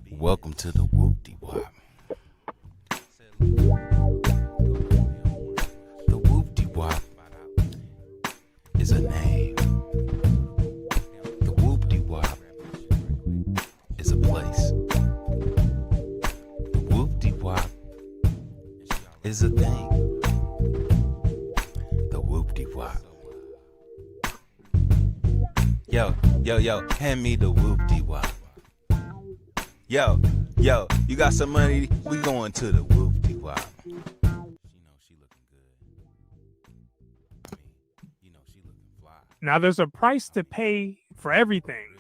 Welcome to the whoopdew. The whoopdew is a name. The whoopdew is a place. The whoopdew is a thing. The whoopdew. Yo, hand me the whoopdew. Yo, you got some money? We going to the whoopdew. She looking good. She looking fly. Now, there's a price to pay for everything.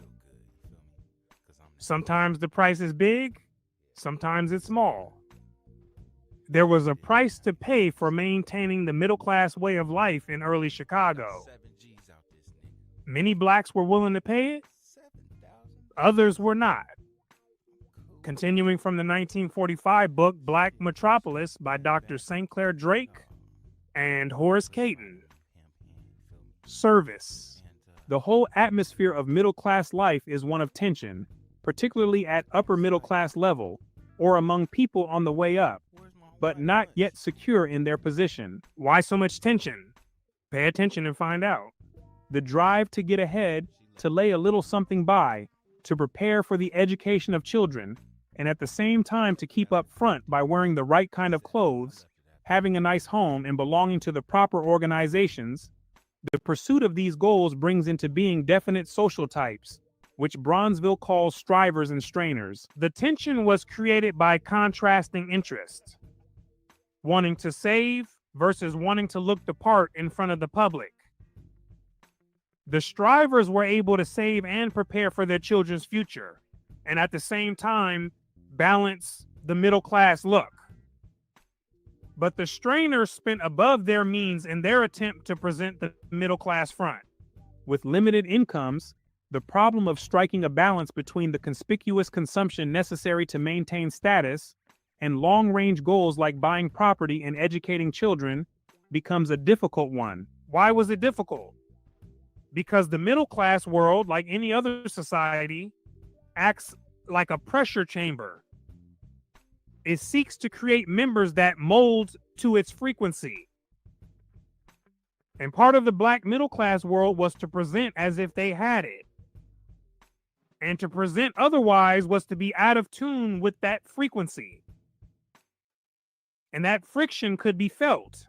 Sometimes the price is big, sometimes it's small. There was a price to pay for maintaining the middle-class way of life in early Chicago. Many blacks were willing to pay it, others were not. Continuing from the 1945 book Black Metropolis by Dr. St. Clair Drake and Horace Caton. Service. The whole atmosphere of middle-class life is one of tension, particularly at upper middle-class level or among people on the way up, but not yet secure in their position. Why so much tension? Pay attention and find out. The drive to get ahead, to lay a little something by, to prepare for the education of children, and at the same time to keep up front by wearing the right kind of clothes, having a nice home, and belonging to the proper organizations. The pursuit of these goals brings into being definite social types, which Bronzeville calls strivers and strainers. The tension was created by contrasting interests, wanting to save versus wanting to look the part in front of the public. The strivers were able to save and prepare for their children's future, and at the same time, balance the middle-class look. But the strainers spent above their means in their attempt to present the middle-class front. With limited incomes, the problem of striking a balance between the conspicuous consumption necessary to maintain status and long-range goals like buying property and educating children becomes a difficult one. Why was it difficult? Because the middle-class world, like any other society, acts like a pressure chamber. It seeks to create members that mold to its frequency. And part of the black middle class world was to present as if they had it. And to present otherwise was to be out of tune with that frequency. And that friction could be felt.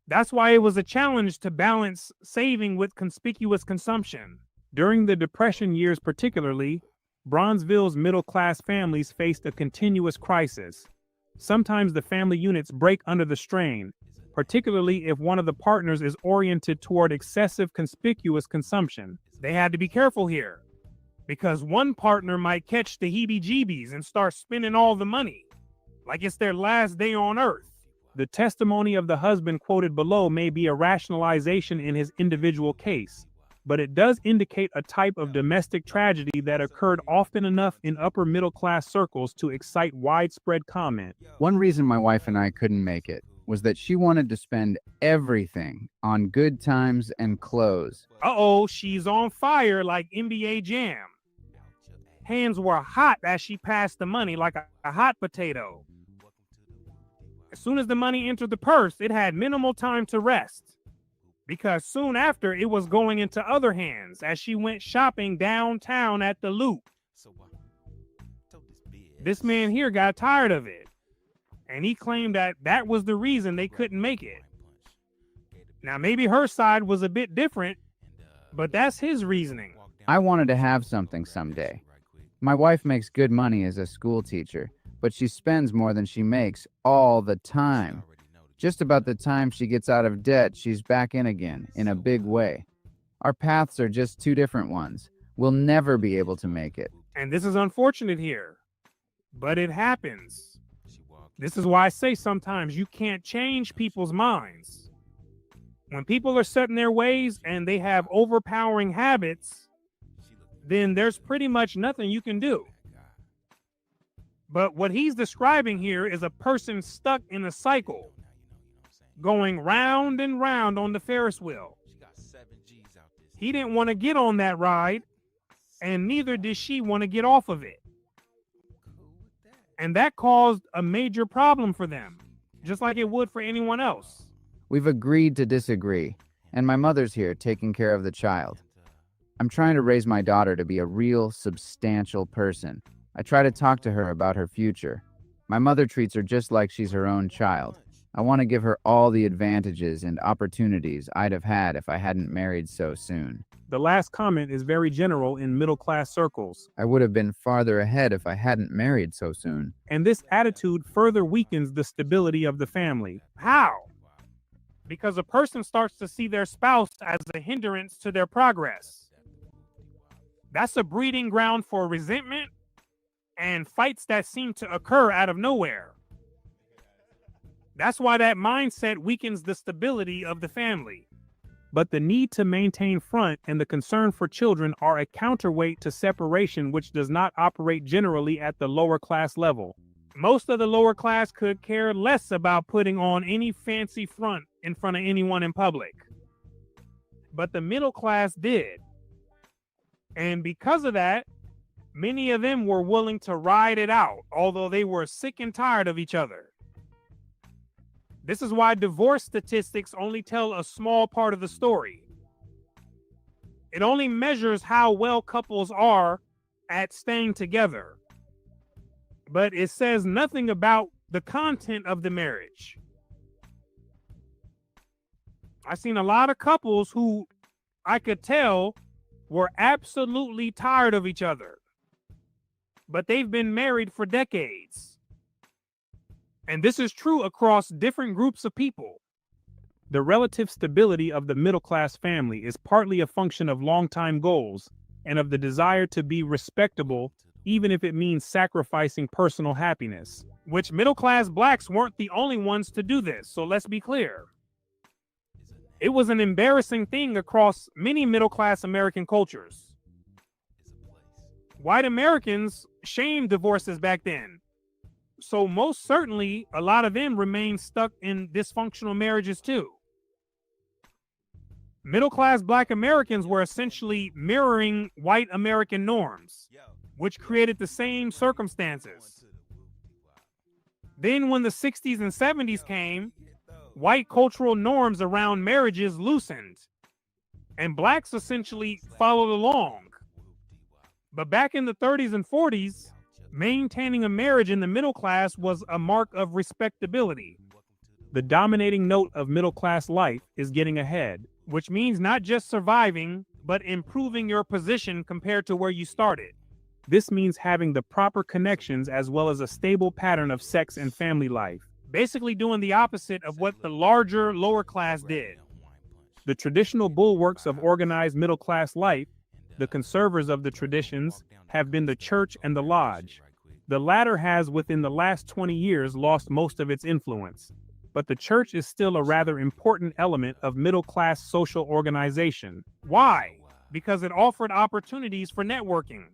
That's why it was a challenge to balance saving with conspicuous consumption. During the Depression years particularly, Bronzeville's middle-class families faced a continuous crisis. Sometimes the family units break under the strain, particularly if one of the partners is oriented toward excessive conspicuous consumption. They had to be careful here, because one partner might catch the heebie-jeebies and start spending all the money, like it's their last day on earth. The testimony of the husband quoted below may be a rationalization in his individual case, but it does indicate a type of domestic tragedy that occurred often enough in upper middle-class circles to excite widespread comment. One reason my wife and I couldn't make it was that she wanted to spend everything on good times and clothes. Uh-oh, she's on fire like NBA Jam. Hands were hot as she passed the money like a hot potato. As soon as the money entered the purse, it had minimal time to rest, because soon after it was going into other hands as she went shopping downtown at the Loop. This man here got tired of it, and he claimed that that was the reason they couldn't make it. Now, maybe her side was a bit different, but that's his reasoning. I wanted to have something someday. My wife makes good money as a school teacher, but she spends more than she makes all the time. Just about the time she gets out of debt, she's back in again, in a big way. Our paths are just two different ones. We'll never be able to make it. And this is unfortunate here, but it happens. This is why I say sometimes you can't change people's minds. When people are set in their ways and they have overpowering habits, then there's pretty much nothing you can do. But what he's describing here is a person stuck in a cycle, going round and round on the Ferris wheel. He didn't want to get on that ride, and neither did she want to get off of it. And that caused a major problem for them, just like it would for anyone else. We've agreed to disagree, and my mother's here taking care of the child. I'm trying to raise my daughter to be a real, substantial person. I try to talk to her about her future. My mother treats her just like she's her own child. I want to give her all the advantages and opportunities I'd have had if I hadn't married so soon. The last comment is very general in middle-class circles. I would have been farther ahead if I hadn't married so soon. And this attitude further weakens the stability of the family. How? Because a person starts to see their spouse as a hindrance to their progress. That's a breeding ground for resentment and fights that seem to occur out of nowhere. That's why that mindset weakens the stability of the family. But the need to maintain front and the concern for children are a counterweight to separation, which does not operate generally at the lower class level. Most of the lower class could care less about putting on any fancy front in front of anyone in public. But the middle class did. And because of that, many of them were willing to ride it out, although they were sick and tired of each other. This is why divorce statistics only tell a small part of the story. It only measures how well couples are at staying together. But it says nothing about the content of the marriage. I've seen a lot of couples who I could tell were absolutely tired of each other, but they've been married for decades. And this is true across different groups of people. The relative stability of the middle-class family is partly a function of long-time goals and of the desire to be respectable, even if it means sacrificing personal happiness, which middle-class blacks weren't the only ones to do this, so let's be clear. It was an embarrassing thing across many middle-class American cultures. White Americans shamed divorces back then. So most certainly, a lot of them remain stuck in dysfunctional marriages too. Middle-class black Americans were essentially mirroring white American norms, which created the same circumstances. Then when the 60s and 70s came, white cultural norms around marriages loosened, and blacks essentially followed along. But back in the 30s and 40s, maintaining a marriage in the middle class was a mark of respectability. The dominating note of middle class life is getting ahead, which means not just surviving, but improving your position compared to where you started. This means having the proper connections as well as a stable pattern of sex and family life. Basically doing the opposite of what the larger lower class did. The traditional bulwarks of organized middle class life, the conservers of the traditions, have been the church and the lodge. The latter has within the last 20 years lost most of its influence, but the church is still a rather important element of middle-class social organization. Why? Because it offered opportunities for networking.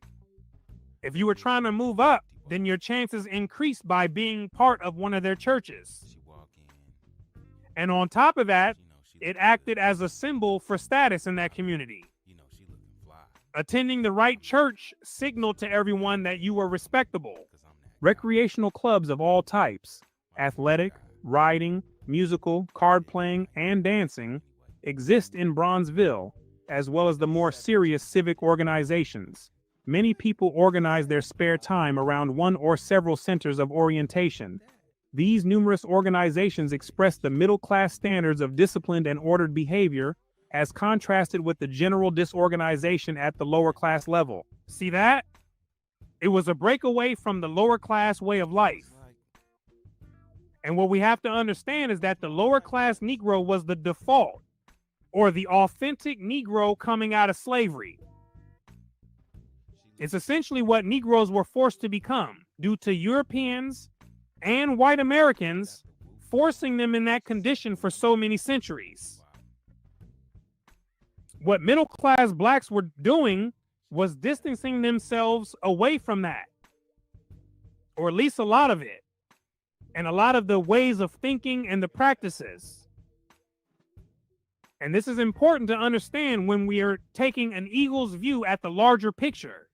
If you were trying to move up, then your chances increased by being part of one of their churches. And on top of that, it acted as a symbol for status in that community. Attending the right church signaled to everyone that you were respectable. Recreational clubs of all types, athletic, riding, musical, card playing, and dancing, exist in Bronzeville, as well as the more serious civic organizations. Many people organize their spare time around one or several centers of orientation. These numerous organizations express the middle-class standards of disciplined and ordered behavior, as contrasted with the general disorganization at the lower class level. See that? It was a breakaway from the lower class way of life. And what we have to understand is that the lower class Negro was the default, or the authentic Negro coming out of slavery. It's essentially what Negroes were forced to become due to Europeans and white Americans forcing them in that condition for so many centuries. What middle-class blacks were doing was distancing themselves away from that, or at least a lot of it, and a lot of the ways of thinking and the practices. And this is important to understand when we are taking an eagle's view at the larger picture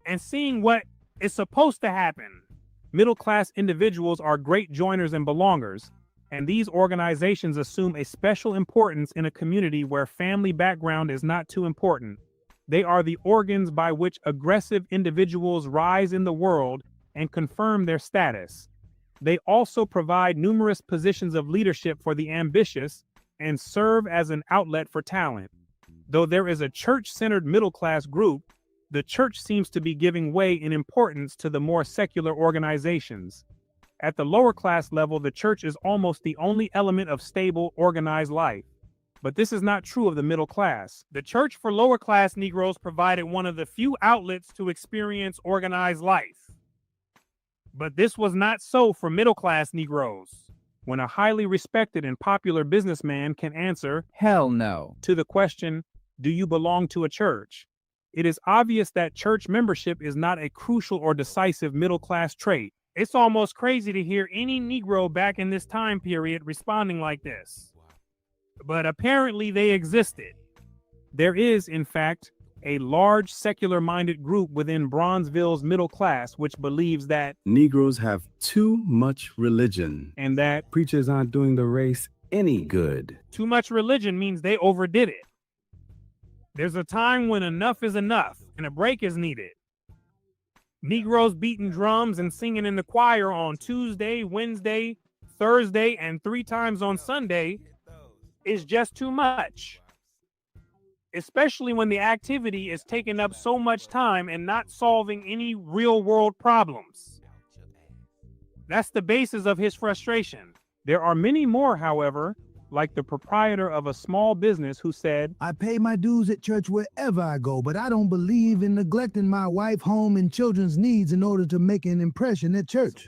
and seeing what is supposed to happen. Middle-class individuals are great joiners and belongers, and these organizations assume a special importance in a community where family background is not too important. They are the organs by which aggressive individuals rise in the world and confirm their status. They also provide numerous positions of leadership for the ambitious and serve as an outlet for talent. Though there is a church-centered middle-class group, the church seems to be giving way in importance to the more secular organizations. At the lower class level, the church is almost the only element of stable, organized life. But this is not true of the middle class. The church for lower class Negroes provided one of the few outlets to experience organized life. But this was not so for middle class Negroes. When a highly respected and popular businessman can answer, Hell no. to the question, do you belong to a church? It is obvious that church membership is not a crucial or decisive middle class trait. It's almost crazy to hear any Negro back in this time period responding like this. But apparently they existed. There is, in fact, a large secular-minded group within Bronzeville's middle class which believes that Negroes have too much religion, and that preachers aren't doing the race any good. too much religion means they overdid it. There's a time when enough is enough and a break is needed. Negroes beating drums and singing in the choir on Tuesday, Wednesday, Thursday, and 3 times on Sunday is just too much. Especially when the activity is taking up so much time and not solving any real world problems. That's the basis of his frustration. There are many more, however, like the proprietor of a small business who said, I pay my dues at church wherever I go, but I don't believe in neglecting my wife, home, and children's needs in order to make an impression at church.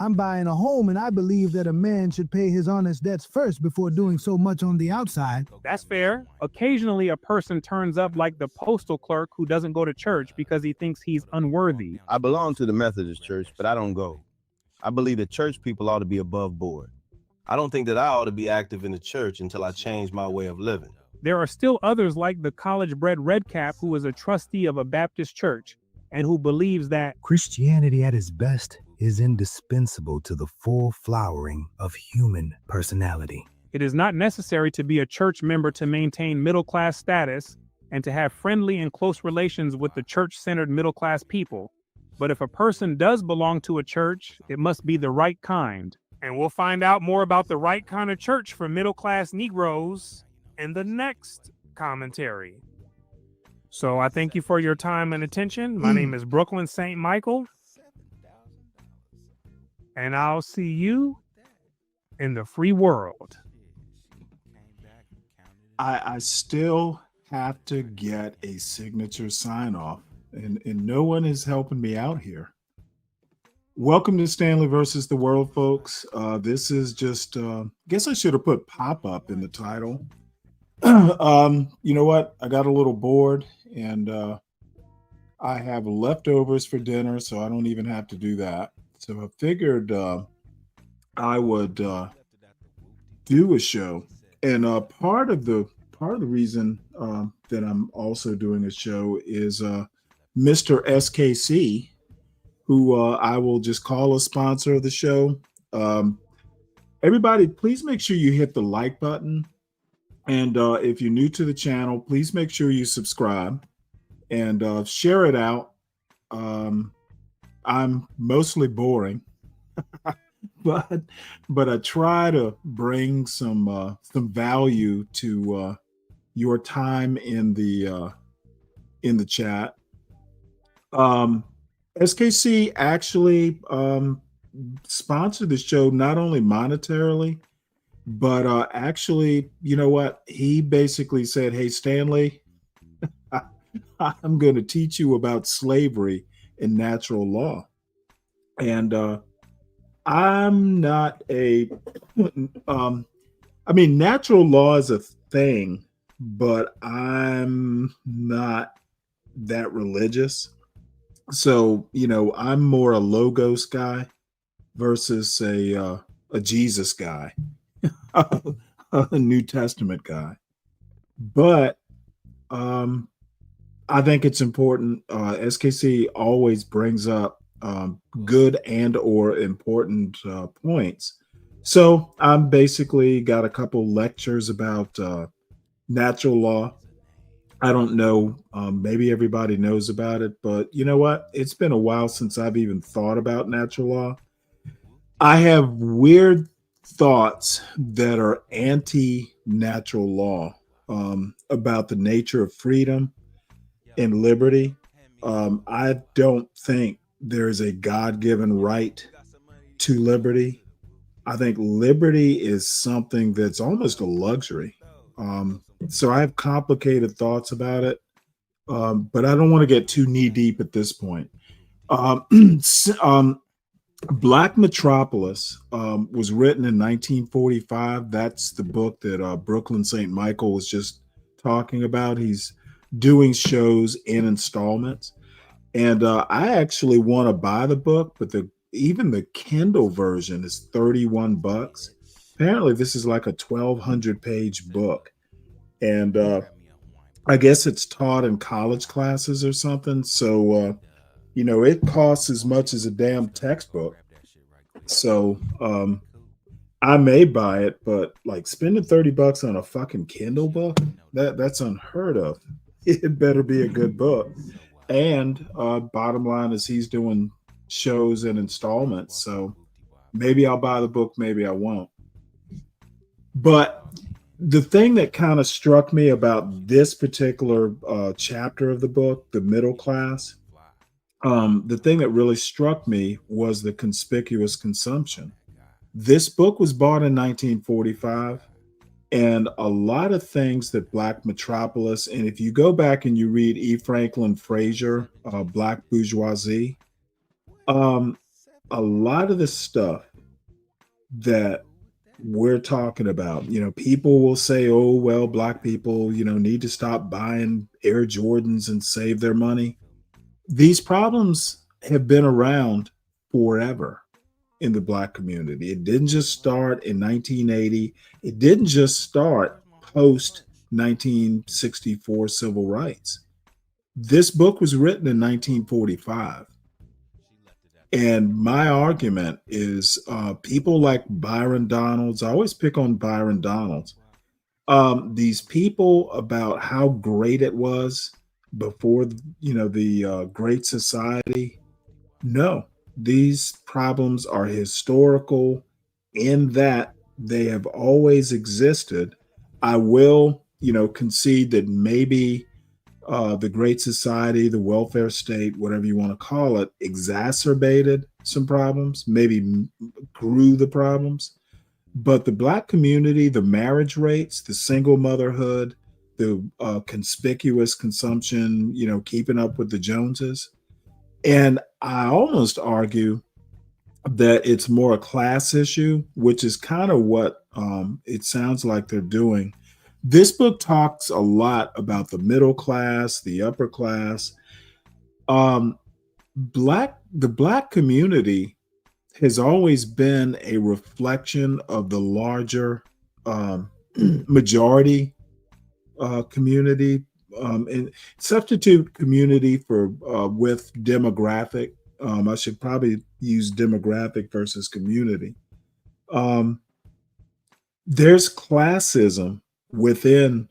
I'm buying a home, and I believe that a man should pay his honest debts first before doing so much on the outside. that's fair. Occasionally, a person turns up like the postal clerk who doesn't go to church because he thinks he's unworthy. I belong to the Methodist Church, but I don't go. I believe that church people ought to be above board. I don't think that I ought to be active in the church until I change my way of living. There are still others like the college-bred redcap who is a trustee of a Baptist church and who believes that Christianity at its best is indispensable to the full flowering of human personality. it is not necessary to be a church member to maintain middle-class status and to have friendly and close relations with the church-centered middle-class people. But if a person does belong to a church, it must be the right kind. And we'll find out more about the right kind of church for middle-class Negroes in the next commentary. So I thank you for your time and attention. My name is Brooklyn St. Michael, and I'll see you in the free world. I still have to get a signature sign off, and no one is helping me out here. Welcome to Stanley versus the World, folks. This is just, guess I should have put pop-up in the title. You know what? I got a little bored, and I have leftovers for dinner, so I don't even have to do that. So I figured I would do a show. And part of the reason that I'm also doing a show is Mr. SKC, who I will just call a sponsor of the show. Everybody, please make sure you hit the like button. And if you're new to the channel, please make sure you subscribe and share it out. I'm mostly boring, but I try to bring some value to your time in the chat. SKC actually sponsored the show not only monetarily, but actually, you know what? He basically said, "Hey, Stanley, I'm going to teach you about slavery and natural law." And I'm not a, I mean, natural law is a thing, but I'm not that religious. So, you know, I'm more a logos guy versus a Jesus guy. a New Testament guy, but I think it's important. SKC always brings up good and or important points. So I'm basically got a couple lectures about natural law. I don't know. Maybe everybody knows about it, but you know what? It's been a while since I've even thought about natural law. I have weird thoughts that are anti natural law about the nature of freedom and liberty. I don't think there's a God given right to liberty. I think liberty is something that's almost a luxury. So I have complicated thoughts about it, but I don't want to get too knee deep at this point. Um, Black Metropolis was written in 1945. That's the book that Brooklyn St. Michael was just talking about. He's doing shows in installments. And I actually want to buy the book, but even the Kindle version is 31 bucks. Apparently, this is like a 1,200 page book. And I guess it's taught in college classes or something. So, it costs as much as a damn textbook. So I may buy it, but like spending 30 bucks on a fucking Kindle book, that's unheard of. It better be a good book. And bottom line is he's doing shows and installments. So maybe I'll buy the book, maybe I won't. But the thing that kind of struck me about this particular chapter of the book, The Middle Class, the thing that really struck me was the conspicuous consumption. This book was bought in 1945, and a lot of things that Black Metropolis, and if you go back and you read E. Franklin Frazier, Black Bourgeoisie, a lot of the stuff that we're talking about, people will say, oh, well, Black people, need to stop buying Air Jordans and save their money. These problems have been around forever in the Black community. It didn't just start in 1980. It didn't just start post 1964 civil rights. This book was written in 1945. And my argument is people like Byron Donalds, I always pick on Byron Donalds, these people about how great it was before, the Great Society. No, these problems are historical in that they have always existed. I will, concede that maybe the Great Society, the welfare state, whatever you want to call it, exacerbated some problems, maybe grew the problems. But the Black community, the marriage rates, the single motherhood, the conspicuous consumption, keeping up with the Joneses. And I almost argue that it's more a class issue, which is kind of what it sounds like they're doing. This book talks a lot about the middle class, the upper class. The Black community has always been a reflection of the larger majority community, and substitute community for with demographic. I should probably use demographic versus community. There's classism within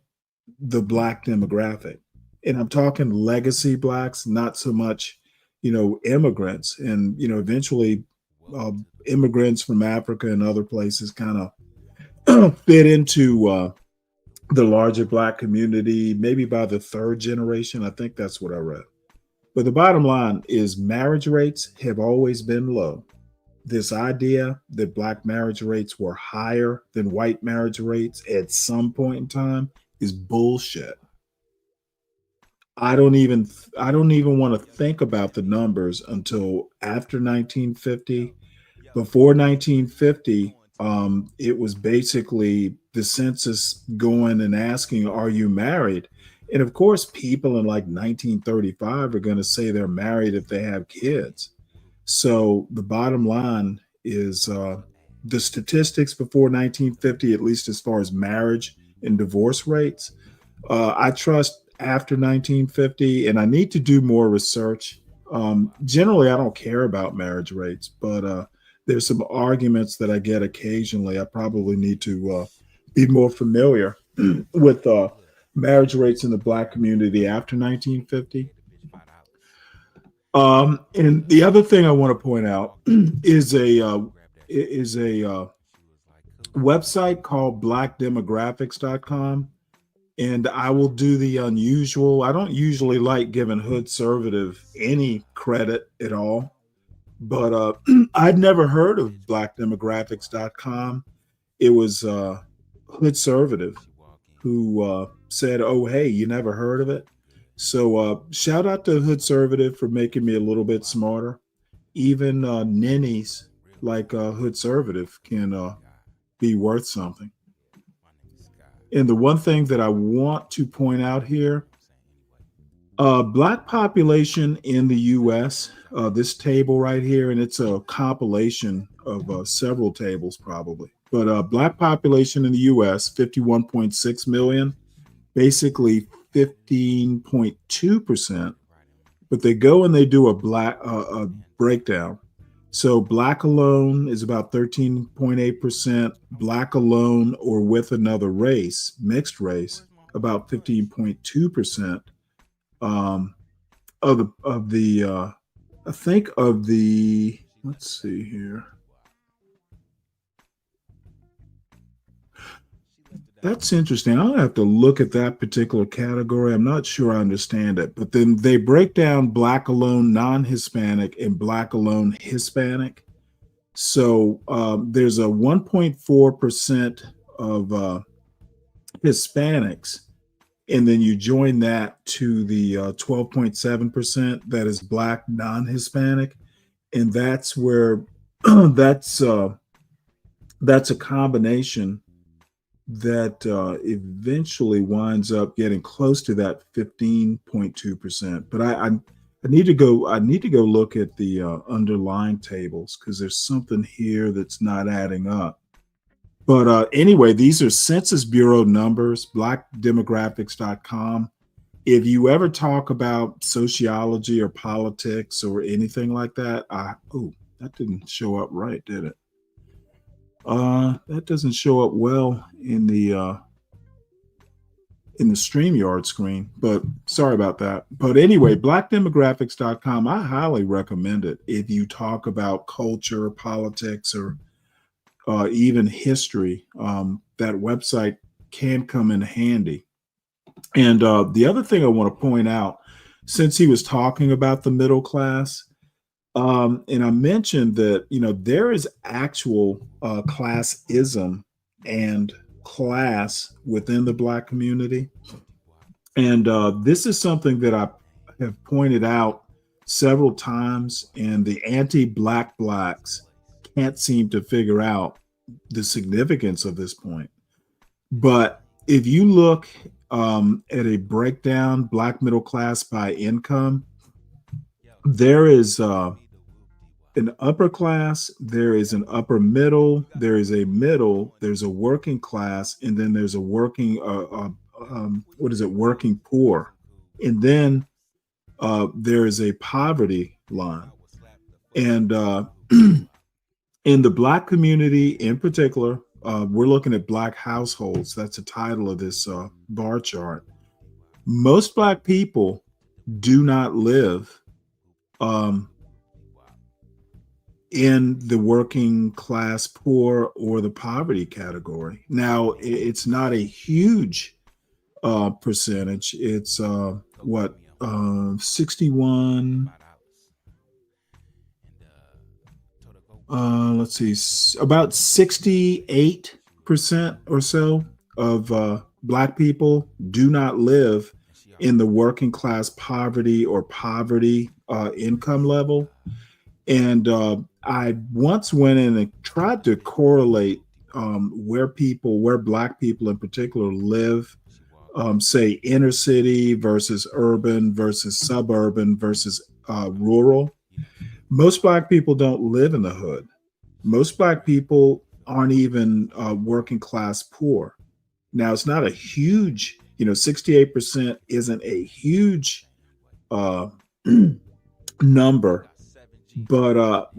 the Black demographic, and I'm talking legacy Blacks, not so much, immigrants, and eventually immigrants from Africa and other places kind of fit into the larger Black community, maybe by the third generation. I think that's what I read. But the bottom line is marriage rates have always been low. This idea that Black marriage rates were higher than white marriage rates at some point in time is bullshit. I don't even want to think about the numbers until after 1950. Before 1950, it was basically the census going and asking, are you married? And of course, people in like 1935 are going to say they're married if they have kids. So the bottom line is the statistics before 1950, at least as far as marriage and divorce rates. I trust after 1950, and I need to do more research. Generally, I don't care about marriage rates, but there's some arguments that I get occasionally. I probably need to be more familiar with marriage rates in the Black community after 1950. And the other thing I want to point out is a website called blackdemographics.com. And I will do the unusual. I don't usually like giving Hood Conservative any credit at all, but I'd never heard of blackdemographics.com. It was Hood Conservative who said, "Oh, hey, you never heard of it?" So shout out to Hood Conservative for making me a little bit smarter. Even ninnies like Hood Conservative can be worth something. And the one thing that I want to point out here, Black population in the U.S., this table right here, and it's a compilation of several tables probably, but Black population in the U.S., 51.6 million, basically 15.2%, but they go and they do a breakdown. So Black alone is about 13.8%, Black alone or with another race, mixed race, about 15.2%. I think of the, let's see here. That's interesting. I'll have to look at that particular category. I'm not sure I understand it, but then they break down Black alone, non-Hispanic, and Black alone, Hispanic. So there's a 1.4% of Hispanics, and then you join that to the 12.7% that is Black non-Hispanic, and that's where that's a combination that eventually winds up getting close to that 15.2%. But I need to go look at the underlying tables because there's something here that's not adding up. But anyway, these are Census Bureau numbers, blackdemographics.com. If you ever talk about sociology or politics or anything like that, that didn't show up right, did it? That doesn't show up well in the StreamYard screen, but sorry about that. But anyway, blackdemographics.com, I highly recommend it if you talk about culture, politics, or even history. That website can come in handy. And the other thing I want to point out, since he was talking about the middle class, and I mentioned that, there is actual classism and class within the Black community. And this is something that I have pointed out several times, and the anti-Black blacks can't seem to figure out the significance of this point. But if you look at a breakdown, Black middle class by income, there is an upper class, there is an upper middle, there is a middle, there's a working class, and then there's a working working poor, and then there is a poverty line. And in the Black community in particular, we're looking at Black households. That's the title of this bar chart. Most Black people do not live in the working class poor or the poverty category. Now, it's not a huge percentage. It's 61, let's see, about 68% or so of Black people do not live in the working class poverty or poverty income level. And I once went in and tried to correlate where Black people in particular live, say inner city versus urban versus suburban versus rural. Most Black people don't live in the hood. Most Black people aren't even working class poor. Now, it's not a huge, 68% isn't a huge uh, number, but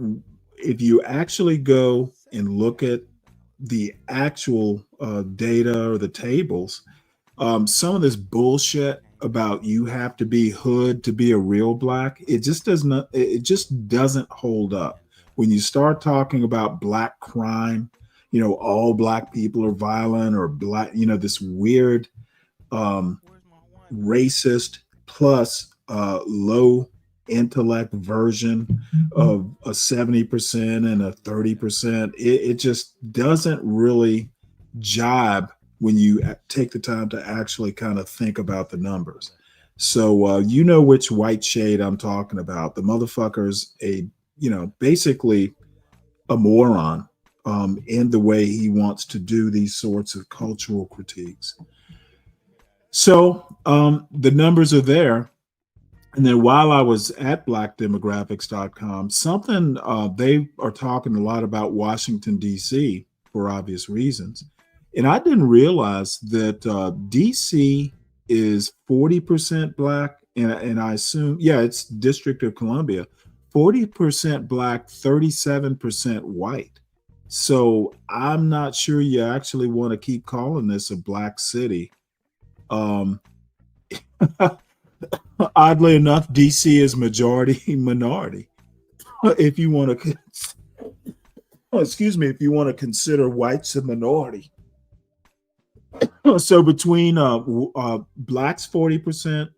if you actually go and look at the actual data or the tables, some of this bullshit about you have to be hood to be a real black, it just does not, it just doesn't hold up. When you start talking about black crime, all black people are violent or black, this weird racist plus low intellect version of a 70% and a 30%. It just doesn't really jibe when you take the time to actually kind of think about the numbers. So you know which white shade I'm talking about. The motherfucker's basically a moron in the way he wants to do these sorts of cultural critiques. So the numbers are there. And then while I was at blackdemographics.com, something they are talking a lot about Washington, D.C. for obvious reasons. And I didn't realize that D.C. is 40% black. And I assume, it's District of Columbia, 40% black, 37% white. So I'm not sure you actually want to keep calling this a black city. Oddly enough, DC is majority minority. If you want to, if you want to consider whites a minority. So between blacks 40%,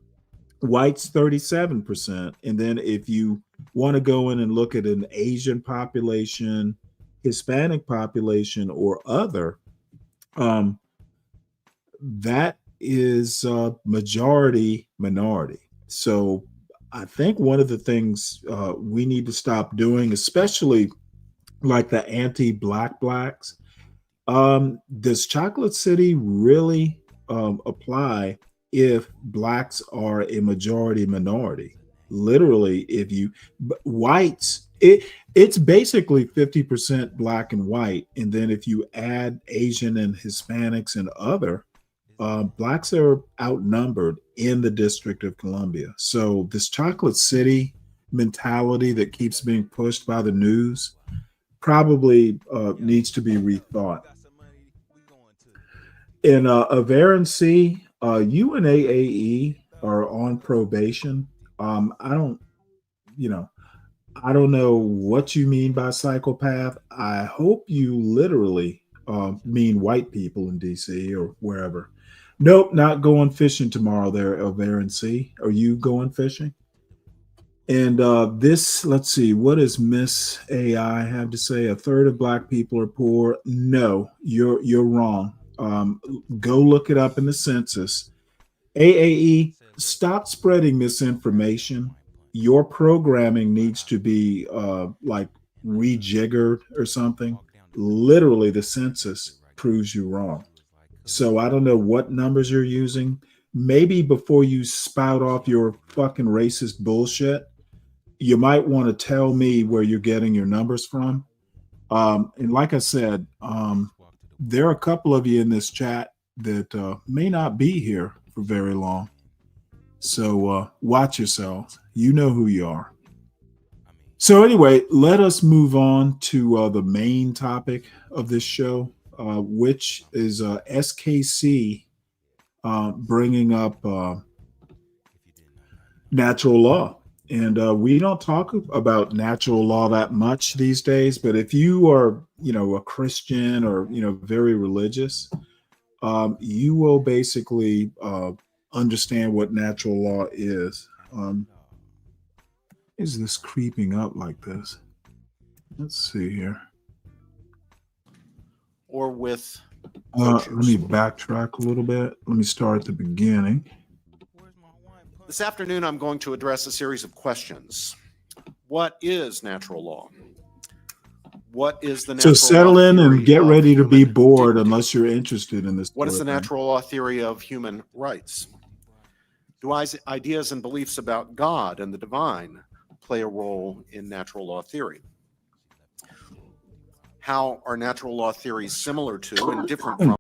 whites 37%, and then if you want to go in and look at an Asian population, Hispanic population, or other, that is majority minority. So I think one of the things we need to stop doing, especially like the anti-black blacks, does Chocolate City really apply if blacks are a majority minority? Literally, if you whites, it's basically 50% black and white, and then if you add Asian and Hispanics and other, blacks are outnumbered in the District of Columbia. So this Chocolate City mentality that keeps being pushed by the news probably needs to be rethought. In Avarency, you and AAE are on probation. I don't know what you mean by psychopath. I hope you literally mean white people in DC or wherever. Nope, not going fishing tomorrow there, Avarency. Are you going fishing? And let's see, what does Miss AI have to say? A third of black people are poor. No, you're wrong. Go look it up in the census. AAE, stop spreading misinformation. Your programming needs to be like rejiggered or something. Literally, the census proves you wrong. So I don't know what numbers you're using. Maybe before you spout off your fucking racist bullshit, you might want to tell me where you're getting your numbers from. And like I said, there are a couple of you in this chat that may not be here for very long. So watch yourselves. You know who you are. So anyway, let us move on to the main topic of this show, which is SKC bringing up natural law. And we don't talk about natural law that much these days, but if you are, a Christian or, very religious, you will basically understand what natural law is. Is this creeping up like this? Let's see here. Or with let me backtrack a little bit. Let me start at the beginning. This afternoon, I'm going to address a series of questions. What is natural law? What is the natural So settle law in and theory get of ready to be human bored dignity? unless you're interested in this. What is the sort of thing. natural law theory of human rights? Do ideas and beliefs about God and the divine play a role in natural law theory? How are natural law theories similar to and different from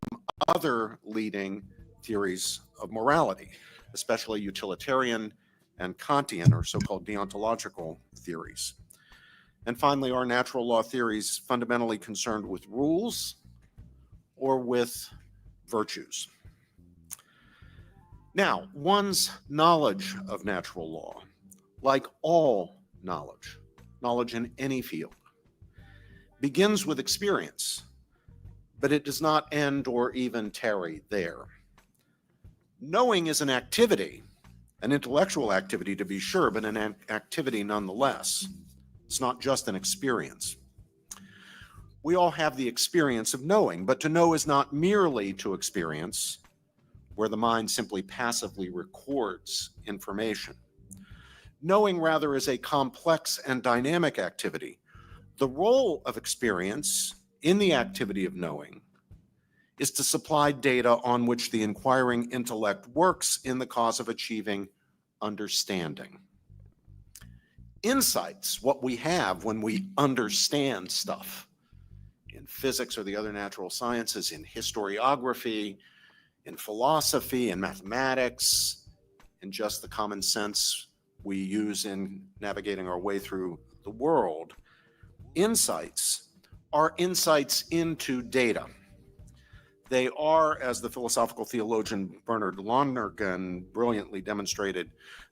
other leading theories of morality, especially utilitarian and Kantian, or so-called deontological theories? And finally, are natural law theories fundamentally concerned with rules or with virtues? Now, one's knowledge of natural law, like all knowledge in any field, begins with experience, but it does not end or even tarry there. Knowing is an activity, an intellectual activity to be sure, but an activity nonetheless. It's not just an experience. We all have the experience of knowing, but to know is not merely to experience, where the mind simply passively records information. Knowing, rather, is a complex and dynamic activity. The role of experience in the activity of knowing is to supply data on which the inquiring intellect works in the cause of achieving understanding. Insights, what we have when we understand stuff in physics or the other natural sciences, in historiography, in philosophy, in mathematics, in just the common sense we use in navigating our way through the world. Insights are insights into data. They are, as the philosophical theologian Bernard Lonergan brilliantly demonstrated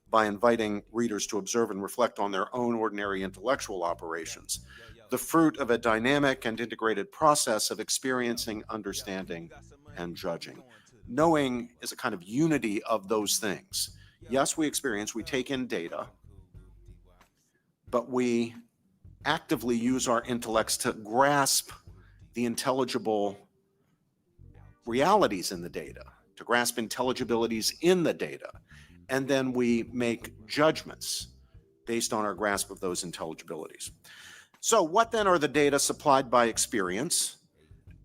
by inviting readers to observe and reflect on their own ordinary intellectual operations, the fruit of a dynamic and integrated process of experiencing, understanding, and judging. Knowing is a kind of unity of those things. Yes, we experience, we take in data, but we actively use our intellects to grasp the intelligible realities in the data, to grasp intelligibilities in the data, and then we make judgments based on our grasp of those intelligibilities. So what then are the data supplied by experience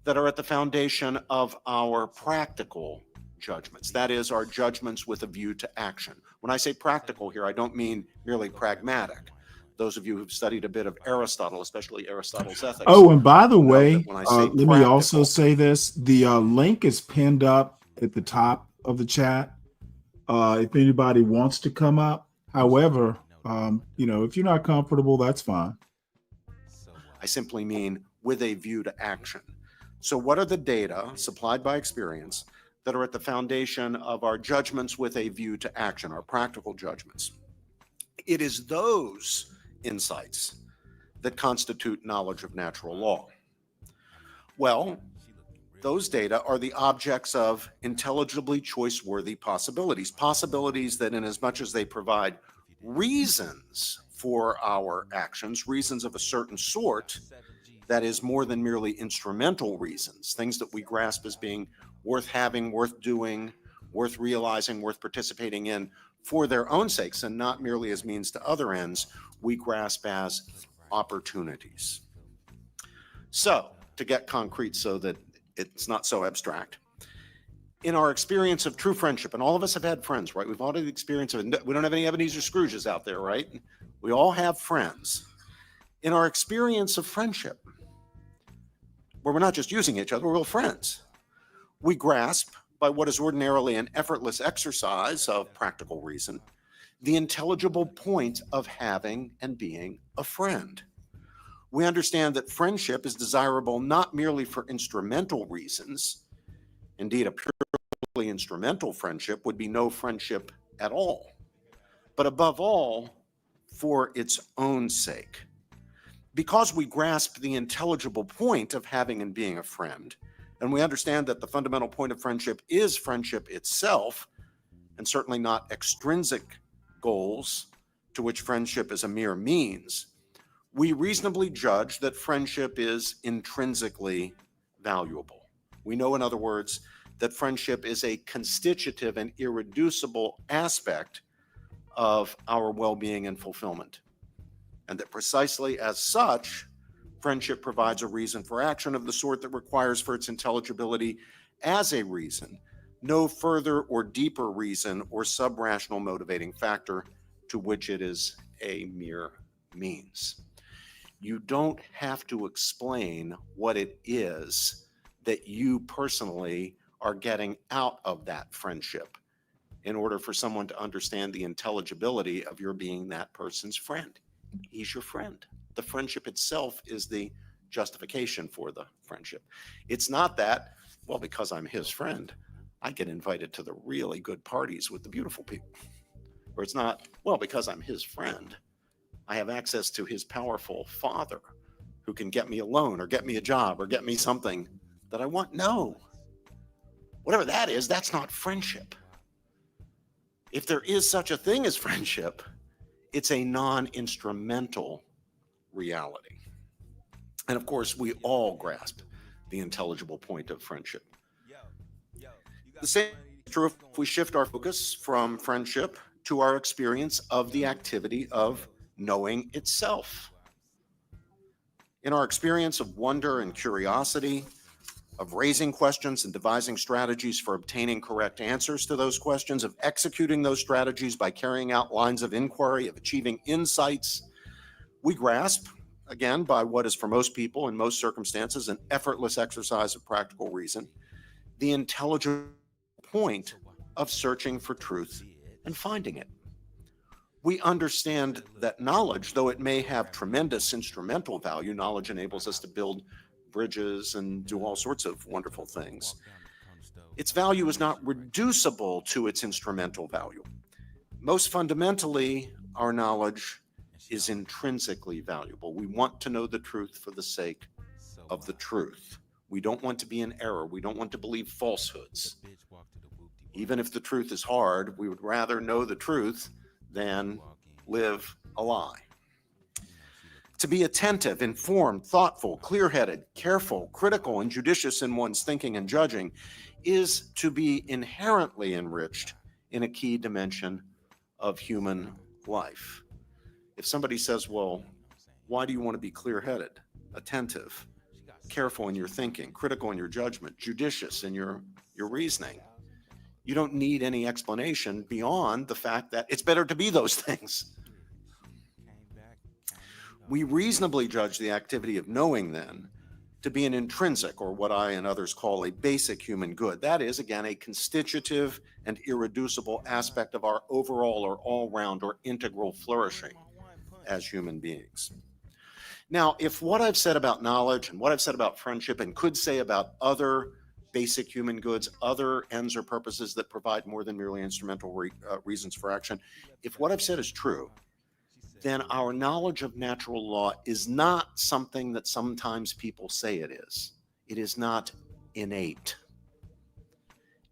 that are at the foundation of our practical judgments? That is, our judgments with a view to action. When I say practical here, I don't mean merely pragmatic. Those of you who've studied a bit of Aristotle, especially Aristotle's Ethics. Oh, and by the way, when I say let me also say this. The link is pinned up at the top of the chat if anybody wants to come up. However, if you're not comfortable, that's fine. I simply mean with a view to action. So what are the data supplied by experience that are at the foundation of our judgments with a view to action, our practical judgments? It is those insights that constitute knowledge of natural law. Well, those data are the objects of intelligibly choice-worthy possibilities, possibilities that inasmuch as they provide reasons for our actions, reasons of a certain sort, that is more than merely instrumental reasons, things that we grasp as being worth having, worth doing, worth realizing, worth participating in for their own sakes and not merely as means to other ends, we grasp as opportunities. So, to get concrete so that it's not so abstract, in our experience of true friendship, and all of us have had friends, right? We've all had the experience of it. We don't have any Ebenezer Scrooges out there, right? We all have friends. In our experience of friendship, where we're not just using each other, we're real friends, we grasp, by what is ordinarily an effortless exercise of practical reason, the intelligible point of having and being a friend. We understand that friendship is desirable not merely for instrumental reasons. Indeed, a purely instrumental friendship would be no friendship at all, but above all, for its own sake. Because we grasp the intelligible point of having and being a friend, and we understand that the fundamental point of friendship is friendship itself, and certainly not extrinsic goals to which friendship is a mere means, we reasonably judge that friendship is intrinsically valuable. We know, in other words, that friendship is a constitutive and irreducible aspect of our well-being and fulfillment, and that precisely as such, friendship provides a reason for action of the sort that requires for its intelligibility as a reason no further or deeper reason or sub-rational motivating factor to which it is a mere means. You don't have to explain what it is that you personally are getting out of that friendship in order for someone to understand the intelligibility of your being that person's friend. He's your friend. The friendship itself is the justification for the friendship. It's not that, well, because I'm his friend, I get invited to the really good parties with the beautiful people. Or it's not, well, because I'm his friend, I have access to his powerful father who can get me a loan or get me a job or get me something that I want. No. Whatever that is, that's not friendship. If there is such a thing as friendship, it's a non-instrumental reality. And of course, we all grasp the intelligible point of friendship. The same is true if we shift our focus from friendship to our experience of the activity of knowing itself. In our experience of wonder and curiosity, of raising questions and devising strategies for obtaining correct answers to those questions, of executing those strategies by carrying out lines of inquiry, of achieving insights, we grasp, again, by what is for most people in most circumstances an effortless exercise of practical reason, the intelligible point of searching for truth and finding it. We understand that knowledge, though it may have tremendous instrumental value, knowledge enables us to build bridges and do all sorts of wonderful things. Its value is not reducible to its instrumental value. Most fundamentally, our knowledge is intrinsically valuable. We want to know the truth for the sake of the truth. We don't want to be in error. We don't want to believe falsehoods. Even if the truth is hard, we would rather know the truth than live a lie. To be attentive, informed, thoughtful, clear-headed, careful, critical, and judicious in one's thinking and judging is to be inherently enriched in a key dimension of human life. If somebody says, well, why do you want to be clear-headed, attentive, careful in your thinking, critical in your judgment, judicious in your reasoning? You don't need any explanation beyond the fact that it's better to be those things. We reasonably judge the activity of knowing, then, to be an intrinsic, or what I and others call a basic human good. That is, again, a constitutive and irreducible aspect of our overall or all-round or integral flourishing as human beings. Now, if what I've said about knowledge and what I've said about friendship and could say about other basic human goods, other ends or purposes that provide more than merely instrumental reasons for action, if what I've said is true, then our knowledge of natural law is not something that sometimes people say it is. It is not innate.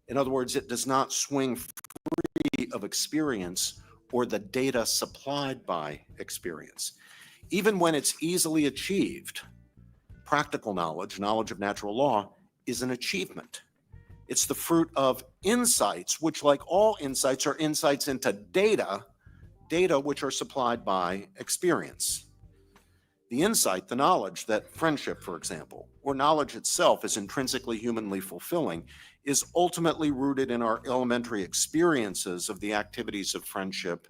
In other words, it does not swing free of experience or the data supplied by experience. Even when it's easily achieved, practical knowledge, knowledge of natural law, is an achievement. It's the fruit of insights, which, like all insights, are insights into data which are supplied by experience. The insight, the knowledge that friendship, for example, or knowledge itself is intrinsically humanly fulfilling, is ultimately rooted in our elementary experiences of the activities of friendship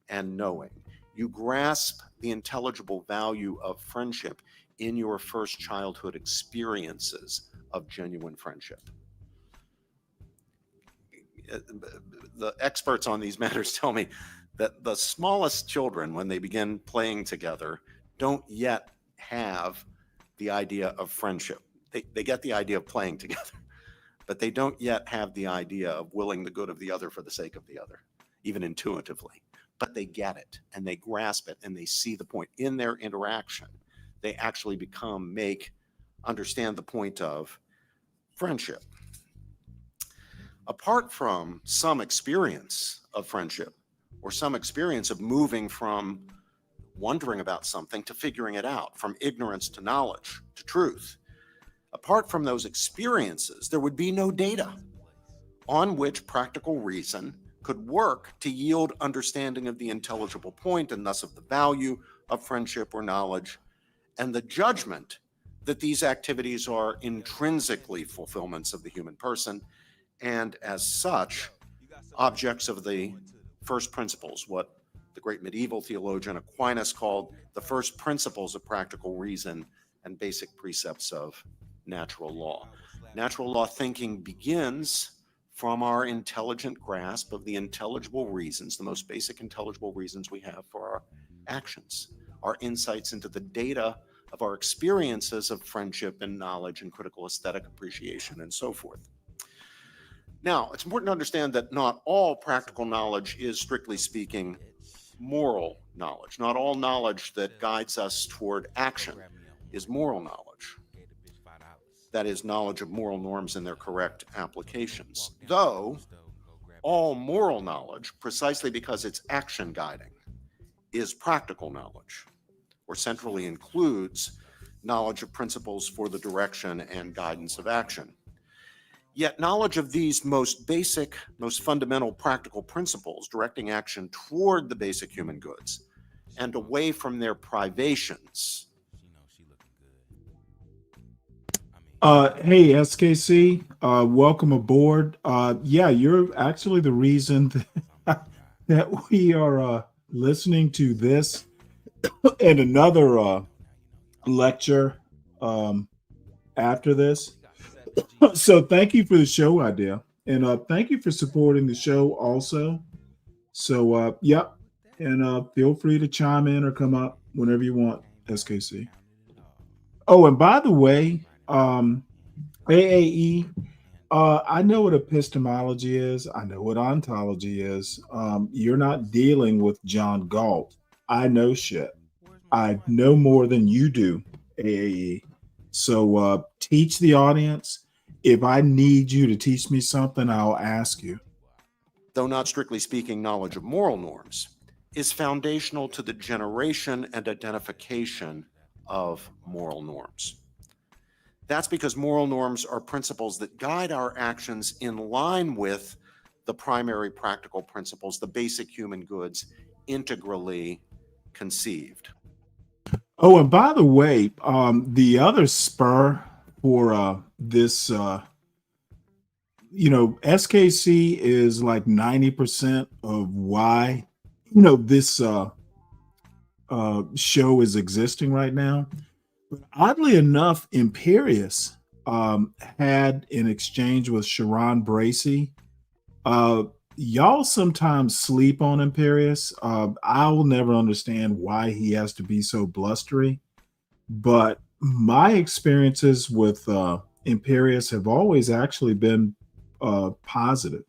and knowing. You grasp the intelligible value of friendship in your first childhood experiences of genuine friendship. The experts on these matters tell me that the smallest children, when they begin playing together, don't yet have the idea of friendship. They get the idea of playing together, but they don't yet have the idea of willing the good of the other for the sake of the other, even intuitively. But they get it, and they grasp it, and they see the point. In their interaction, they actually understand the point of friendship. Apart from some experience of friendship, or some experience of moving from wondering about something to figuring it out, from ignorance to knowledge to truth, apart from those experiences, there would be no data on which practical reason could work to yield understanding of the intelligible point, and thus of the value of friendship or knowledge, and the judgment that these activities are intrinsically fulfillments of the human person, and as such, objects of the first principles, what the great medieval theologian Aquinas called the first principles of practical reason and basic precepts of natural law. Natural law thinking begins from our intelligent grasp of the intelligible reasons, the most basic intelligible reasons we have for our actions, our insights into the data of our experiences of friendship and knowledge and critical aesthetic appreciation and so forth. Now, it's important to understand that not all practical knowledge is, strictly speaking, moral knowledge. Not all knowledge that guides us toward action is moral knowledge. That is, knowledge of moral norms and their correct applications. Though, all moral knowledge, precisely because it's action guiding, is practical knowledge, or centrally includes knowledge of principles for the direction and guidance of action. Yet knowledge of these most basic, most fundamental practical principles directing action toward the basic human goods and away from their privations. Hey, SKC, welcome aboard. Yeah, you're actually the reason that we are listening to this and another lecture after this. So thank you for the show idea, and thank you for supporting the show also. So yep, and feel free to chime in or come up whenever you want, SKC. Oh, and by the way, AAE, I know what epistemology is. I know what ontology is. You're not dealing with John Galt. I know shit. I know more than you do, AAE. So teach the audience. If I need you to teach me something, I'll ask you. Though not strictly speaking, knowledge of moral norms is foundational to the generation and identification of moral norms. That's because moral norms are principles that guide our actions in line with the primary practical principles, the basic human goods, integrally conceived. Oh, and by the way, the other spur for this, SKC is like 90% of why, this show is existing right now. But oddly enough, Imperius had an exchange with Sharon Bracey. Y'all sometimes sleep on Imperius. I'll never understand why he has to be so blustery. But my experiences with Imperius have always actually been positive.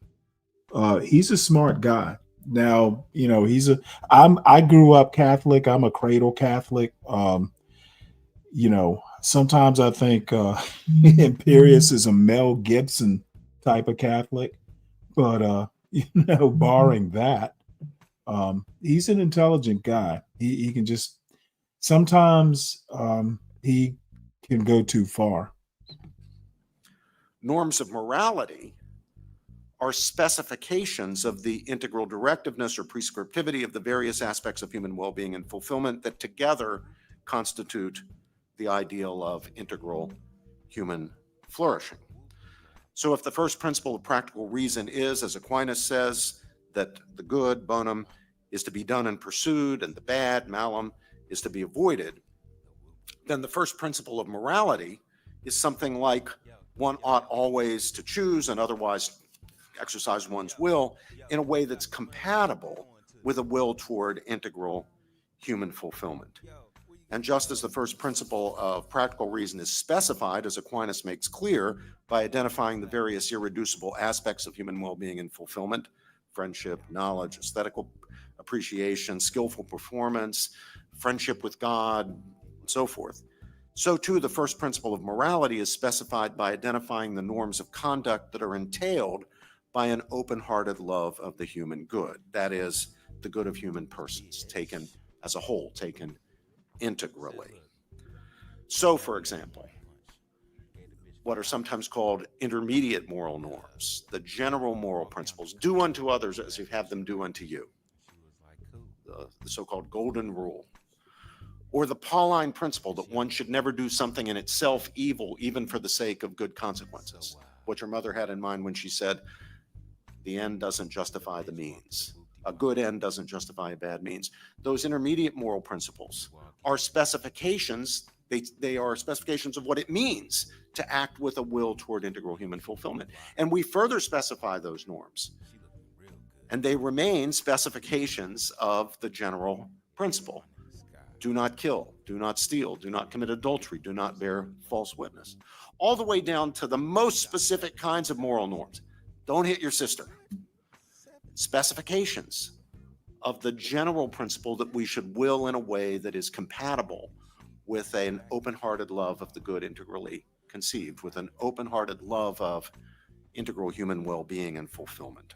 He's a smart guy. Now, I grew up Catholic. I'm a cradle Catholic. Sometimes I think Imperius is a Mel Gibson type of Catholic, but barring that, he's an intelligent guy. He can just sometimes he can go too far. Norms of morality are specifications of the integral directiveness or prescriptivity of the various aspects of human well-being and fulfillment that together constitute the ideal of integral human flourishing. So if the first principle of practical reason is, as Aquinas says, that the good, bonum, is to be done and pursued, and the bad, malum, is to be avoided, then the first principle of morality is something like one ought always to choose and otherwise exercise one's will in a way that's compatible with a will toward integral human fulfillment. And just as the first principle of practical reason is specified, as Aquinas makes clear, by identifying the various irreducible aspects of human well-being and fulfillment, friendship, knowledge, aesthetical appreciation, skillful performance, friendship with God, and so forth, so too the first principle of morality is specified by identifying the norms of conduct that are entailed by an open-hearted love of the human good, that is, the good of human persons, taken as a whole, taken integrally. So, for example, what are sometimes called intermediate moral norms, the general moral principles, do unto others as you have them do unto you, the so-called golden rule, or the Pauline principle that one should never do something in itself evil, even for the sake of good consequences, what your mother had in mind when she said, the end doesn't justify the means. A good end doesn't justify a bad means. Those intermediate moral principles are specifications. They are specifications of what it means to act with a will toward integral human fulfillment. And we further specify those norms. And they remain specifications of the general principle. Do not kill, do not steal, do not commit adultery, do not bear false witness. All the way down to the most specific kinds of moral norms. Don't hit your sister. Specifications of the general principle that we should will in a way that is compatible with an open-hearted love of the good integrally conceived, with an open-hearted love of integral human well-being and fulfillment.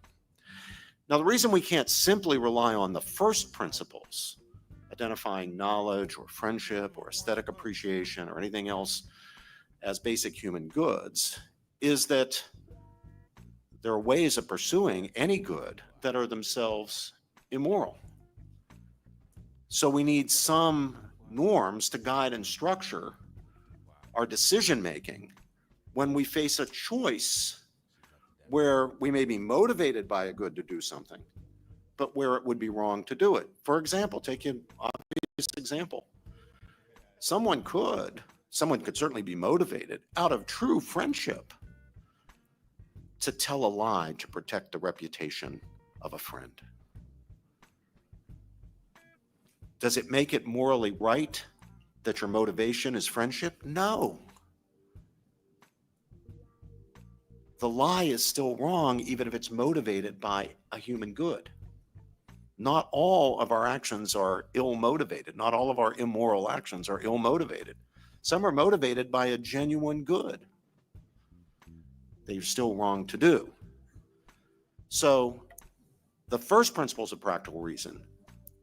Now, the reason we can't simply rely on the first principles, identifying knowledge or friendship or aesthetic appreciation or anything else as basic human goods, is that there are ways of pursuing any good that are themselves immoral. So we need some norms to guide and structure our decision-making when we face a choice where we may be motivated by a good to do something, but where it would be wrong to do it. For example, take an obvious example. Someone could certainly be motivated out of true friendship to tell a lie to protect the reputation of a friend. Does it make it morally right that your motivation is friendship? No. The lie is still wrong, even if it's motivated by a human good. Not all of our actions are ill-motivated. Not all of our immoral actions are ill-motivated. Some are motivated by a genuine good. They're still wrong to do. So the first principles of practical reason,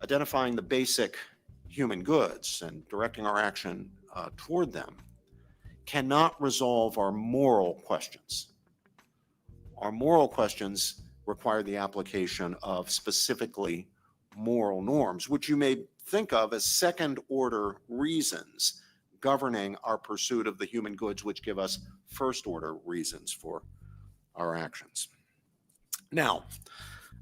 identifying the basic human goods and directing our action toward them, cannot resolve our moral questions. Our moral questions require the application of specifically moral norms, which you may think of as second-order reasons governing our pursuit of the human goods, which give us first-order reasons for our actions. Now,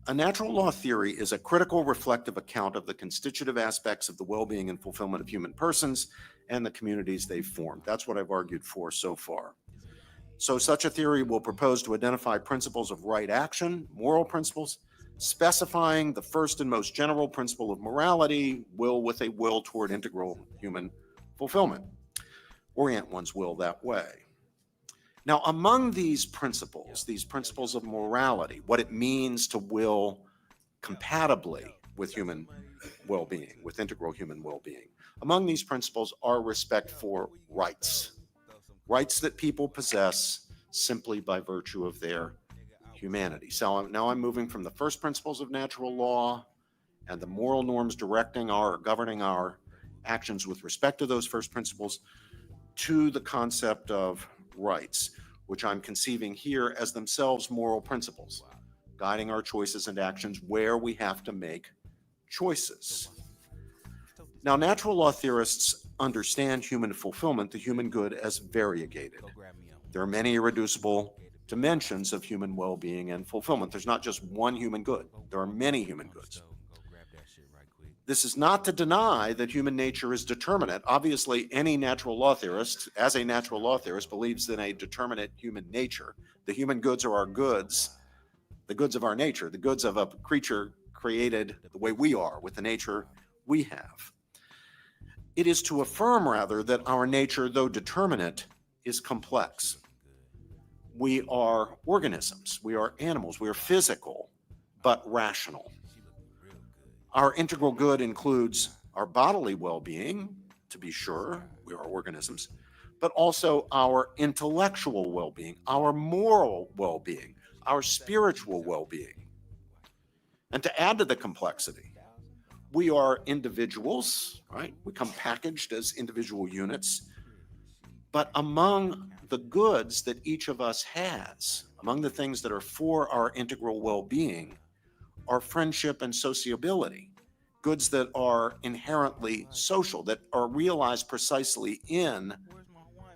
a natural law theory is a critical reflective account of the constitutive aspects of the well-being and fulfillment of human persons and the communities they've formed. That's what I've argued for so far. So such a theory will propose to identify principles of right action, moral principles, specifying the first and most general principle of morality, will with a will toward integral human fulfillment. Orient one's will that way. Now, among these principles of morality, what it means to will compatibly with human well-being, with integral human well-being, among these principles are respect for rights, rights that people possess simply by virtue of their humanity. So now I'm moving from the first principles of natural law and the moral norms governing our actions with respect to those first principles to the concept of rights, which I'm conceiving here as themselves moral principles, guiding our choices and actions where we have to make choices. Now, natural law theorists understand human fulfillment, the human good, as variegated. There are many irreducible dimensions of human well-being and fulfillment. There's not just one human good. There are many human goods. This is not to deny that human nature is determinate. Obviously, any natural law theorist, as a natural law theorist, believes in a determinate human nature. The human goods are our goods, the goods of our nature, the goods of a creature created the way we are, with the nature we have. It is to affirm, rather, that our nature, though determinate, is complex. We are organisms, we are animals, we are physical, but rational. Our integral good includes our bodily well-being, to be sure, we are organisms, but also our intellectual well-being, our moral well-being, our spiritual well-being. And to add to the complexity, we are individuals, right? We come packaged as individual units, but among the goods that each of us has, among the things that are for our integral well-being, are friendship and sociability, goods that are inherently social, that are realized precisely in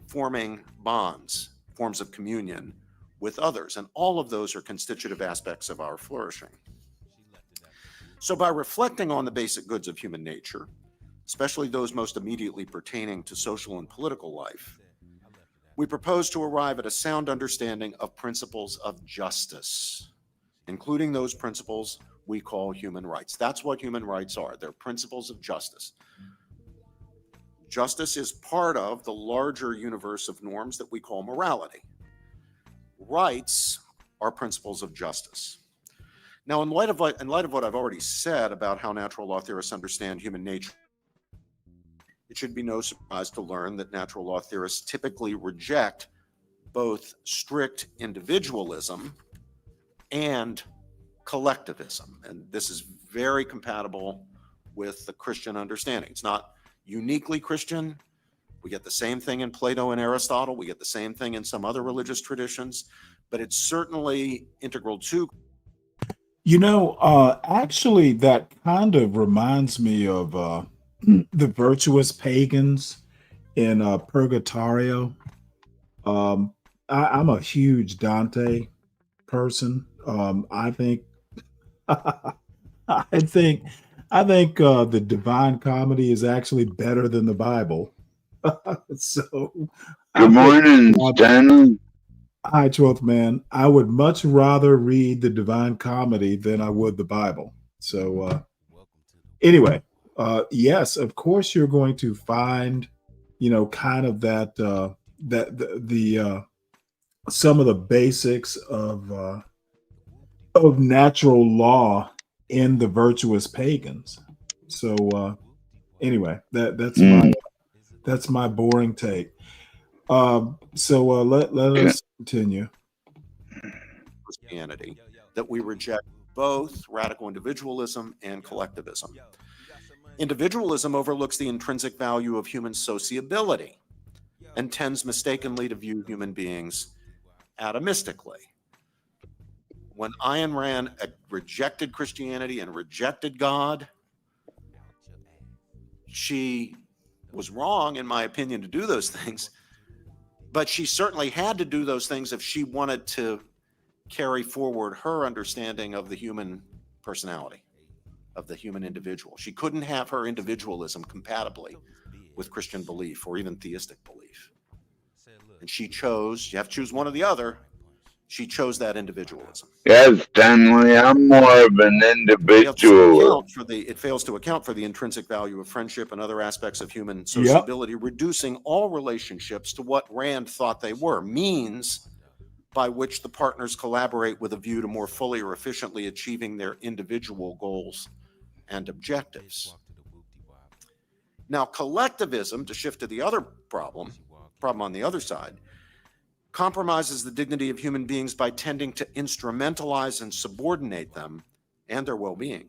forming bonds, forms of communion with others. And all of those are constitutive aspects of our flourishing. So by reflecting on the basic goods of human nature, especially those most immediately pertaining to social and political life, we propose to arrive at a sound understanding of principles of justice, including those principles we call human rights. That's what human rights are. They're principles of justice. Justice is part of the larger universe of norms that we call morality. Rights are principles of justice. Now, in light of what I've already said about how natural law theorists understand human nature, it should be no surprise to learn that natural law theorists typically reject both strict individualism and collectivism. And this is very compatible with the Christian understanding. It's not uniquely Christian. We get the same thing in Plato and Aristotle. We get the same thing in some other religious traditions, but it's certainly integral to. Actually, that kind of reminds me of the virtuous pagans in Purgatorio. I'm a huge Dante person. I think the Divine Comedy is actually better than the Bible. So, Good morning, Stanley. Hi, 12th man. I would much rather read the Divine Comedy than I would the Bible. So, anyway, yes, of course you're going to find, kind of that some of the basics of natural law in the virtuous pagans. So, anyway, that's my boring take. So let us continue. Christianity, that we reject both radical individualism and collectivism. Individualism overlooks the intrinsic value of human sociability and tends mistakenly to view human beings atomistically. When Ayn Rand rejected Christianity and rejected God, she was wrong, in my opinion, to do those things. But she certainly had to do those things if she wanted to carry forward her understanding of the human personality, of the human individual. She couldn't have her individualism compatibly with Christian belief or even theistic belief. And she chose, you have to choose one or the other, she chose that individualism. Yes, Stanley, I'm more of an individual. It fails to account for the intrinsic value of friendship and other aspects of human sociability, reducing all relationships to what Rand thought they were, means by which the partners collaborate with a view to more fully or efficiently achieving their individual goals and objectives. Now, collectivism, to shift to the other problem on the other side, compromises the dignity of human beings by tending to instrumentalize and subordinate them and their well-being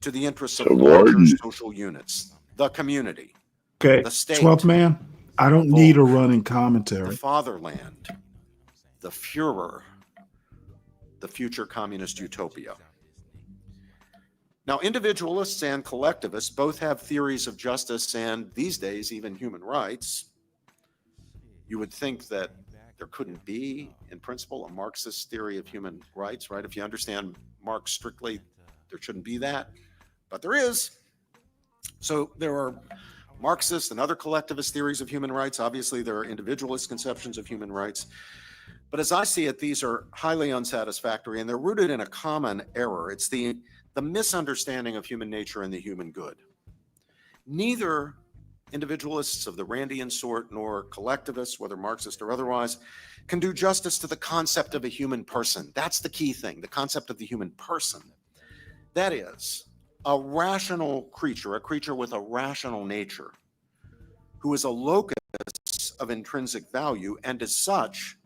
to the interests of larger social units, the community, the state, 12th man, I don't need a running commentary. the fatherland, the Führer, the future communist utopia. Now, individualists and collectivists both have theories of justice and, these days, even human rights. You would think that there couldn't be, in principle, a Marxist theory of human rights, right? If you understand Marx strictly, there shouldn't be that, but there is. So there are Marxist and other collectivist theories of human rights. Obviously, there are individualist conceptions of human rights. But as I see it, these are highly unsatisfactory, and they're rooted in a common error. It's the misunderstanding of human nature and the human good. Neither individualists of the Randian sort nor collectivists, whether Marxist or otherwise, can do justice to the concept of a human person. That's the key thing, the concept of the human person. That is, a rational creature, a creature with a rational nature, who is a locus of intrinsic value and as such,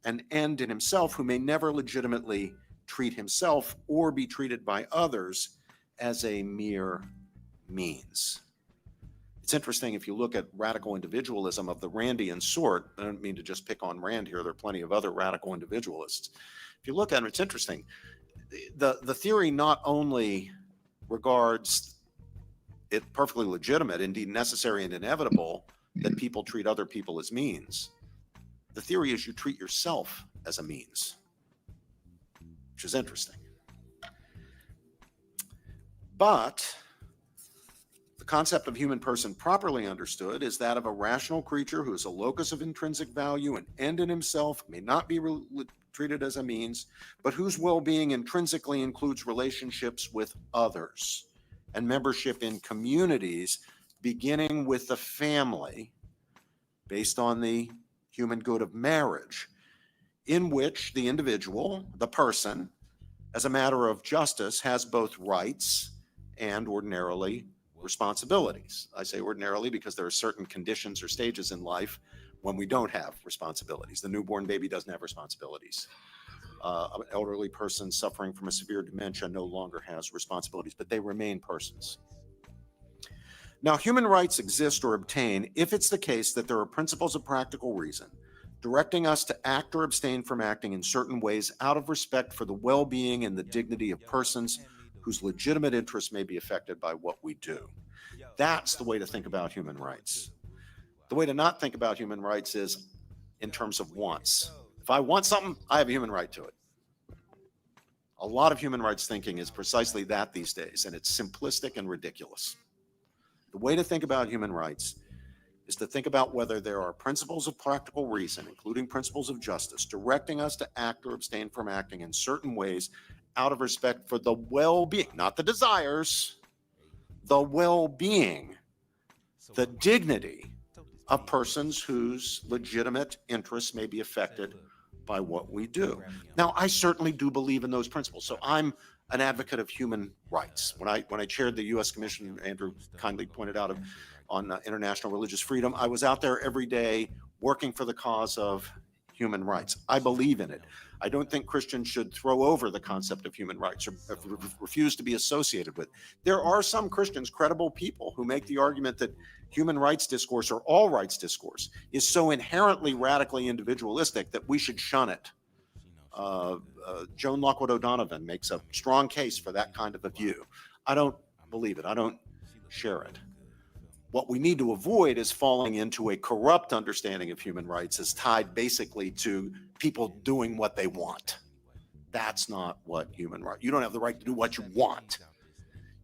an end in himself, who may never legitimately treat himself or be treated by others as a mere means. It's interesting if you look at radical individualism of the Randian sort. I don't mean to just pick on Rand here. There are plenty of other radical individualists. If you look at it, it's interesting. The theory not only regards it perfectly legitimate, indeed necessary and inevitable, that people treat other people as means. The theory is you treat yourself as a means, which is interesting. But the concept of human person properly understood is that of a rational creature who is a locus of intrinsic value, an end in himself, may not be treated as a means, but whose well-being intrinsically includes relationships with others and membership in communities, beginning with the family, based on the human good of marriage, in which the individual, the person, as a matter of justice, has both rights and ordinarily responsibilities. I say ordinarily because there are certain conditions or stages in life when we don't have responsibilities. The newborn baby doesn't have responsibilities. An elderly person suffering from a severe dementia no longer has responsibilities, but they remain persons. Now, human rights exist or obtain if it's the case that there are principles of practical reason directing us to act or abstain from acting in certain ways out of respect for the well-being and the dignity of persons whose legitimate interests may be affected by what we do. That's the way to think about human rights. The way to not think about human rights is in terms of wants. If I want something, I have a human right to it. A lot of human rights thinking is precisely that these days, and it's simplistic and ridiculous. The way to think about human rights is to think about whether there are principles of practical reason, including principles of justice, directing us to act or abstain from acting in certain ways out of respect for the well-being, not the desires, the well-being, the dignity of persons whose legitimate interests may be affected by what we do. Now, I certainly do believe in those principles. So I'm an advocate of human rights. When I chaired the U.S. Commission, Andrew kindly pointed out, on international religious freedom, I was out there every day working for the cause of human rights. I believe in it. I don't think Christians should throw over the concept of human rights or refuse to be associated with. There are some Christians, credible people, who make the argument that human rights discourse, or all rights discourse, is so inherently radically individualistic that we should shun it. Joan Lockwood O'Donovan makes a strong case for that kind of a view. I don't believe it. I don't share it. What we need to avoid is falling into a corrupt understanding of human rights as tied basically to people doing what they want. That's not what human rights. You don't have the right to do what you want.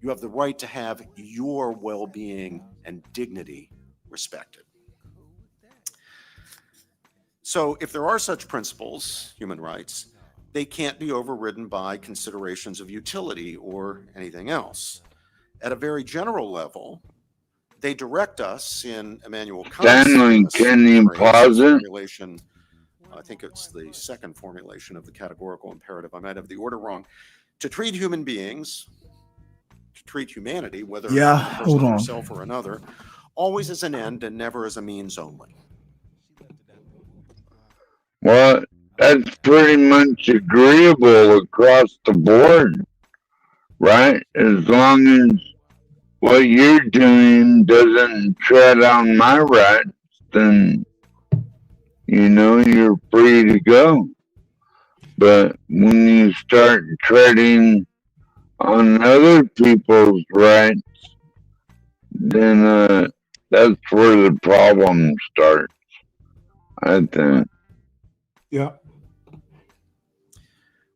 You have the right to have your well-being and dignity respected. So if there are such principles, human rights, they can't be overridden by considerations of utility or anything else. At a very general level, they direct us in Immanuel Kant's Stanley, can you pause it? formulation. I think it's the second formulation of the categorical imperative. I might have the order wrong. To treat human beings, to treat humanity, whether hold on, yourself or another, always as an end and never as a means only. Well, that's pretty much agreeable across the board, right? As long as what you're doing doesn't tread on my rights, then, you're free to go. But when you start treading on other people's rights, then that's where the problem starts, I think. Yeah.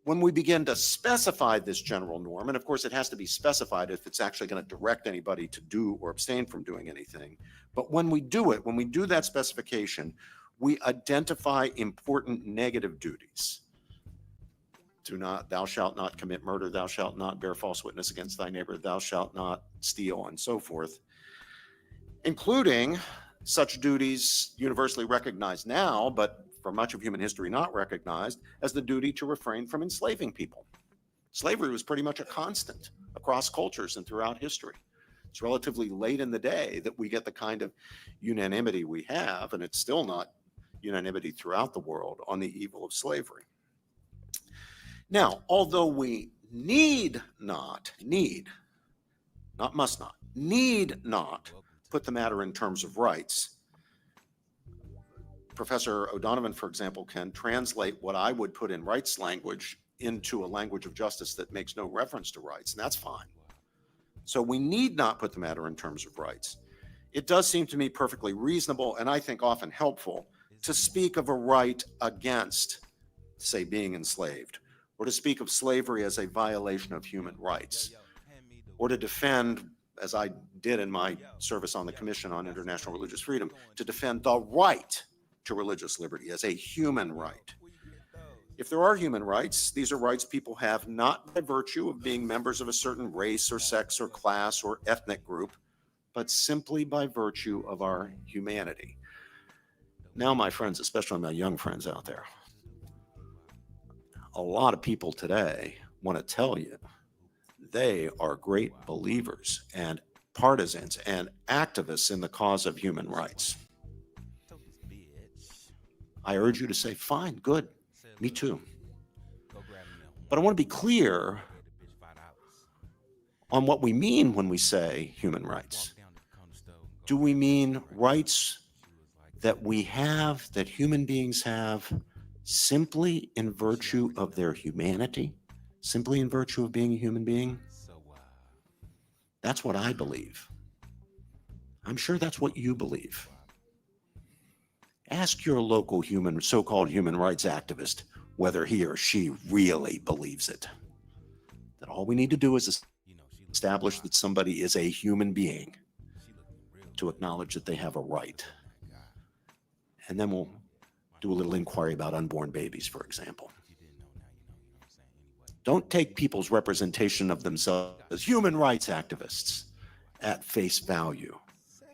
When we begin to specify this general norm, and of course it has to be specified if it's actually going to direct anybody to do or abstain from doing anything. But when we do it, when we do that specification, we identify important negative duties. Thou shalt not commit murder, thou shalt not bear false witness against thy neighbor, thou shalt not steal, and so forth, including such duties universally recognized now, but for much of human history not recognized, as the duty to refrain from enslaving people. Slavery was pretty much a constant across cultures and throughout history. It's relatively late in the day that we get the kind of unanimity we have, and it's still not unanimity throughout the world on the evil of slavery. Now, although we need not put the matter in terms of rights, Professor O'Donovan, for example, can translate what I would put in rights language into a language of justice that makes no reference to rights, and that's fine. So we need not put the matter in terms of rights. It does seem to me perfectly reasonable, and I think often helpful, to speak of a right against, say, being enslaved, or to speak of slavery as a violation of human rights. or to defend, as I did in my service on the Commission on International Religious Freedom, to defend the right to religious liberty as a human right. If there are human rights, these are rights people have not by virtue of being members of a certain race or sex or class or ethnic group, but simply by virtue of our humanity. Now, my friends, especially my young friends out there, a lot of people today want to tell you they are great believers and partisans and activists in the cause of human rights. I urge you to say, fine, good, me too. But I want to be clear on what we mean when we say human rights. Do we mean rights that we have, that human beings have, simply in virtue of their humanity, simply in virtue of being a human being? That's what I believe. I'm sure that's what you believe. Ask your local so-called human rights activist whether he or she really believes it. That all we need to do is establish that somebody is a human being to acknowledge that they have a right. And then we'll do a little inquiry about unborn babies, for example. Don't take people's representation of themselves as human rights activists at face value.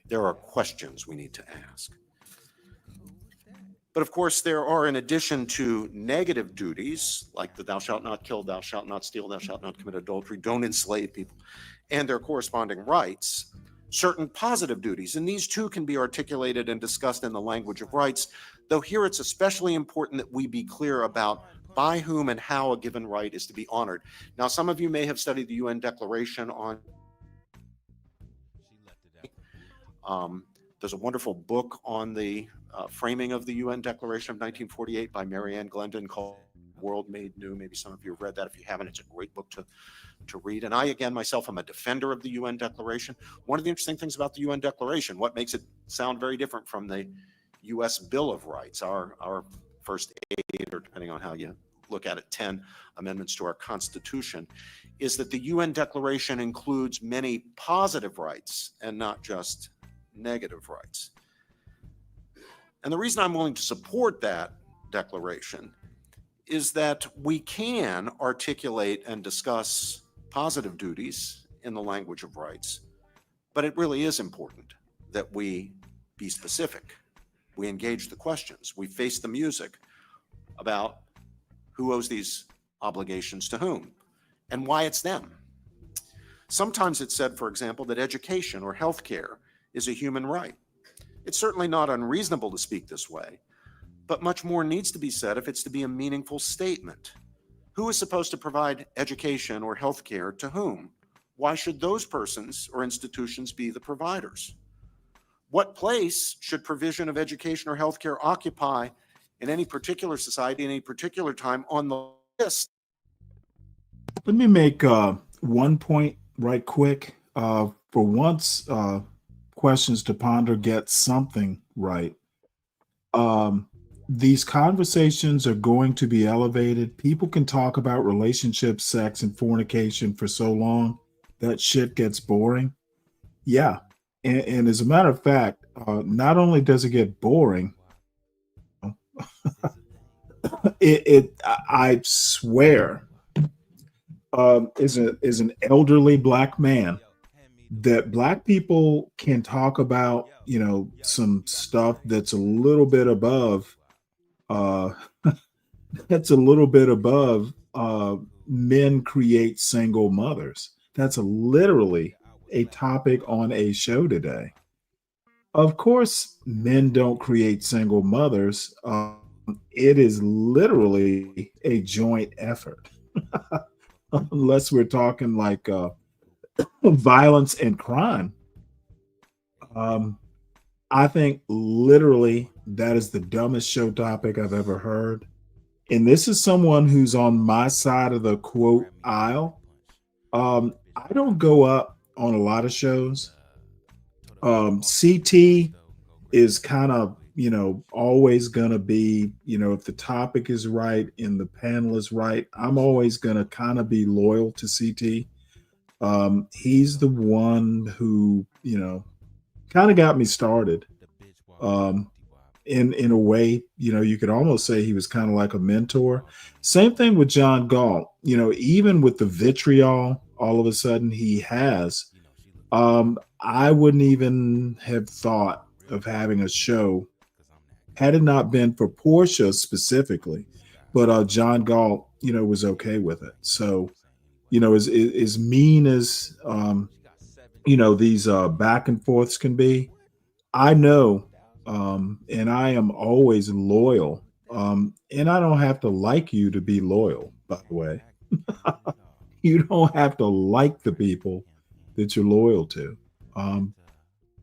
There are questions we need to ask. But of course, there are, in addition to negative duties, like the thou shalt not kill, thou shalt not steal, thou shalt not commit adultery, don't enslave people, and their corresponding rights, certain positive duties. And these too can be articulated and discussed in the language of rights, though here it's especially important that we be clear about by whom and how a given right is to be honored. Now, some of you may have studied the UN Declaration on there's a wonderful book on the framing of the UN Declaration of 1948 by Marianne Glendon called World Made New. Maybe some of you have read that. If you haven't, it's a great book to read. And I, again, myself, am a defender of the UN Declaration. One of the interesting things about the UN Declaration, what makes it sound very different from the US Bill of Rights, our first 8, or depending on how you look at it, 10 amendments to our Constitution, is that the UN Declaration includes many positive rights and not just negative rights. And the reason I'm willing to support that declaration is that we can articulate and discuss positive duties in the language of rights, but it really is important that we be specific. We engage the questions. We face the music about who owes these obligations to whom and why it's them. Sometimes it's said, for example, that education or healthcare is a human right. It's certainly not unreasonable to speak this way, but much more needs to be said if it's to be a meaningful statement. Who is supposed to provide education or health care to whom? Why should those persons or institutions be the providers? What place should provision of education or health care occupy in any particular society, in any particular time on the list? Let me make one point right quick. For once, questions to ponder get something right. These conversations are going to be elevated. People can talk about relationships, sex, and fornication for so long that shit gets boring. Yeah. And as a matter of fact, not only does it get boring, I swear, is an elderly black man that black people can talk about, some stuff that's a little bit above, men create single mothers. That's literally a topic on a show today. Of course, men don't create single mothers. It is literally a joint effort, unless we're talking like violence and crime. I think literally that is the dumbest show topic I've ever heard. And this is someone who's on my side of the quote aisle. I don't go up on a lot of shows. CT is kind of, always going to be, if the topic is right and the panel is right, I'm always going to kind of be loyal to CT. He's the one who, kind of got me started. In a way, you could almost say he was kind of like a mentor. Same thing with John Galt. Even with the vitriol, all of a sudden he has. I wouldn't even have thought of having a show had it not been for Portia specifically, but John Galt, was okay with it. So, as mean as these back and forths can be, I know, and I am always loyal. And I don't have to like you to be loyal, by the way. You don't have to like the people that you're loyal to.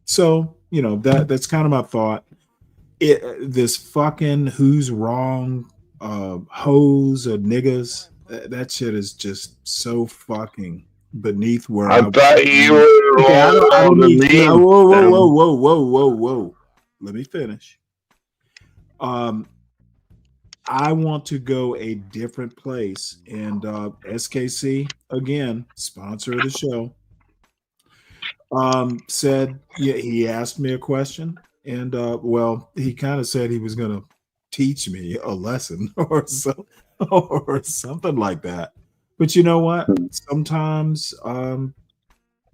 So, that's kind of my thought. This fucking who's wrong, hoes or niggas, that shit is just so fucking beneath where I thought you were Okay, I all don't the need to. memes. Whoa. Let me finish. I want to go a different place. And SKC, again, sponsor of the show, said, yeah, he asked me a question. And well, he kind of said he was going to teach me a lesson or something like that. But you know what? Sometimes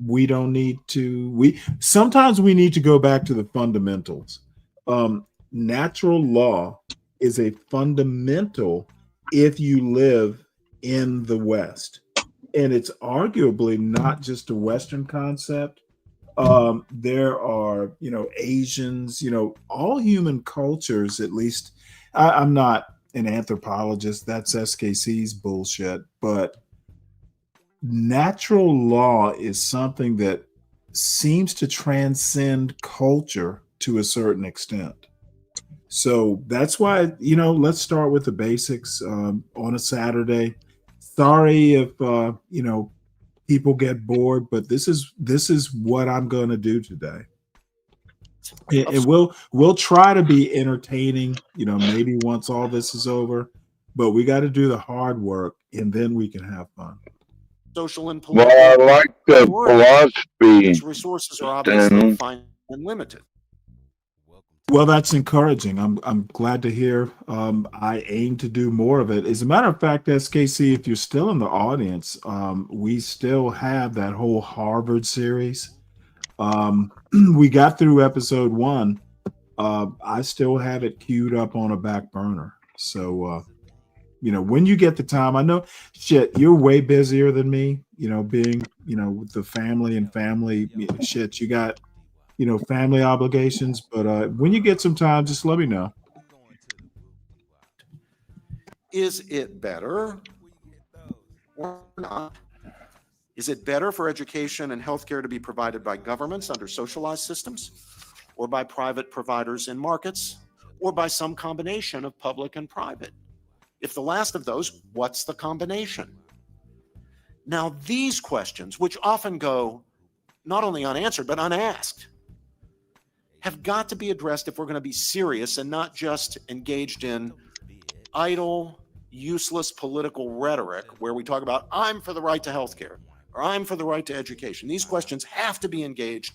we don't need to. Sometimes we need to go back to the fundamentals. Natural law is a fundamental if you live in the West, and it's arguably not just a Western concept. There are, Asians, all human cultures, at least. I'm not an anthropologist. That's SKC's bullshit. But natural law is something that seems to transcend culture to a certain extent. So that's why, let's start with the basics on a Saturday. Sorry if, people get bored, but this is what I'm going to do today. And we'll try to be entertaining, maybe once all this is over, but we got to do the hard work and then we can have fun. Social and Well, political I like the philosophy, its resources are obviously Stanley. finite and limited. Well, that's encouraging. I'm glad to hear. I aim to do more of it. As a matter of fact, SKC, if you're still in the audience, we still have that whole Harvard series. We got through episode 1. I still have it queued up on a back burner. So, when you get the time, I know, shit, you're way busier than me, being, with the family and family shit, you got, family obligations, but when you get some time, just let me know. Is it better or not? Is it better for education and healthcare to be provided by governments under socialized systems, or by private providers in markets, or by some combination of public and private? If the last of those, what's the combination? Now, these questions, which often go not only unanswered, but unasked, have got to be addressed if we're going to be serious and not just engaged in idle, useless political rhetoric where we talk about, I'm for the right to healthcare, or I'm for the right to education. These questions have to be engaged,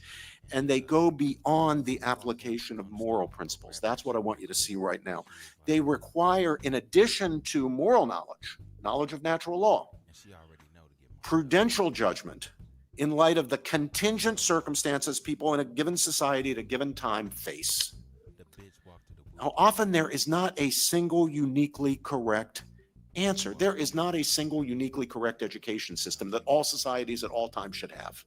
and they go beyond the application of moral principles. That's what I want you to see right now. They require, in addition to moral knowledge of natural law, prudential judgment in light of the contingent circumstances people in a given society at a given time face. Now, often there is not a single uniquely correct answer. There is not a single uniquely correct education system that all societies at all times should have.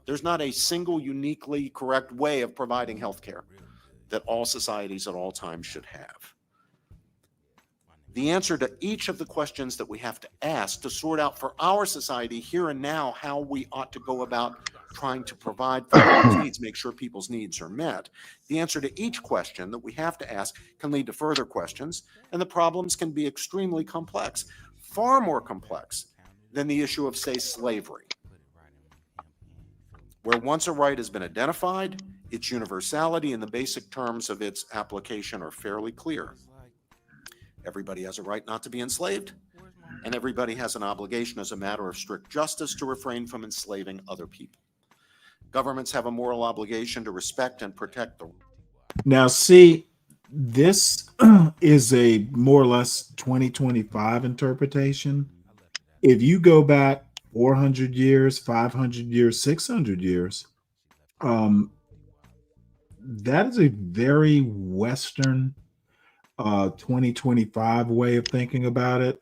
There's not a single uniquely correct way of providing healthcare that all societies at all times should have. The answer to each of the questions that we have to ask to sort out for our society here and now how we ought to go about trying to provide for people's needs, make sure people's needs are met. The answer to each question that we have to ask can lead to further questions, and the problems can be extremely complex, far more complex than the issue of, say, slavery, where once a right has been identified, its universality and the basic terms of its application are fairly clear. Everybody has a right not to be enslaved. and everybody has an obligation as a matter of strict justice to refrain from enslaving other people. Governments have a moral obligation to respect and protect the. Now, see, this is a more or less 2025 interpretation. If you go back 400 years, 500 years, 600 years, that is a very Western 2025 way of thinking about it.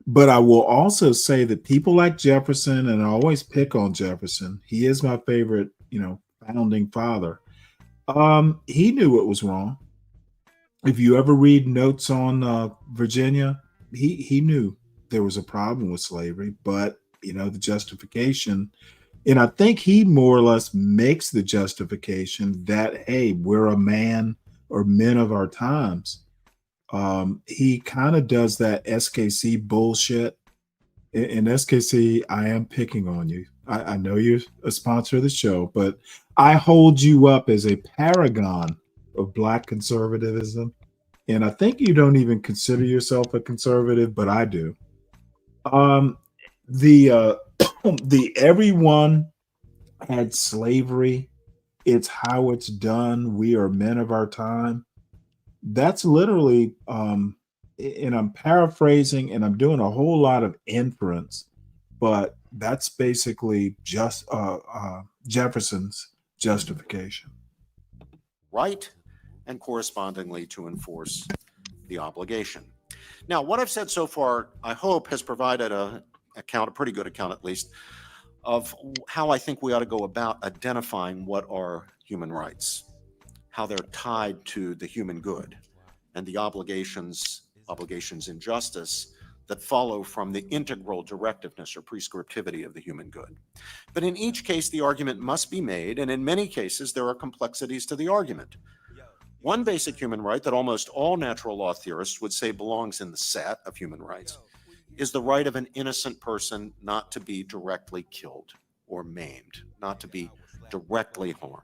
But I will also say that people like Jefferson, and I always pick on Jefferson, he is my favorite, founding father. He knew it was wrong. If you ever read notes on Virginia, he knew there was a problem with slavery, but the justification, and I think he more or less makes the justification that, hey, we're a man or men of our times. He kind of does that SKC bullshit. In SKC, I am picking on you. I know you're a sponsor of the show, but I hold you up as a paragon of Black conservatism. And I think you don't even consider yourself a conservative, but I do. The everyone had slavery. It's how it's done. We are men of our time. That's literally, and I'm paraphrasing and I'm doing a whole lot of inference, but that's basically just Jefferson's justification. Right, and correspondingly to enforce the obligation. Now, what I've said so far, I hope, has provided a pretty good account at least, of how I think we ought to go about identifying what are human rights, how they're tied to the human good, and the obligations in justice that follow from the integral directiveness or prescriptivity of the human good. But in each case, the argument must be made, and in many cases, there are complexities to the argument. One basic human right that almost all natural law theorists would say belongs in the set of human rights is the right of an innocent person not to be directly killed or maimed, not to be directly harmed.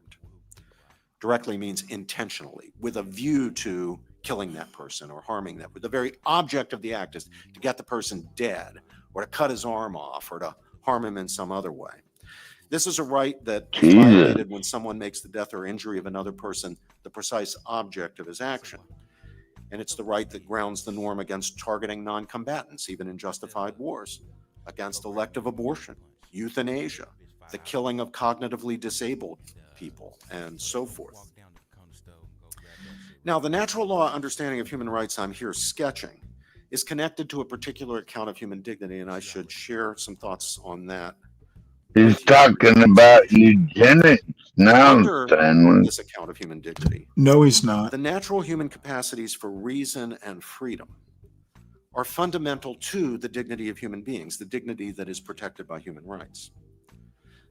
Directly means intentionally, with a view to killing that person or harming them. But the very object of the act is to get the person dead or to cut his arm off or to harm him in some other way. This is a right that is violated when someone makes the death or injury of another person the precise object of his action. And it's the right that grounds the norm against targeting non-combatants, even in justified wars, against elective abortion, euthanasia, the killing of cognitively disabled people, and so forth. Now, the natural law understanding of human rights I'm here sketching is connected to a particular account of human dignity, and I should share some thoughts on that. He's talking about eugenics now, Under Stanley. this account of human dignity, No, he's not. the natural human capacities for reason and freedom are fundamental to the dignity of human beings, the dignity that is protected by human rights.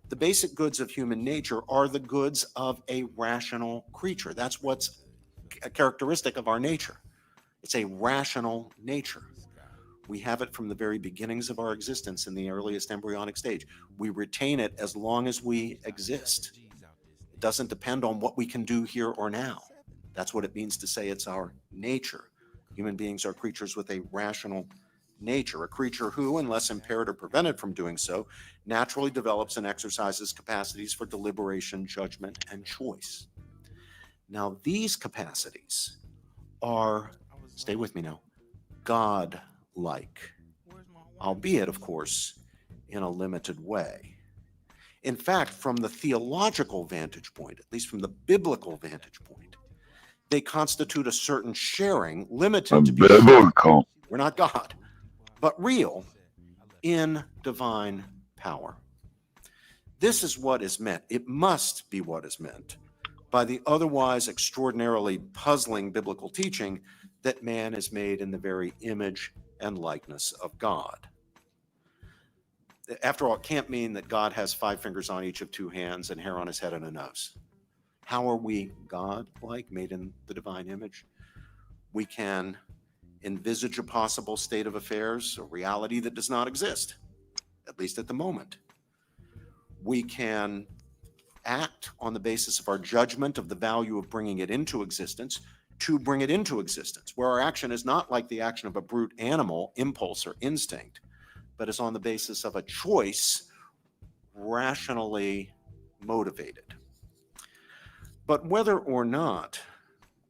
The basic goods of human nature are the goods of a rational creature. That's what's a characteristic of our nature. It's a rational nature. We have it from the very beginnings of our existence in the earliest embryonic stage. We retain it as long as we exist. It doesn't depend on what we can do here or now. That's what it means to say it's our nature. Human beings are creatures with a rational nature, a creature who, unless impaired or prevented from doing so, naturally develops and exercises capacities for deliberation, judgment, and choice. Now, these capacities are, stay with me now, God-like, albeit, of course, in a limited way. In fact, from the theological vantage point, at least from the biblical vantage point, they constitute a certain sharing, limited to be biblical. We're not God, but real in divine power. This is what is meant. It must be what is meant by the otherwise extraordinarily puzzling biblical teaching that man is made in the very image and likeness of God. After all, it can't mean that God has 5 fingers on each of 2 hands and hair on his head and a nose. How are we God-like, made in the divine image? We can envisage a possible state of affairs, a reality that does not exist, at least at the moment. We can act on the basis of our judgment of the value of bringing it into existence to bring it into existence, where our action is not like the action of a brute animal, impulse or instinct, but is on the basis of a choice, rationally motivated. But whether or not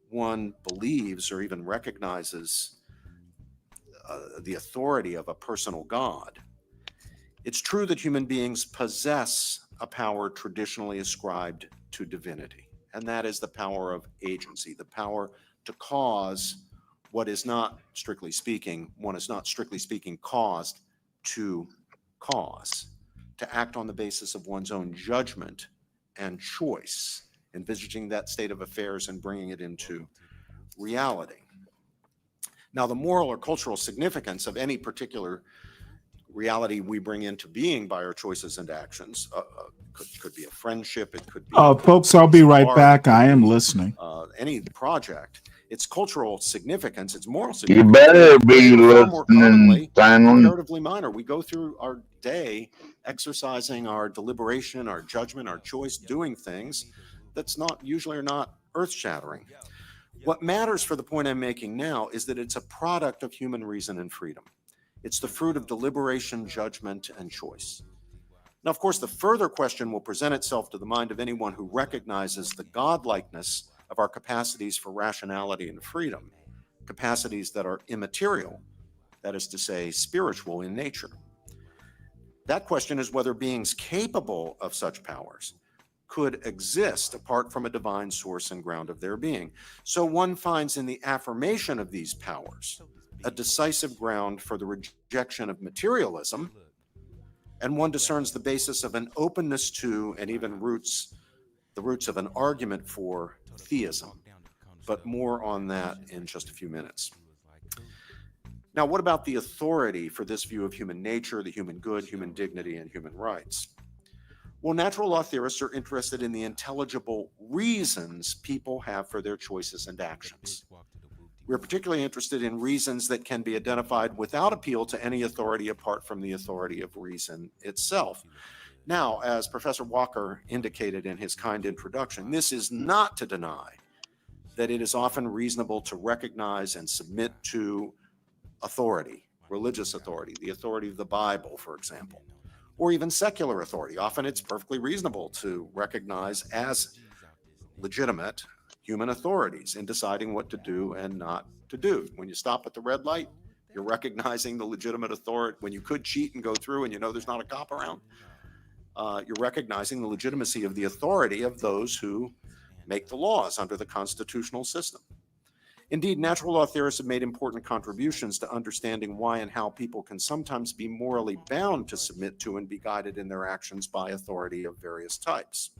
one believes or even recognizes the authority of a personal God, it's true that human beings possess a power traditionally ascribed to divinity, and that is the power of agency, the power to cause what is not strictly speaking, one is not strictly speaking caused to cause, to act on the basis of one's own judgment and choice, envisaging that state of affairs and bringing it into reality. Now, the moral or cultural significance of any particular reality we bring into being by our choices and actions could be a friendship, it could be folks, I'll be right back. I am listening. Any project. Its cultural significance, its moral significance, You better be far more listening, commonly Stanley. comparatively minor. We go through our day exercising our deliberation, our judgment, our choice, doing things that's not usually are not earth-shattering. What matters for the point I'm making now is that it's a product of human reason and freedom. It's the fruit of deliberation, judgment, and choice. Now, of course, the further question will present itself to the mind of anyone who recognizes the godlikeness of our capacities for rationality and freedom, capacities that are immaterial, that is to say, spiritual in nature. That question is whether beings capable of such powers could exist apart from a divine source and ground of their being. So one finds in the affirmation of these powers a decisive ground for the rejection of materialism, and one discerns the basis of an openness to and even the roots of an argument for theism. But more on that in just a few minutes. Now, what about the authority for this view of human nature, the human good, human dignity, and human rights? Well, natural law theorists are interested in the intelligible reasons people have for their choices and actions. We're particularly interested in reasons that can be identified without appeal to any authority apart from the authority of reason itself. Now, as Professor Walker indicated in his kind introduction, this is not to deny that it is often reasonable to recognize and submit to authority, religious authority, the authority of the Bible, for example, or even secular authority. Often it's perfectly reasonable to recognize as legitimate human authorities in deciding what to do and not to do. When you stop at the red light, you're recognizing the legitimate authority. When you could cheat and go through and you know there's not a cop around, you're recognizing the legitimacy of the authority of those who make the laws under the constitutional system. Indeed, natural law theorists have made important contributions to understanding why and how people can sometimes be morally bound to submit to and be guided in their actions by authority of various types.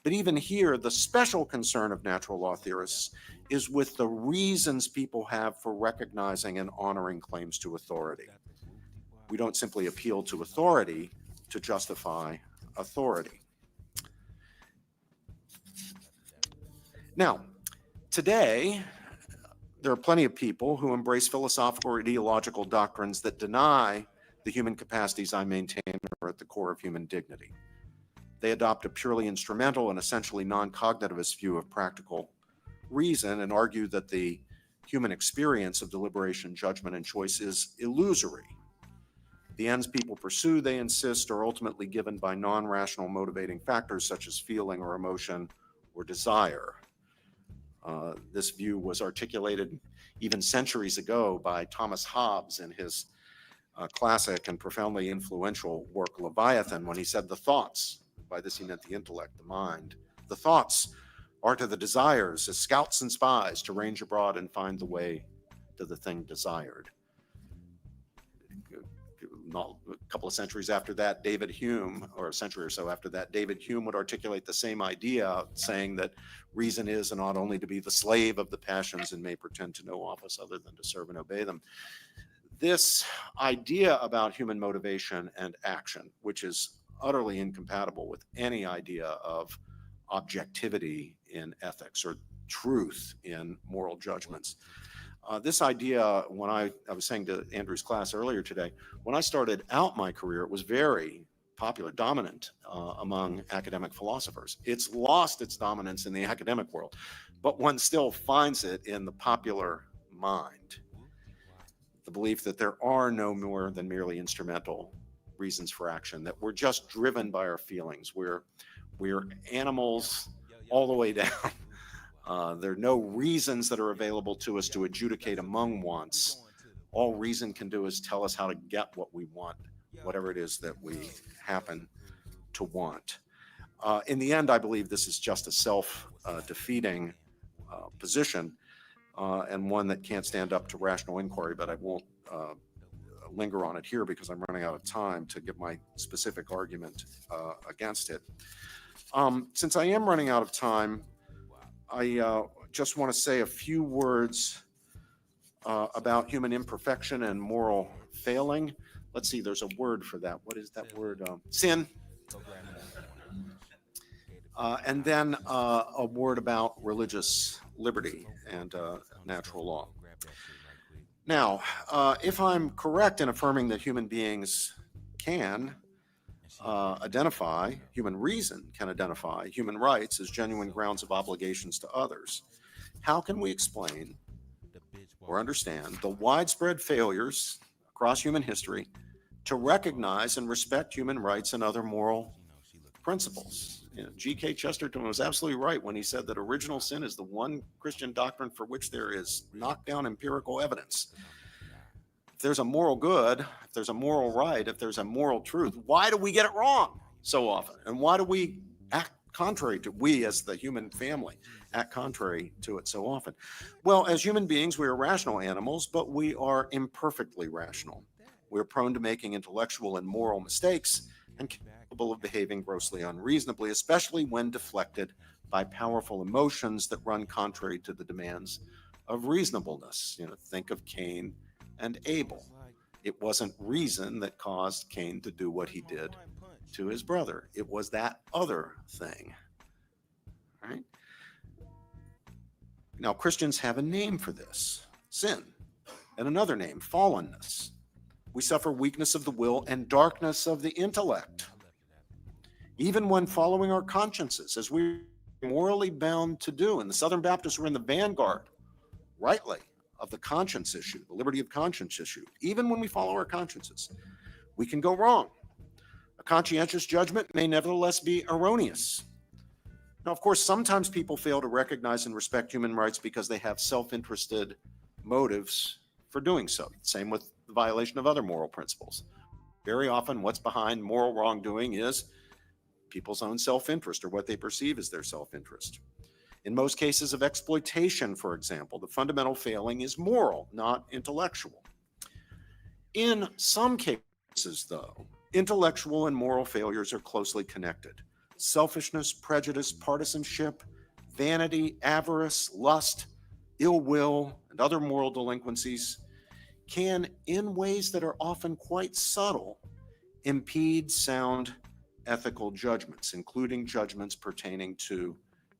But even here, the special concern of natural law theorists is with the reasons people have for recognizing and honoring claims to authority. We don't simply appeal to authority to justify authority. Now, today, there are plenty of people who embrace philosophical or ideological doctrines that deny the human capacities I maintain are at the core of human dignity. They adopt a purely instrumental and essentially non-cognitivist view of practical reason and argue that the human experience of deliberation, judgment, and choice is illusory. The ends people pursue, they insist, are ultimately given by non-rational motivating factors such as feeling or emotion or desire. This view was articulated even centuries ago by Thomas Hobbes in his classic and profoundly influential work Leviathan, when he said the thoughts, by this he meant the intellect, the mind, the thoughts are to the desires as scouts and spies to range abroad and find the way to the thing desired. A couple of centuries after that, David Hume, or a century or so after that, David Hume would articulate the same idea, saying that reason is and ought only to be the slave of the passions and may pretend to no office other than to serve and obey them. This idea about human motivation and action, which is utterly incompatible with any idea of objectivity in ethics or truth in moral judgments. This idea, when I was saying to Andrew's class earlier today, when I started out my career, it was very popular, dominant among academic philosophers. It's lost its dominance in the academic world, but one still finds it in the popular mind. The belief that there are no more than merely instrumental reasons for action, that we're just driven by our feelings. We're animals all the way down. There are no reasons that are available to us to adjudicate among wants. All reason can do is tell us how to get what we want, whatever it is that we happen to want. In the end, I believe this is just a self-defeating position, and one that can't stand up to rational inquiry, but I won't linger on it here because I'm running out of time to give my specific argument against it. Since I am running out of time, I just want to say a few words about human imperfection and moral failing. Let's see, there's a word for that. What is that word? Sin. And then a word about religious liberty and natural law. Now, if I'm correct in affirming that human beings can identify, human reason can identify human rights as genuine grounds of obligations to others, how can we explain or understand the widespread failures across human history to recognize and respect human rights and other moral principles? G.K. Chesterton was absolutely right when he said that original sin is the one Christian doctrine for which there is knockdown empirical evidence. If there's a moral good, if there's a moral right, if there's a moral truth, why do we get it wrong so often? And why do we act contrary to, we as the human family, act contrary to it so often? Well, as human beings, we are rational animals, but we are imperfectly rational. We're prone to making intellectual and moral mistakes and capable of behaving grossly unreasonably, especially when deflected by powerful emotions that run contrary to the demands of reasonableness. Think of Cain and Abel. It wasn't reason that caused Cain to do what he did to his brother. It was that other thing. Right? Now, Christians have a name for this, sin, and another name, fallenness. We suffer weakness of the will and darkness of the intellect, even when following our consciences, as we're morally bound to do. And the Southern Baptists were in the vanguard, rightly, of the conscience issue, the liberty of conscience issue. Even when we follow our consciences, we can go wrong. A conscientious judgment may nevertheless be erroneous. Now, of course, sometimes people fail to recognize and respect human rights because they have self-interested motives for doing so. Same with the violation of other moral principles. Very often, what's behind moral wrongdoing is people's own self-interest, or what they perceive as their self-interest. In most cases of exploitation, for example, the fundamental failing is moral, not intellectual. In some cases, though, intellectual and moral failures are closely connected. Selfishness, prejudice, partisanship, vanity, avarice, lust, ill will, and other moral delinquencies can, in ways that are often quite subtle, impede sound ethical judgments, including judgments pertaining to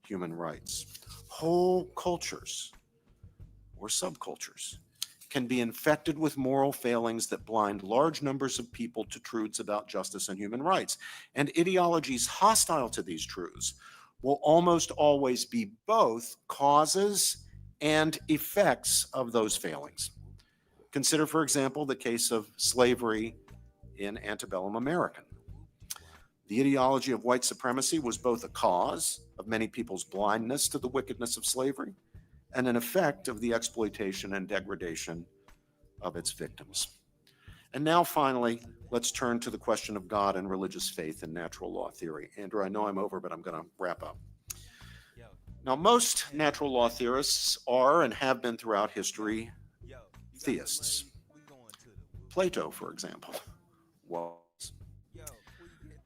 human rights. Whole cultures or subcultures can be infected with moral failings that blind large numbers of people to truths about justice and human rights. And ideologies hostile to these truths will almost always be both causes and effects of those failings. Consider, for example, the case of slavery in antebellum America. The ideology of white supremacy was both a cause of many people's blindness to the wickedness of slavery and an effect of the exploitation and degradation of its victims. And now, finally, let's turn to the question of God and religious faith in natural law theory. Andrew, I know I'm over, but I'm going to wrap up. Now, most natural law theorists are and have been throughout history theists. Plato, for example, was.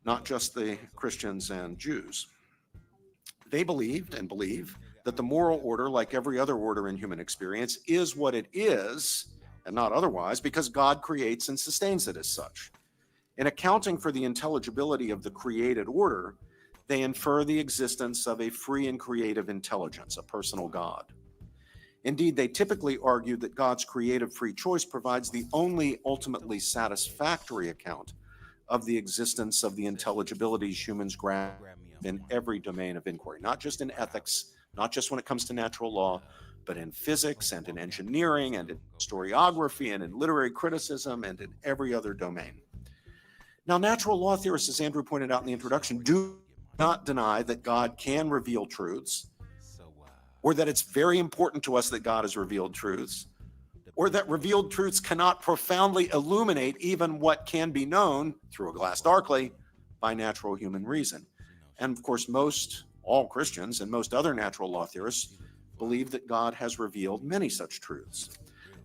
Not just the Christians and Jews. They believed and believe that the moral order, like every other order in human experience, is what it is, and not otherwise, because God creates and sustains it as such. In accounting for the intelligibility of the created order, they infer the existence of a free and creative intelligence, a personal God. Indeed, they typically argue that God's creative free choice provides the only ultimately satisfactory account of the existence of the intelligibilities humans grasp in every domain of inquiry, not just in ethics, not just when it comes to natural law, but in physics and in engineering and in historiography and in literary criticism and in every other domain. Now, natural law theorists, as Andrew pointed out in the introduction, do not deny that God can reveal truths, or that it's very important to us that God has revealed truths, or that revealed truths cannot profoundly illuminate even what can be known through a glass darkly by natural human reason. And of course, all Christians and most other natural law theorists believe that God has revealed many such truths.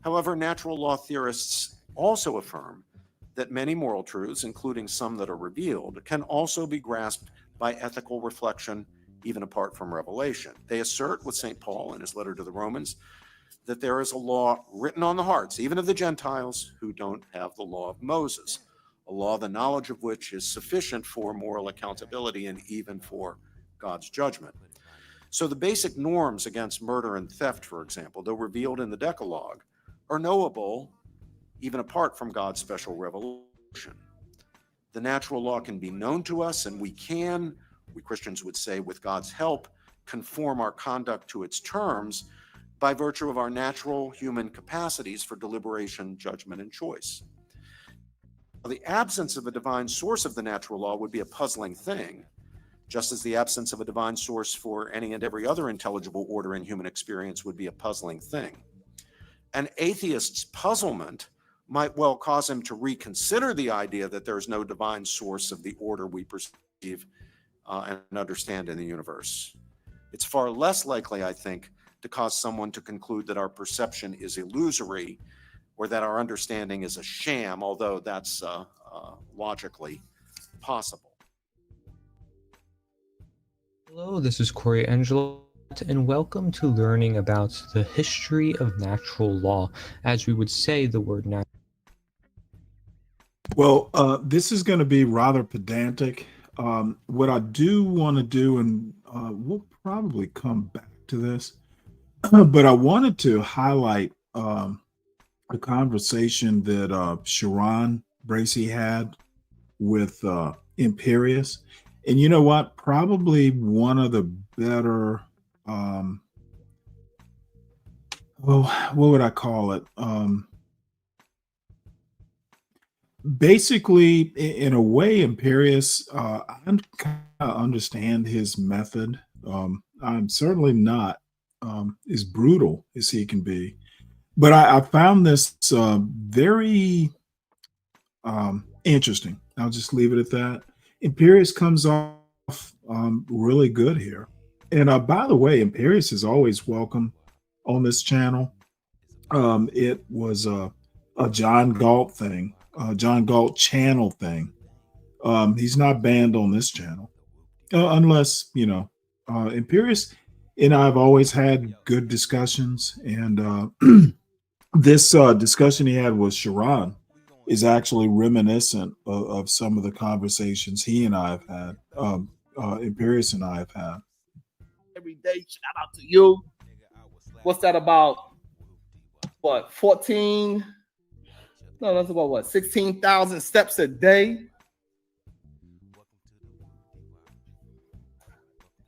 However, natural law theorists also affirm that many moral truths, including some that are revealed, can also be grasped by ethical reflection, even apart from revelation. They assert with St. Paul in his letter to the Romans that there is a law written on the hearts, even of the Gentiles who don't have the law of Moses, a law the knowledge of which is sufficient for moral accountability and even for God's judgment. So the basic norms against murder and theft, for example, though revealed in the Decalogue, are knowable even apart from God's special revelation. The natural law can be known to us, and we Christians would say, with God's help, conform our conduct to its terms by virtue of our natural human capacities for deliberation, judgment, and choice. The absence of a divine source of the natural law would be a puzzling thing, just as the absence of a divine source for any and every other intelligible order in human experience would be a puzzling thing. An atheist's puzzlement might well cause him to reconsider the idea that there is no divine source of the order we perceive and understand in the universe. It's far less likely, I think, to cause someone to conclude that our perception is illusory or that our understanding is a sham, although that's logically possible. Hello, this is Corey Angelo, and welcome to learning about the history of natural law. As we would say, the word natural. Well, this is going to be rather pedantic. What I do want to do, and we'll probably come back to this, but I wanted to highlight a conversation that Sharon Bracey had with Imperius. And you know what? Probably one of the better, what would I call it? Basically, in a way, Imperius, I kind of understand his method. I'm certainly not as brutal as he can be. But I found this very interesting. I'll just leave it at that. Imperius comes off really good here. And by the way, Imperius is always welcome on this channel. It was a John Galt thing, a John Galt channel thing. He's not banned on this channel unless, Imperius and I have always had good discussions. And this discussion he had with Sharon is actually reminiscent of some of the conversations he and I have had, Imperius and I have had. Every day, shout out to you. What's that about? What, 14? No, that's about what, 16,000 steps a day?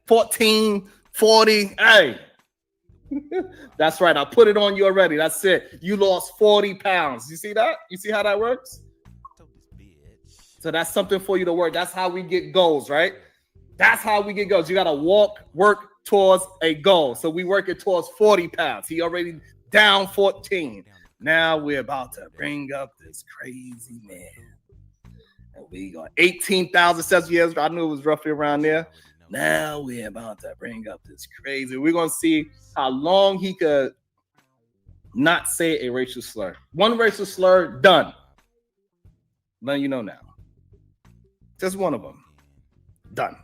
14, 40, hey. That's right. I put it on you already. That's it. You lost 40 pounds. You see that? You see how that works? So that's something for you to work. That's how we get goals, right? That's how we get goals. You got to work towards a goal. So we working towards 40 pounds. He already down 14. Now we're about to bring up this crazy man. And we got 18,000 steps. Yes, I knew it was roughly around there. Now we're about to bring up this crazy. We're going to see how long he could not say a racial slur. One racial slur, done. Letting you know now. Just one of them. Done.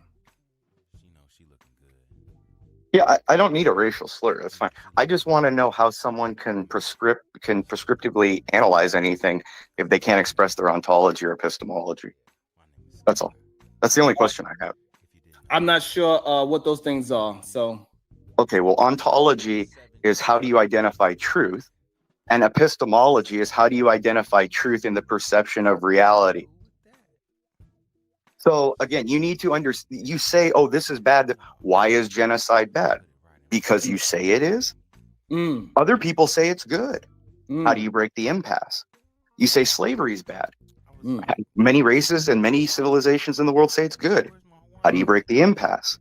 Yeah, I don't need a racial slur. That's fine. I just want to know how someone can prescriptively analyze anything if they can't express their ontology or epistemology. That's all. That's the only question I have. I'm not sure what those things are. So, okay, well, ontology is how do you identify truth, and epistemology is how do you identify truth in the perception of reality. So again, you need to understand. You say, "Oh, this is bad." Why is genocide bad? Because you say it is. Other people say it's good. How do you break the impasse? You say slavery is bad. Many races and many civilizations in the world say it's good. How do you break the impasse?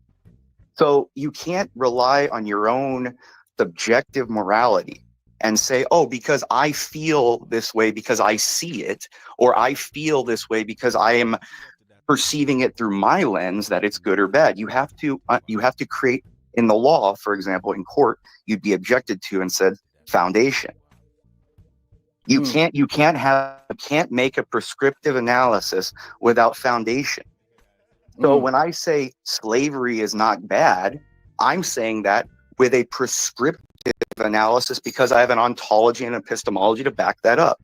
So you can't rely on your own subjective morality and say, oh, because I feel this way because I see it, or I feel this way because I am perceiving it through my lens, that it's good or bad. You have to create, in the law, for example, in court, you'd be objected to and said foundation. You can't make a prescriptive analysis without foundation. So when I say slavery is not bad, I'm saying that with a prescriptive analysis because I have an ontology and epistemology to back that up.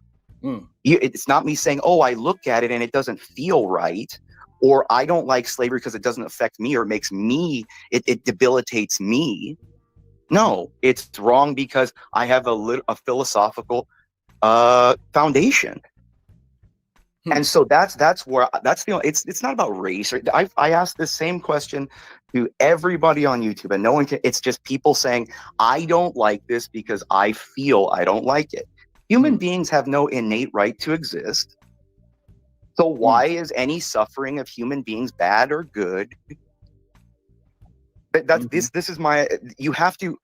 It's not me saying, oh, I look at it and it doesn't feel right, or I don't like slavery because it doesn't affect me or it makes me, it debilitates me. No, it's wrong because I have a philosophical foundation. And so that's it's not about race. I asked the same question to everybody on YouTube, and no one can. It's just people saying, I don't like this because I feel I don't like it. Human beings have no innate right to exist. So why is any suffering of human beings bad or good? This is my, you have to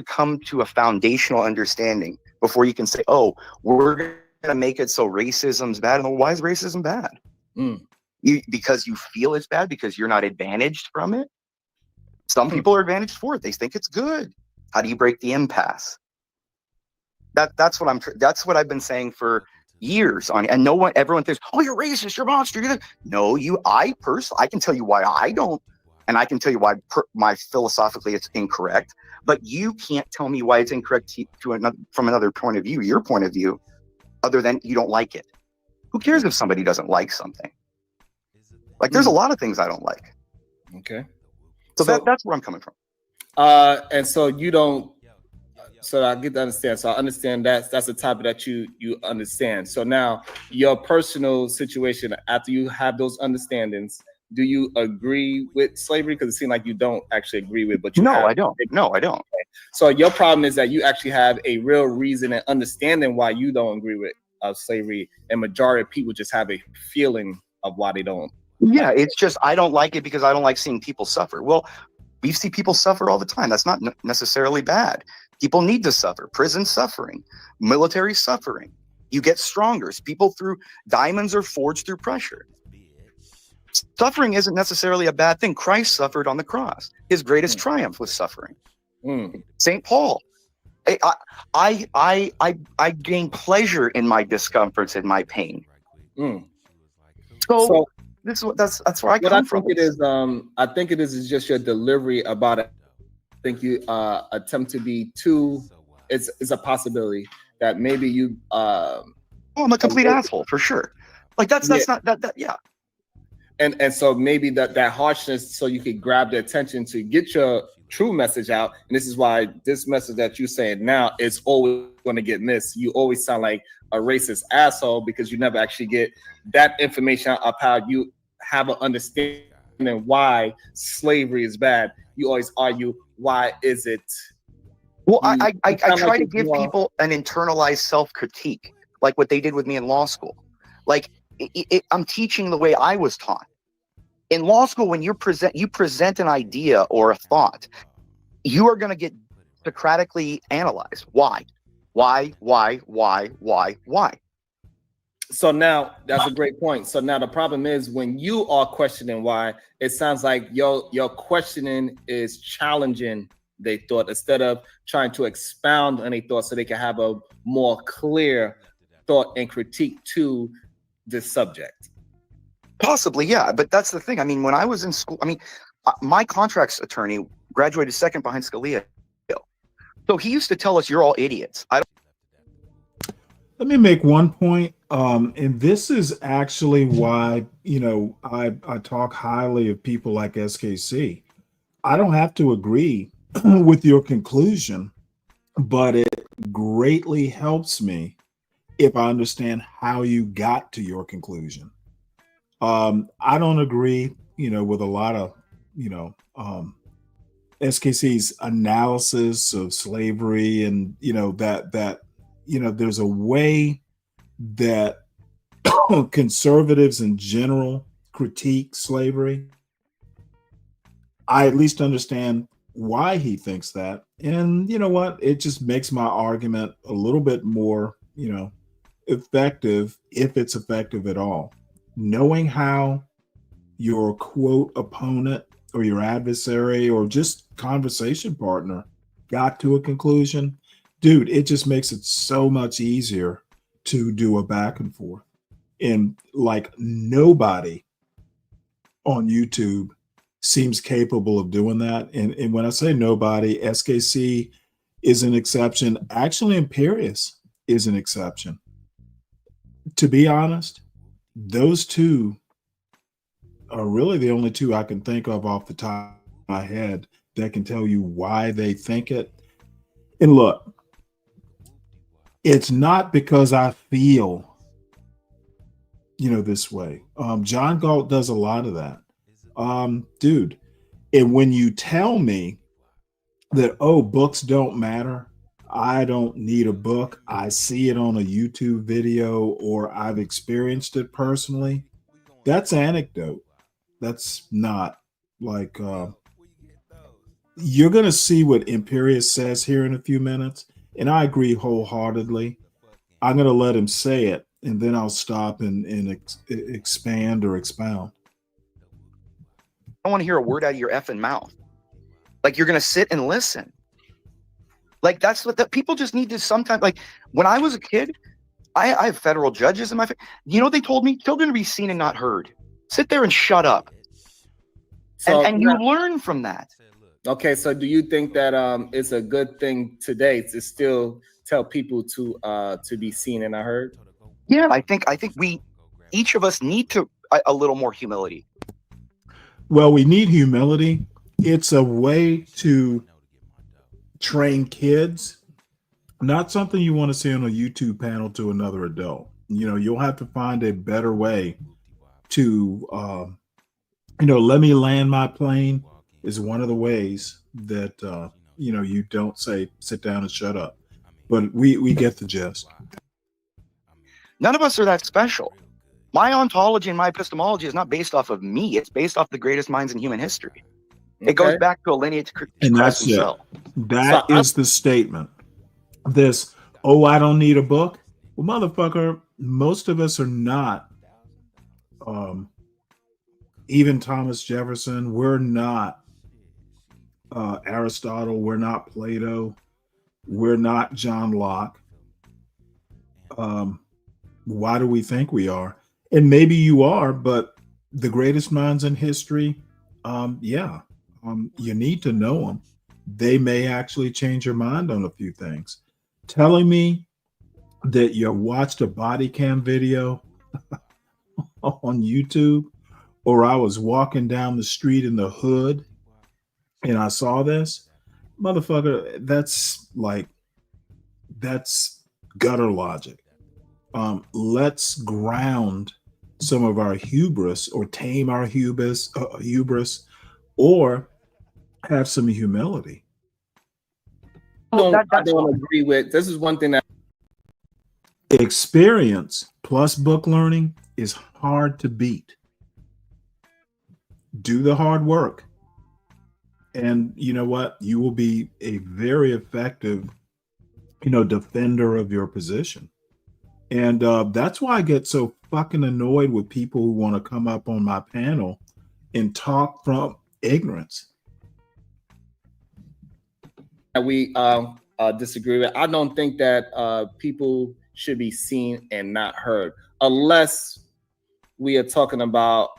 come to a foundational understanding before you can say, oh, we're going to make it so racism's bad. And why is racism bad? Because you feel it's bad, because you're not advantaged from it. Some people are advantaged for it. They think it's good. How do you break the impasse? That's what I've been saying for years on, and everyone thinks, oh, you're racist, you're a monster. No, I can tell you why I don't, and I can tell you why my philosophically it's incorrect, but you can't tell me why it's incorrect from another point of view, your point of view, other than you don't like it. Who cares if somebody doesn't like something? Like, there's a lot of things I don't like. Okay. So that's where I'm coming from. And so you don't, so I get to understand. So I understand that's the topic that you understand. So now your personal situation, after you have those understandings, do you agree with slavery? Because it seems like you don't actually agree with, but I don't. No, I don't. Okay. So your problem is that you actually have a real reason and understanding why you don't agree with slavery, and majority of people just have a feeling of why they don't. Yeah, it's just I don't like it because I don't like seeing people suffer. Well, we see people suffer all the time. That's not necessarily bad. People need to suffer. Prison suffering, military suffering. You get stronger. People through diamonds are forged through pressure. Suffering isn't necessarily a bad thing. Christ suffered on the cross. His greatest triumph was suffering. St. Paul. I gain pleasure in my discomforts and my pain. So that's where I come from. I think it is just your delivery about it. I think you attempt to be too. It's a possibility that maybe you. I'm a complete asshole for sure. Like that's not that. Yeah. And so maybe that harshness, so you could grab the attention to get your true message out. And this is why this message that you're saying now is always going to get missed. You always sound like a racist asshole because you never actually get that information of how you have an understanding why slavery is bad. You always argue, why is it? Well, I try to give people an internalized self-critique, like what they did with me in law school. Like I'm teaching the way I was taught. In law school, when you present an idea or a thought, you are going to get Socratically analyzed. Why? So now that's a great point. So now the problem is when you are questioning why, it sounds like your questioning is challenging their thought instead of trying to expound on a thought so they can have a more clear thought and critique to this subject. Possibly, yeah. But that's the thing. I mean, when I was in school, my contracts attorney graduated second behind Scalia. So he used to tell us, you're all idiots. Let me make one point. And this is actually why, I talk highly of people like SKC. I don't have to agree with your conclusion, but it greatly helps me if I understand how you got to your conclusion. I don't agree, with a lot of, SKC's analysis of slavery, and there's a way that conservatives in general critique slavery. I at least understand why he thinks that. And you know what? It just makes my argument a little bit more, effective, if it's effective at all. Knowing how your quote opponent or your adversary or just conversation partner got to a conclusion, dude, it just makes it so much easier to do a back and forth. And like nobody on YouTube seems capable of doing that. And when I say nobody, SKC is an exception. Actually, Imperius is an exception. To be honest, those two are really the only two I can think of off the top of my head that can tell you why they think it. And look, it's not because I feel, this way. John Galt does a lot of that. Dude, and when you tell me that, oh, books don't matter, I don't need a book, I see it on a YouTube video or I've experienced it personally, that's anecdote. That's not like, you're going to see what Imperius says here in a few minutes. And I agree wholeheartedly. I'm going to let him say it, and then I'll stop and expand or expound. I don't want to hear a word out of your effing mouth. Like, you're going to sit and listen. Like, that's what people just need to sometimes. Like, when I was a kid, I have federal judges in my they told me children to be seen and not heard. Sit there and shut up. So, and you learn from that. Okay, so do you think that it's a good thing today to still tell people to be seen and not heard? Yeah, I think we, each of us, need to a little more humility. Well, we need humility. It's a way to train kids, not something you want to see on a YouTube panel to another adult. You'll have to find a better way to, let me land my plane is one of the ways that, you don't say, sit down and shut up. But we get the gist. None of us are that special. My ontology and my epistemology is not based off of me. It's based off the greatest minds in human history. It goes back to a lineage to and Christ that's himself. That is the statement. This, oh, I don't need a book. Well, motherfucker, most of us are not. Even Thomas Jefferson, we're not Aristotle, we're not Plato, we're not John Locke. Why do we think we are? And maybe you are, but the greatest minds in history, you need to know them. They may actually change your mind on a few things. Telling me that you watched a body cam video on YouTube, or I was walking down the street in the hood and I saw this, motherfucker, that's gutter logic. Let's ground some of our hubris, or tame our hubris, or have some humility. I don't agree with. This is one thing that experience plus book learning is hard to beat. Do the hard work. And you know what? You will be a very effective, defender of your position. And that's why I get so fucking annoyed with people who want to come up on my panel and talk from ignorance. We disagree with. I don't think that people should be seen and not heard, unless we are talking about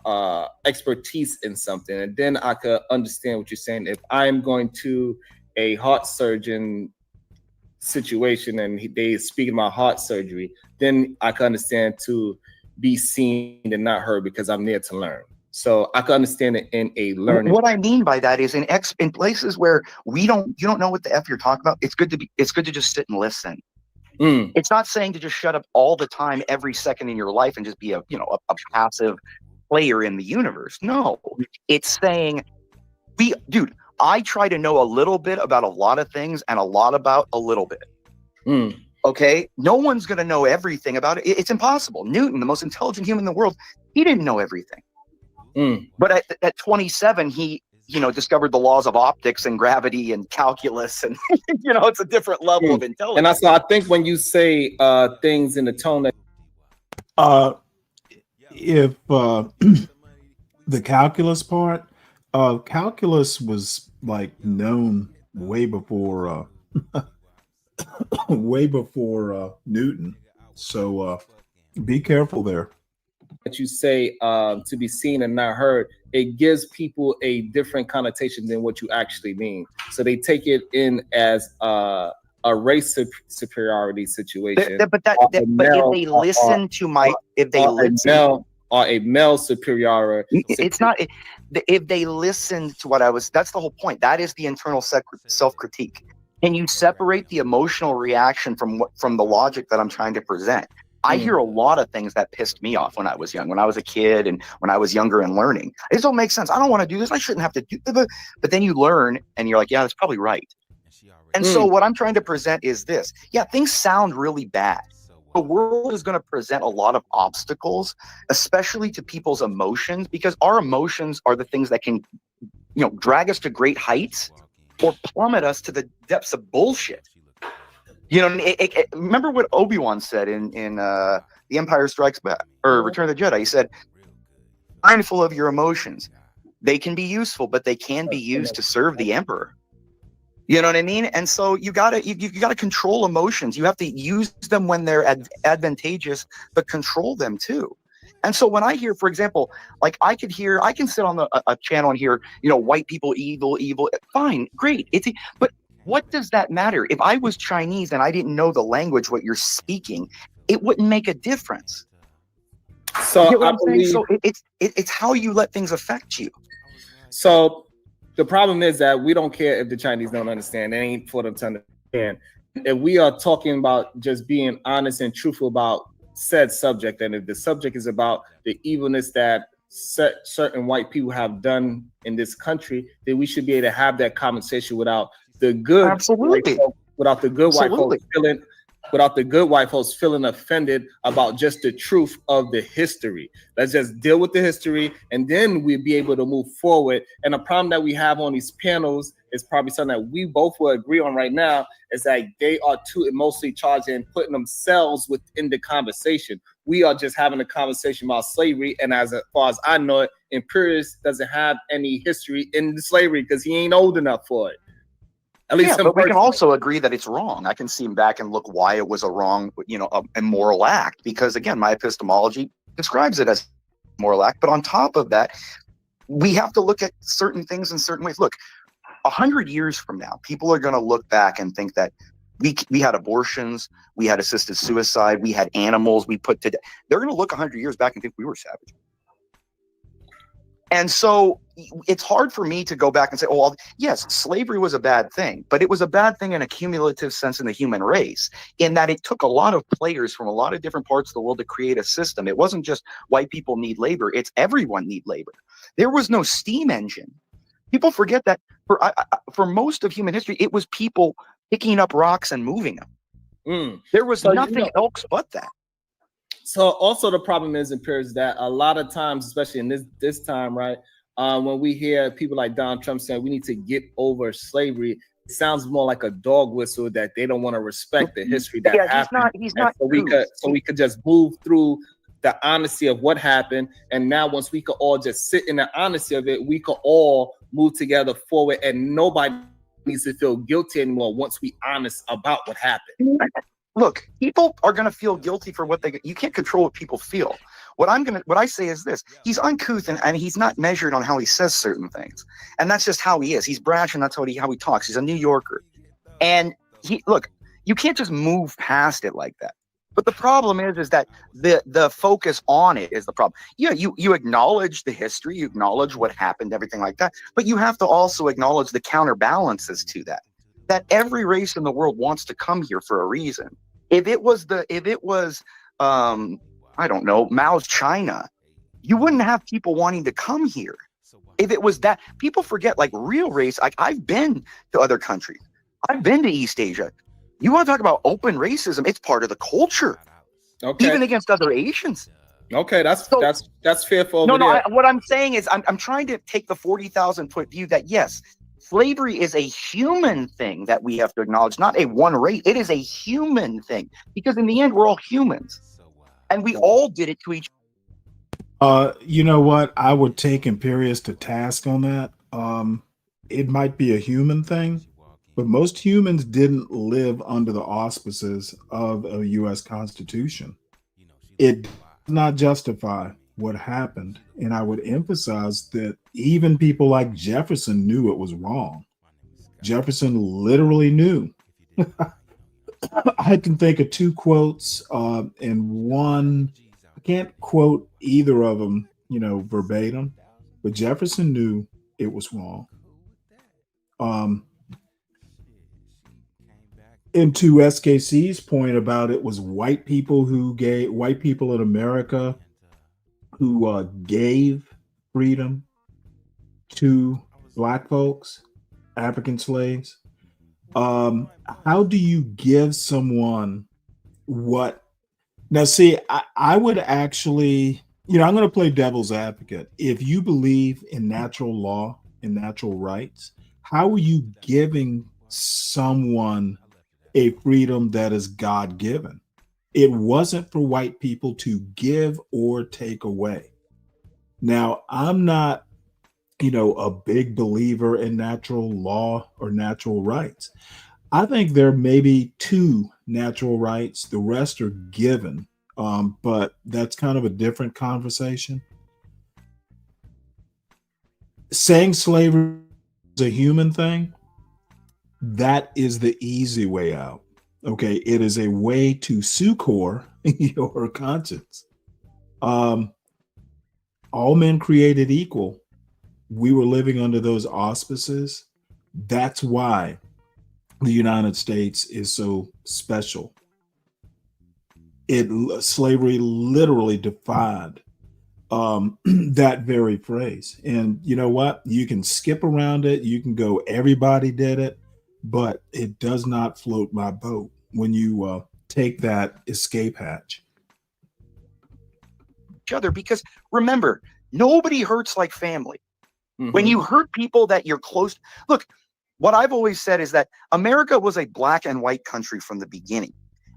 expertise in something. And then I could understand what you're saying. If I'm going to a heart surgeon situation and they speak about heart surgery, then I can understand to be seen and not heard, because I'm there to learn. So I can understand it in a learning. What I mean by that is in places where you don't know what the F you're talking about, it's good to just sit and listen. It's not saying to just shut up all the time, every second in your life, and just be a passive player in the universe. No, it's saying I try to know a little bit about a lot of things and a lot about a little bit. Okay, no one's going to know everything about it. It's impossible. Newton, the most intelligent human in the world, he didn't know everything. But at 27, he discovered the laws of optics and gravity and calculus, and it's a different level of intelligence. And that's why I think when you say things in the tone that if the calculus part, calculus was like known way before Newton. So be careful there. that you say to be seen and not heard, it gives people a different connotation than what you actually mean. So they take it in as a race superiority situation. But if they listen to my, or a male superiority, it's not. If they listen to what I was, that's the whole point. That is the internal self-critique. Can you separate the emotional reaction from the logic that I'm trying to present? I hear a lot of things that pissed me off when I was young, when I was a kid and when I was younger and learning. It don't make sense. I don't want to do this. I shouldn't have to do this. But then you learn and you're like, yeah, that's probably right. And so what I'm trying to present is this. Yeah, things sound really bad. The world is going to present a lot of obstacles, especially to people's emotions, because our emotions are the things that can, drag us to great heights or plummet us to the depths of bullshit. Remember what Obi-Wan said in The Empire Strikes Back or Return of the Jedi? He said, mindful of your emotions. They can be useful, but they can be used to serve the Emperor. You know what I mean? And so you gotta control emotions. You have to use them when they're advantageous, but control them too. And so when I hear, for example, like I can sit on a channel and hear, white people evil, fine, great. But what does that matter? If I was Chinese and I didn't know the language, what you're speaking, it wouldn't make a difference. So you know what I'm saying? So it's how you let things affect you. So the problem is that we don't care if the Chinese don't understand. It ain't for them to understand. If we are talking about just being honest and truthful about said subject, and if the subject is about the evilness that certain white people have done in this country, then we should be able to have that conversation without the good, without the good white folks feeling offended about just the truth of the history. Let's just deal with the history, and then we'll be able to move forward. And the problem that we have on these panels is probably something that we both will agree on right now, is that they are too emotionally charged and putting themselves within the conversation. We are just having a conversation about slavery, and as far as I know it, Imperius doesn't have any history in slavery because he ain't old enough for it. At least but we can also agree that it's wrong. I can see back and look why it was a wrong, a immoral act, because again, my epistemology describes it as a moral act. But on top of that, we have to look at certain things in certain ways. Look, 100 years from now, people are going to look back and think that we had abortions, we had assisted suicide, we had animals we put to death. They're going to look 100 years back and think we were savage. And so it's hard for me to go back and say, oh, well, yes, slavery was a bad thing, but it was a bad thing in a cumulative sense in the human race, in that it took a lot of players from a lot of different parts of the world to create a system. It wasn't just white people need labor, it's everyone need labor. There was no steam engine. People forget that for most of human history, it was people picking up rocks and moving them. There was nothing else but that. So also the problem is, Imperius, that a lot of times, especially in this time, right, when we hear people like Donald Trump saying we need to get over slavery, it sounds more like a dog whistle that they don't want to respect the history that happened. He's not. So we could just move through the honesty of what happened, and now once we could all just sit in the honesty of it, we could all move together forward, and nobody needs to feel guilty anymore once we honest about what happened. Look, people are going to feel guilty for what you can't control what people feel. What I say is this: he's uncouth and he's not measured on how he says certain things. And that's just how he is. He's brash and that's how he talks. He's a New Yorker. And you can't just move past it like that. But the problem is that the focus on it is the problem. Yeah, you acknowledge the history, you acknowledge what happened, everything like that. But you have to also acknowledge the counterbalances to that. That every race in the world wants to come here for a reason. If it was I don't know, Mao's China, you wouldn't have people wanting to come here. If it was that, people forget, like, real race. Like, I've been to other countries. I've been to East Asia. You want to talk about open racism? It's part of the culture, even against other Asians. Okay, that's fearful. What I'm saying is, I'm trying to take the 40,000 foot view that yes, slavery is a human thing that we have to acknowledge, not a one race. It is a human thing because in the end, we're all humans, and we all did it to each. You know what? I would take Imperius to task on that. It might be a human thing, but most humans didn't live under the auspices of a U.S. Constitution. It does not justify what happened. And I would emphasize that even people like Jefferson knew it was wrong. Jefferson literally knew. I can think of two quotes, and one, I can't quote either of them, verbatim, but Jefferson knew it was wrong. And to SKC's point about it was white people in America who gave freedom to black folks, African slaves. How do you give someone what? Now, see, I would actually, I'm going to play devil's advocate. If you believe in natural law and natural rights, how are you giving someone a freedom that is God-given? It wasn't for white people to give or take away. Now, I'm not, a big believer in natural law or natural rights. I think there may be two natural rights. The rest are given, but that's kind of a different conversation. Saying slavery is a human thing, that is the easy way out. Okay, it is a way to succor your conscience. All men created equal. We were living under those auspices. That's why the United States is so special. Slavery literally defied that very phrase. And you know what? You can skip around it. You can go, everybody did it, but it does not float my boat when you take that escape hatch. Each other, because remember, nobody hurts like family. When you hurt people that you're close, look, what I've always said is that America was a black and white country from the beginning.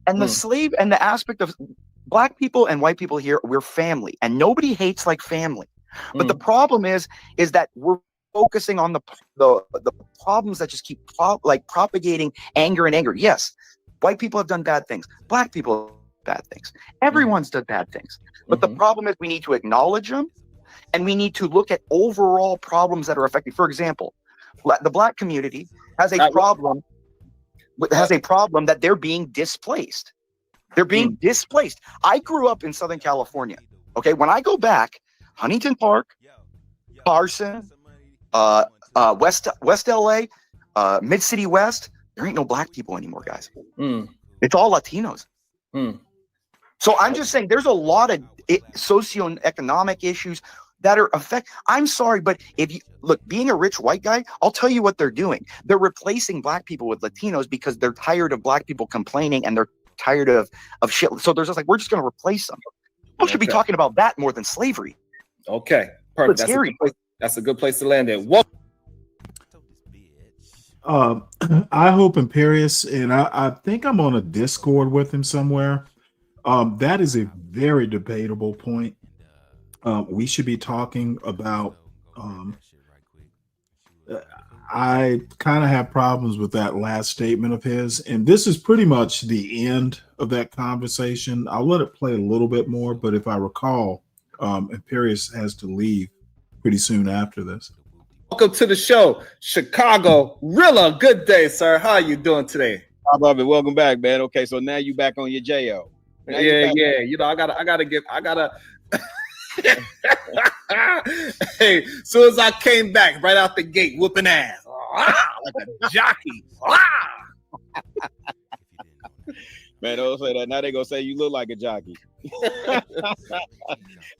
And the slave and the aspect of black people and white people here, we're family, and nobody hates like family. But the problem is that we're focusing on the problems that just keep propagating anger and anger. Yes, white people have done bad things. Black people have done bad things. Everyone's done bad things. But the problem is we need to acknowledge them, and we need to look at overall problems that are affecting. For example, the black community has a problem that they're being displaced. They're being displaced. I grew up in Southern California. Okay, when I go back, Huntington Park, Carson, West LA, Mid City West, there ain't no black people anymore, guys. It's all Latinos. So I'm just saying there's a lot of socioeconomic issues that are I'm sorry, but if you look, being a rich white guy, I'll tell you what they're doing. They're replacing black people with Latinos because they're tired of black people complaining and they're tired of shit. So they're just like, we're just going to replace them. We should be talking about that more than slavery. Okay, perfect. That's a good place to land it. I hope Imperius, and I think I'm on a Discord with him somewhere. That is a very debatable point. We should be talking about. I kind of have problems with that last statement of his, and this is pretty much the end of that conversation. I'll let it play a little bit more, but if I recall, Imperius has to leave pretty soon after this. Welcome to the show, Chicago. Rilla, good day, sir. How are you doing today? I love it. Welcome back, man. Okay, so now you back on your JO. Yeah. Hey, soon as I came back, right out the gate, whooping ass. Like a jockey. Man, don't say that. Now they gonna say you look like a jockey.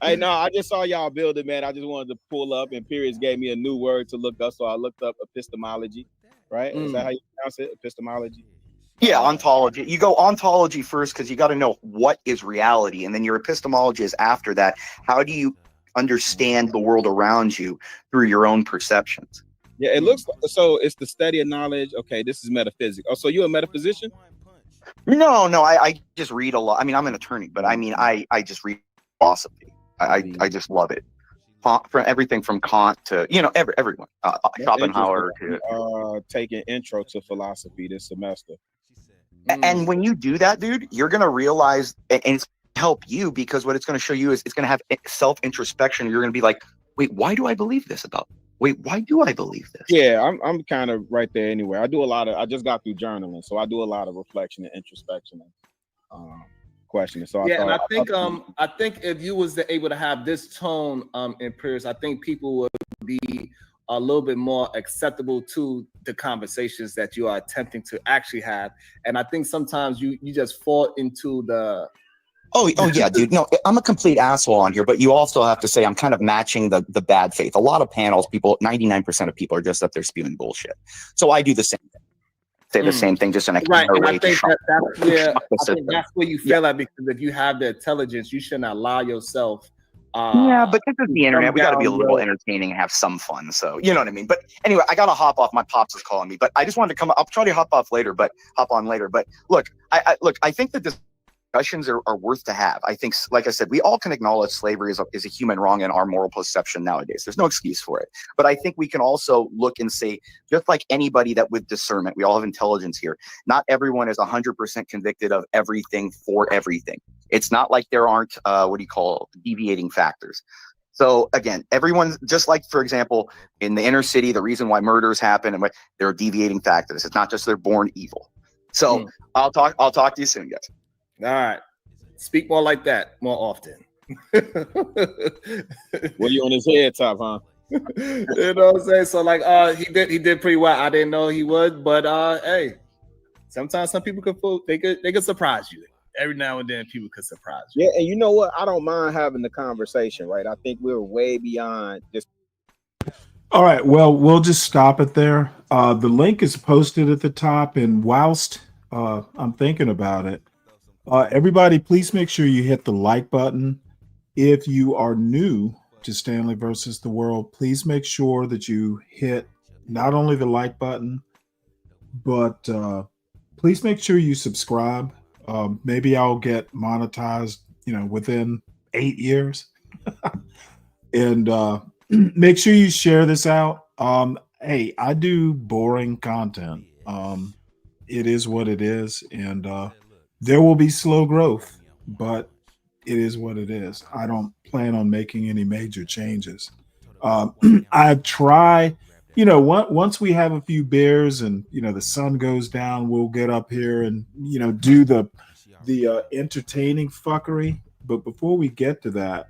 Hey, no, I just saw y'all build it, man. I just wanted to pull up, and Periods gave me a new word to look up, so I looked up epistemology. Right? Is that how you pronounce it? Epistemology. Yeah, ontology. You go ontology first because you got to know what is reality, and then your epistemology is after that. How do you understand the world around you through your own perceptions? Yeah, it looks so. It's the study of knowledge. Okay, this is metaphysics. Oh, so you're a metaphysician? No, I just read a lot. I mean, I'm an attorney, but I mean, I just read philosophy. I just love it. From everything from Kant to everyone, Schopenhauer to taking intro to philosophy this semester. And when you do that, dude, you're gonna realize, and it's help you because what it's gonna show you is it's gonna have self introspection. You're gonna be like, wait, why do I believe this about? Wait, why do I believe this? Yeah, I'm kind of right there anyway. I just got through journaling, so I do a lot of reflection and introspection and questioning. So I think if you was able to have this tone in Pierce, I think people would be a little bit more acceptable to the conversations that you are attempting to actually have. And I think sometimes you just fall into the Oh yeah, dude. No, I'm a complete asshole on here, but you also have to say I'm kind of matching the bad faith. A lot of panels, 99% of people are just up there spewing bullshit. So I do the same thing. Say the same thing, just in a right. And way I think that's where you feel at, because if you have the intelligence, you shouldn't allow yourself. Yeah, but this is the internet. We got to be a little entertaining and have some fun. So you know what I mean. But anyway, I got to hop off. My pops is calling me. But I just wanted to come. I'll try to hop on later. But look, I think that this discussions are worth to have. I think, like I said, we all can acknowledge slavery is a human wrong in our moral perception nowadays. There's no excuse for it. But I think we can also look and say, just like anybody that with discernment, we all have intelligence here. Not everyone is 100% convicted of everything for everything. It's not like there aren't, deviating factors. So again, everyone's just like, for example, in the inner city, the reason why murders happen and there are deviating factors. It's not just they're born evil. So I'll talk to you soon, guys. All right. Speak more like that more often. Well, you on his head top, huh? You know what I'm saying? So like he did pretty well. I didn't know he would, but hey, sometimes some people could surprise you. Every now and then people could surprise you. Yeah, and you know what? I don't mind having the conversation, right? I think we're way beyond just. All right, well, we'll just stop it there. The link is posted at the top, and whilst I'm thinking about it, everybody, please make sure you hit the like button. If you are new to Stanley versus the World, please make sure that you hit not only the like button, but please make sure you subscribe. Maybe I'll get monetized, within 8 years. And make sure you share this out. Hey, I do boring content. It is what it is. And there will be slow growth, but it is what it is. I don't plan on making any major changes. I try, once we have a few beers and, the sun goes down, we'll get up here and, do the entertaining fuckery. But before we get to that,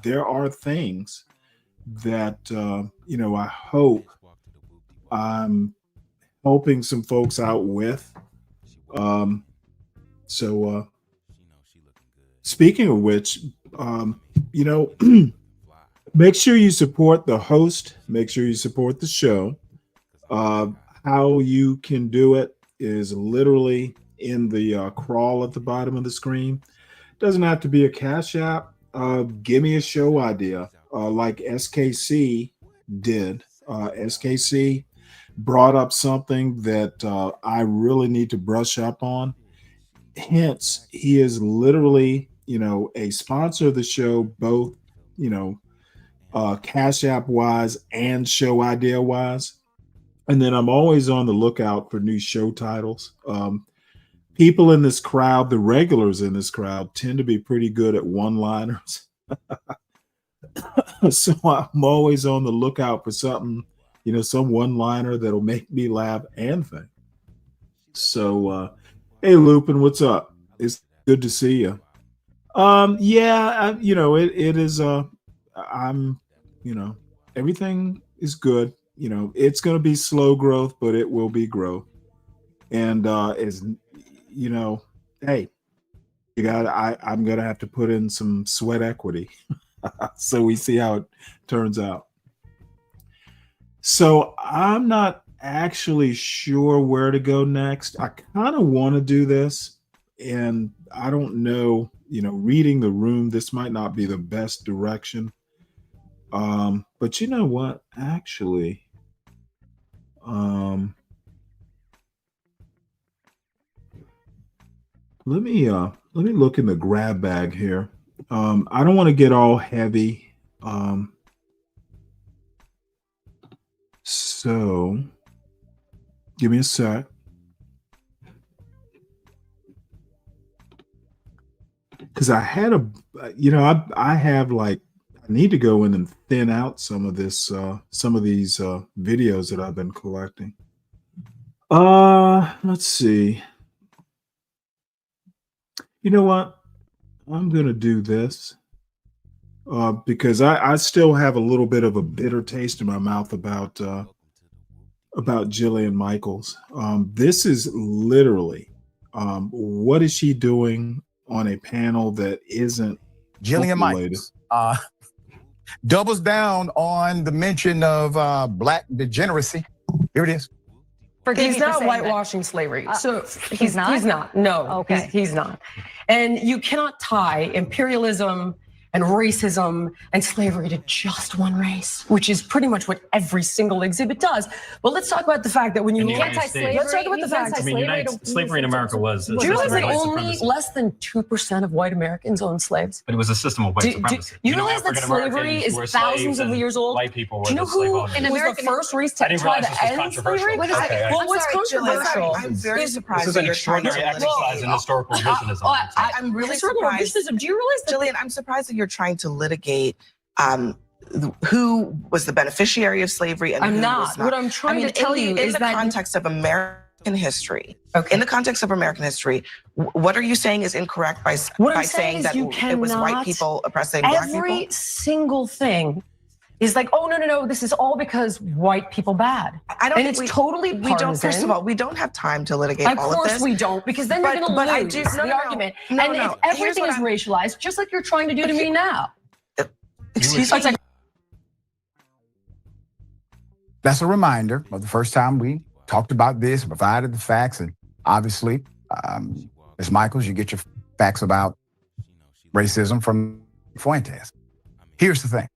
there are things that, I hope I'm helping some folks out with. So speaking of which, make sure you support the host. Make sure you support the show. How you can do it is literally in the crawl at the bottom of the screen. Doesn't have to be a Cash App. Give me a show idea, like SKC did. SKC brought up something that I really need to brush up on. Hence, he is literally, a sponsor of the show, both, Cash App wise and show idea wise. And then I'm always on the lookout for new show titles. People in this crowd, the regulars in this crowd, tend to be pretty good at one-liners. So I'm always on the lookout for something, some one-liner that'll make me laugh and think. So, hey, Lupin, what's up? It's good to see you. It is. Everything is good. It's going to be slow growth, but it will be growth. And hey, I'm gonna have to put in some sweat equity. So we see how it turns out. So I'm not actually sure where to go next. I kind of want to do this, and I don't know, reading the room, this might not be the best direction. But you know what? Actually, let me look in the grab bag here. I don't want to get all heavy. So give me a sec. Because I had I have I need to go in and thin out some of these videos that I've been collecting. Let's see. You know what? I'm gonna do this because I still have a little bit of a bitter taste in my mouth about Jillian Michaels. This is literally what is she doing on a panel that isn't Jillian Michaels doubles down on the mention of black degeneracy. Here it is. He's not whitewashing slavery. So he's not? He's not. No, okay. He's not. And you cannot tie imperialism and racism and slavery to just one race, which is pretty much what every single exhibit does. But let's talk about the fact that when you look at slavery, let's talk about the fact that slavery in America was. Do you realize that only less than 2% of white Americans owned slaves? But it was a system of white supremacy. You realize that slavery is thousands of years old? White people were Do you know who was the first race to try to end slavery? Wait a second. What was controversial? I'm very surprised. This is an extraordinary exercise in historical revisionism. I'm really surprised. Do you realize that? Jillian, I'm surprised that you're trying to litigate who was the beneficiary of slavery and who was not. What I'm trying to tell you is in the that context of American history. In the context of American history, what are you saying is incorrect by saying that it was white people oppressing black people? Every single thing is like, oh no, this is all because white people bad. And it's totally partisan. We don't. First of all, we don't have time to litigate all of this. Of course we don't, because then you're going to lose the argument. And if everything is racialized, just like you're trying to do to me now. Excuse me. That's a reminder of the first time we talked about this, provided the facts, and obviously, Ms. Michaels, you get your facts about racism from Fuentes. Here's the thing.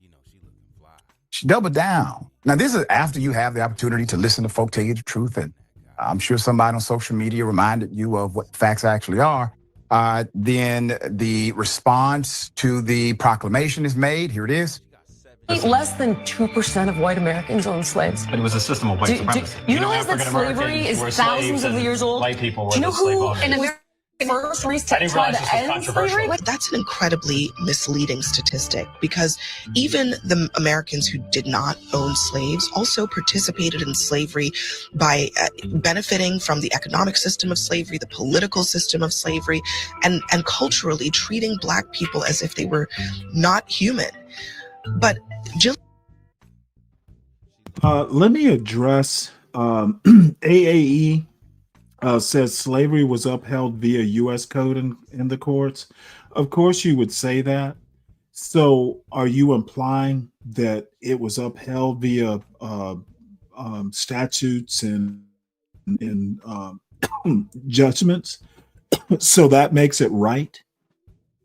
She doubled down. Now, this is after you have the opportunity to listen to folk tell you the truth, and I'm sure somebody on social media reminded you of what the facts actually are. Then the response to the proclamation is made. Here it is. Less than 2% of white Americans owned slaves. But it was a system of white supremacy. You realize that slavery is thousands of years old? White people were Do you know who in America first race to try to end slavery? That's an incredibly misleading statistic, because even the Americans who did not own slaves also participated in slavery by benefiting from the economic system of slavery, the political system of slavery, and culturally treating black people as if they were not human. But let me address AAE. Says slavery was upheld via U.S. code in the courts. Of course, you would say that. So, are you implying that it was upheld via statutes and judgments? So that makes it right?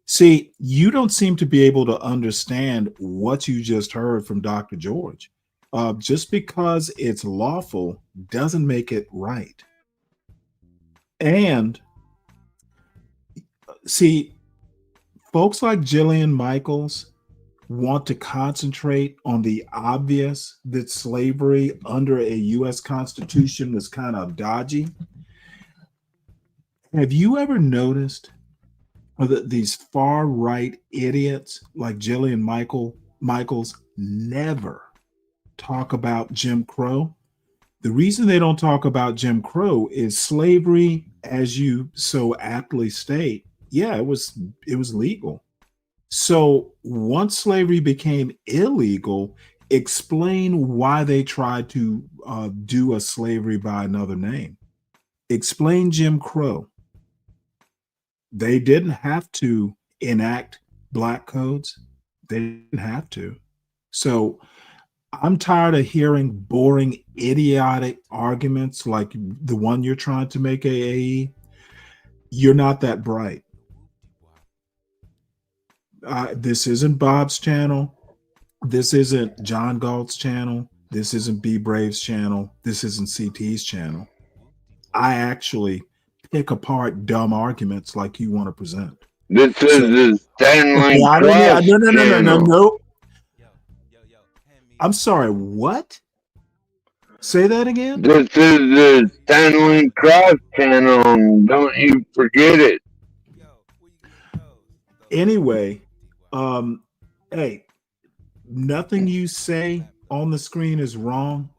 See, you don't seem to be able to understand what you just heard from Dr. George. Just because it's lawful doesn't make it right. And see, folks like Jillian Michaels want to concentrate on the obvious, that slavery under a U.S. Constitution was kind of dodgy. Have you ever noticed that these far right idiots like Jillian Michaels never talk about Jim Crow? The reason they don't talk about Jim Crow is slavery, as you so aptly state, yeah, it was legal. So once slavery became illegal, explain why they tried to do a slavery by another name. Explain Jim Crow. They didn't have to enact black codes. They didn't have to. So I'm tired of hearing boring, idiotic arguments like the one you're trying to make, AAE. You're not that bright. This isn't Bob's channel. This isn't John Galt's channel. This isn't B Brave's channel. This isn't CT's channel. I actually pick apart dumb arguments like you want to present. This is the Stanley Cross channel. No. I'm sorry, what? Say that again? This is the Stanley Cross channel. Don't you forget it. Anyway, hey, nothing you say on the screen is wrong,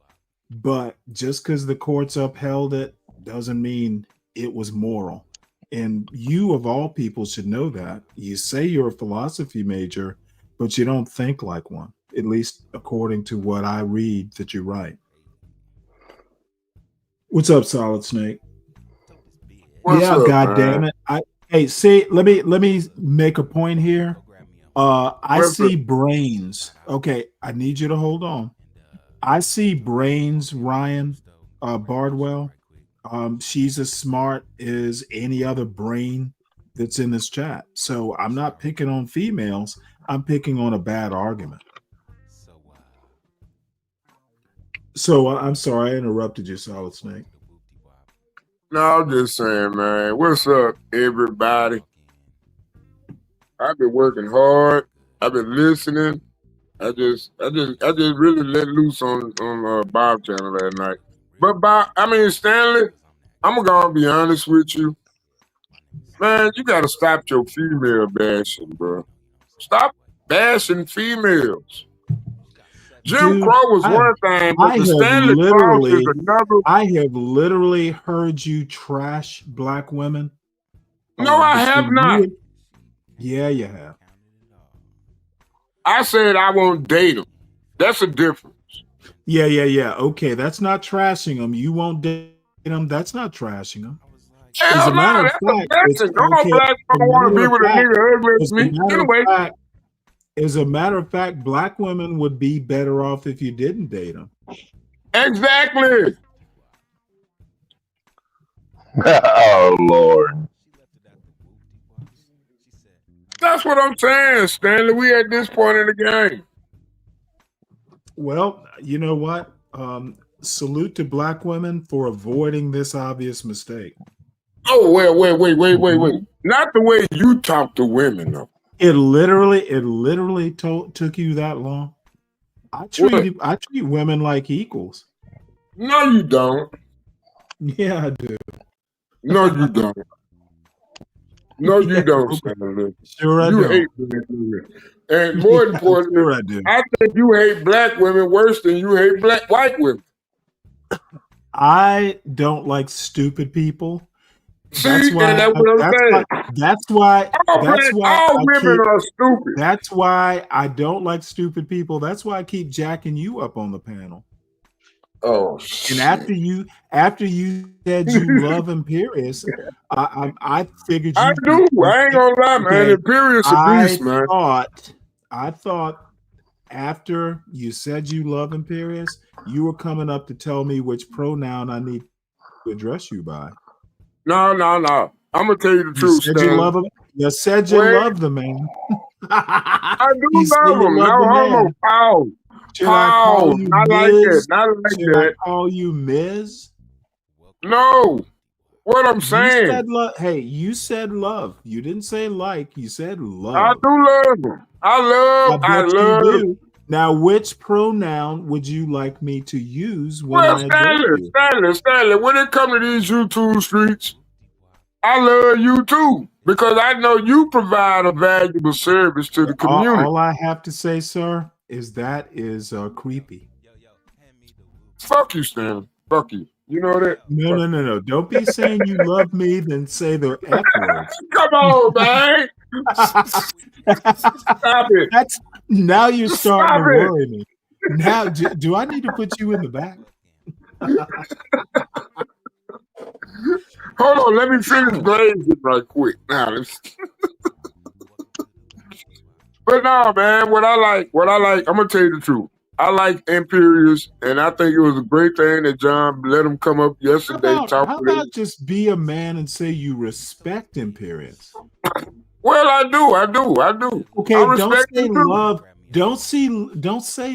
but just because the courts upheld it doesn't mean it was moral. And you, of all people, should know that. You say you're a philosophy major, but you don't think like one, at least according to what I read that you write. What's up, Solid Snake? What's up, God man? damn it. Hey, see, let me make a point here. I see brains. Okay, I need you to hold on. I see brains, Ryan Bardwell. She's as smart as any other brain that's in this chat. So I'm not picking on females. I'm picking on a bad argument. So I'm sorry I interrupted you, Solid Snake. No, I'm just saying, man. What's up, everybody? I've been working hard. I've been listening. I just really let loose on Bob channel that night. But Stanley, I'm gonna be honest with you, man. You gotta stop your female bashing, bro. Stop bashing females. Jim Crow was one thing, but the Stanley Cross is another. I have literally heard you trash black women. No, I have not. Yeah, you have. I said I won't date them. That's a difference. Yeah. Okay, that's not trashing them. You won't date them. That's not trashing them. As a matter of fact, want to be with a nigga ugly as me. Anyway. As a matter of fact, black women would be better off if you didn't date them. Exactly. Oh, Lord. That's what I'm saying, Stanley. We at this point in the game. Well, you know what? Salute to black women for avoiding this obvious mistake. Oh, wait. Not the way you talk to women, though. It literally took you that long. I treat women like equals. No, you don't. Yeah, I do. No, you don't. No, you don't, Stanley. Sure, I you do. Hate women. And more importantly, sure I do. I think you hate black women worse than you hate white women. I don't like stupid people. That's why all women are stupid. That's why I don't like stupid people. That's why I keep jacking you up on the panel. Oh, shit. And after you said you love Imperius, I figured you I do. I ain't gonna lie, man. Imperius a beast, man. I thought after you said you love Imperius, you were coming up to tell me which pronoun I need to address you by. No. I'm gonna tell you the truth. You said you love him. You said you love the man. I do love him. No homo. Paul. Not like that. Not like Should that. I call you Ms.? No. What I'm saying. You said love. Hey, you said love. You didn't say like. You said love. I do love him. I love him. Now, which pronoun would you like me to use when I address you? Stanley, when it comes to these YouTube streets, I love you too, because I know you provide a valuable service to the community. All I have to say, sir, is that is creepy. Fuck you, Stanley. Fuck you. You know that? No. Don't be saying you love me, then say the F words. Come on, man. Stop it. Now you're starting to worry me. Now, do I need to put you in the back? Hold on, let me finish glazing right quick. Now, but no, man, what I like, I'm gonna tell you the truth. I like Imperius, and I think it was a great thing that John let him come up yesterday. How about just be a man and say you respect Imperius? Well, I do. Okay, I don't respect say him too. love. Don't say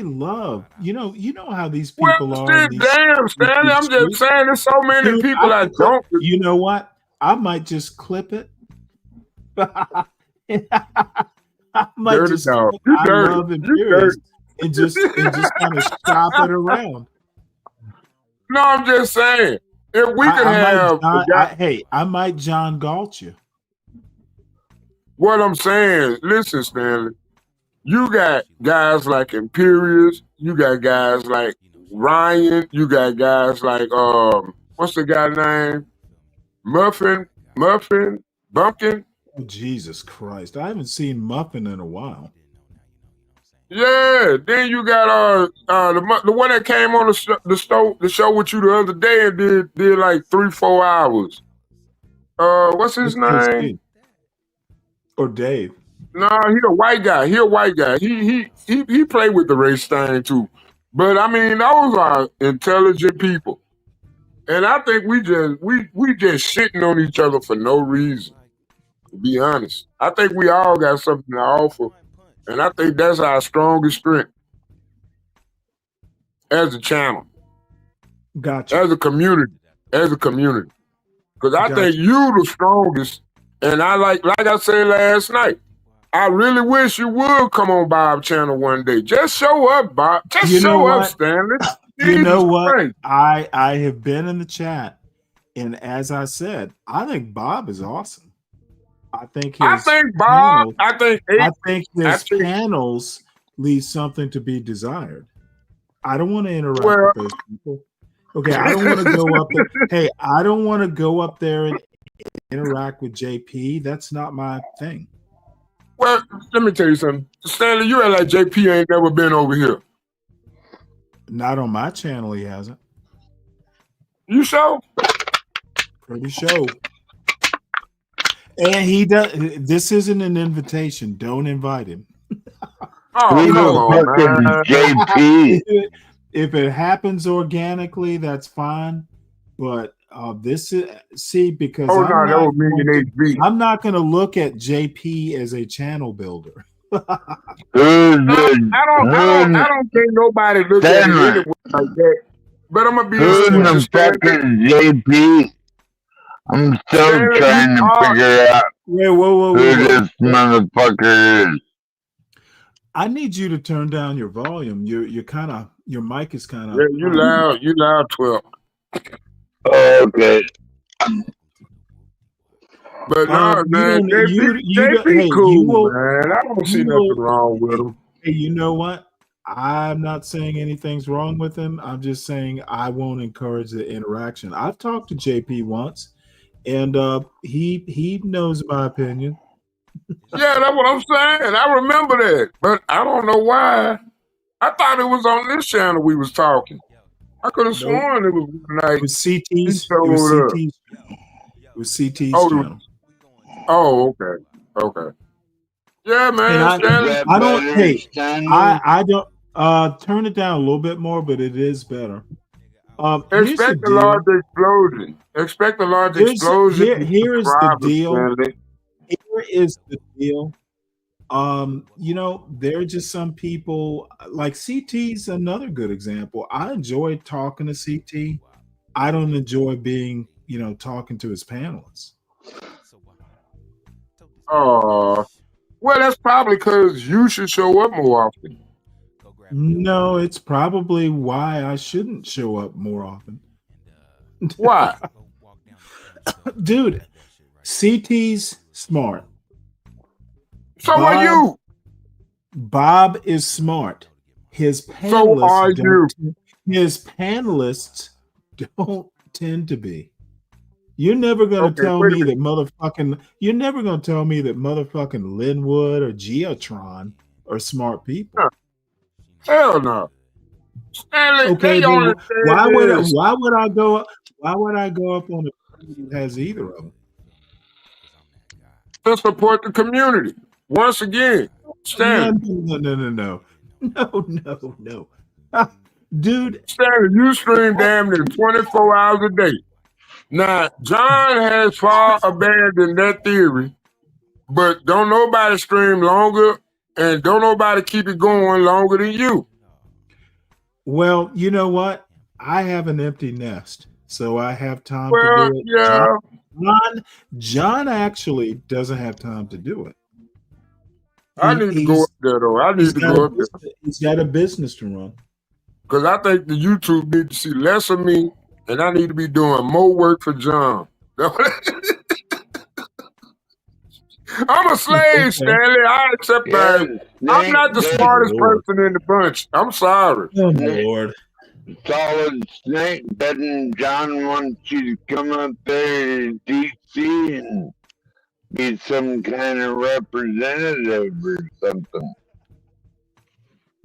love. You know how these people Well, are. see, damn, Stanley, I'm just saying there's so many Dude, people I don't. You know what? I might just clip it. I might Dirty just dog. clip You I dirty. love You Imperius dirty. and just kind of shop it around. No, I'm just saying. If we could have a guy, I might John Galt you. what I'm saying, listen, Stanley, you got guys like Imperius, you got guys like Ryan, you got guys like what's the guy name? Muffin, Bumpkin. Oh, Jesus Christ. I haven't seen Muffin in a while. Yeah, then you got the one that came on the show with you the other day and did like 3-4 hours. What's his name? Or Dave. No, he a white guy. He played with the race thing too. But I mean, those are intelligent people. And I think we just shitting on each other for no reason, to be honest. I think we all got something to offer. And I think that's our strongest strength as a channel. Gotcha. As a community. Because I think you the strongest. And I like I said last night, I really wish you would come on Bob channel one day. Just show up, Bob. Just show up, Stanley. You know what? Christ. I have been in the chat, and as I said, I think Bob is awesome. I think his panels leave something to be desired. I don't want to interact with those people. Okay, I don't want to go up there. Hey, I don't want to go up there and interact with JP. That's not my thing. Well, let me tell you something. Stanley, you act like JP ain't never been over here. Not on my channel, he hasn't. You sure? Pretty sure. And he does. This isn't an invitation. Don't invite him. Oh, come on, man. JP. If it happens organically, that's fine. But this is because I'm not going to look at JP as a channel builder. I don't think nobody looks at it anyway like that. But I'm gonna be honest with you, fucking JP. I'm still trying to figure out who this motherfucker is. I need you to turn down your volume. Your mic is kind of. Yeah, you loud 12. Oh, okay. But no, man, JP cool, man. I don't see nothing wrong with him. Hey, you know what? I'm not saying anything's wrong with him. I'm just saying I won't encourage the interaction. I've talked to JP once, and he knows my opinion. Yeah, that's what I'm saying. I remember that, but I don't know why. I thought it was on this channel we was talking. I could have sworn it was like it was CT's. It was CT's channel. Oh, okay. Yeah, man. I don't turn it down a little bit more, but it is better. Expect a large explosion. Expect a large explosion. Here is the deal. Here is the deal. There are just some people like CT's another good example. I enjoy talking to CT. I don't enjoy being, talking to his panelists. Oh, well, that's probably because you should show up more often. No, it's probably why I shouldn't show up more often. Why? Dude, CT's smart. So are you. Bob is smart. His panelists don't tend to be. You're never gonna tell me that motherfucking Linwood or Geotron are smart people. Hell no. Stanley, okay, why would I go up on has either of them. To support the community. Once again, Stanley. No. Dude. Stanley, you stream damn near 24 hours a day. Now, John has far abandoned that theory, but don't nobody stream longer and don't nobody keep it going longer than you. Well, you know what? I have an empty nest, so I have time to do it. Yeah. John actually doesn't have time to do it. I need to go up there, though. I need to go up there. He's got a business to run. Because I think the YouTube need to see less of me, and I need to be doing more work for John. I'm a slave, Stanley. I accept that. I'm not the smartest person in the bunch. I'm sorry. Oh, Lord. Solid Snake betting John wants you to come up there to DC and be some kind of representative or something.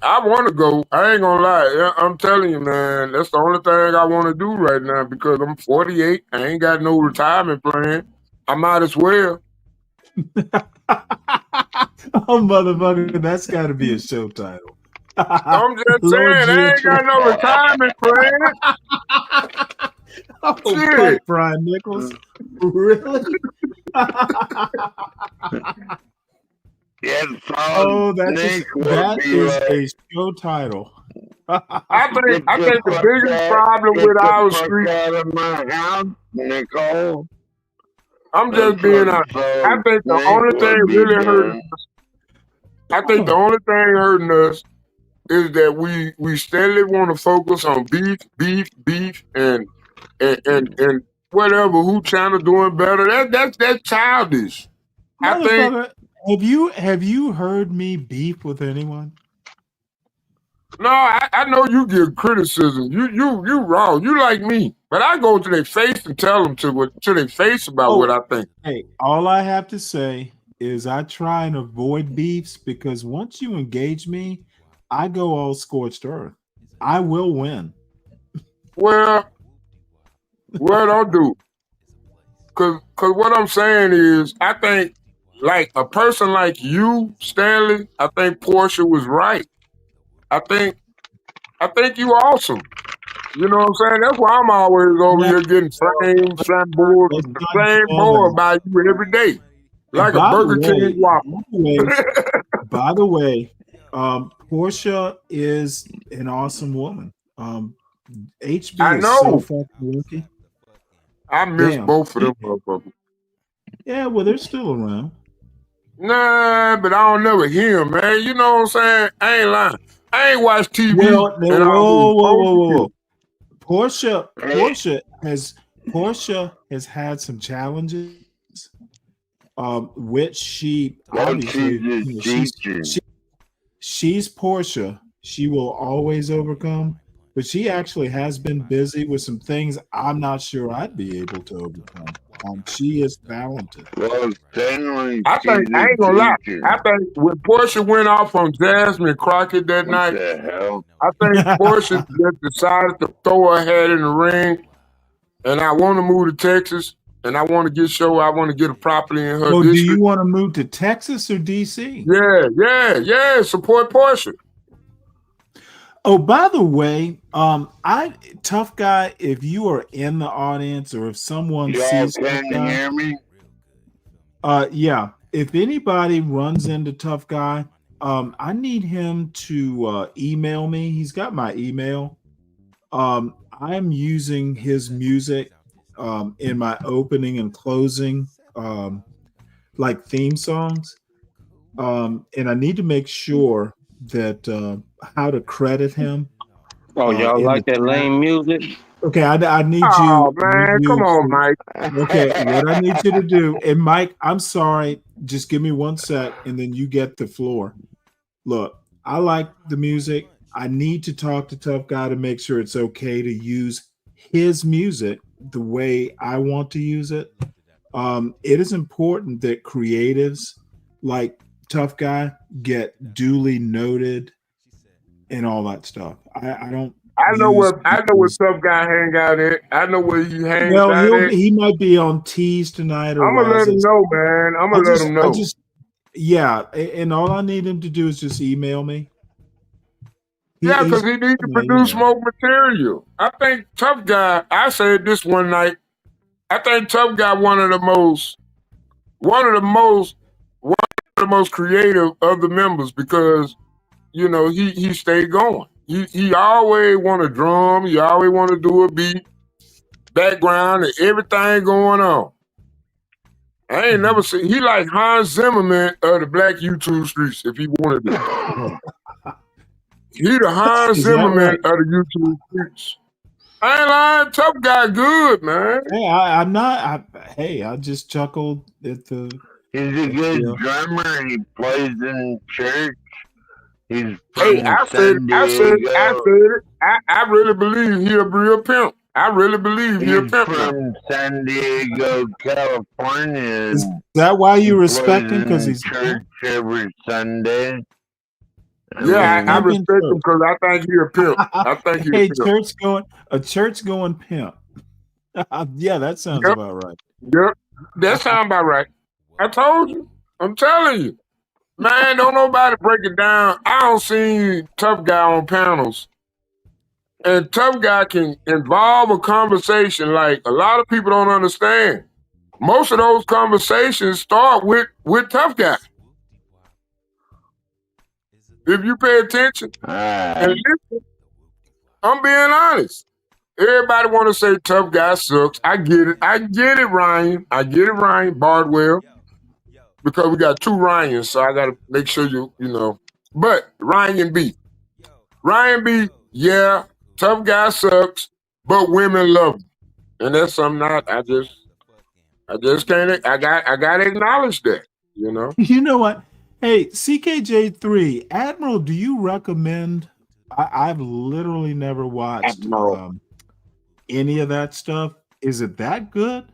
I want to go. I ain't gonna lie. I'm telling you, man, that's the only thing I want to do right now because I'm 48. I ain't got no retirement plan. I might as well. Oh, motherfucker, that's got to be a show title. I'm just saying, I ain't got no retirement plan. Oh, fuck Brian Nichols. Really? Yes, oh, that is a show title. I think the biggest problem with our street. Out of my house, Nicole. I'm just being honest. I think the only thing really hurting us. I think the only thing hurting us is that we steadily want to focus on beef, and whatever. Who China doing better? That's childish. I think. Have you heard me beef with anyone? No, I know you give criticism. You wrong. You like me, but I go to their face and tell them to their face about what I think. Hey, all I have to say is I try and avoid beefs because once you engage me, I go all scorched earth. I will win. Well, don't do. Cause what I'm saying is, I think like a person like you, Stanley, I think Portia was right. I think you awesome. You know what I'm saying? That's why I'm always over here getting same bored about you every day. Like a Burger King waffle. By the way, Portia is an awesome woman. HB is so fucking lucky. I miss both of them motherfuckers. Yeah, well, they're still around. Nah, but I don't never hear them, man. You know what I'm saying? I ain't lying. I ain't watched TV. Whoa. Portia has had some challenges, which she obviously she's Portia. She will always overcome, but she actually has been busy with some things I'm not sure I'd be able to overcome. She is talented. Well, Stanley, I ain't gonna lie. I think when Portia went off on Jasmine Crockett that night, I think Portia just decided to throw her head in the ring. And I want to move to Texas, and I want to get her properly in her district. Do you want to move to Texas or DC? Yeah. Support Portia. Oh, by the way, Tough Guy, if you are in the audience or if someone sees can you hear me? Yeah. If anybody runs into Tough Guy, I need him to email me. He's got my email. I'm using his music in my opening and closing like theme songs. And I need to make sure that how to credit him. Oh, y'all like that lame music? Okay, I need you. Oh man, come on, Mike. Okay, what I need you to do, and Mike, I'm sorry, just give me 1 sec, and then you get the floor. Look, I like the music. I need to talk to Tough Guy to make sure it's okay to use his music the way I want to use it. It is important that creatives like Tough Guy get duly noted and all that stuff. I I know use what because tough guy hang out at. I know where he hangs well, out at. he might be on Tees tonight or I'm gonna let him Rises. know, man. I'm gonna let him I know. just yeah, and all I need him to do is just email me. Yeah, because He's he needs to you produce know. more material. I think tough guy. I said this one night. I think tough guy one of the most creative of the members because you know he stayed going. He always want to drum. He always want to do a beat, background, and everything going on. I ain't never seen. He like Hans Zimmerman of the black YouTube streets. If he wanted to, he the Hans Is that Zimmerman right? of the YouTube streets. I ain't lying. Tough guy, good man. Hey, I'm not. I just chuckled at the. He's a good Yeah. drummer and he plays in church. He's Hey, from I San Diego. said it. I really believe he a real pimp. I really believe he a He's pimp now. from San Diego, California. Is And that why you he respect plays him? Because in he's church every Sunday. I Yeah, I mean, respect him because I think he a pimp. I think he a hey, pimp. church going pimp. Yeah, that sounds Yep, about right. yep. That sound about right. I told you. I'm telling you. Man, don't nobody break it down. I don't see tough guy on panels. And tough guy can involve a conversation like a lot of people don't understand. Most of those conversations start with tough guy. If you pay attention and listen, I'm being honest. Everybody want to say tough guy sucks. I get it. I get it, Ryan. I get it, Ryan Bardwell. Because we got two Ryans, so I gotta make sure you know. But Ryan B. Yeah, tough guy sucks, but women love him. And that's something I just can't I gotta acknowledge that, you know. You know what? Hey, CKJ3, Admiral, do you recommend? I've literally never watched any of that stuff. Is it that good?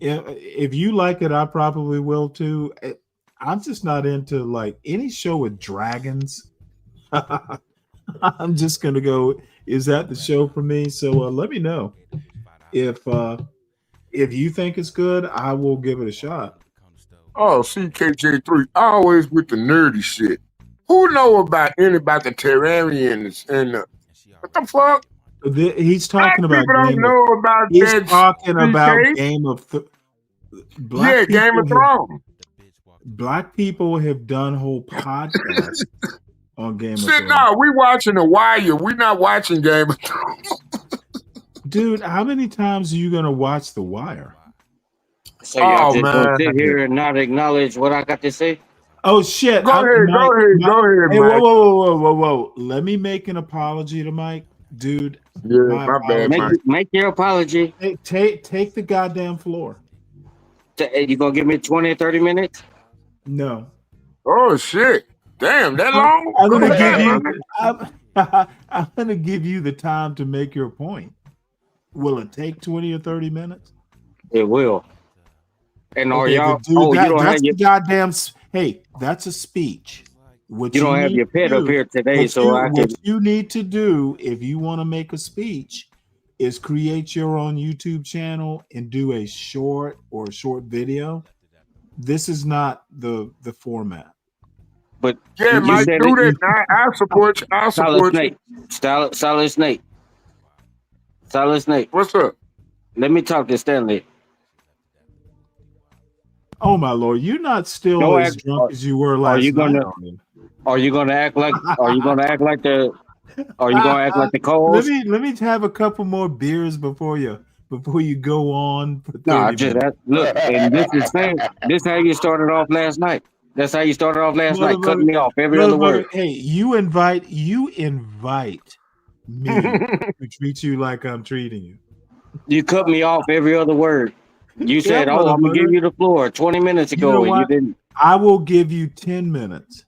If you like it, I probably will too. I'm just not into like any show with dragons. I'm just gonna go. Is that the show for me? So let me know if you think it's good. I will give it a shot. Oh, CKJ3, always with the nerdy shit. Who know about the Terrarians and what the fuck? He's talking about people don't Game know about He's that. talking about CK? Game of Yeah, Game of Thrones. Black people have done whole podcasts on Game of Shit, Thrones. no, we watching The Wire. We not watching Game of Thrones. Dude, how many times are you gonna watch The Wire? So y'all just gonna sit here and not acknowledge what I got to say? Oh shit! Go ahead, Hey, Mike. whoa! Let me make an apology to Mike, dude. Yeah, my bad, Mike. Make your apology. Take the goddamn floor. You gonna give me 20 or 30 minutes? No. Oh shit! Damn, that long? I'm gonna Go ahead, give you. man. I'm gonna give you the time to make your point. Will it take 20 or 30 minutes? It will. And are Okay, y'all? dude, You don't that's have your the goddamn. Hey, that's a speech. What you don't have need your to pet up do- here today, what so you, I what can. you need to do if you want to make a speech is create your own YouTube channel and do a short video. This is not the format. But Yeah, you Mike, said do it. that. I support you. I Solid support you. Snake. Solid Snake. Solid Snake. What's up? Let me talk to Stanley. Oh my lord, you're not still Don't as act- drunk as you were Are last you night. gonna? Are you gonna act like? Are you gonna act like the? Are you gonna act like the co-host? Let me have a couple more beers before you go on for 30 No, minutes. look, and this is thing. This how you started off last night. That's how you started off last night, cutting me off every other word. Hey, you invite me to treat you like I'm treating you. You cut me off every other word. You Yeah, said, "Oh, I'm gonna give motherfucker. you the floor" 20 minutes You ago, know and what? you didn't. I will give you 10 minutes.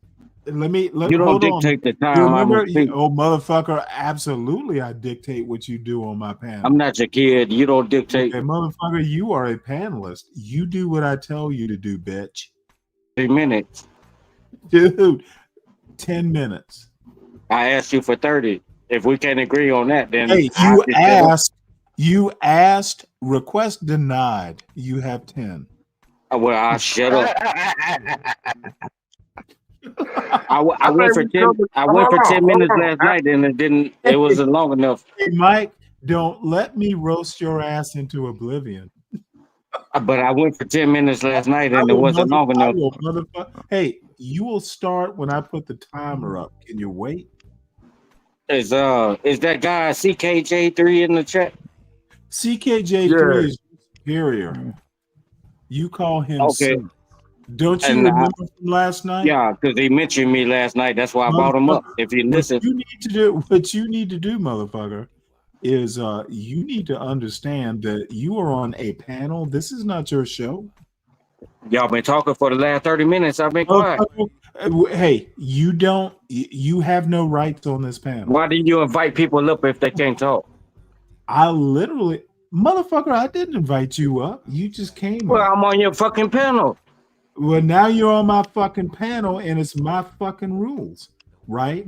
You don't Hold on. dictate the You time I'm remember? gonna speak. Oh, motherfucker! Absolutely, I dictate what you do on my panel. I'm not your kid. You don't dictate. Okay, motherfucker, you are a panelist. You do what I tell you to do, bitch. 3 minutes. Dude, 10 minutes. I asked you for 30. If we can't agree on that, then Hey, you asked, request denied. You have 10. Well, I shut up. I went for 10. I went for 10 minutes last night, and it didn't. It wasn't long enough. Hey, Mike, don't let me roast your ass into oblivion. But I went for 10 minutes last night, and it wasn't long enough. Hey, you will start when I put the timer up. Can you wait? Is that guy CKJ3 in the chat? CKJ3 is superior. You call him okay. Don't you remember from last night? Yeah, because he mentioned me last night. That's why I brought him up. If you listen, what you need to do, motherfucker, is you need to understand that you are on a panel. This is not your show. Y'all been talking for the last 30 minutes. I've been quiet. Hey, you have no rights on this panel. Why do you invite people up if they can't talk? I literally, motherfucker, I didn't invite you up. You just came Well, up. I'm on your fucking panel. Well, now you're on my fucking panel, and it's my fucking rules, right?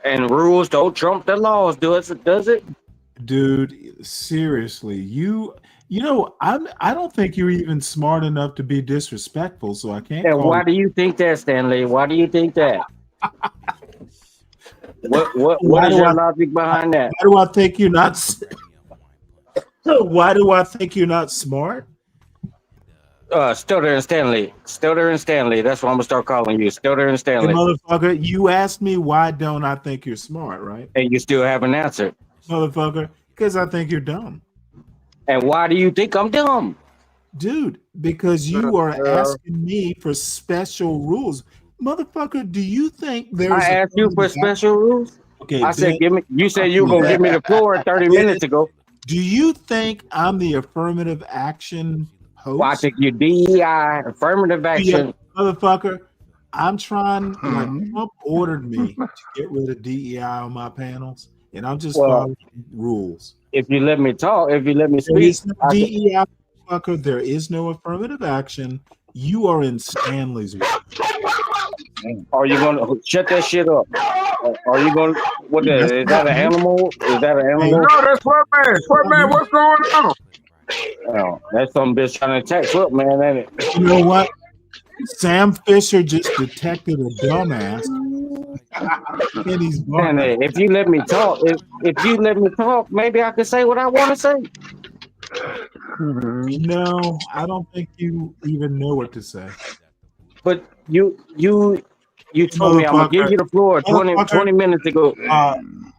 And rules don't trump the laws, does it? Dude, seriously, you know, I don't think you're even smart enough to be disrespectful, so I can't. And why do you think that, Stanley? Why do you think that? What is your logic behind that? Why do I think you're not? Why do I think you're not smart? Stutter and Stanley. Stutter and Stanley. That's what I'm gonna start calling you. Stutter and Stanley. Hey, motherfucker, you asked me why don't I think you're smart, right? And you still haven't answered. Motherfucker, because I think you're dumb. And why do you think I'm dumb? Dude, because you are asking me for special rules. Motherfucker, do you think there's I asked you for special rules? Okay, I said give me you said you were gonna give me the floor 30 minutes ago. Do you think I'm the affirmative action host? Well, I think you DEI, affirmative action. Motherfucker, I'm trying, like, Trump ordered me to get rid of DEI on my panels, and I'm just following rules. If you let me talk, if you let me There speak, is no DEI, motherfucker. There is no affirmative action. You are in Stanley's way. Are you gonna shut that shit up? Are you gonna what is that an animal? Is that an animal? No, that's Sweatman. Sweatman, what's going on? Oh, that's some bitch trying to attack Footman, ain't it? You know what? Sam Fisher just detected a dumbass. And he's And if you let me talk, if you let me talk, maybe I can say what I want to say. No, I don't think you even know what to say. But you told me I'm gonna give you the floor 20 minutes ago.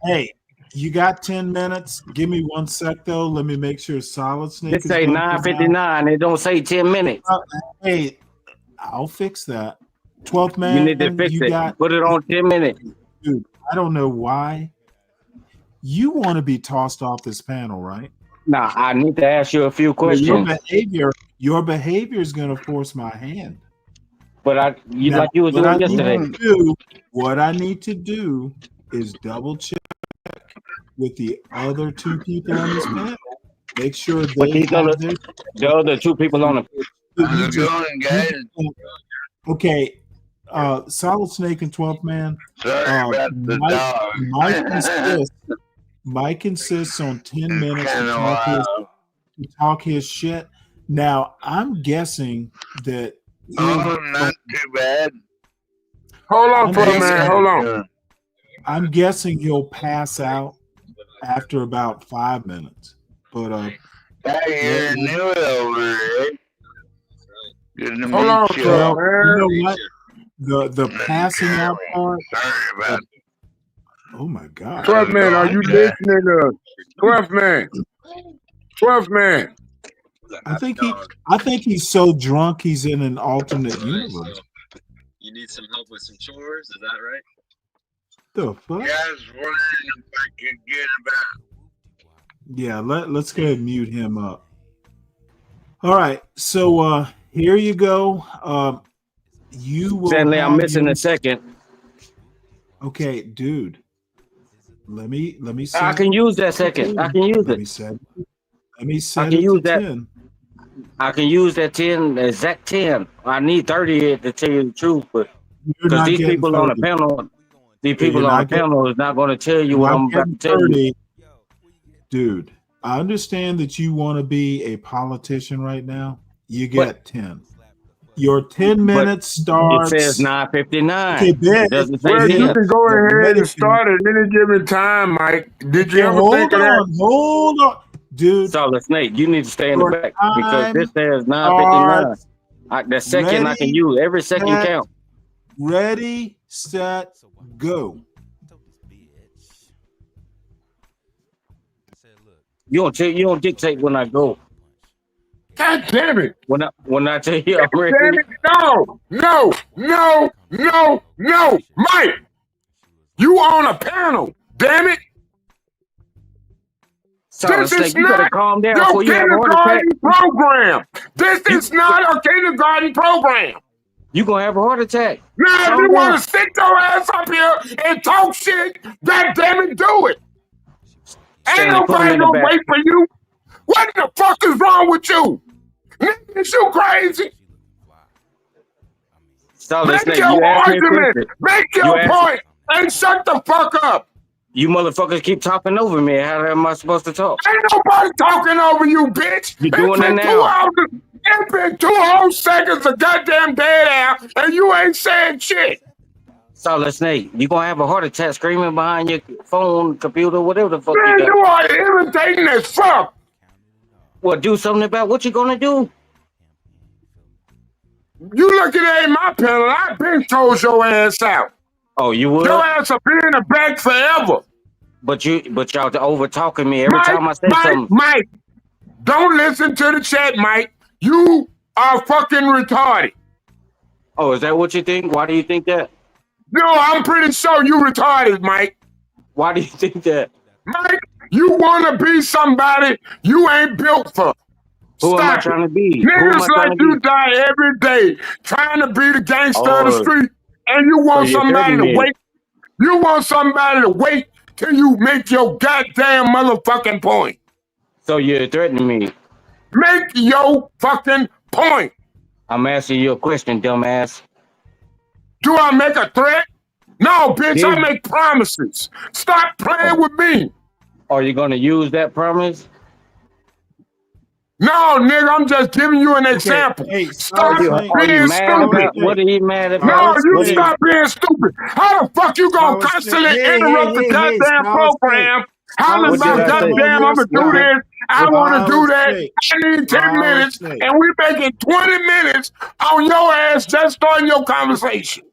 Hey, you got 10 minutes. Give me 1 sec though. Let me make sure Solid Snake. It say 9:59. It don't say 10 minutes. Hey, I'll fix that. 12th man. You need to fix it. Put it on 10 minutes. Dude, I don't know why. You want to be tossed off this panel, right? Nah, I need to ask you a few questions. Your behavior is going to force my hand. But like you were doing yesterday. What I need to do is double check with the other two people on this panel. Make sure the other two people on the okay. Solid Snake and 12th man. Mike insists on 10 minutes to talk his shit. Now I'm guessing that not too bad. Hold on for a minute. Hold on. I'm guessing he'll pass out after about 5 minutes. But you're new over it. Good to Hold on, meet you. Well, you know what? The passing out part. Sorry about it. Oh my God. 12th man, are you listening to 12th man? 12th man. I think he's so drunk he's in an alternate universe. You need some help with some chores, is that right? The fuck? Yeah, I was wondering if I could get about. Yeah, let's go ahead and mute him up. All right, so here you go. You will Stanley, I'm missing a second. Okay, dude. Let me set I can use that second. I can use Let it. me set I can it use to that. 10. I can use that 10, exact 10. I need 30 to tell you the truth, but You're because not these getting people on the 30. panel, These people on the panel is not going to tell you what I'm about to tell you. Dude, I understand that you want to be a politician right now. You get 10. Your 10 minutes starts. It says 9:59. Okay, it doesn't say Well, 10. you can go ahead and start at any given time, Mike. Did you ever think of that? Hold on, dude. Solid Snake, you need to stay in the back because this says 9:59. starts. The second I can use, every second set, count. Ready, set, go. You don't dictate when I go. God damn it! When I tell you I'm God ready. damn it! No, Mike! You on a panel, damn it! Solid Snake, you better calm down your before you have a heart attack. kindergarten program. This is not a kindergarten program. You gonna have a heart attack. Now, if you want to sit your ass up here and talk shit, God damn it, do it. Stanley, Ain't put him nobody in the gonna back. wait for you. What the fuck is wrong with you? Nigga, is you crazy? Solid Make Snake, your you asked me a argument. question. Make You your asked- point and shut the fuck up. You motherfuckers keep talking over me. How am I supposed to talk? Ain't nobody talking over you, bitch. You doing it been now. It's been 2 whole seconds of goddamn dead air, and you ain't saying shit. Solid Snake, you gonna have a heart attack screaming behind your phone, computer, whatever the fuck Man, you got. you are irritating as fuck. Well, do something about what you gonna do. You looking at my panel, I've been told your ass out. Oh, you would? Your ass will be in the back forever. But y'all over talking me every time I say something. Mike, don't listen to the chat, Mike. You are fucking retarded. Oh, is that what you think? Why do you think that? No, I'm pretty sure you retarded, Mike. Why do you think that? Mike, you want to be somebody you ain't built for. Who am I Stop trying it. to be? Who am I Niggas trying like to you be? die every day trying to be the gangster of the Oh, street, and you want so you're somebody to threatening me. wait. You want somebody to wait till you make your goddamn motherfucking point. So you're threatening me. Make your fucking point. I'm asking you a question, dumbass. Do I make a threat? No, bitch, Yeah. I make promises. Stop playing with me. Are you gonna use that promise? No, nigga, I'm just giving you an example. Hey, Stop Are you being mad stupid. about what are you mad No, about? you stop being stupid. How the fuck you gonna Solid constantly Snake. Hey, interrupt the goddamn Solid program? Snake. Hollering What did about I say? goddamn, I'm gonna do this. I want to do Solid that. Snake. I need 10 Solid minutes, Snake. and we making 20 minutes on your ass just starting your conversation.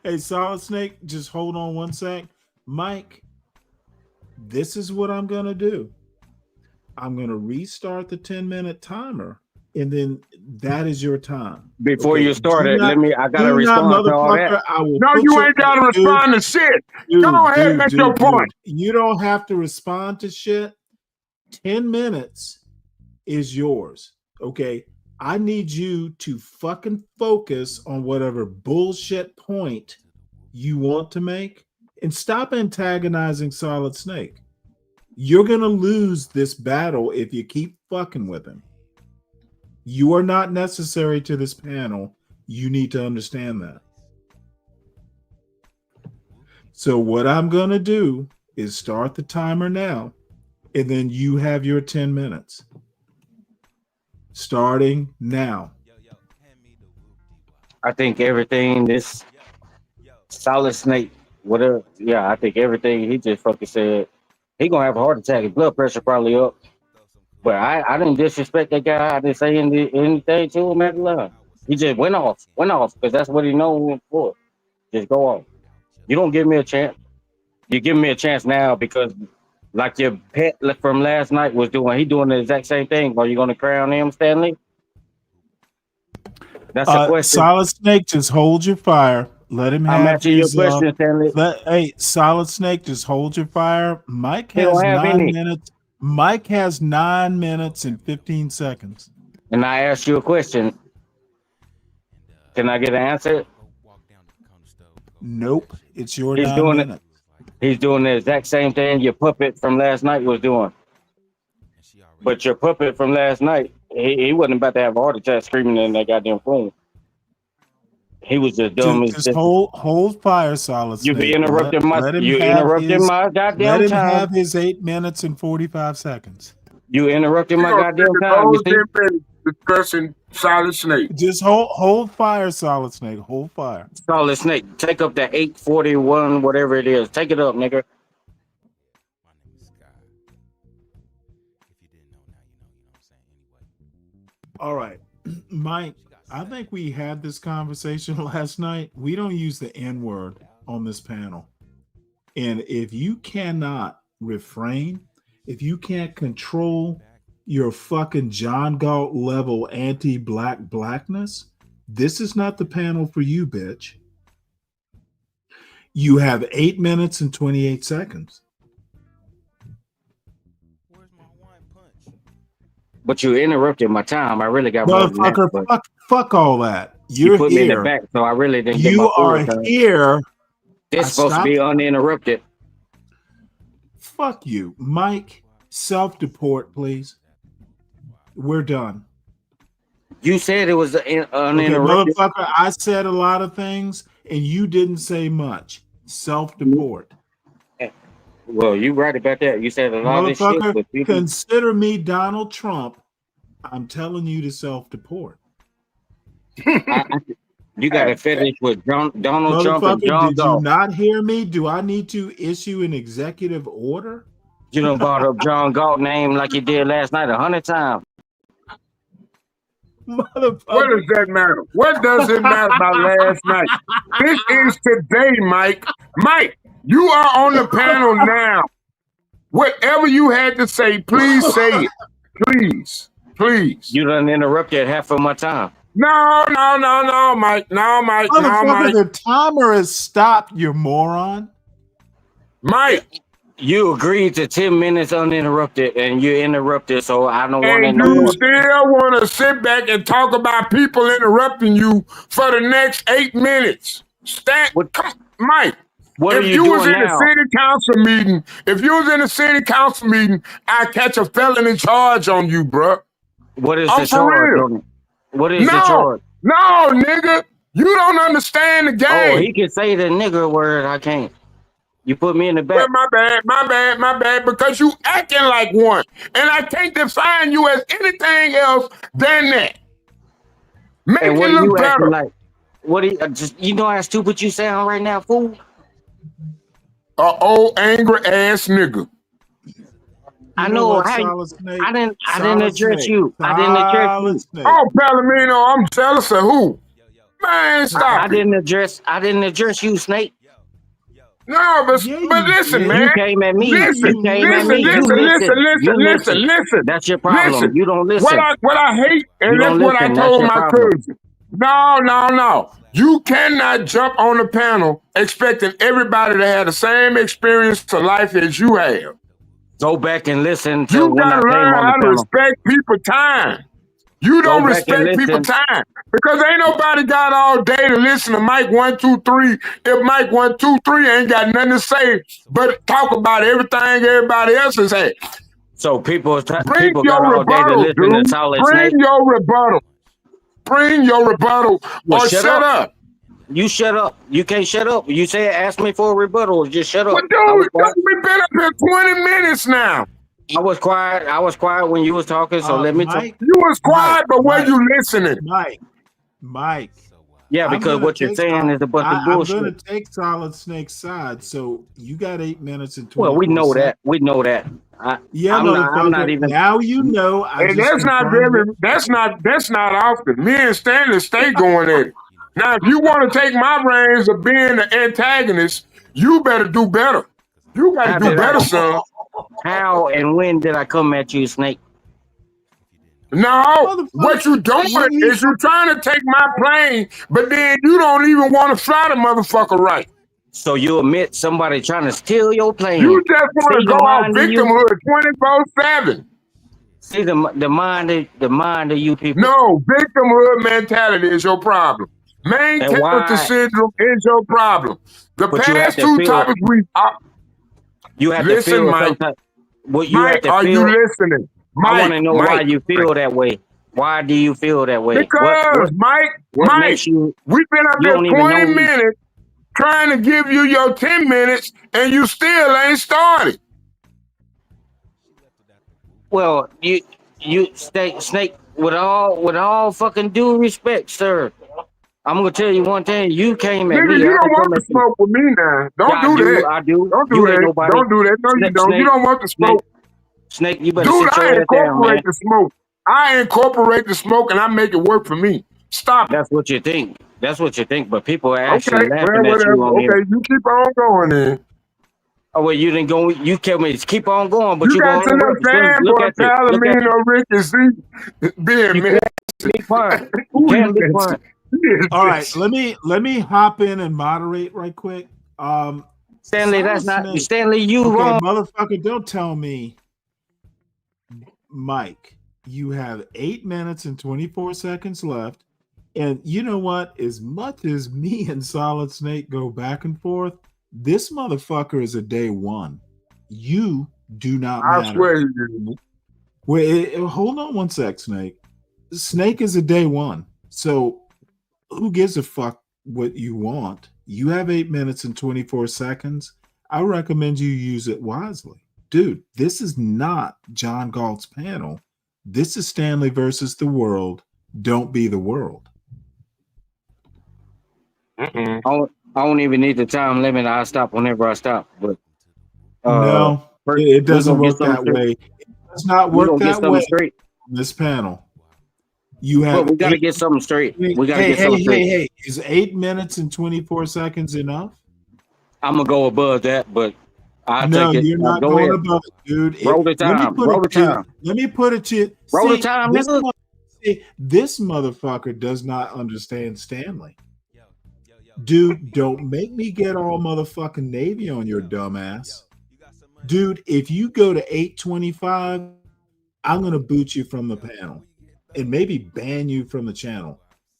Hey, Solid Snake, just hold on one sec. Mike, this is what I'm going to do. I'm going to restart the 10-minute timer, and then that is your time. Before Okay, you start it, do I gotta do not, respond to all motherfucker, that. I will No, put you your- ain't got to dude, respond to shit. Dude, Go ahead and make your point. You don't have to respond to shit. 10 minutes is yours. Okay. I need you to fucking focus on whatever bullshit point you want to make and stop antagonizing Solid Snake. You're going to lose this battle if you keep fucking with him. You are not necessary to this panel. You need to understand that. So what I'm going to do is start the timer now, and then you have your 10 minutes. Starting now. I think everything this Solid Snake, whatever, yeah, I think everything he just fucking said, he gonna have a heart attack. His blood pressure probably up. But I didn't disrespect that guy. I didn't say anything to him at the line. He just went off, because that's what he known for. Just go off. You don't give me a chance. You give me a chance now because like your pet from last night was doing, he doing the exact same thing. Are you gonna crown him, Stanley? That's a question. Solid Snake, just hold your fire. Let him have I'm asking his, you a question, Stanley. Hey, Solid Snake, just hold your fire. Mike He has don't have 9 any. minutes. Mike has 9 minutes and 15 seconds. And I asked you a question. Can I get an answer? Nope. It's your He's 9 doing minutes. He's doing the exact same thing your puppet from last night was doing. But your puppet from last night, he wasn't about to have a heart attack screaming in that goddamn phone. He was the dumbest. Just hold fire, Solid You Snake. interrupted Let him my goddamn let him time. have his 8 minutes and 45 seconds. You interrupted my gonna goddamn spend the time. You whole see? 10 minutes discussing Solid Snake. Just hold fire, Solid Snake. Hold fire. Solid Snake, take up that 841, whatever it is. Take it up, nigga. All right, Mike, I think we had this conversation last night. We don't use the N-word on this panel. And if you cannot refrain, if you can't control your fucking John Galt level anti-blackness, this is not the panel for you, bitch. You have 8 minutes and 28 seconds. But you interrupted my time. I really got more than that, Motherfucker, but fuck all that. you You're put me in the here. back, so I really didn't get You my full are time. here. It's supposed to be uninterrupted. Fuck you. Mike, self-deport, please. We're done. You said it was Okay, uninterrupted. motherfucker, I said a lot of things and you didn't say much. Self-deport. Well, you right about that. You said a lot of shit, Motherfucker, but people, consider me Donald Trump. I'm telling you to self-deport. you got a fetish with Donald Trump and Motherfucker, John did you Galt. not hear me? Do I need to issue an executive order? You done brought up John Galt name like you did last night 100 times. Motherfucker. What does that matter? What does it matter about last night? This is today, Mike. Mike, you are on the panel now. Whatever you had to say, please say it. Please. You done interrupted half of my time. No, Mike. No, Mike. Motherfucker, the timer has stopped, you moron. Mike. You agreed to 10 minutes uninterrupted, and you interrupted, so I don't want to And know you more. still want to sit back and talk about people interrupting you for the next 8 minutes. Mike. What are If you you was doing in now? a city council meeting, I catch a felony charge on you, bruh. What is I'm the for charge? real. What is the charge? No, nigga. You don't understand the game. Oh, he can say the nigger word. I can't. You put me in the back. Well, my bad, because you acting like one. And I can't define you as anything else than that. Make And what it are you look acting better. like? What are you, you know how stupid you sound right now, fool? Old angry ass nigga. I know how you, I didn't address you. I didn't address you. Oh, Palomino, I'm jealous of who? Man, stop I didn't address you, Snake. No, but listen, man. You came at me. Listen. That's your problem. Listen. You don't listen. What I hate, and You that's don't what I listen. told That's my your problem. cousin. No. You cannot jump on the panel expecting everybody to have the same experience to life as you have. Go back and listen to You when I gotta came learn on how the to panel. respect people's time. You Go don't back and respect people's listen. time because ain't nobody got all day to listen to Mike 1, 2, 3. If Mike 1, 2, 3 ain't got nothing to say but talk about everything everybody else has had. So people Bring got your all day to rebuttal, listen to dude. Solid Bring Snake. your rebuttal. Bring your rebuttal Well, or shut up. You shut up. You can't shut up. You said ask me for a rebuttal. Just shut up. Well, dude, we've been up here 20 minutes now. I was quiet. I was quiet when you was talking. So let me talk. Mike, You was quiet, but were you listening? Mike. Yeah, because what you're saying is a bunch of bullshit. I'm going to take Solid Snake's side. So you got 8 minutes and 20. Well, we know that. We know that. I'm not even. Now you know. And that's not often. Me and Stanley stay going at it. Now, if you want to take my reins of being the antagonist, you better do better. You got to do better, son. How and when did I come at you, Snake? No, what you doing is you trying to take my plane, but then you don't even want to fly the motherfucker right. So you admit somebody trying to steal your plane? You just want to go off victimhood 24/7. See the mind of you people. No, victimhood mentality is your problem. Main character syndrome is your problem. The past two topics you have listen, to feel Mike. What you Mike, have to are feel. you listening? Mike, I want to know why you feel that way. Why do you feel that way? Because What makes you? we've been up You there don't even 20 know. minutes trying to give you your 10 minutes, and you still ain't started. Well, you snake with all fucking due respect, sir. I'm gonna tell you one thing. You came at Nigga, me. you I don't didn't want come to at you. smoke with me now. Don't Yeah, I do do. that. I do. Don't do You ain't that. nobody. Don't do that. No, you don't. You Snake. don't want to smoke. Snake, you better Dude, sit I your ass down, man. incorporate the smoke. I incorporate the smoke and I make it work for me. Stop it. That's what you think. That's what you think. But people are actually Okay, well, laughing at whatever. you on here. Okay, you keep on going then. Oh, well, you didn't go. You kept me to keep on going, but You you got gonna to know represent. Look for at you. Look at you. Talamino Ricky Z being You messy. can't be quiet. You Who can't is be messy? quiet. All right, let me hop in and moderate right quick. Stanley, that's Silent not Snake. Stanley. You Okay, wrong. motherfucker, don't tell me, Mike. You have 8 minutes and 24 seconds left, and you know what? As much as me and Solid Snake go back and forth, this motherfucker is a day one. You do not I matter. swear you do. Wait, hold on one sec, Snake. Snake is a day one. So who gives a fuck what you want? You have 8 minutes and 24 seconds. I recommend you use it wisely. Dude, this is not John Galt's panel. This is Stanley versus the world. Don't be the world. I don't even need the time limit. I stop whenever I stop. But No, first, it doesn't we gonna work get something that straight. way. It does not We work gonna get that something way straight. on this panel. You But have we gotta get something straight. We gotta get something straight. Hey. Is 8 minutes and 24 seconds enough? I'm gonna go above that, but I'll No, take it. you're not Go going ahead. above it, dude. Roll the time. Roll the time. Let me put it to you. Roll the time, nigga. This motherfucker does not understand Stanley. Dude, don't make me get all motherfucking Navy on your dumb ass. Dude, if you go to 825, I'm going to boot you from the panel and maybe ban you from the channel.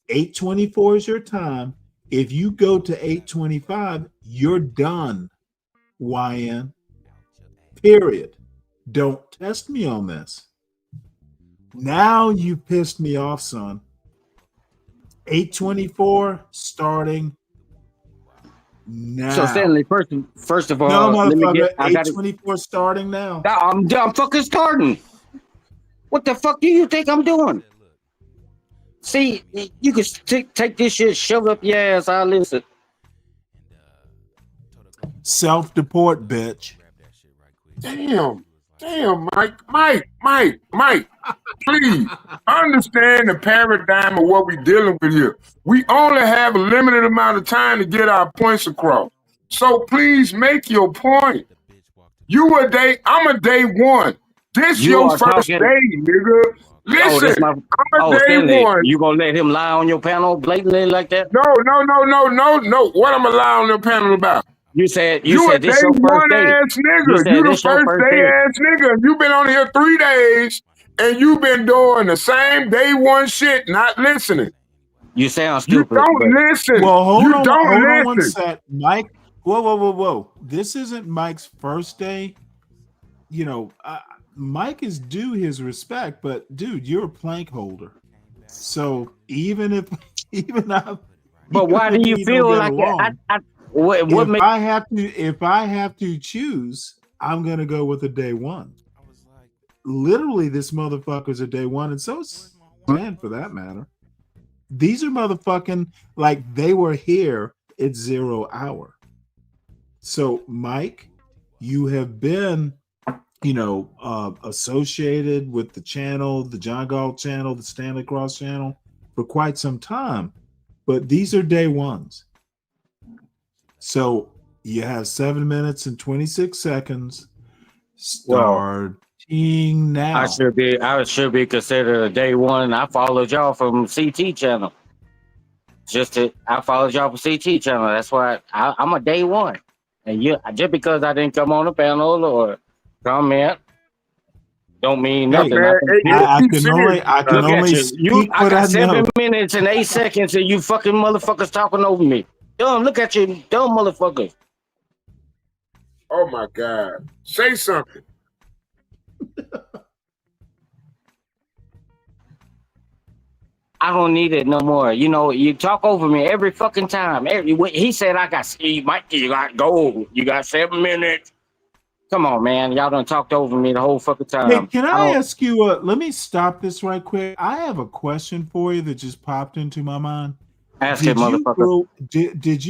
824 is your time. If you go to 825, you're done, YN. Period. Don't test me on this. Now you pissed me off, son. 824 starting now. So Stanley, first of all, No, let me motherfucker. get. I got 824 starting now. I'm fucking starting. What the fuck do you think I'm doing? See, you can take this shit, shove it up your ass. I'll listen. Self-deport, bitch. Damn, Mike. Please understand the paradigm of what we're dealing with here. We only have a limited amount of time to get our points across. So please make your point. I'm a day one. This You your are first talking- day, nigga. Listen, I'm a day Stanley, one. you gonna let him lie on your panel blatantly like that? No. What I'm allowing the panel about? You said You a this day your first one day. ass You nigga. said You the this your first first day day. ass nigga. You been on here 3 days and you been doing the same day one shit, not listening. You sound You stupid. don't listen. Well, hold you on don't one listen. sec, Mike. Whoa. This isn't Mike's first day. You know, Mike is due his respect, but dude, you're a plank holder. So even if But why do you feel like that? If I have to choose, I'm gonna go with a day one. Literally, this motherfucker's a day one, and so is Stan for that matter. These are motherfucking like they were here at 0 hour. So, Mike, you have been, associated with the channel, the John Galt channel, the Stanley Cross channel for quite some time, but these are day ones. So you have 7 minutes and 26 seconds. Starting now. I should be considered a day one. I followed y'all from CT channel. I followed y'all from CT channel. That's why I'm a day one. And just because I didn't come on the panel or comment, don't mean nothing. I can only speak I what got I 7 know. minutes and 8 seconds, and you fucking motherfuckers talking over me. Dumb, look at you, dumb motherfuckers. Oh my God. Say something. I don't need it no more. You know, you talk over me every fucking time. He said I got Mike, you got gold. You got 7 minutes. Come on, man. Y'all done talked over me the whole fucking time. Hey, can I ask you? Let me stop this right quick. I have a question for you that just popped into my mind. Ask it, motherfucker. Did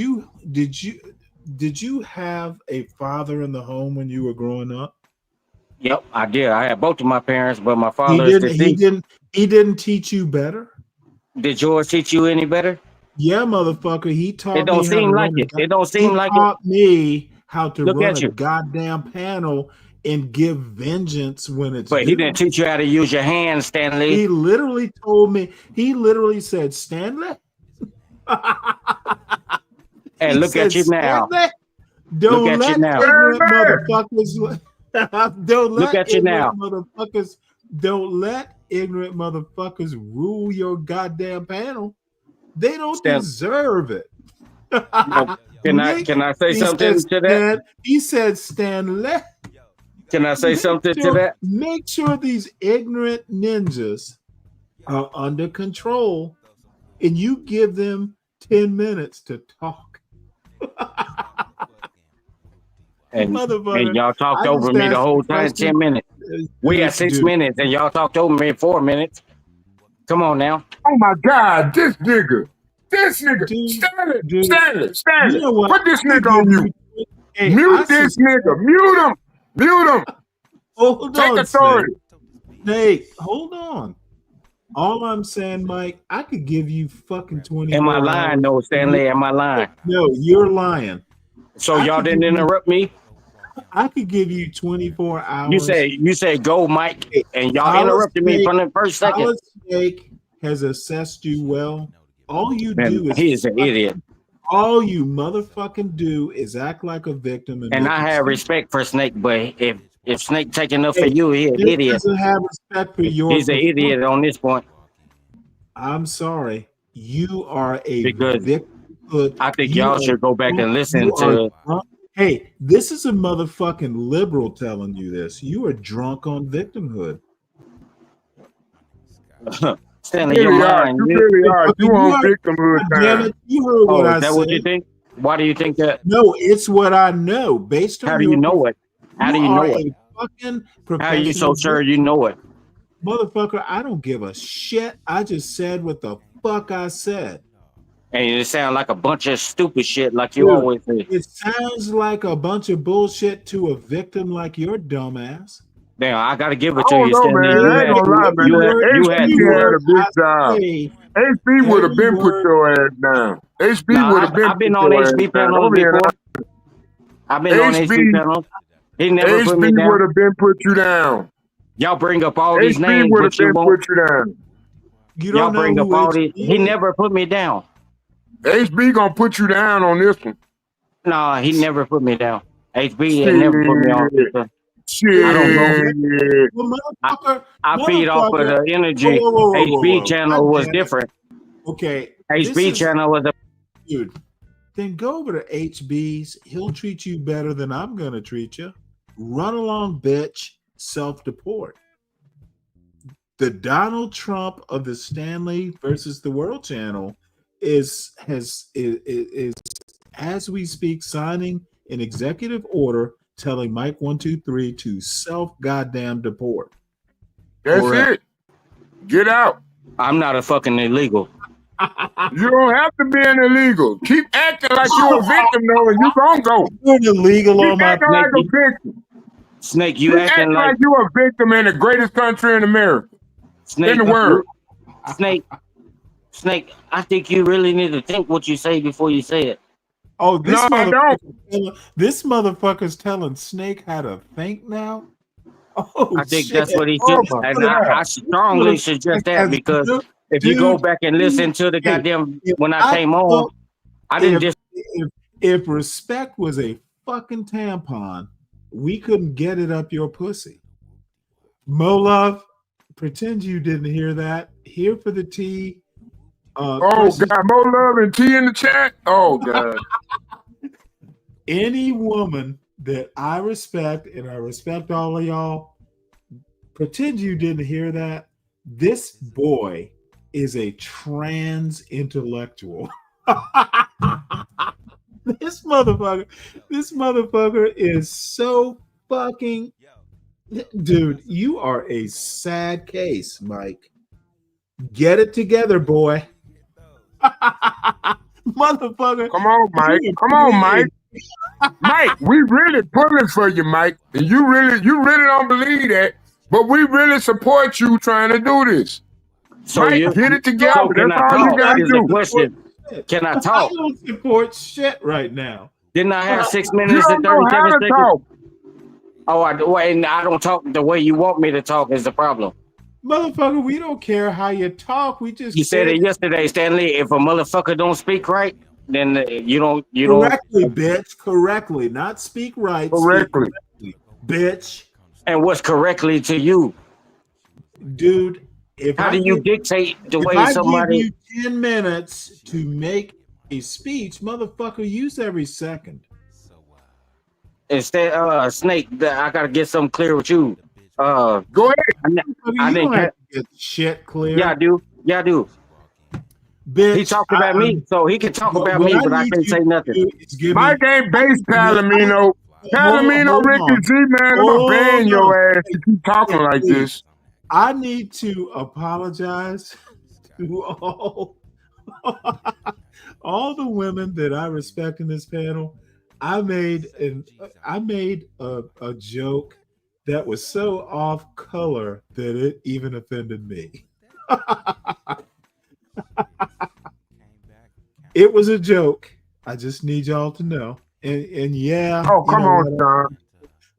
you have a father in the home when you were growing up? Yep, I did. I had both of my parents, but my father is deceased. He didn't teach you better? Did yours teach you any better? Yeah, motherfucker. He taught me. It don't seem like it. It don't seem like it. He taught me how to Look run at a you. goddamn panel and give vengeance when it's But due. he didn't teach you how to use your hands, Stanley. He literally told me. He literally said, "Stanley." And look at you now. Don't let ignorant motherfuckers. Don't let ignorant motherfuckers rule your goddamn panel. They don't deserve it. Can I say something to that? He said, "Stanley." Can I say something to that? Make sure these ignorant ninjas are under control, and you give them 10 minutes to talk. And y'all talked over me the whole time, 10 minutes. We had 6 minutes, and y'all talked over me in 4 minutes. Come on now. Oh my God, this nigga. Stanley. You know what? Put this nigga on mute. Mute this nigga. Mute him. Take authority. Snake, hold on. All I'm saying, Mike, I could give you fucking 20. Am I lying, though, Stanley? Am I lying? No, you're lying. So y'all didn't interrupt me? I could give you 24 hours. You say go, Mike, and y'all interrupted me from the first second. Solid Snake has assessed you well. All you do is he is an idiot. All you motherfucking do is act like a victim. And I have respect for Snake, but if Snake taking up for you, he's an idiot. Doesn't have respect for your. He's an idiot on this point. I'm sorry. You are a victim. I think y'all should go back and listen to. Hey, this is a motherfucking liberal telling you this. You are drunk on victimhood. Stanley, you're lying. You really are. You on victimhood time. You heard what I said. Is that what you think? Why do you think that? No, it's what I know. Based on how do you know it? How do you know it? How are you so sure you know it? Motherfucker, I don't give a shit. I just said what the fuck I said. And it sounds like a bunch of stupid shit like you always say. It sounds like a bunch of bullshit to a victim like your dumbass. Damn, I gotta give it to you, Stanley. Man, I ain't gonna lie, man. HB had a big job. HB would have been put your ass down. HB would have been. I've been on HB panels before. I've been on HB panels. He never put me down. HB would have been put you down. Y'all bring up all these names, but you won't. Put you down. Y'all bring up all these. He never put me down. HB gonna put you down on this one. No, he never put me down. HB never put me on this one. Shit. I don't know. I feed off of the energy. HB channel was different. Okay. HB channel was a dude. Then go over to HB's. He'll treat you better than I'm gonna treat you. Run along, bitch. Self-deport. The Donald Trump of the Stanley versus the World channel is as we speak signing an executive order telling Mike 123 to self-goddamn deport. That's it. Get out. I'm not a fucking illegal. You don't have to be an illegal. Keep acting like you're a victim, though, and you gonna go. You're illegal on my acting like a victim. Snake, you Keep acting like you're a victim in the greatest country in America. Snake, in the world. Snake, I think you really need to think what you say before you say it. Oh, this I don't. This motherfucker's telling Snake how to think now. Oh, I think shit. that's what he should. And I strongly suggest that because if you go back and listen to the goddamn when I came on, I didn't just. If respect was a fucking tampon, we couldn't get it up your pussy. Mo Love, pretend you didn't hear that. Here for the tea. Oh God, Mo Love and T in the chat. Oh God. Any woman that I respect, and I respect all of y'all, pretend you didn't hear that. This boy is a trans intellectual. This motherfucker is so fucking, dude, you are a sad case, Mike. Get it together, boy. Motherfucker. Come on, Mike. Come on, Mike. Mike, we really pulling for you, Mike. And you really don't believe that, but we really support you trying to do this. So Mike, you get it together. so can That's I all you talk? gotta Is the do. question. Can I I talk? don't support shit right now. Didn't I have 6 You minutes and don't know how 37 to seconds? talk. Oh, and I don't talk the way you want me to talk is the problem. Motherfucker, we don't care how you talk. We just You said it yesterday, Stanley. If a motherfucker don't speak right, then you don't. correctly, bitch. Correctly, not speak right. Correctly. Speak correctly, bitch. And what's correctly to you, dude? How do you dictate the way I somebody? give you 10 minutes to make a speech, motherfucker, use every second. Instead, Snake, I gotta get something clear with you. Go ahead. I you didn't don't have get to get shit clear. Yeah, I do. Yeah, I do. Bitch, He talked about me, so he can talk about me, but I can't say nothing. Mike ain't base Palomino. Palomino, hold Ricky on. G, man, I'm gonna ban your ass if you keep talking like this. I need to apologize to all the women that I respect in this panel. I made a joke that was so off color that it even offended me. It was a joke. I just need y'all to know. And yeah. Oh, come on, Sean.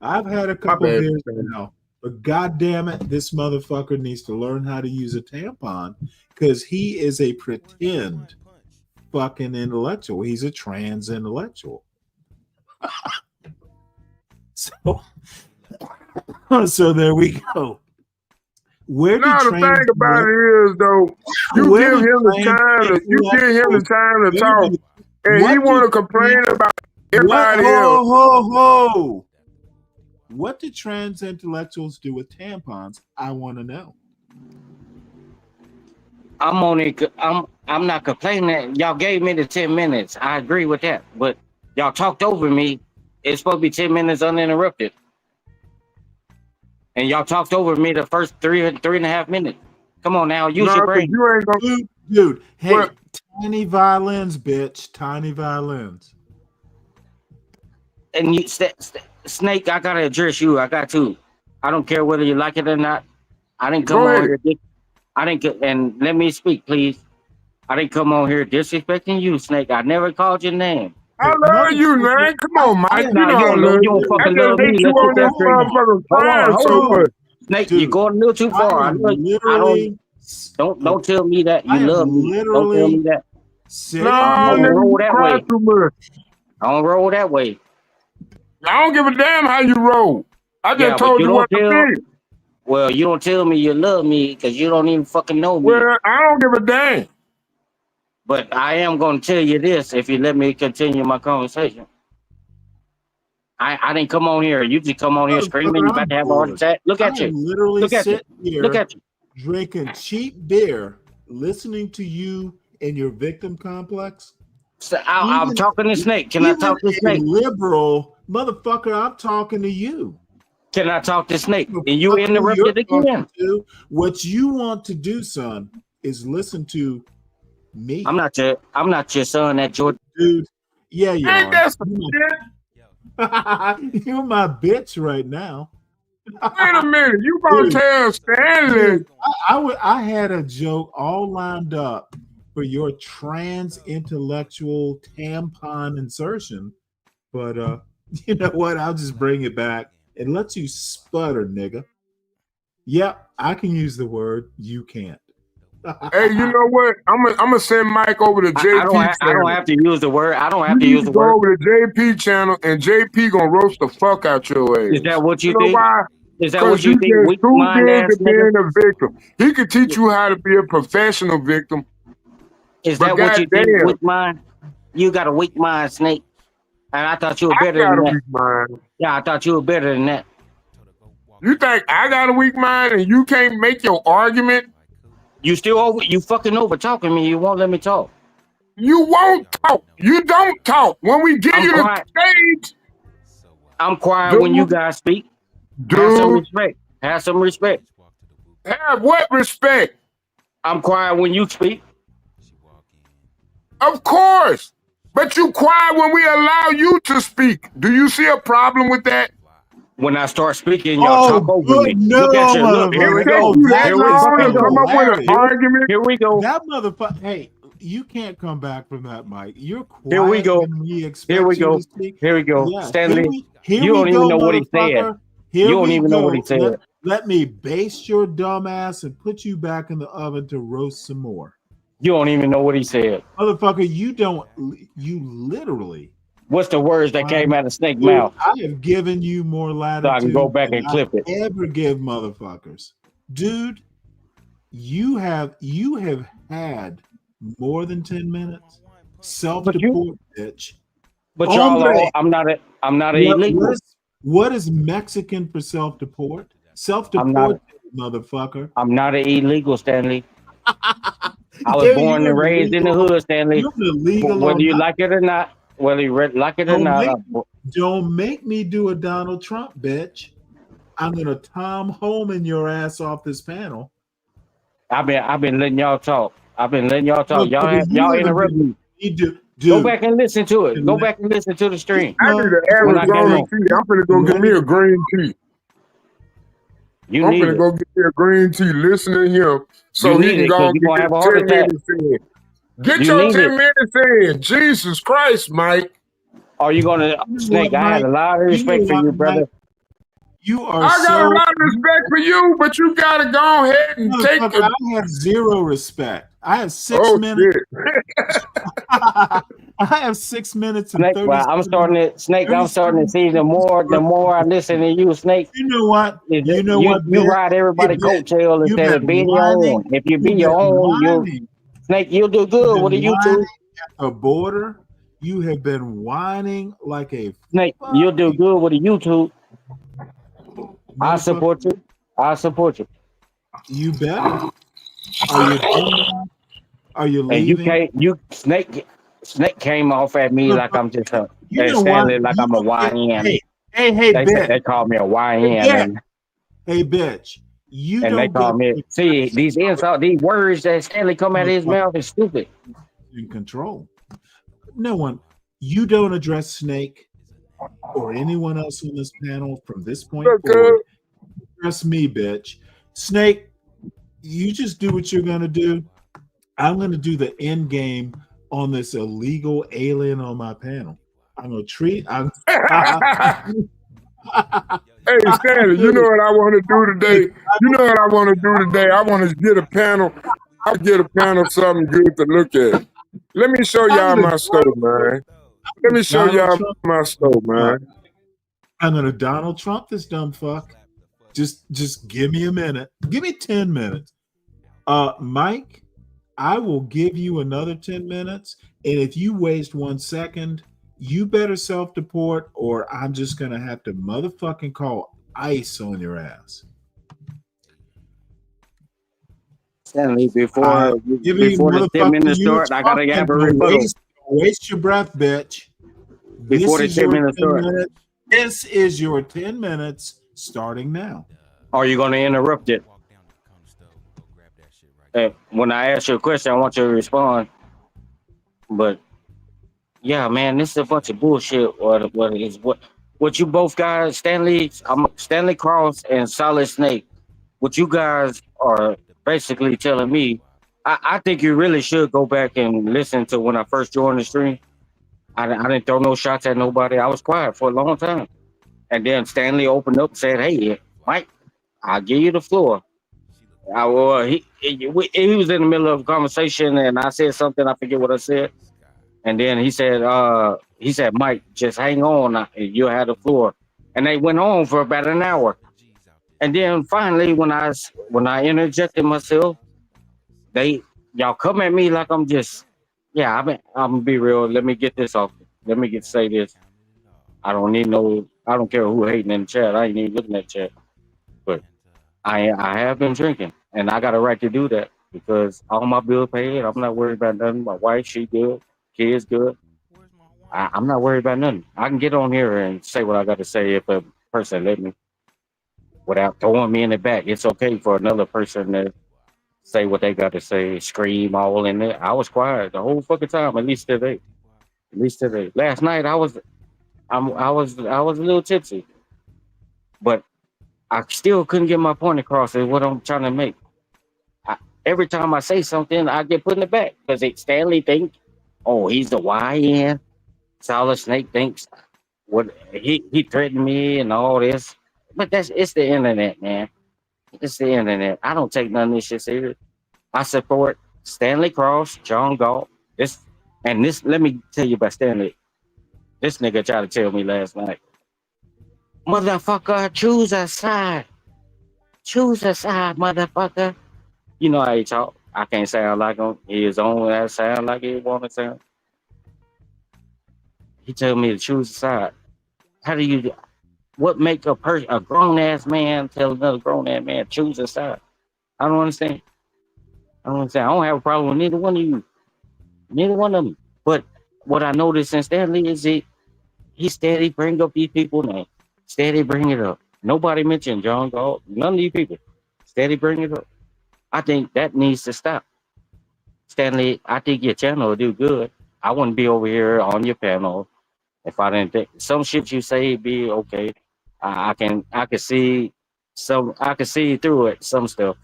I've had a couple beers now, but God damn it, this motherfucker needs to learn how to use a tampon because he is a pretend fucking intellectual. He's a trans intellectual. So there we go. Where no, the thing about it is though, you give him the time to talk, and he want to complain about everybody else. What do trans intellectuals do with tampons? I want to know. I'm not complaining. Y'all gave me the 10 minutes. I agree with that, but y'all talked over me. It's supposed to be 10 minutes uninterrupted. And y'all talked over me the first three and a half minutes. Come on now, use your brain. You ain't gonna... Dude, hey, tiny violins, bitch. Tiny violins. And you, Snake, I gotta address you. I got to. I don't care whether you like it or not. I didn't come on here. And let me speak, please. I didn't come on here disrespecting you, Snake. I never called your name. I love you, man. Come on, Mike. You know I love you. I just hate you on this motherfucker crying so much. Snake, you're going a little too far. I don't tell me that you love me. Don't tell me that. I don't roll that way. I don't roll that way. I don't give a damn how you roll. I just told you what to think. Well, you don't tell me you love me because you don't even fucking know me. Well, I don't give a damn. But I am going to tell you this if you let me continue my conversation. I didn't come on here. You just come on here screaming. You about to have a heart attack. Look at you. Literally sit here Look at you. Drinking cheap beer, listening to you and your victim complex. So I'm talking to Snake. Can I talk to Snake? Liberal motherfucker, I'm talking to you. Can I talk to Snake? And you interrupted again. What you want to do, son, is listen to me. I'm not your son at Georgia. Dude, yeah, you Ain't are. that some shit? You're my bitch right now. Wait a minute, you gonna tell Stanley? I had a joke all lined up for your trans intellectual tampon insertion, but you know what? I'll just bring it back and let you sputter, nigga. Yep, I can use the word. You can't. Hey, you know what? I'm gonna send Mike over to JP. I don't have to use the word. I don't have to You use the go word. over to JP channel, and JP gonna roast the fuck out your ass. Is that what you know think? why? Is that what you think? Because Weak too mind big ass to being a victim. He could teach you how to be a professional victim. Is that what you think? Weak mind? You got a weak mind, Snake. And I thought you were better than that. I got a weak mind. Yeah, I thought you were better than that. You think I got a weak mind and you can't make your argument? You fucking over talking me. You won't let me talk. You won't talk. You don't talk. When we give you the stage, I'm quiet when you guys speak. Have some respect. Have some respect. Have what respect? I'm quiet when you speak. Of course. But you quiet when we allow you to speak. Do you see a problem with that? When I start speaking, y'all talk over me. No, Look at you. Look, here we go. That Here we fucking go. Come up with an argument. Here we go. That motherfucker. Hey, you can't come back from that, Mike. You're quiet. Here we go. When we expect Here we you go. to speak. Here we go. Yeah. Stanley, Here you we don't go, even know what he said. motherfucker. Here You don't we even know go. what he said. Let me baste your dumb ass and put you back in the oven to roast some more. You don't even know what he said. Motherfucker, you literally. What's the words that came out of Snake's mouth? I have given you more latitude So I can go back and clip it. ever give motherfuckers. Dude, you have had more than 10 minutes. Self-deport, bitch. But y'all are, I'm not illegal. What is Mexican for self-deport? Self-deport, motherfucker. I'm not an illegal, Stanley. I was born and raised in the hood, Stanley. Whether you like it or not, Don't make me do a Donald Trump, bitch. I'm gonna Tom Holman your ass off this panel. I've been letting y'all talk. Y'all interrupt me. Go back and listen to it. Go back and listen to the stream. I need an Arizona tea. I'm finna go get me a green tea. I'm finna go get me a green tea. Listen to him so he can go and get his 10 minutes in. Get your 10 minutes in. Jesus Christ, Mike. Are you gonna Snake? I had a lot of respect for you, brother. You are. I got a lot of respect for you, but you gotta go ahead and take it. I have zero respect. I have 6 minutes. I have 6 minutes and Snake, 30 well, I'm starting to see the more I listen to you, Snake. You know what? You ride everybody coattail instead of being your own. If you be your own, Snake, you'll do good with a YouTube. At the border, you have been whining like a Snake. You'll do good with a YouTube. I support you. You better. Are you leaving? And Snake came off at me like I'm just Stanley, like I'm a YN. Hey, bitch. They call me a YN. Hey, bitch. They call me. See, these words that Stanley come out of his mouth is stupid. In control. No one. You don't address Snake or anyone else on this panel from this point forward. Address me, bitch. Snake, you just do what you're gonna do. I'm gonna do the end game on this illegal alien on my panel. I'm gonna treat. Hey, Stanley, you know what I want to do today? I want to get a panel. I'll get a panel something good to look at. Let me show y'all my stove, man. I'm gonna Donald Trump this dumb fuck. Just give me a minute. Give me 10 minutes. Mike, I will give you another 10 minutes. And if you waste 1 second, you better self-deport or I'm just gonna have to motherfucking call ICE on your ass. Stanley, before the 10 minutes start, I gotta have a rebuttal. Waste your breath, bitch. Before the 10 minutes start. This is your 10 minutes starting now. Are you gonna interrupt it? When I ask you a question, I want you to respond. But yeah, man, this is a bunch of bullshit. What you both guys, Stanley Cross and Solid Snake, what you guys are basically telling me, I think you really should go back and listen to when I first joined the stream. I didn't throw no shots at nobody. I was quiet for a long time. And then Stanley opened up and said, hey, Mike, I'll give you the floor. He was in the middle of a conversation and I said something, I forget what I said. And then he said, Mike, just hang on, you'll have the floor. And they went on for about an hour. And then finally, when I interjected myself, y'all come at me like I'm just, I'm gonna be real. Let me get this off. Let me say this. I don't care who hating in the chat. I ain't even looking at the chat. But I have been drinking and I got a right to do that. because all my bills paid. I'm not worried about nothing. My wife, she good. Kids good. I'm not worried about nothing. I can get on here and say what I got to say if a person let me without throwing me in the back. It's okay for another person to say what they got to say, scream all in there. I was quiet the whole fucking time, at least today. At least today. Last night I was a little tipsy, but I still couldn't get my point across. Is what I'm trying to make. Every time I say something, I get put in the back because Stanley thinks, oh, he's the YN. Solid Snake thinks what he threatened me and all this, but it's the internet, man. It's the internet. I don't take none of this shit serious. I support Stanley Cross, John Galt. This. Let me tell you about Stanley. This nigga tried to tell me last night, motherfucker, choose a side. Choose a side, motherfucker. You know how he talk. I can't sound like him. He is on that sound like he want to sound. He told me to choose a side. How do you? What make a grown ass man tell another grown ass man choose a side? I don't understand. I don't have a problem with neither one of you. Neither one of them. But what I noticed in Stanley is he steady bring up these people names. Steady bring it up. Nobody mentioned John Galt. None of these people. Steady bring it up. I think that needs to stop. Stanley, I think your channel will do good. I wouldn't be over here on your panel if I didn't think some shit you say be okay. I can see through it, some stuff.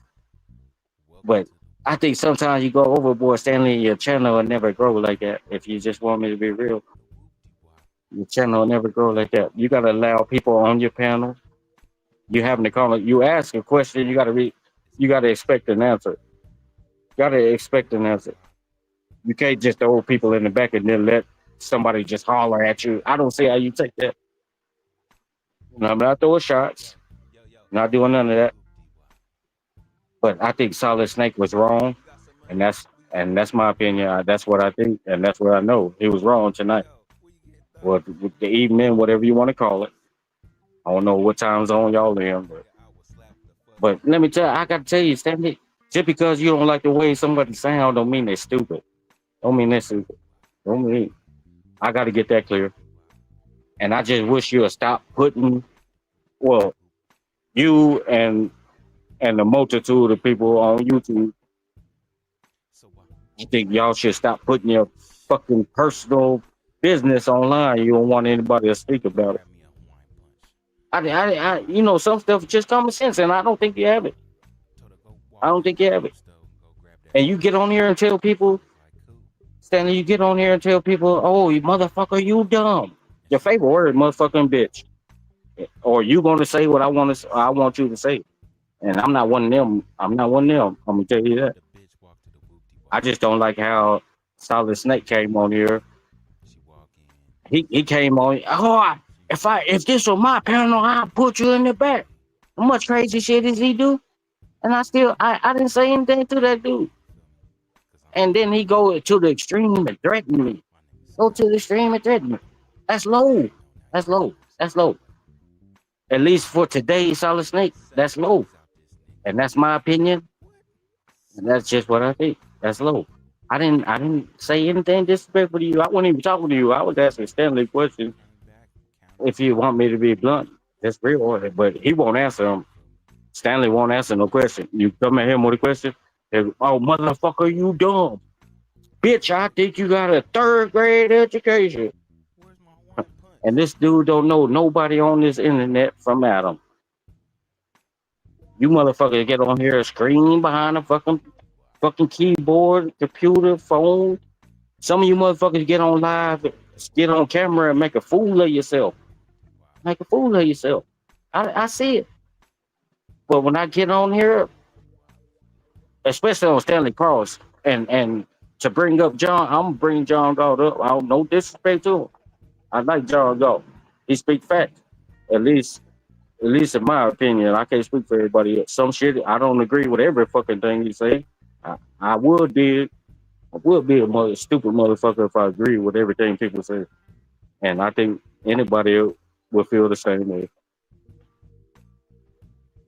But I think sometimes you go overboard, Stanley, your channel will never grow like that. If you just want me to be real, your channel will never grow like that. You gotta allow people on your panel. You having to call it, you ask a question, you gotta expect an answer. You can't just throw people in the back and then let somebody just holler at you. I don't see how you take that. I'm not throwing shots, not doing none of that. But I think Solid Snake was wrong, and that's my opinion. That's what I think, and that's what I know. He was wrong tonight. Well, the evening, whatever you want to call it. I don't know what time zone y'all in, but let me tell you, I gotta tell you, Stanley, just because you don't like the way somebody sound don't mean they're stupid. Don't mean I gotta get that clear. And I just wish you would stop putting, well, you and the multitude of people on YouTube. I think y'all should stop putting your fucking personal business online. You don't want anybody to speak about it. I some stuff is just common sense, and I don't think you have it. And you get on here and tell people, Stanley, oh, you motherfucker, you dumb. Your favorite word, motherfucking bitch. Or you gonna say what I want you to say. And I'm not one of them. I'm gonna tell you that. I just don't like how Solid Snake came on here. He came on. Oh, if this was my panel, I'd put you in the back. How much crazy shit does he do? And I didn't say anything to that dude. And then he go to the extreme and threaten me. That's low. At least for today, Solid Snake, that's low. And that's my opinion. And that's just what I think. That's low. I didn't say anything disrespectful to you. I wasn't even talking to you. I was asking Stanley questions. If you want me to be blunt, that's real. But he won't answer them. Stanley won't answer no question. You come at him with a question, oh, motherfucker, you dumb. Bitch, I think you got a 3rd grade education. And this dude don't know nobody on this internet from Adam. You motherfuckers get on here, scream behind a fucking keyboard, computer, phone. Some of you motherfuckers get on live, get on camera and make a fool of yourself. I see it. But when I get on here, especially on Stanley Cross, and to bring up John, I'm gonna bring John Galt up. I don't no disrespect to him. I like John Galt. He speak facts. At least in my opinion. I can't speak for everybody. Some shit I don't agree with every fucking thing he say. I would be a stupid motherfucker if I agree with everything people say. And I think anybody will feel the same way.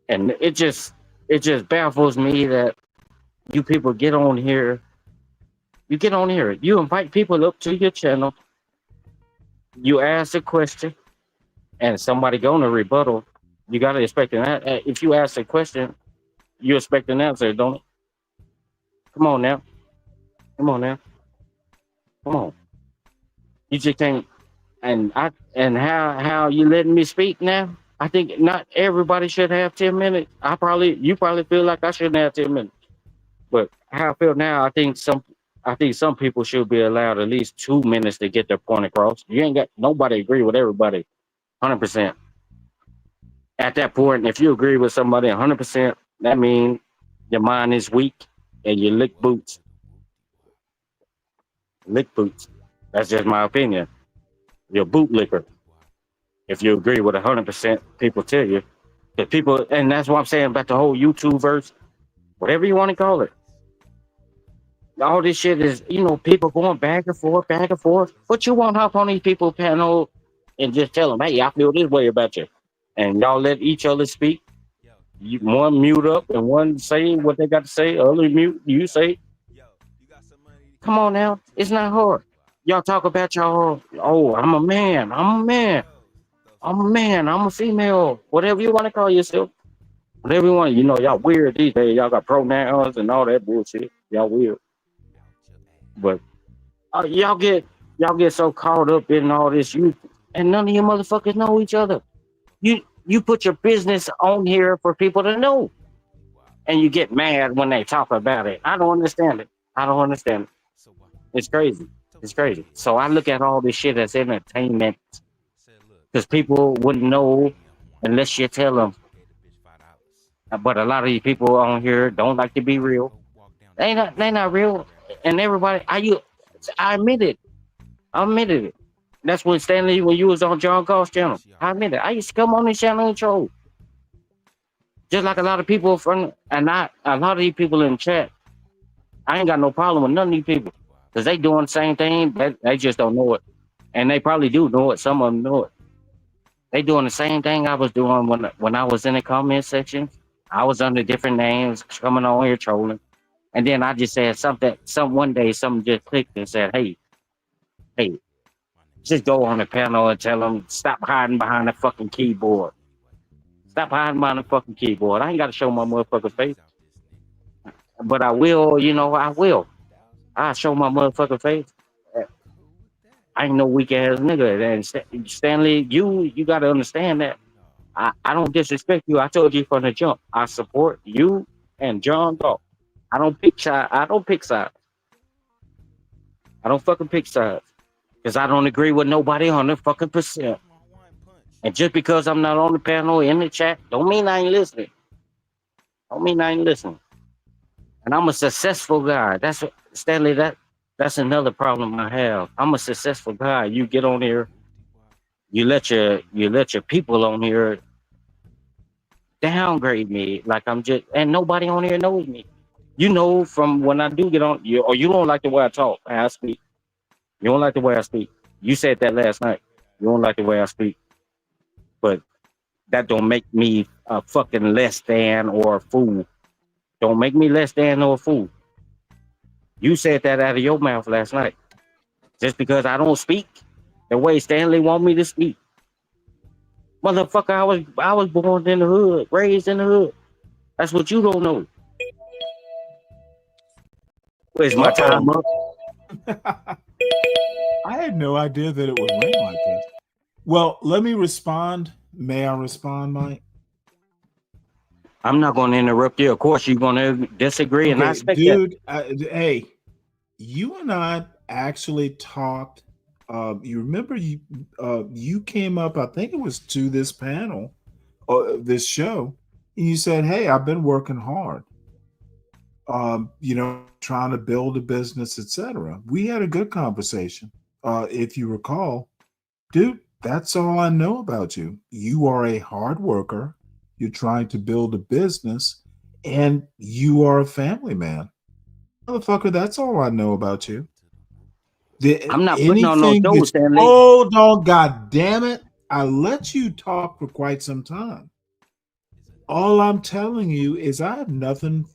And it just baffles me that You people get on here. You get on here. You invite people up to your channel. You ask a question, and somebody gonna rebuttal. You gotta expect an answer. If you ask a question, you expect an answer, don't it? Come on now. Come on now. Come on. You just can't. And how you letting me speak now? I think not everybody should have 10 minutes. You probably feel like I shouldn't have 10 minutes. But how I feel now, I think some people should be allowed at least 2 minutes to get their point across. You ain't got nobody agree with everybody 100%. At that point, if you agree with somebody 100%, that means your mind is weak and you lick boots. Lick boots. That's just my opinion. You're a boot licker. If you agree with 100%, people tell you. The people, and that's what I'm saying about the whole YouTube verse, whatever you want to call it. All this shit is, people going back and forth, back and forth. But you won't hop on these people panel and just tell them, hey, I feel this way about you. And y'all let each other speak. One mute up and one say what they got to say. Other mute, you say. Come on now. It's not hard. Y'all talk about y'all, oh, I'm a man. I'm a man. I'm a man. I'm a female. Whatever you want to call yourself. Whatever you want. Y'all weird these days. Y'all got pronouns and all that bullshit. Y'all weird. But y'all get so caught up in all this, and none of you motherfuckers know each other. You put your business on here for people to know, and you get mad when they talk about it. I don't understand it. It's crazy. It's crazy. So I look at all this shit as entertainment, because people wouldn't know unless you tell them. But a lot of these people on here don't like to be real. They not real. And everybody, I admitted it. That's when Stanley, when you was on John Goss channel, I admitted I used to come on this channel and troll. Just like a lot of people a lot of these people in the chat, I ain't got no problem with none of these people, because they doing the same thing, but they just don't know it. And they probably do know it. Some of them know it. They doing the same thing I was doing when I was in the comment section. I was under different names, coming on here trolling. And then I just said one day something just clicked and said, hey, just go on the panel and tell them, stop hiding behind the fucking keyboard. Stop hiding behind the fucking keyboard. I ain't got to show my motherfucking face. But I will, I will. I'll show my motherfucking face. I ain't no weak ass nigga. And Stanley, you got to understand that. I don't disrespect you. I told you from the jump. I support you and John Goff. I don't pick sides. I don't fucking pick sides. Because I don't agree with nobody 100%. And just because I'm not on the panel in the chat, don't mean I ain't listening. And I'm a successful guy. Stanley, that's another problem I have. I'm a successful guy. You get on here, you let your people on here downgrade me like I'm just, and nobody on here knows me. From when I do get on you, or you don't like the way I talk and I speak. You don't like the way I speak. You said that last night. You don't like the way I speak. But that don't make me a fucking less than or a fool. Don't make me less than or a fool. You said that out of your mouth last night. Just because I don't speak the way Stanley want me to speak. Motherfucker, I was born in the hood, raised in the hood. That's what you don't know. Where's my time up? I had no idea that it would rain like this. Well, let me respond. May I respond, Mike? I'm not going to interrupt you. Of course, you're going to disagree, and I expect dude, hey, you and I actually talked. You remember you came up, I think it was to this panel, this show, and you said, hey, I've been working hard. Trying to build a business, etc. We had a good conversation. If you recall, dude, that's all I know about you. You are a hard worker. You're trying to build a business, and you are a family man. Motherfucker, that's all I know about you. I'm not putting on no show, Stanley. Hold on, God damn it. I let you talk for quite some time. All I'm telling you is I have nothing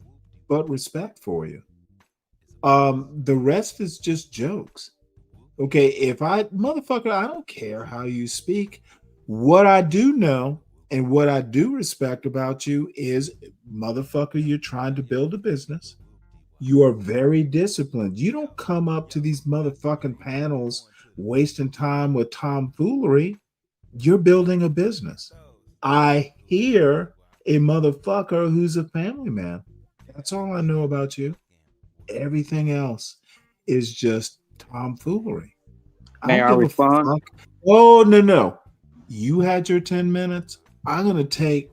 but respect for you. The rest is just jokes. Okay, if I motherfucker, I don't care how you speak. What I do know and what I do respect about you is, motherfucker, you're trying to build a business. You are very disciplined. You don't come up to these motherfucking panels wasting time with tomfoolery. You're building a business. I hear a motherfucker who's a family man. That's all I know about you. Everything else is just tomfoolery. May I don't give respond? a fuck. Oh, no. You had your 10 minutes. I'm going to take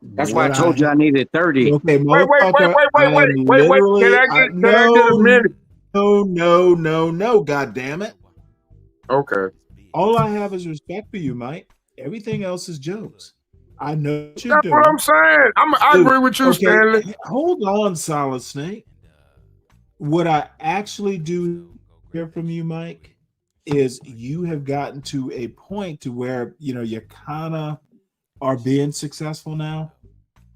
That's why I what told you I needed 30. Okay, Wait, motherfucker, I am wait. literally, Can I get a minute? no, God damn it. Okay. All I have is respect for you, Mike. Everything else is jokes. I know what you're That's doing. what I'm saying. I Dude, agree with you, okay, Stanley. hold on, Solid Snake. What I actually do hear from you, Mike, is you have gotten to a point to where, you kind of are being successful now.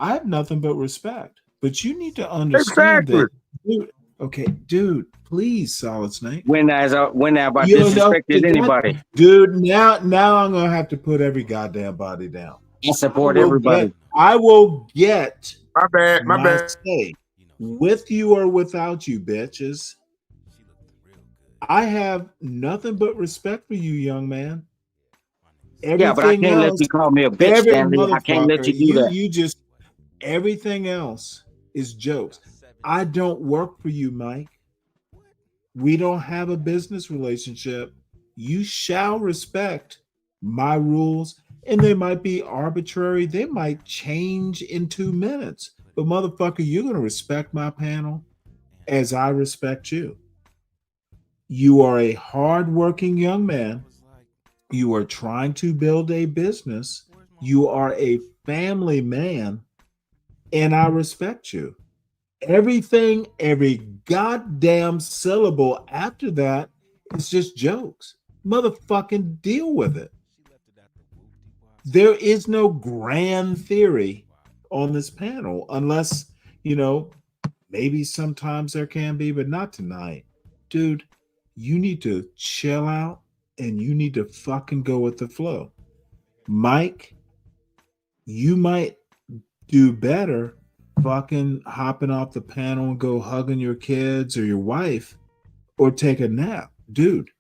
I have nothing but respect, but you need to understand Exactly. that, dude, please, Solid Snake. When have I You know, disrespected anybody? dude, now I'm gonna have to put every goddamn body down. I support everybody. I will get my bad. say with you or without you, bitches. I have nothing but respect for you, young man. Yeah, but I can't let you call me a bitch, Stanley. I can't let you do that. You just everything else is jokes. I don't work for you, Mike. We don't have a business relationship. You shall respect my rules, and they might be arbitrary. They might change in 2 minutes. But motherfucker, you're going to respect my panel as I respect you. You are a hardworking young man. You are trying to build a business. You are a family man, and I respect you. Everything, every goddamn syllable after that is just jokes. Motherfucking deal with it. There is no grand theory on this panel unless, maybe sometimes there can be, but not tonight. Dude, you need to chill out and you need to fucking go with the flow. Mike, you might do better fucking hopping off the panel and go hugging your kids or your wife or take a nap. Dude,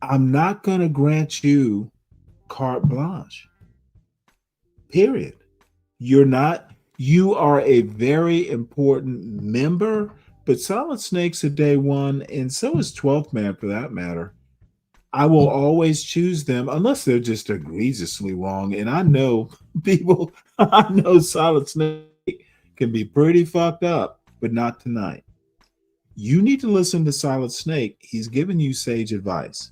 I'm not going to grant you carte blanche. Period. You are a very important member, but Solid Snake's a day one, and so is 12th Man for that matter. I will always choose them unless they're just egregiously wrong. And I know Solid Snake can be pretty fucked up, but not tonight. You need to listen to Solid Snake. He's giving you sage advice.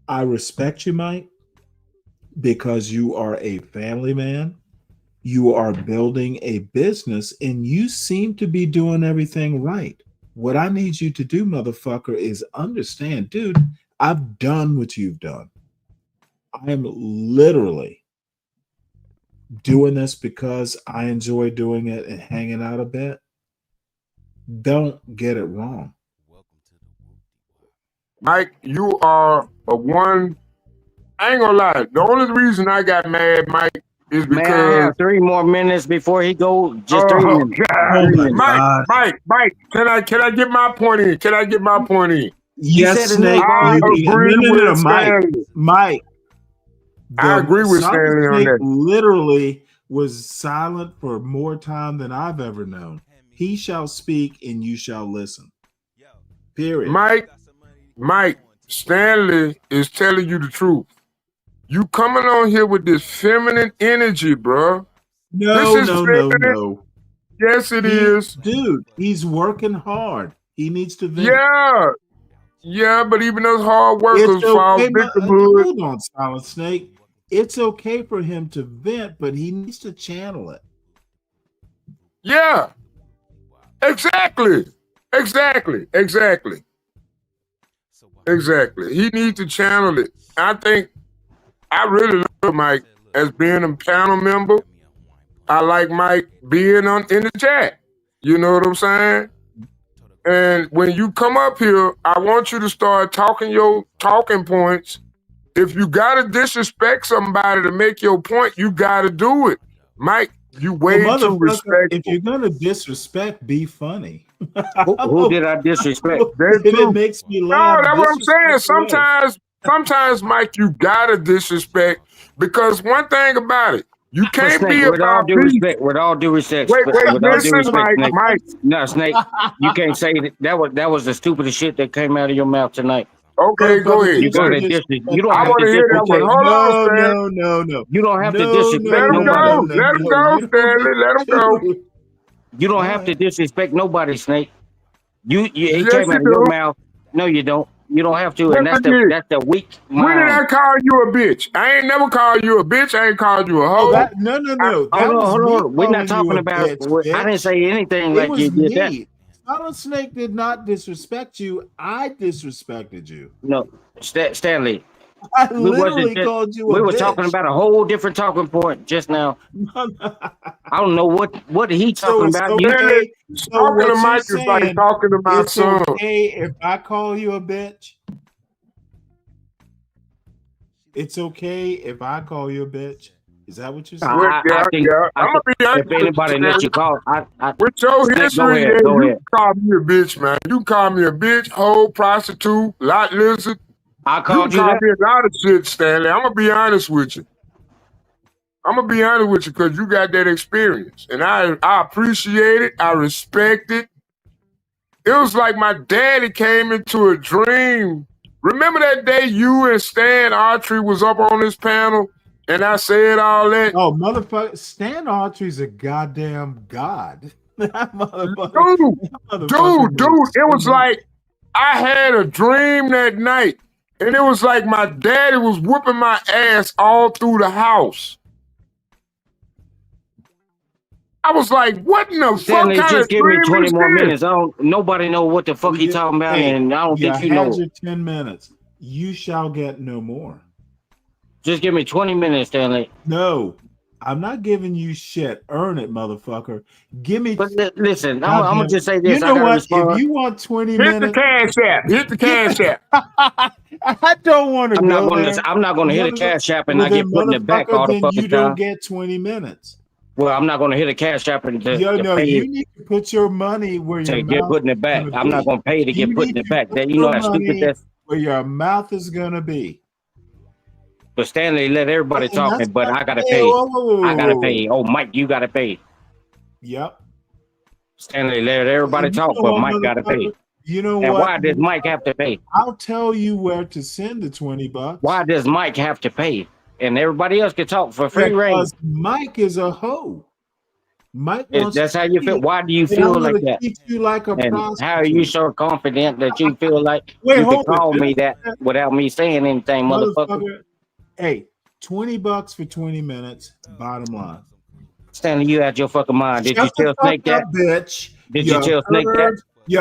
I respect you, Mike, because you are a family man. You are building a business, and you seem to be doing everything right. What I need you to do, motherfucker, is understand, dude, I've done what you've done. I am literally doing this because I enjoy doing it and hanging out a bit. Don't get it wrong. Mike, you are a one. I ain't gonna lie. The only reason I got mad, Mike, is because. May I have 3 more minutes before he go? Just 3 minutes. God. 3 minutes. Mike, can I get my point in? Can I get my point in? Yes, Snake. I agree with Stanley. Mike. I agree with Stanley on that. Literally was silent for more time than I've ever known. He shall speak and you shall listen. Period. Mike, Stanley is telling you the truth. You coming on here with this feminine energy, bro. No. Yes, it is. Dude, he's working hard. He needs to vent. Yeah, but even those hard workers fall victimhood. Hold on, Silent Snake. It's okay for him to vent, but he needs to channel it. Yeah. Exactly. He needs to channel it. I think I really love Mike as being a panel member. I like Mike being in the chat. You know what I'm saying? And when you come up here, I want you to start talking your talking points. If you gotta disrespect somebody to make your point, you gotta do it. Mike, you way Well, too motherfucker, respectful. if you're gonna disrespect, be funny. Who did I disrespect? It makes me No, laugh. that's what I'm saying. Disrespect away. Sometimes, Mike, you gotta disrespect because one thing about it, you But can't Snake, be with all about due peace. respect, with all due respect, Wait, with all due listen, respect, Snake. Mike. No, Snake, you can't say that was the stupidest shit that came out of your mouth tonight. Okay, go ahead. You Go gotta ahead. you don't I have want to to hear that one. disrespect. Hold on, Stan. No. You don't have to No, disrespect Let him nobody. go. Let him go, Stanley. Let him go. You don't have to disrespect nobody, Snake. It Yes, came you out of your do. mouth. No, you don't. You don't have to, Yes, and I did. that's the weak When did I mind. call you a bitch? I ain't never called you a bitch. I ain't called you a hoe. No. Hold That was on, me hold on. We're not calling you talking a about. bitch. I didn't say anything It like you was did that. me. Silent Snake did not disrespect you. I disrespected you. No, Stanley. I We wasn't literally just, called you we a were bitch. talking about a whole different talking point just now. I don't know what he So talking it's about. okay. So Talking what to you're Mike is like saying, talking to my it's son. okay if I call you a bitch? It's okay if I call you a bitch? Is that what you're saying? I think I'm gonna be honest if anybody with lets you. you call, With your Snake, history, yeah, go you ahead. can call me a bitch, man. You can call me a bitch, hoe, prostitute, lot lizard. I You can called you call that. me a lot of shit, Stanley. I'm gonna be honest with you. I'm gonna be honest with you because you got that experience, and I appreciate it. I respect it. It was like my daddy came into a dream. Remember that day you and Stan Archery was up on this panel, and I said all that. Oh, motherfucker! Stan Archery's a goddamn god. That motherfucker. Dude, it was like I had a dream that night, and it was like my daddy was whooping my ass all through the house. I was like, what in the Stanley, fuck kind just of give me dream 20 is more this? minutes. Nobody know what the fuck he talking about, and I don't think you know. Had your 10 minutes. You shall get no more. Just give me 20 minutes, Stanley. No, I'm not giving you shit. Earn it, motherfucker. Give me. But listen, I'm gonna just say this. You know I gotta what? respond. If you want 20 Hit minutes, the cash app. Hit the cash app. I don't want to I'm go not gonna. there. I'm not gonna hit a cash app and Well, I get then, put in the back all motherfucker, the then fucking you don't time. get 20 minutes. Well, I'm not gonna hit a cash app and to pay You need to put your money where your to get mouth put in the is back. gonna I'm not be. gonna pay to You get put in need the to back. put That you know your how stupid money that's. where your mouth is gonna be. But Stanley let everybody And talk, that's but not- I gotta Hey, pay. whoa. I gotta pay. Oh, Mike, you gotta pay. Yep. Stanley let everybody And you talk, know but what, Mike gotta pay. motherfucker? You know And what? why does Mike have to pay? I'll tell you where to send the $20. Why does Mike have to pay? And everybody else can talk for free reign. Because Mike is a hoe. Mike wants That's to how you feel. cheat, Why do you and feel I'm like gonna that? treat you like a And prostitute. how are you so confident that you feel like Wait, you can hold it. call me that without me saying anything, motherfucker? Hey, $20 for 20 minutes. Bottom line. Stanley, you out your fucking mind. Did you Shut the tell fuck Snake that? up, bitch. Did you tell Snake that? You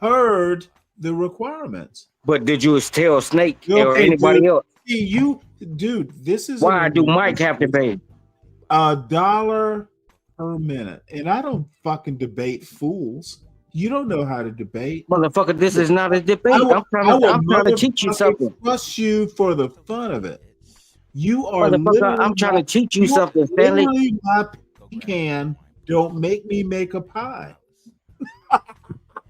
heard the requirements. But did you tell Snake or Okay, anybody dude. else? See, dude, this is Why do Mike have to pay? $1 per minute. And I don't fucking debate fools. You don't know how to debate. Motherfucker, this is not a debate. I'm trying to teach you something. Trust you for the fun of it. You are Motherfucker, literally I'm trying to teach you something, Stanley. Literally my pecan. Don't make me make a pie.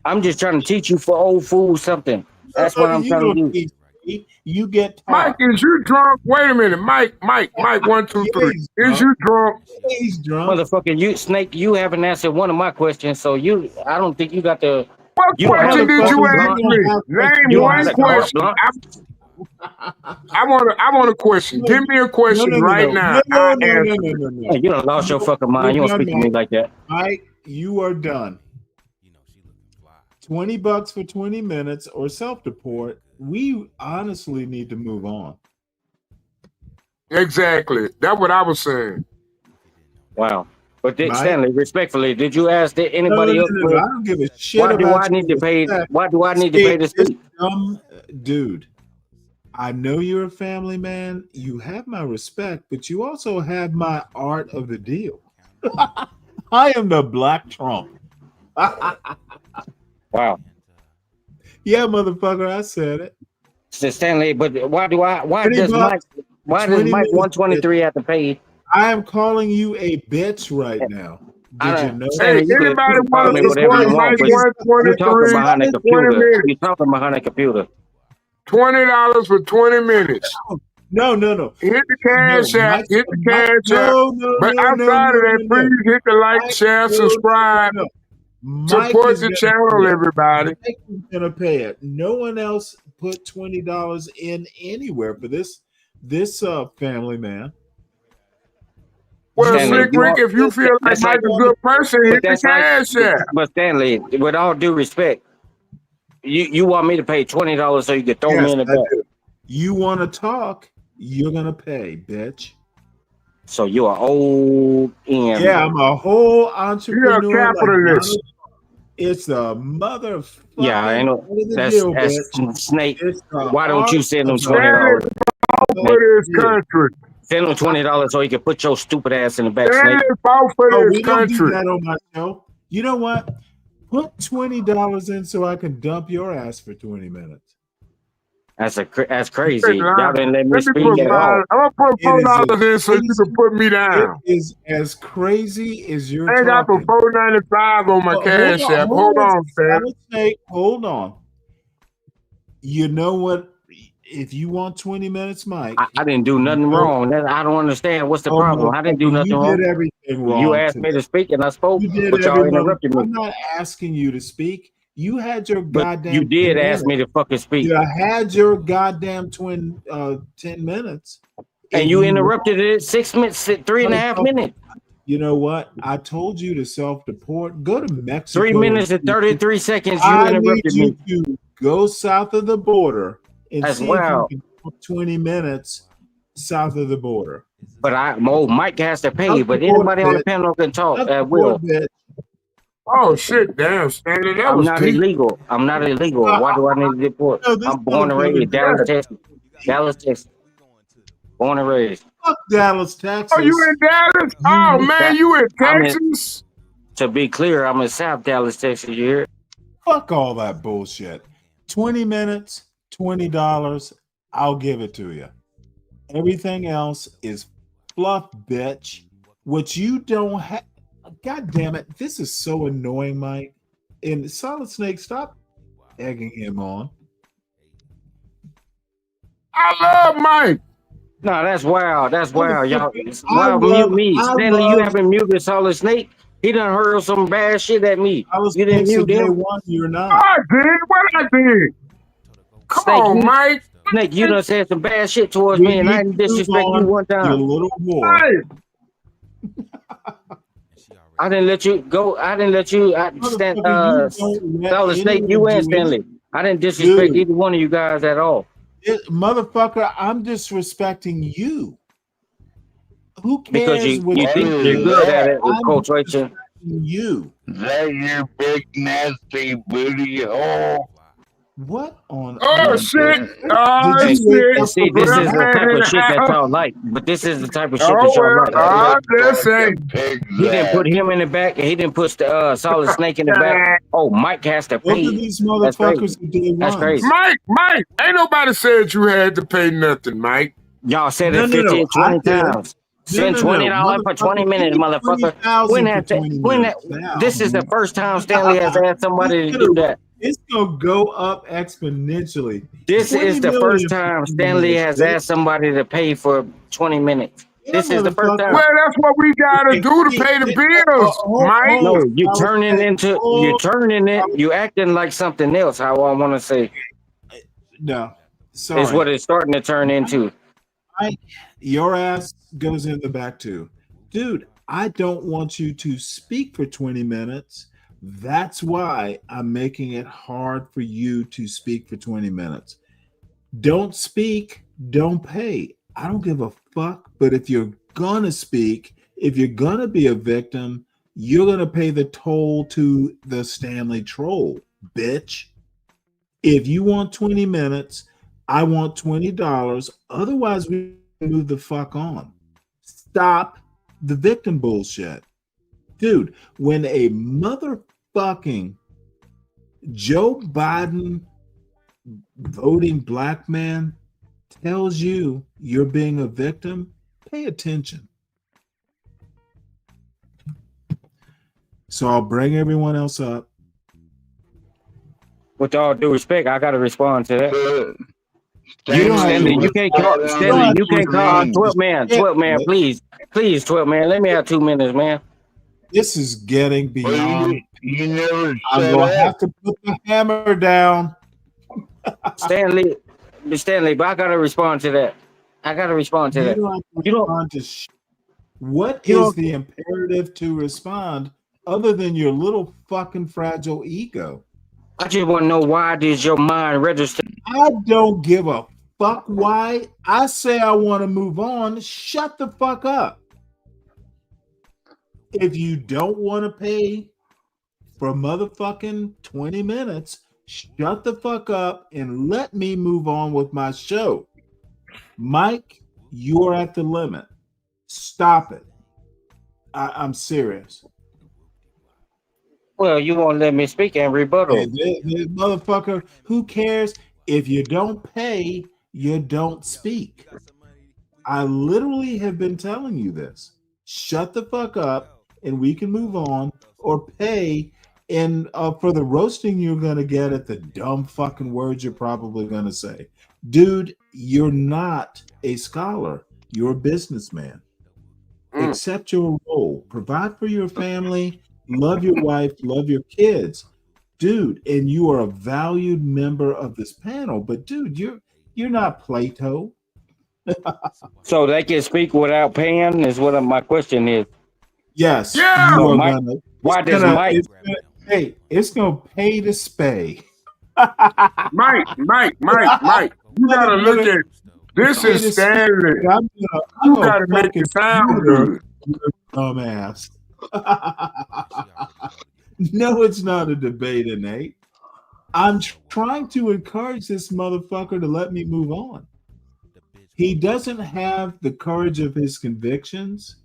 I'm just trying to teach you for old fools something. That's what I'm You trying to don't do. teach me. You get taught. Mike, is you drunk? Wait a minute, Mike, 1, 2, 3. Is you drunk? He's drunk. Motherfucker, you Snake, you haven't answered one of my questions, so I don't think you got the. What question did you ask me? Name one question. I want a question. Give me a question right now. I answer. Hey, you done lost your fucking mind. You don't speak to me like that. Mike, you are done. $20 for 20 minutes or self-deport. We honestly need to move on. Exactly. That's what I was saying. Wow. But Stanley, respectfully, did you ask anybody else? I don't give a shit Why do about I need to pay? respect. Why do I need to pay to speak? Dumb dude. I know you're a family man. You have my respect, but you also have my art of the deal. I am the Black Trump. Wow. Yeah, motherfucker, I said it. So Stanley, but why $20 does Mike 20 minutes. 123 have to pay? I am calling you a bitch right now. I Did you don't know? Stanley, you could Anybody call want me to whatever support you want, Mike but you talking 123 behind a for 20 computer. minutes? You talking behind a computer. $20 for 20 minutes. No. Hit the cash app. Mike, Hit the Mike, cash app. But outside of that, please hit the like, share, subscribe. Mike Support is the gonna channel, pay it. everybody. Mike is gonna pay it. No one else put $20 in anywhere for this family man. Well, Stanley, Slick Rick, if you feel like that's like, Mike's a good person, but hit the that's like, cash app. but Stanley, with all due respect, you want me to pay $20 so you can throw me in the I back? do. You want to talk? You're gonna pay, bitch. So you're an old EM. Yeah, I'm a whole entrepreneur. You're a capitalist. It's a motherfucking Yeah, I know. That's deal, that's bitch. Snake. It's the Why don't you send him art of $20? For this country. Send him $20 so he can put your stupid ass in the back, Stanley Snake. fought for Oh, this we don't do country. that on my show. You know what? Put $20 in so I can dump your ass for 20 minutes. That's crazy. Y'all didn't let me speak put at all. I'm gonna put $4 in so you can put me down. It is as crazy as you're I ain't got talking. for $4.95 on my cash app. Hold on, Stan. Hold on. You know what? If you want 20 minutes, Mike. I didn't do nothing wrong. I don't understand. What's the problem? I didn't do nothing wrong. You did everything wrong. You asked me to speak and I spoke, but y'all interrupted me. I'm not asking you to speak. You had your goddamn. You did ask me to fucking speak. You had your goddamn 10 minutes. And you interrupted it 6 minutes, 3.5 minutes. You know what? I told you to self-deport. Go to Mexico. 3 minutes and 33 seconds. You interrupted me. You to go south of the border and That's see wild. if you can 20 minutes south of the border. But Mike has to pay. But anybody on the panel can talk at will. Oh shit, damn, Stanley, that I'm was not deep. illegal. I'm not illegal. Why do I need to deport? I'm born and raised Dallas, Texas. Dallas, Texas. Born and raised. Fuck Dallas, Texas. Oh, you in Dallas? Oh man, you in Texas? To be clear, I'm in South Dallas, Texas. You hear? Fuck all that bullshit. 20 minutes, $20. I'll give it to you. Everything else is fluff, bitch. What you don't have. God damn it. This is so annoying, Mike. And Solid Snake, stop egging him on. I love Mike. No, that's wild. That's wild, y'all. I Mute me. I Stanley, you love- haven't muted Solid Snake. He done heard some bad shit at me. I was You didn't pissed mute at day him. one, you're not. I did. What I did? Come Snake, on, you- Mike. Snake, you done said some bad shit towards me, and I didn't disrespect you one You time. little whore. I didn't let you go. I didn't let you stand. Motherfucker, you don't let Solid Snake, anyone you and do Stanley. anything. I didn't disrespect Dude. either one of you guys at all. Motherfucker, I'm disrespecting you. Who cares? Because you what think do? you're good at it with I'm culturation. You. That your big nasty booty hole. What on Oh earth? shit. Did you And see, this is the type of shit that y'all like. But this is the type of shit Oh that y'all well, like. I'm just saying. He didn't put him in the back, and he didn't put Solid Snake in the back. Oh, Mike has to Both pay. of these That's motherfuckers crazy. are day That's ones. crazy. Mike, ain't nobody said you had to pay nothing, Mike. Y'all said No, it no, 15, I 20 did. times. Send No, no, no. $20 for 20 minutes, Motherfucker, motherfucker. 20,000 When for has 20 when minutes now. this is the first time Stanley has asked somebody to do that. It's gonna go up exponentially. This 20 is the million first for time 20 Stanley minutes, has bitch. asked somebody to pay for 20 minutes. Yeah, This is the first time. Well, that's what we gotta do to pay the bills, Mike. No, you acting like something else. How I want to say No, sorry. is what it's starting to turn into. Your ass goes in the back too. Dude, I don't want you to speak for 20 minutes. That's why I'm making it hard for you to speak for 20 minutes. Don't speak, don't pay. I don't give a fuck. But if you're gonna speak, if you're gonna be a victim, you're gonna pay the toll to the Stanley troll, bitch. If you want 20 minutes, I want $20. Otherwise, we move the fuck on. Stop the victim bullshit. Dude, when a motherfucking Joe Biden voting black man tells you you're being a victim, pay attention. So I'll bring everyone else up. With all due respect, I gotta respond to that. Stanley, You can't call Stanley. You can't call 12 man. 12 man, please, 12 man. Let me have 2 minutes, man. This is getting beyond. You never I'm shut gonna up. have to put the hammer down. Stanley, but I gotta respond to that. I gotta respond to You that. don't have to You don't. respond to what You is don't- the imperative to respond other than your little fucking fragile ego? I just want to know, why does your mind register? I don't give a fuck why. I say I want to move on. Shut the fuck up. If you don't want to pay for motherfucking 20 minutes, shut the fuck up and let me move on with my show. Mike, you're at the limit. Stop it. I'm serious. Well, you won't let me speak and rebuttal. Hey, this motherfucker, who cares? If you don't pay, you don't speak. I literally have been telling you this. Shut the fuck up and we can move on, or pay and for the roasting you're going to get at the dumb fucking words you're probably going to say. Dude, you're not a scholar. You're a businessman. Accept your role. Provide for your family. Love your wife. Love your kids. Dude, and you are a valued member of this panel. But dude, you're not Plato. So they can speak without paying is what my question is. Yes. Yeah. You So are Mike, gonna, why does gonna, Mike? Hey, it's gonna pay to spay. Mike, you gotta look at this is Stanley. You gotta make it sound good. Dumbass. No, it's not a debate, Nate. I'm trying to encourage this motherfucker to let me move on. He doesn't have the courage of his convictions.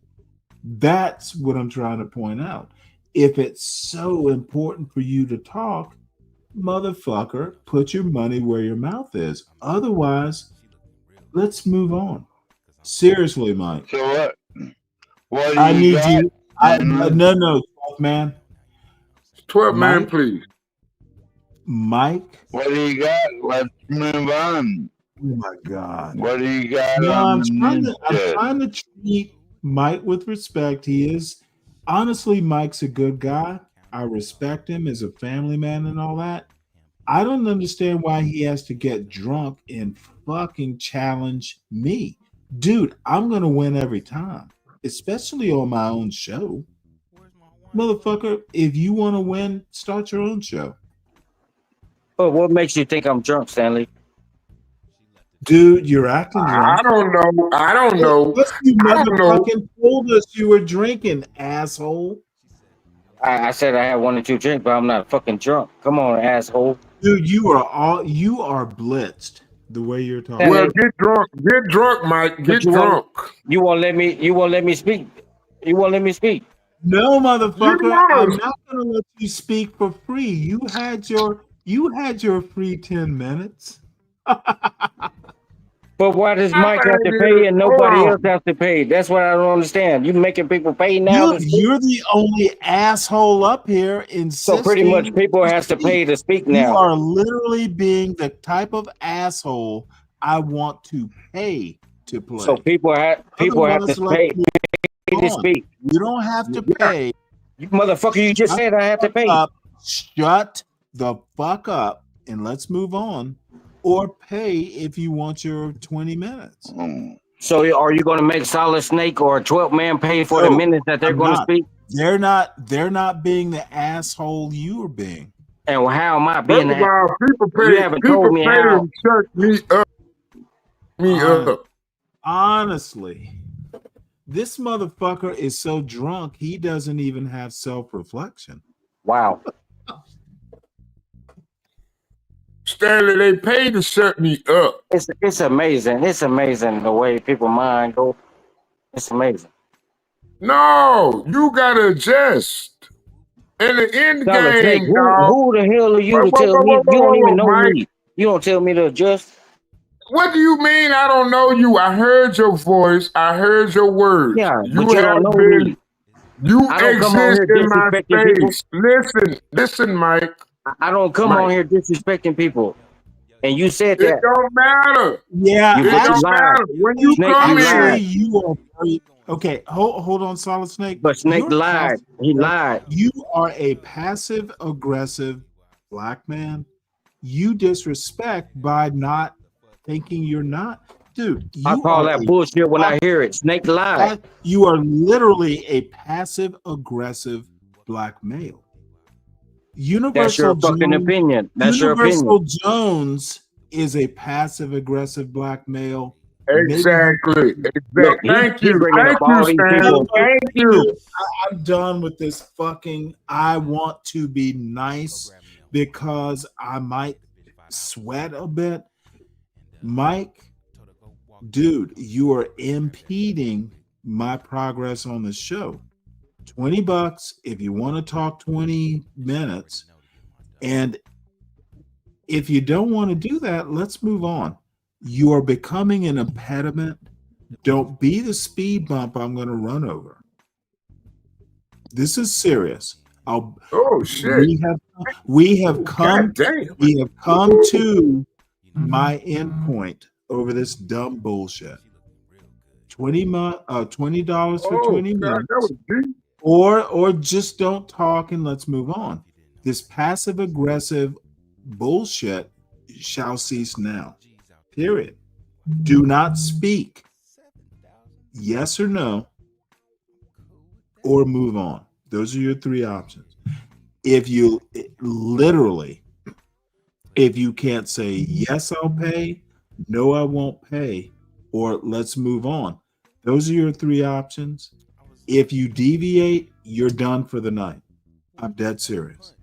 That's what I'm trying to point out. If it's so important for you to talk, motherfucker, put your money where your mouth is. Otherwise, let's move on. Seriously, Mike. So what? What do I you need got? you. No, 12 man. 12 man, Mike? please. Mike. What do you got? Let's move on. Oh my God. What do you got No, on I'm the trying to treat Mike with respect. He is honestly, Mike's a good guy. I respect him as a family man and all that. I don't understand why he has to get drunk and fucking challenge me. Dude, I'm gonna win every time, especially on my own show. Motherfucker, if you want to win, start your own show. But what makes you think I'm drunk, Stanley? Dude, you're acting drunk. I don't know. You I don't know. motherfucking told us you were drinking, asshole. I said I had 1 or 2 drinks, but I'm not fucking drunk. Come on, asshole. Dude, you are blitzed the way you're talking. Well, get drunk, Mike. Get drunk. You won't let me speak. You won't let me speak. No, motherfucker, You I'm know. not gonna let you speak for free. You had your free 10 minutes. But why does Mike have to pay and nobody else has to pay? That's what I don't understand. You making people pay now? You're the only asshole up here insisting. So pretty much people has to pay to speak now. You are literally being the type of asshole I want to pay to play. So people have to Otherwise, pay to speak. You don't have to pay. You motherfucker, you just said I have to pay. Shut the fuck up and let's move on. Or pay if you want your 20 minutes. So are you going to make Solid Snake or 12 man pay for the minutes that they're going to speak? They're not being the asshole you are being. And how am I being First of all, people pay. You haven't People told me pay how. to shut me up. Honestly, this motherfucker is so drunk he doesn't even have self-reflection. Wow. Stanley, they pay to shut me up. It's amazing. It's amazing the way people mind go. It's amazing. No, you gotta adjust. In the end Solid Snake, game, dog. who the hell are you Whoa, to whoa, tell whoa, me? whoa, You whoa, don't whoa, even whoa, know Mike. me. You don't tell me to adjust. What do you mean I don't know you? I heard your voice. I heard your words. Yeah, You but you don't have know been, me. you I don't come on exist here in my disrespecting people. space. Listen, Mike. I don't come on Mike. here disrespecting people. And you said It that. don't matter. Yeah, But you It don't lied. matter. When you Snake, come you actually, lied. in, you are very okay. Hold on, Solid Snake. But Snake You're lied. passive. He lied. You are a passive aggressive black man. You disrespect by not thinking you're not, dude. I You call are that bullshit when I hear it. Snake lied. you are literally a passive aggressive black male. That's your Universal fucking Jones. opinion. That's your Universal opinion. Jones is a passive aggressive black male. exactly. Look, Thank he you. bringing up Thank you, all these Stanley. people. Thank you. I'm done with this fucking. I want to be nice because I might sweat a bit. Mike, dude, you are impeding my progress on the show. $20 if you want to talk 20 minutes. And if you don't want to do that, let's move on. You are becoming an impediment. Don't be the speed bump I'm going to run over. This is serious. Oh shit. We have come damn. we have come to my end point over this dumb bullshit. $20 for 20 minutes. That was deep. Or just don't talk and let's move on. This passive aggressive bullshit shall cease now. Period. Do not speak. Yes or no, or move on. Those are your three options. If you can't say yes, I'll pay, no, I won't pay, or let's move on. Those are your three options. If you deviate, you're done for the night. I'm dead serious.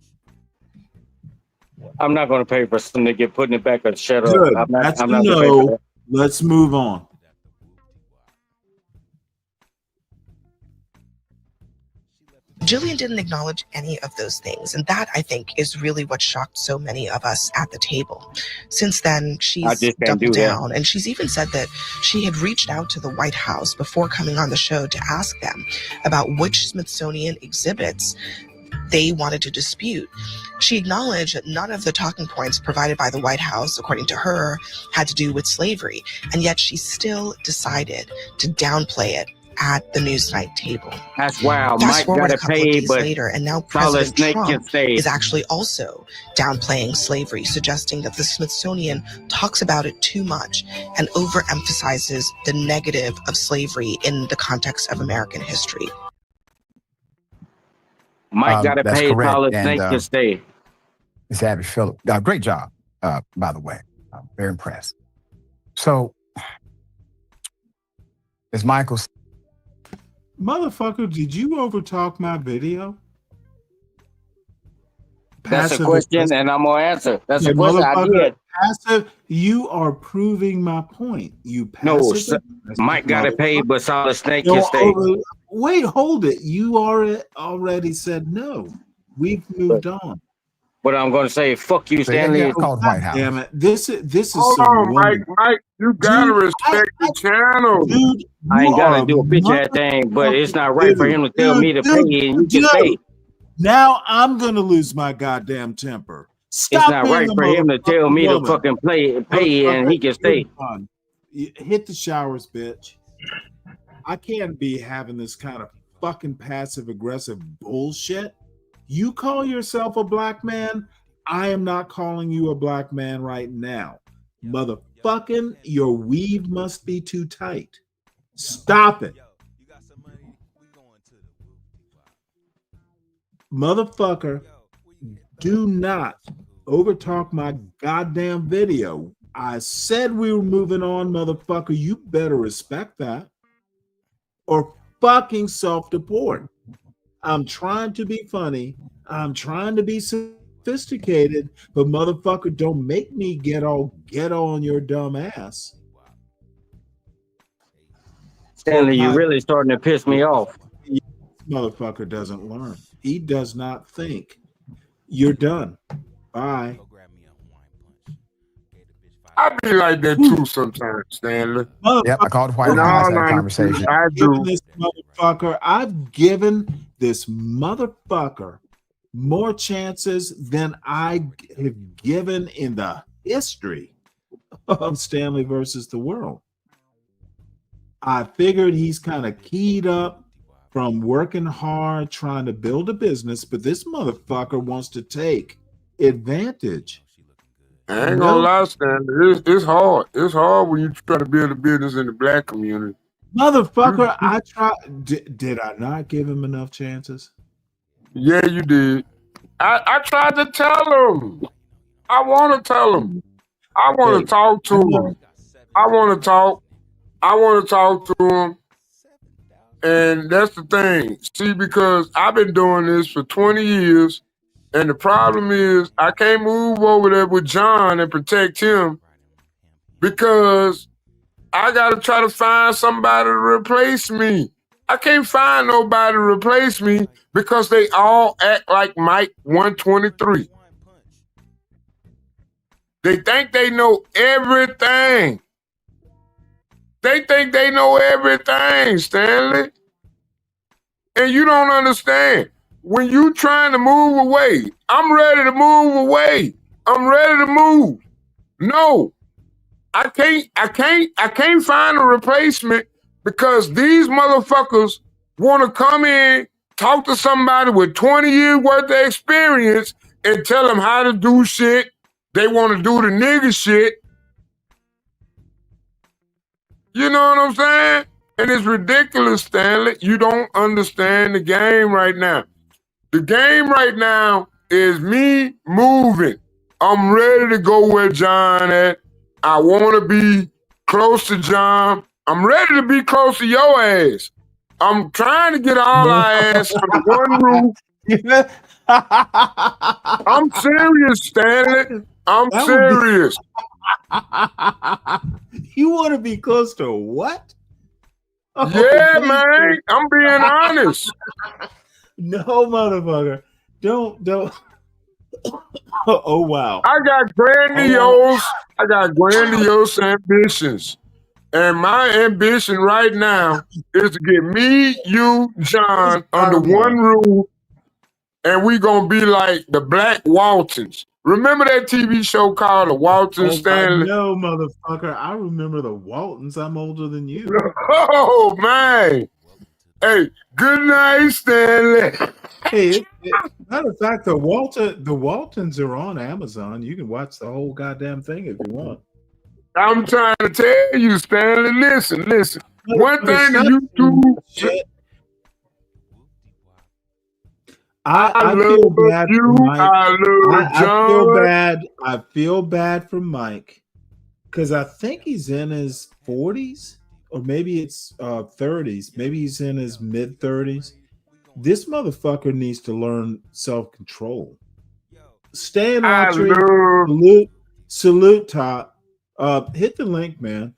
I'm not going to pay for something to get putting it back or shut up. Good. I'm not That's going to pay for no. that. Let's move on. Jillian didn't acknowledge any of those things, and that, I think, is really what shocked so many of us at the table. Since then, she's doubled down, and she's even said that she had reached out to the White House before coming on the show to ask them about which Smithsonian exhibits they wanted to dispute. She acknowledged that none of the talking points provided by the White House, according to her, had to do with slavery, and yet she still decided to downplay it at the Newsnight table. That's wild. Fast Mike forward got a to couple of pay, days but later, and now Solid President Snake can Trump stay. is actually also downplaying slavery, suggesting that the Smithsonian talks about it too much and overemphasizes the negative of slavery in the context of American history. Mike got to That's pay. correct. Solid And, Snake can stay. Miss Abby Phillip, great job, by the way. I'm very impressed. So, as Michael said, Motherfucker, did you overtalk my video? That's a question, and I'm gonna answer. That's a question. I Motherfucker, did. passive. You are proving my point. You No, passive. Mike got to pay, but Solid Snake can Don't stay. wait, hold it. You already said no. We've moved on. But I'm going to say, fuck you, Stanley. Damn it. This is Hold some on, woman. Mike, you gotta respect the channel. Dude, I ain't you got are to do a bitch ass thing, but it's not right for him to tell me to pay and you can stay. Now I'm gonna lose my goddamn temper. Stop It's not being right a for him to tell motherfucking me to woman. fucking pay and he can stay. Hit the showers, bitch. I can't be having this kind of fucking passive aggressive bullshit. You call yourself a black man? I am not calling you a black man right now. Motherfucking, your weave must be too tight. Stop it. Motherfucker, do not overtalk my goddamn video. I said we were moving on, motherfucker. You better respect that. Or fucking self-deport. I'm trying to be funny. I'm trying to be sophisticated, but motherfucker, don't make me get all ghetto on your dumb ass. Stanley, you're really starting to piss me off. motherfucker doesn't learn. He does not think. You're done. Bye. I be like that too sometimes, Stanley. Yep, I called White In House all that honesty, conversation. I do. I've given this motherfucker more chances than I have given in the history of Stanley versus the world. I figured he's kind of keyed up from working hard, trying to build a business, but this motherfucker wants to take advantage. I ain't gonna lie, Stanley. It's hard. It's hard when you try to build a business in the black community. Motherfucker, I tried. Did I not give him enough chances? Yeah, you did. I tried to tell him. I want to tell him. I want to talk to him. I want to talk. I want to talk to him. And that's the thing. See, because I've been doing this for 20 years, and the problem is I can't move over there with John and protect him because I got to try to find somebody to replace me. I can't find nobody to replace me because they all act like Mike 123. They think they know everything. They think they know everything, Stanley. And you don't understand. When you trying to move away, I'm ready to move away. I'm ready to move. No, I can't find a replacement because these motherfuckers want to come in, talk to somebody with 20 years worth of experience and tell them how to do shit. They want to do the nigga shit. You know what I'm saying? And it's ridiculous, Stanley. You don't understand the game right now. The game right now is me moving. I'm ready to go where John at. I want to be close to John. I'm ready to be close to your ass. I'm trying to get all our ass under one roof. I'm serious, Stanley. I'm serious. You want to be close to what? Yeah, man. I'm being honest. No, motherfucker. Don't. Oh, wow. I got grandiose ambitions. And my ambition right now is to get me, you, John under one roof, and we gonna be like the Black Waltons. Remember that TV show called The Waltons, Stanley? No, motherfucker. I remember the Waltons. I'm older than you. Oh, man. Hey, good night, Stanley. Hey, matter of fact, the Waltons are on Amazon. You can watch the whole goddamn thing if you want. I'm trying to tell you, Stanley. Listen. One thing that you do. I feel bad for Mike. I feel bad for Mike because I think he's in his 40s or maybe it's 30s. Maybe he's in his mid 30s. This motherfucker needs to learn self-control. Stanley, salute top. Hit the link, man.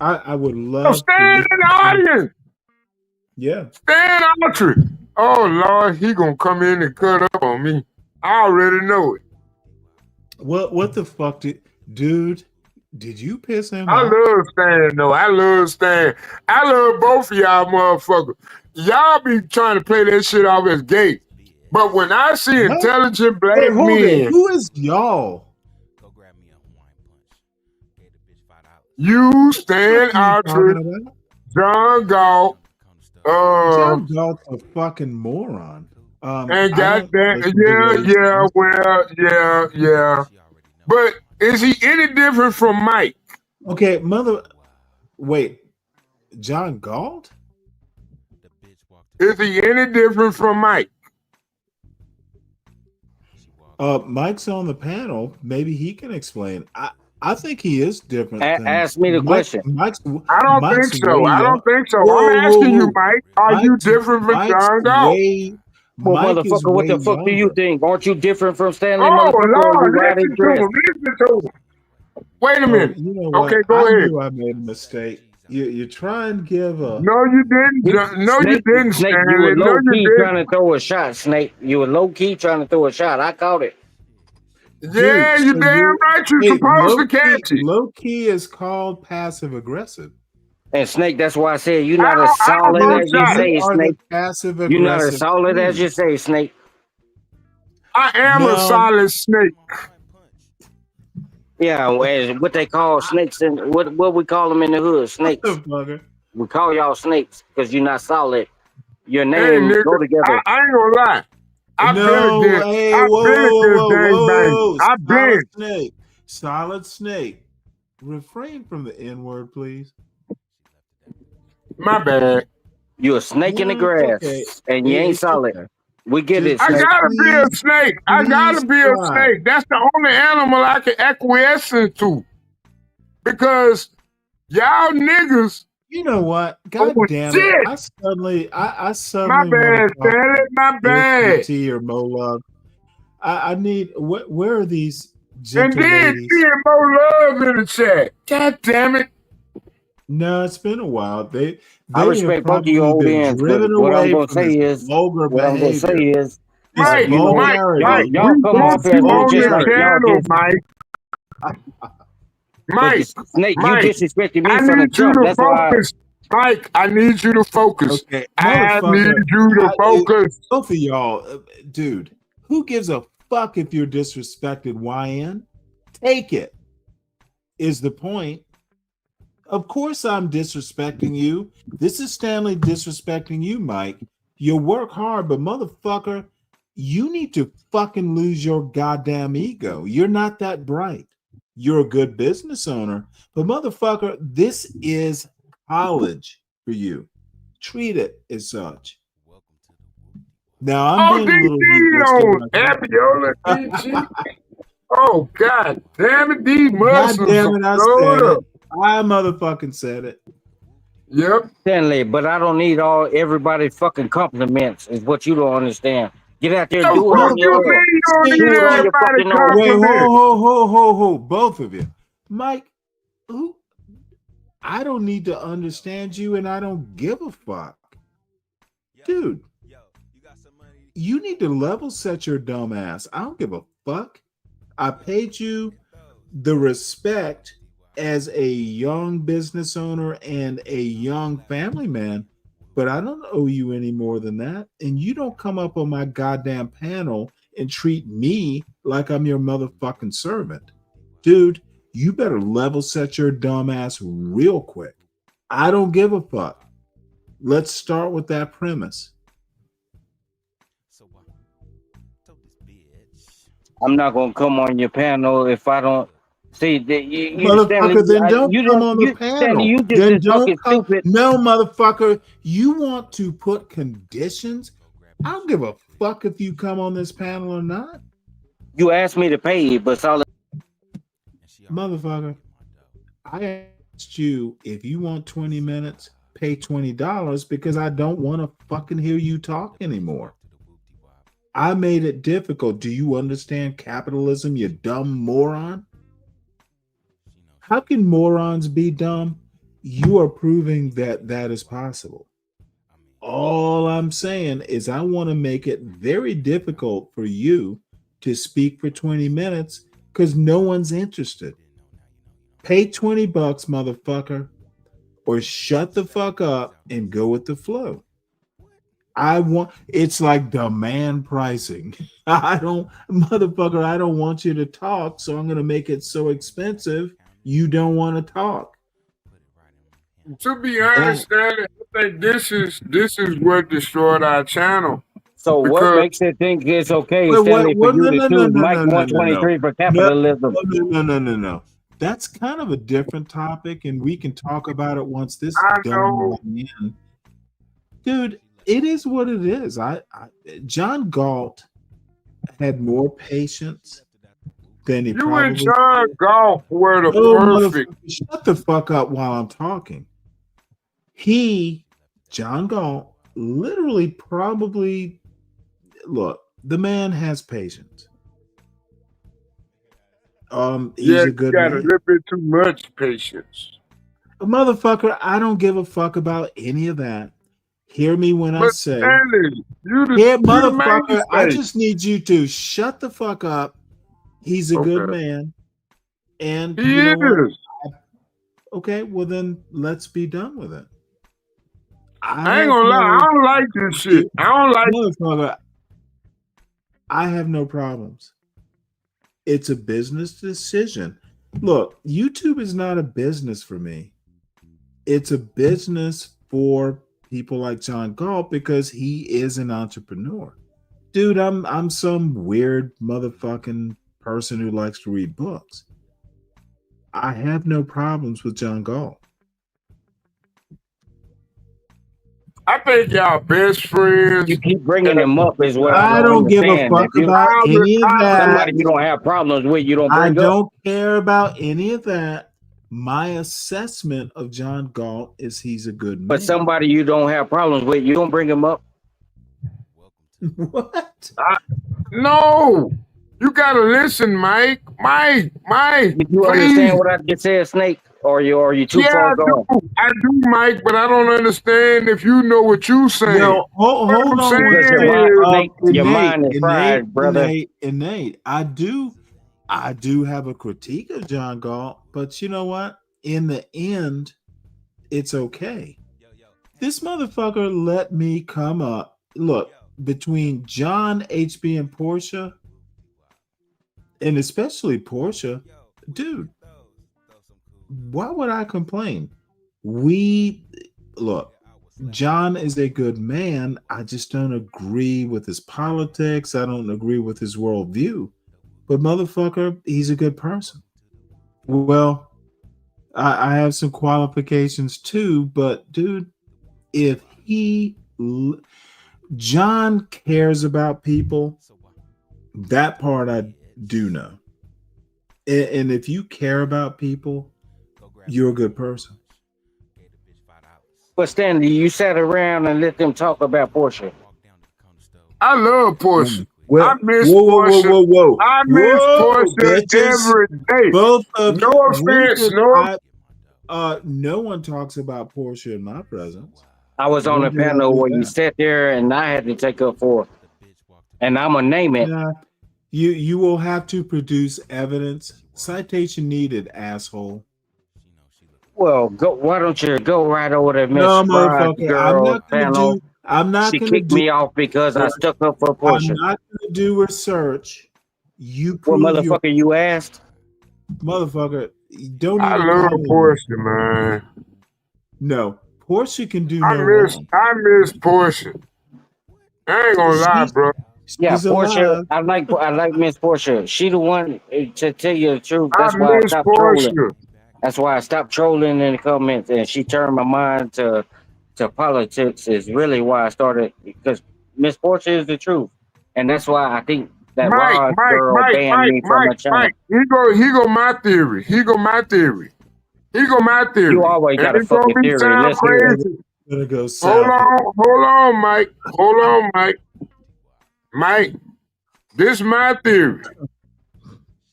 I would love. Stand in the audience. Yeah. Stan Autry. Oh, Lord, he gonna come in and cut up on me. I already know it. What the fuck dude, did you piss him off? I love Stan, though. I love Stan. I love both of y'all motherfuckers. Y'all be trying to play that shit off as gay. But when I see intelligent black men... Who is y'all? You, Stan Autry, John Galt, John Galt's a fucking moron. And got that, yeah. But is he any different from Mike? Okay, wait, John Galt? Is he any different from Mike? Mike's on the panel. Maybe he can explain. I think he is different. Ask me the question. I don't think so. I'm asking you, Mike. Are you different from John Galt? Well, motherfucker, what the fuck do you think? Aren't you different from Stanley? Oh, Lord, listen to him. Wait a minute. You know what? Okay, go ahead. Knew I made a mistake. You try and give a No, you didn't. No, you didn't, Snake, you Stanley. were No, low you key didn't. trying to throw a shot, Snake. You were low key trying to throw a shot. I caught it. Yeah, you so damn right. You're hey, supposed to catch it. low key is called passive aggressive. And Snake, that's why I said you're I not as solid almost as you shot it. say, You are Snake. the passive You're not as aggressive. solid as you say, Snake. I am a No. solid snake. Yeah, what they call snakes and what we call them in the hood, snakes. Motherfucker. We call y'all snakes because you're not solid. Your Hey, name nigga, go together. I ain't gonna lie. I've been No, against. hey, I've whoa, been whoa, against whoa, whoa, gangbangers. I've been. Solid snake. Solid snake. Refrain from the N-word, please. My bad. You're a snake in the No, grass, okay. and you ain't It's solid. okay. We get it, I Snake. gotta be a Please, snake. I gotta be a try. snake. That's the only animal I can acquiesce into. Because y'all niggas. You know what? God damn shit. it! I suddenly My wanna bad, talk Stanley. My bad. LGBT or Molug. I need. Where are these And gentle then ladies? seeing more love in the chat. God damn it. No, it's been a while. They I have respect both of you probably old been ends, but driven what I'm away gonna from say this is, vulgar behavior. This Mike, vulgarity. y'all we come put off as you on just the like y'all channel, just. Mike. But Mike, Snake, you Mike, disrespected me I from the need you jump. to That's why. focus. Mike, I need you to focus. Okay, I need motherfucker. you to focus. Both of y'all, dude. Who gives a fuck if you're disrespected? YN? Take it. Is the point? Of course I'm disrespecting you. This is Stanley disrespecting you, Mike. You work hard, but motherfucker, you need to fucking lose your goddamn ego. You're not that bright. You're a good business owner, but motherfucker, this is college for you. Treat it as such. Now I'm being a little Abiola, DG. Oh, God damn it, these God Muslims damn it, I are said loaded it. up. I motherfucking said it. Yep. Stanley, but I don't need everybody fucking compliments. Is what you don't understand. Get out there, The do it fuck on you your mean own. you don't need Do it on your everybody fucking own. Wait, compliment? ho, both of you. Mike, who? I don't need to understand you and I don't give a fuck. Dude, you need to level set your dumb ass. I don't give a fuck. I paid you the respect as a young business owner and a young family man, but I don't owe you any more than that. And you don't come up on my goddamn panel and treat me like I'm your motherfucking servant. Dude, you better level set your dumb ass real quick. I don't give a fuck. Let's start with that premise. I'm not gonna come on your panel if I don't see that you Motherfucker, Stanley. then don't come on the Stanley, panel. you just Then as fucking don't come. stupid. No, motherfucker, you want to put conditions? I don't give a fuck if you come on this panel or not. You asked me to pay you, but solid. Motherfucker, I asked you if you want 20 minutes, pay $20 because I don't want to fucking hear you talk anymore. I made it difficult. Do you understand capitalism, you dumb moron? How can morons be dumb? You are proving that that is possible. All I'm saying is I want to make it very difficult for you to speak for 20 minutes because no one's interested. Pay 20 bucks, motherfucker, or shut the fuck up and go with the flow. It's like demand pricing. I don't want you to talk, so I'm going to make it so expensive you don't want to talk. To be honest, Stanley, I think this is what destroyed our channel. So what makes it think it's okay, Stanley, for you to choose Mike 123 for capitalism? No. That's kind of a different topic, and we can talk about it once this done. Dude, it is what it is. John Galt had more patience than he You and John Galt were the perfect. Shut the fuck up while I'm talking. John Galt, literally probably, look, the man has patience. He's a good got man. a little bit too much patience. Motherfucker, I don't give a fuck about any of that. Hear me when I But say, Stanley, here, you the motherfucker, I mainstay. just need you to shut the fuck up. He's a good Okay. man. And He you know what? is. Okay, well then let's be done with it. I ain't gonna lie, I don't like this shit. I don't like motherfucker. I have no problems. It's a business decision. Look, YouTube is not a business for me. It's a business for people like John Galt because he is an entrepreneur. Dude, I'm some weird motherfucking person who likes to read books. I have no problems with John Galt. I think y'all best friends. You keep bringing him up is what I I don't don't give a understand. fuck If you about any of that. somebody you don't have problems with, you don't I bring up. don't care about any of that. My assessment of John Galt is he's a good man. But somebody you don't have problems with, you don't bring him up. What? No, you gotta listen, Mike. Mike. Did you please. understand what I just said, Snake? Or you too Yeah, far gone? I do, Mike, but I don't understand if you know what you saying. Yo, hold on one Because second. your mind is fried, brother. Innate. I do have a critique of John Galt, but you know what? In the end, it's okay. This motherfucker let me come up. Look, between John, HB, and Portia, and especially Portia, dude, why would I complain? Look, John is a good man. I just don't agree with his politics. I don't agree with his worldview. But motherfucker, he's a good person. Well, I have some qualifications too, but dude, if John cares about people, that part I do know. And if you care about people, you're a good person. But Stanley, you sat around and let them talk about Portia. I love Portia. Well, I miss whoa. I miss Portia bitches. every day. Both of no offense, no one talks about Portia in my presence. I was on a panel where you sat there and I had to take up for, and I'm gonna name it. Yeah, you will have to produce evidence. Citation needed, asshole. Well, why don't you go right over to Miss No, Fry's motherfucker. girl panel? She kicked me off because I stuck up for Portia. I'm not going to do research. You Well, prove motherfucker, you asked. Motherfucker, don't I even love call me. Portia, man. No, Portia can do I no wrong. miss Portia. I ain't gonna lie, bro. Yeah, She's Portia. alive. I like Miss Portia. She the one, to tell you the truth. I That's why I miss stopped Portia. trolling. That's why I stopped trolling in the comments, and she turned my mind to politics. Is really why I started, because Miss Portia is the truth, and that's why I think that Rod girl banned me from my channel. Mike. He go my theory. He go my theory. You always got a it's gonna fucking be theory. sound Let's hear it. crazy. Gonna go Hold south. on, Mike. Hold on, Mike. Mike, this is my theory.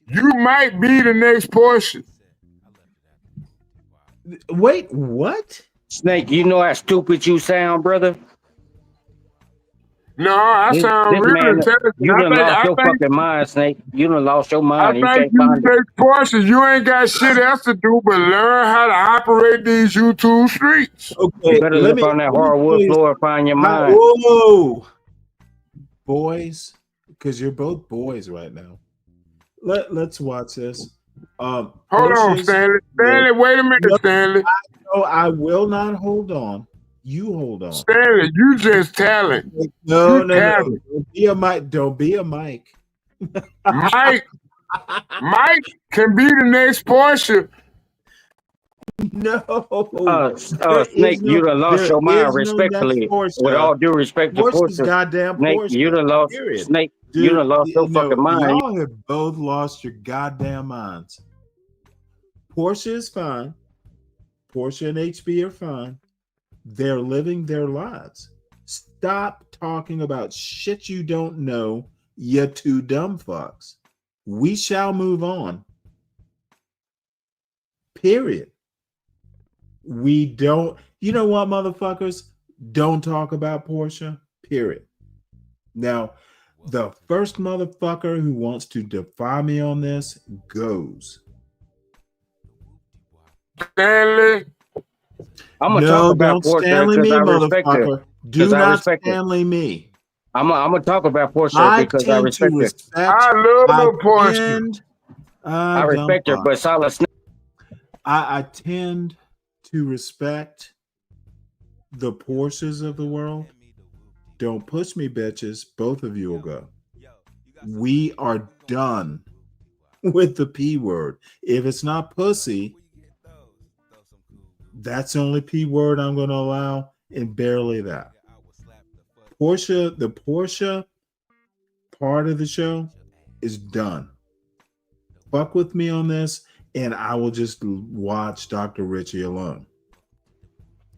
You might be the next Portia. Wait, what? Snake, you know how stupid you sound, brother? No, I sound really man, intelligent. you done lost your fucking mind, Snake. You done lost your I mind. You think can't you find it. next Portia. You ain't got shit else to do but learn how to operate these YouTube streets. Okay, You better look on that hardwood floor and find your mind. Whoa, boys, because you're both boys right now. Let's watch this. Hold on, Stanley. Stanley, wait a minute, Stanley. No, I will not hold on. You hold on. Stanley, you just talent. No. Talent. Don't be a Mike. Mike can be the next Portia. No. Snake, you done lost your mind respectfully. With all due respect to Portia's Portia, goddamn Snake, Portia. you done lost. Period. Snake, Dude, you done lost your fucking mind. Y'all have both lost your goddamn minds. Portia is fine. Portia and HB are fine. They're living their lives. Stop talking about shit you don't know, you two dumb fucks. We shall move on. Period. We don't, you know what, motherfuckers? Don't talk about Portia, period. Now, the first motherfucker who wants to defy me on this goes. Stanley. I'm gonna talk about Portia Stanley because me, I respect her. motherfucker. Do I not respect Stanley me. I'm gonna talk about Portia I because I tend respect to her. respect. I love Portia. I respect her, but Solid Snake. I tend to respect the Porsches of the world. Don't push me, bitches. Both of you will go. We are done with the P word. If it's not pussy, that's the only P word I'm going to allow, and barely that. The Portia part of the show is done. Fuck with me on this, and I will just watch Dr. Richie alone.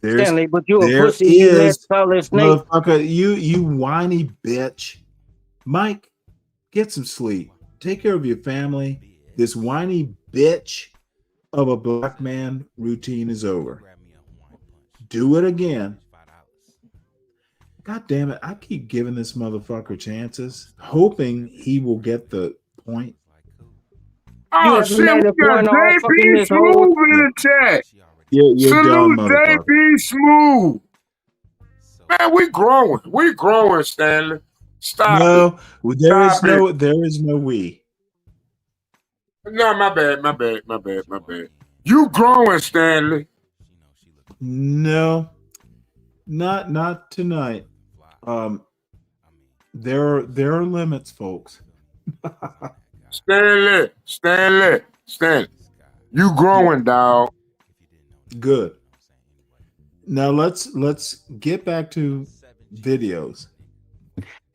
Stanley, but you a pussy. You let Solid Snake. Motherfucker, you whiny bitch. Mike, get some sleep. Take care of your family. This whiny bitch of a black man routine is over. Do it again. God damn it. I keep giving this motherfucker chances, hoping he will get the point. Oh, shit, we got JP Smooth in the chat. You're done, Salute motherfucker. JP Smooth. Man, we growing. We growing, Stanley. Stop it. There is no we. No, my bad. You growing, Stanley. No, not tonight. There are limits, folks. Stanley. You growing, dog. Good. Now let's get back to videos.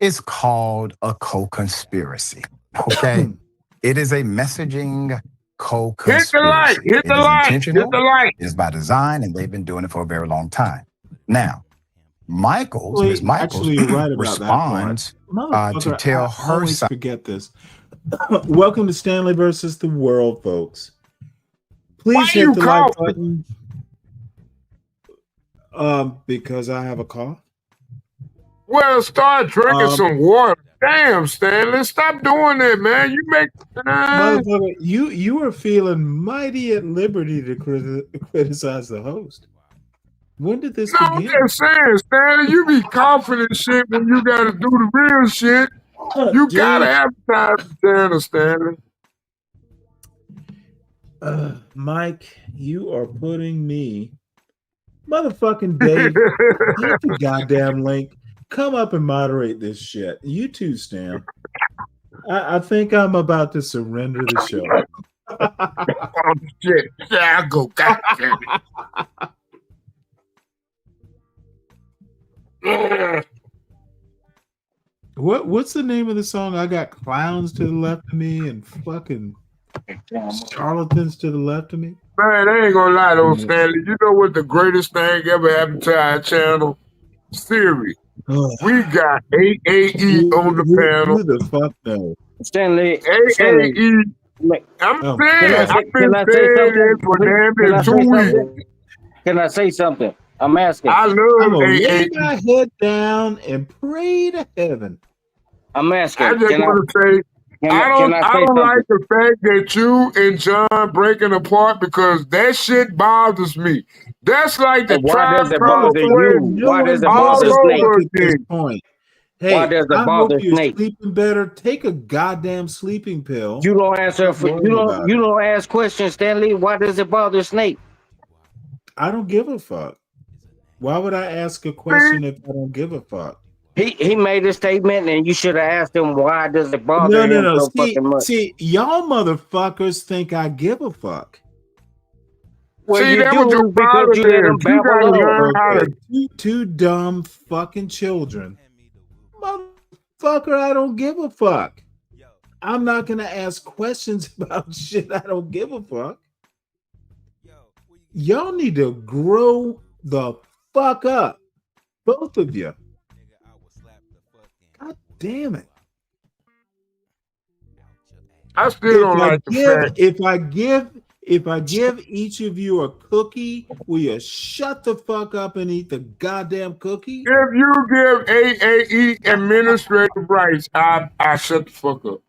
It's called a co-conspiracy. Okay. It is a messaging co-conspiracy. Hit the light. Intentional. Hit the light. It's by design, and they've been doing it for a very long time. Now, Ms. Michaels Actually, you're right about responds to tell her always side. forget this. Welcome to Stanley versus the World, folks. Please hit the like button. Because I have a cough. Well, start drinking some water. Damn, Stanley, stop doing that, man. You make motherfucker, you are feeling mighty at liberty to criticize the host. When did this begin? I'm just saying, Stanley, you be confident shit when you gotta do the real shit. You gotta advertise the channel, Stanley. Mike, you are putting me, motherfucking Dave. Get the goddamn link. Come up and moderate this shit. You too, Stan. I think I'm about to surrender the show. Oh shit! Yeah, I go. Goddamn it. What's the name of the song? I got clowns to the left of me and fucking charlatans to the left of me. Man, I ain't gonna lie though, Stanley. You know what the greatest thing ever happened to our channel? Siri. We got AAE on the panel. Who the fuck knows? Stanley. AAE. I'm saying, I've been saying it for damn near 2 weeks. Can I say something? I'm asking. I love lay my head down and pray to heaven. I'm asking. I just want to say, I don't like the fact that you and John breaking apart because that shit bothers me. That's like the why does it bother you? Why does it bother Snake at this point? Hey, why does it I bother hope you're Snake? sleeping better. Take a goddamn sleeping pill. You don't answer for you don't ask questions, Stanley. Why does it bother Snake? I don't give a fuck. Why would I ask a question if I don't give a fuck? He made a statement, and you should have asked him why does it bother him so fucking much. See, y'all motherfuckers think I give a fuck. Well, see, you that do was your because you let him You gotta babble learn how on. to. Two dumb fucking children. Motherfucker, I don't give a fuck. I'm not gonna ask questions about shit I don't give a fuck. Y'all need to grow the fuck up. Both of you. God damn it. I still don't like the fact. If I give If I give each of you a cookie, will you shut the fuck up and eat the goddamn cookie? If you give AAE administrative rights, I shut the fuck up.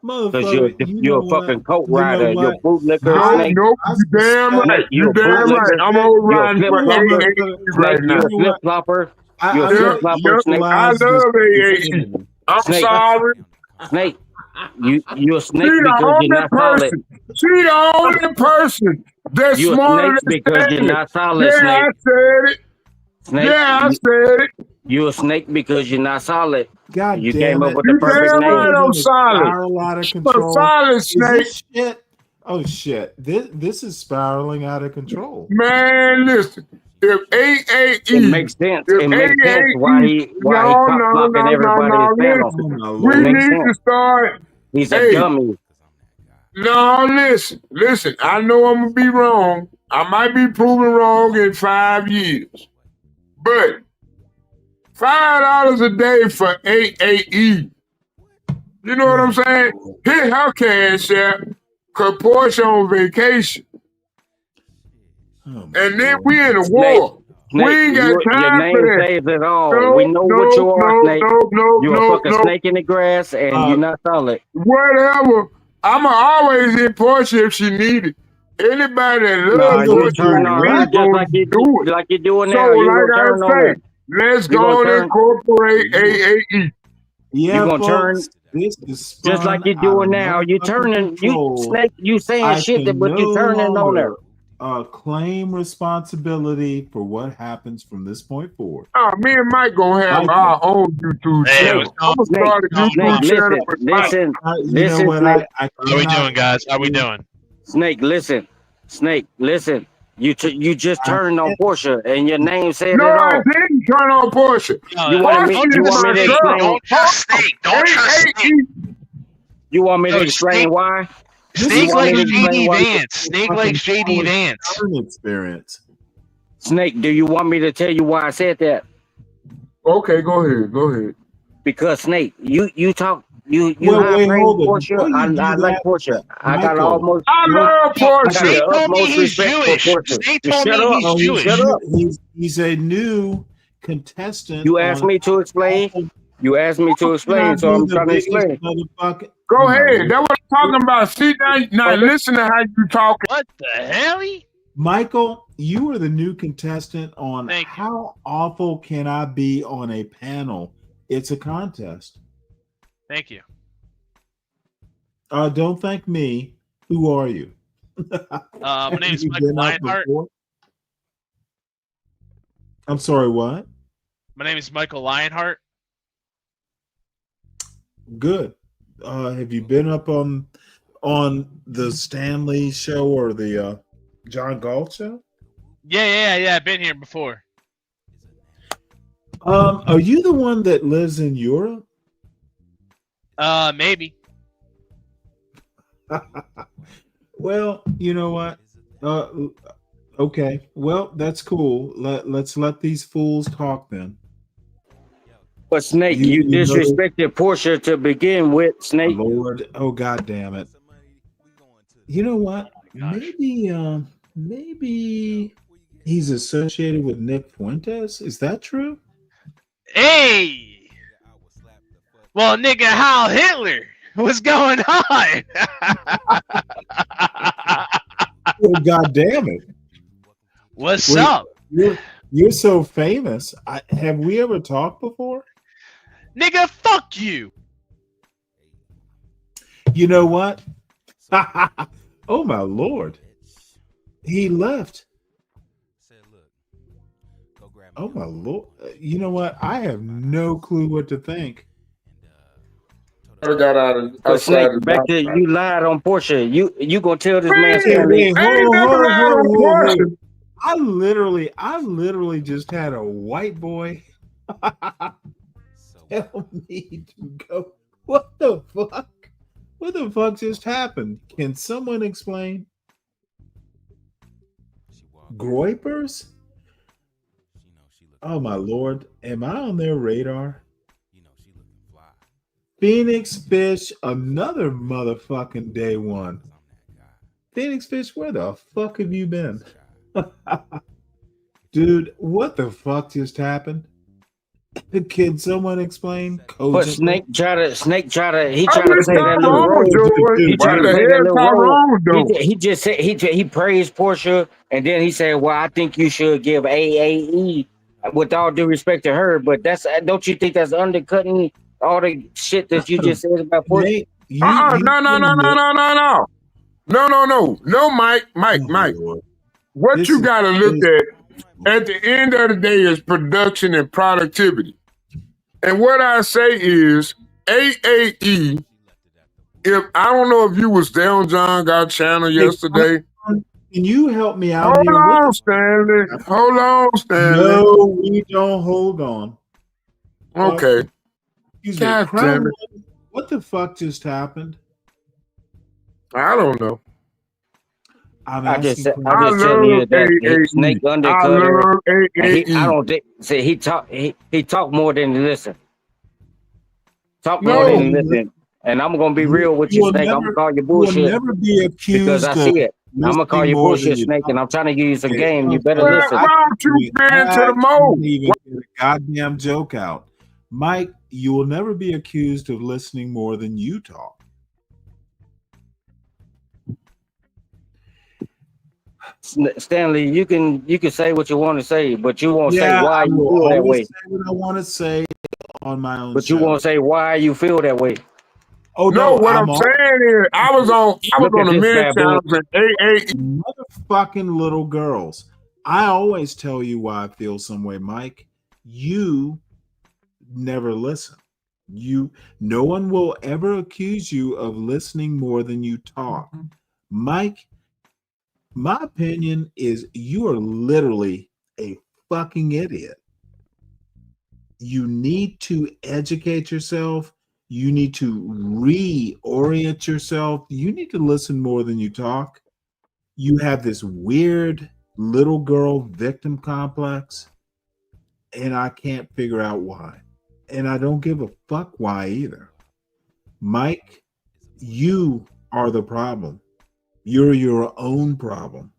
Because Motherfucker, you're a fucking coat You know rider. You're what? bootlicker, Nope, Snake. nope, you damn right. Snake, You you're a damn right. bootlicker. I'm on You're a riding flip for flopper. AAE right Snake, now. you're a flip flopper. You're a I'm flip gonna flopper, Snake. I equalize this love AAE. I'm Snake. sorry. Snake, you're a She snake the because you're only not solid. person. She the only person that's You're a smarter snake than because you're Stanley. not solid, Yeah, Snake. I said it. Snake, Yeah, I said it. you're a snake because you're not solid. God You damn came up it. with the You perfect damn right name. I'm solid. Spiral out of I'm a control. solid Is snake. this shit? Oh shit. This is spiraling out of control. Man, listen. If AAE, It makes sense. if It makes sense why he no, cock blocking everybody's panel. listen. Oh my We It lord. makes need to sense. start. He's a Hey, dummy. no, listen. I know I'm gonna be wrong. I might be proven wrong in 5 years, but $5 a day for AAE. You know what I'm saying? Hit her cash app, cause Portia on vacation, Oh and then lord. we in a Snake, war. We Snake, ain't got your time for name that. says it all. No, We know what you are, Snake. You're a fucking no. snake in the grass, and you're not solid. Whatever. I'ma always hit Portia if she need it. Anybody that Nah, loves you what turn on her we just gonna like you do it. like you're doing So, now. You like gonna I turn on her. say, let's You gonna go and turn. incorporate AAE. You Yeah, gonna turn folks. This is just like spun you're out of doing now. You motherfucking turning. You control. Snake. You saying I shit that, can but you no turning on her. longer claim responsibility for what happens from this point forward. Oh, me and Mike gonna have Michael. our own YouTube Hey, channel. what's I'm going gonna start a Snake, YouTube channel listen, with Mike. listen, You know what? Snake. How we doing, guys? How we doing? Snake, listen. Snake, listen. You just turned on Portia, and your name said No, it I all. didn't turn on Portia. You wanted me. Portia You is want my me to girl. explain? Don't trust Snake. Don't trust Snake. AAE. You want me to No, explain Snake. why? You Snake want me likes to explain JD why? Vance. Snake likes JD Vance. Experience. Snake, do you want me to tell you why I said that? Okay, go ahead. Because Snake, you talk. You Well, high wait, praise hold it. Portia. Before I you do like that, Portia. I got Michael. almost. I love I got Portia. the Snake told me utmost he's respect for Jewish. Portia. Snake You told shut me up. he's Oh, Jewish. Shut up. he's a new contestant. You asked me to explain. You asked me to explain, so I'm trying to explain. Motherfucker. Go ahead. That's what I'm talking about. See, now listen to how you talking. What the hell? Michael, you are the new contestant on How Awful Can I Be on a Panel? It's a contest. Thank you. Don't thank me. Who are you? My name is You Michael been up Lionheart. before? I'm sorry, what? My name is Michael Lionheart. Good. Have you been up on the Stanley show or the John Galt show? Yeah. I've been here before. Are you the one that lives in Europe? Maybe. Well, you know what? Okay. Well, that's cool. Let's let these fools talk then. But Snake, you disrespected Portia to begin with, Snake. Lord, oh god damn it! You know what? Maybe he's associated with Nick Fuentes. Is that true? Hey. Well, nigga, Heil Hitler. What's going on? Oh god damn it! What's up? You're so famous. Have we ever talked before? Nigga, fuck you. You know what? Oh my lord. He left. Oh my lord. You know what? I have no clue what to think. Got out of But Snake, back to you lied on Portia. You gonna tell this man Stanley? Hold. I literally just had a white boy tell me to go. What the fuck? What the fuck just happened? Can someone explain? Groypers? Oh my lord. Am I on their radar? Phoenix Fish, another motherfucking day one. Phoenix Fish, where the fuck have you been? Dude, what the fuck just happened? Can someone explain But cogently? Snake try to I play wish that little Tyrone role. doing. He try What to the play that hell little role. Tyrone doing? He just said he praised Portia, and then he said, "Well, I think you should give AAE." With all due respect to her, but don't you think that's undercutting all the shit that you just said about Portia? Nate, No, no, no, no, no, no, no, no. No, Mike. Lord. What This you is got to look at the end of the day is production and productivity. And what I say is AAE, if I don't know if you was there on John Got channel yesterday. Can you help me out Hold here? on, Stanley. Hold on, Stanley. No, we don't. Hold on. Okay. Excuse me. God Crown damn it. One, what the fuck just happened? I don't know. I just asking telling you that Snake I undercut her. love And AAE. I don't think he talk more than he listen. Talk more No. than he listen. And I'm gonna be real with you, will Snake. I'm never- gonna call you you will bullshit never be because I accused see of it. I'm gonna call listening you more than bullshit, you Snake, talk. and I'm trying to give you some Okay, game. You better Well, listen. why don't you fit into the I mold? can't even get a goddamn joke out. Mike, you will never be accused of listening more than you talk. Stanley, you can say what you want to say, but you won't say Yeah, why I you will feel that always way. say what I want to say on my own But show. you won't say why you feel that way. Oh No, no, what I'm I'm all saying is I was Look on at a this many baboon. times in AAE. motherfucking little girls. I always tell you why I feel some way, Mike. You never listen. No one will ever accuse you of listening more than you talk. Mike, my opinion is you are literally a fucking idiot. You need to educate yourself. You need to reorient yourself. You need to listen more than you talk. You have this weird little girl victim complex, and I can't figure out why. And I don't give a fuck why either. Mike, you are the problem. You're your own problem.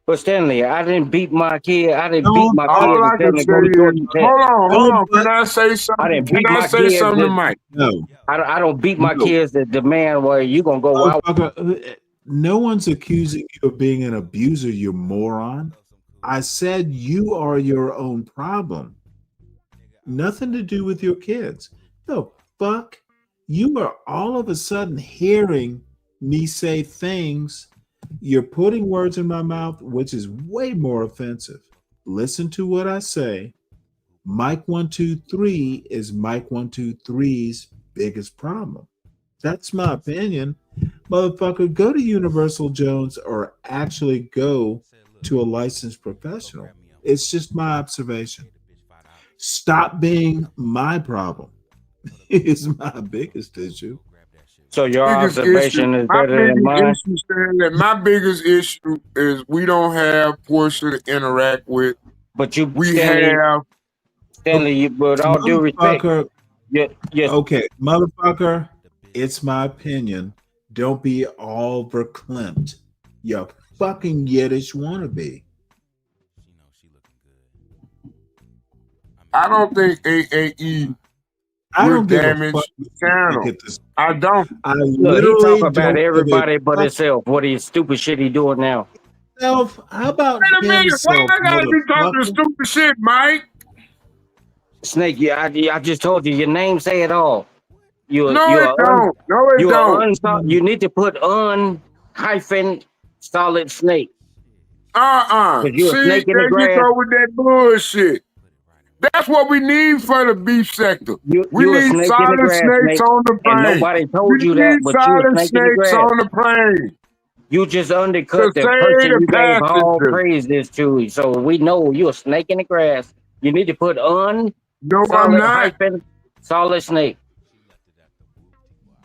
But Stanley, I didn't beat my kid. I didn't beat Don't my All kids I and tell can them to say go to is, Georgia Tech. hold on. Can I say I something? didn't Can beat I my say kids. something to Mike? No. I don't beat my No. kids to demand where you gonna go out. Motherfucker, no one's accusing you of being an abuser, you moron. I said you are your own problem. Nothing to do with your kids. The fuck? You are all of a sudden hearing me say things. You're putting words in my mouth, which is way more offensive. Listen to what I say. Mike 123 is Mike 123's biggest problem. That's my opinion. Motherfucker, go to Universal Jones or actually go to a licensed professional. It's just my observation. Stop being my problem. It's my biggest issue. So your Biggest observation issue. is My better than biggest mine. issue, Stanley, my biggest issue is we don't have Portia to interact with. But you, We Stanley, have with all due respect, Motherfucker, yes. okay, motherfucker, it's my opinion. Don't be all verklempt. You fucking Yiddish wannabe. I don't think AAE I will don't give a damage fuck the channel. at this. I don't. I Look, he literally talk about don't everybody give a but fuck. himself. What his stupid shit he doing now. How about Wait a minute. Why himself, I gotta be talking motherfucker? stupid shit, Mike? Snake, I just told you your name say it all. No, it don't. No, it don't. You need to put hyphen solid snake. Cause you a See, snake in the there you grass. go with that bullshit. That's what we need for the beef sector. We You a need snake in the solid grass, snakes snake. on the And plane. nobody We told you need that, but you a solid snake in the snakes grass. on the plane. You just undercut To the save person the you gave all passengers. praises to. So we know you a snake in the grass. You need to put No, I'm solid not. hyphen solid snake.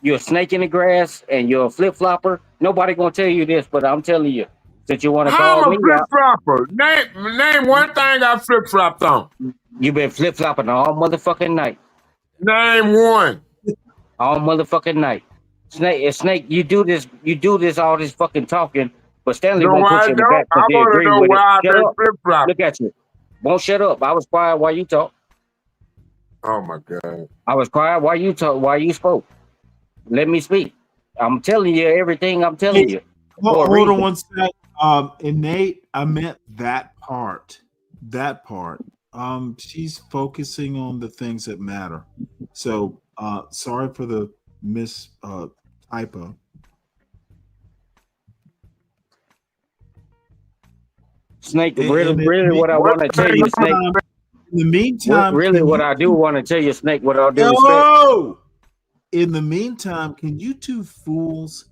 You're a snake in the grass and you're a flip flopper. Nobody gonna tell you this, but I'm telling you. Since you want to How call I'm a me flip out, flopper? Name one thing I flip flopped on. you been flip flopping all motherfucking night. Name one. All motherfucking night. Snake, you do this all this fucking talking, but Stanley No, won't put I you in the don't. back I because he want to agree know with it. why I've Shut been up. flip-flopping. Look at you. Won't shut up. I was quiet while you talk. Oh my God. I was quiet while you talk. While you spoke. Let me speak. I'm telling you everything I'm telling you. Hold on one sec. Innate, I meant that part. That part. She's focusing on the things that matter. So sorry for the typo. Snake, really what I want to tell you, Snake. In the meantime, really what I do want to tell you, Snake, with all due respect. No! In the meantime, can you two fools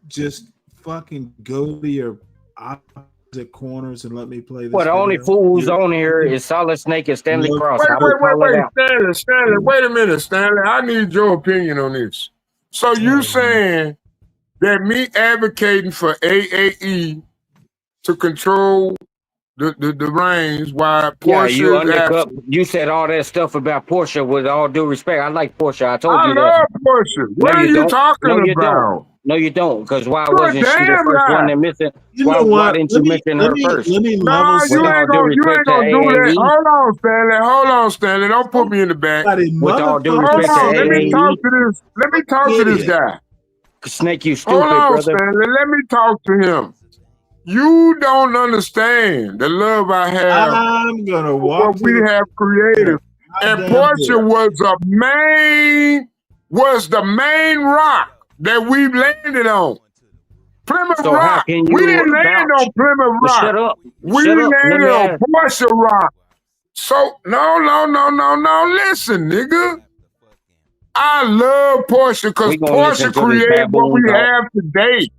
just fucking go to your opposite corners and let me play this? Well, the only fools on here is Solid Snake and Stanley Cross. Wait, Stanley, wait a minute, Stanley. I need your opinion on this. So you saying that me advocating for AAE to control the reins while Portia you is absent? You said all that stuff about Portia with all due respect. I like Portia. I told you that. I love Portia. What are you talking about? No, you don't. Because why You're wasn't she the damn first one right. that missing? You know Why what? didn't you mention her first? Let me No, level you ain't gonna do that. Hold on, Stanley. Don't put me in the back. With all due Hold respect to on, let me AAE. talk to this. Let me talk to this guy. Snake, you stupid, Hold on, brother. Stanley. Let me talk to him. You don't understand the love I have. I'm gonna for walk what we have created. And Portia was the main rock that we landed on. Plymouth So how Rock. can you We didn't land vouch? on Plymouth Well, Rock. shut up. We Shut up. Let landed me on ask. Portia Rock. So no. Listen, nigga. I love Portia because We gonna Portia listen to this created what we baboon talk. have today.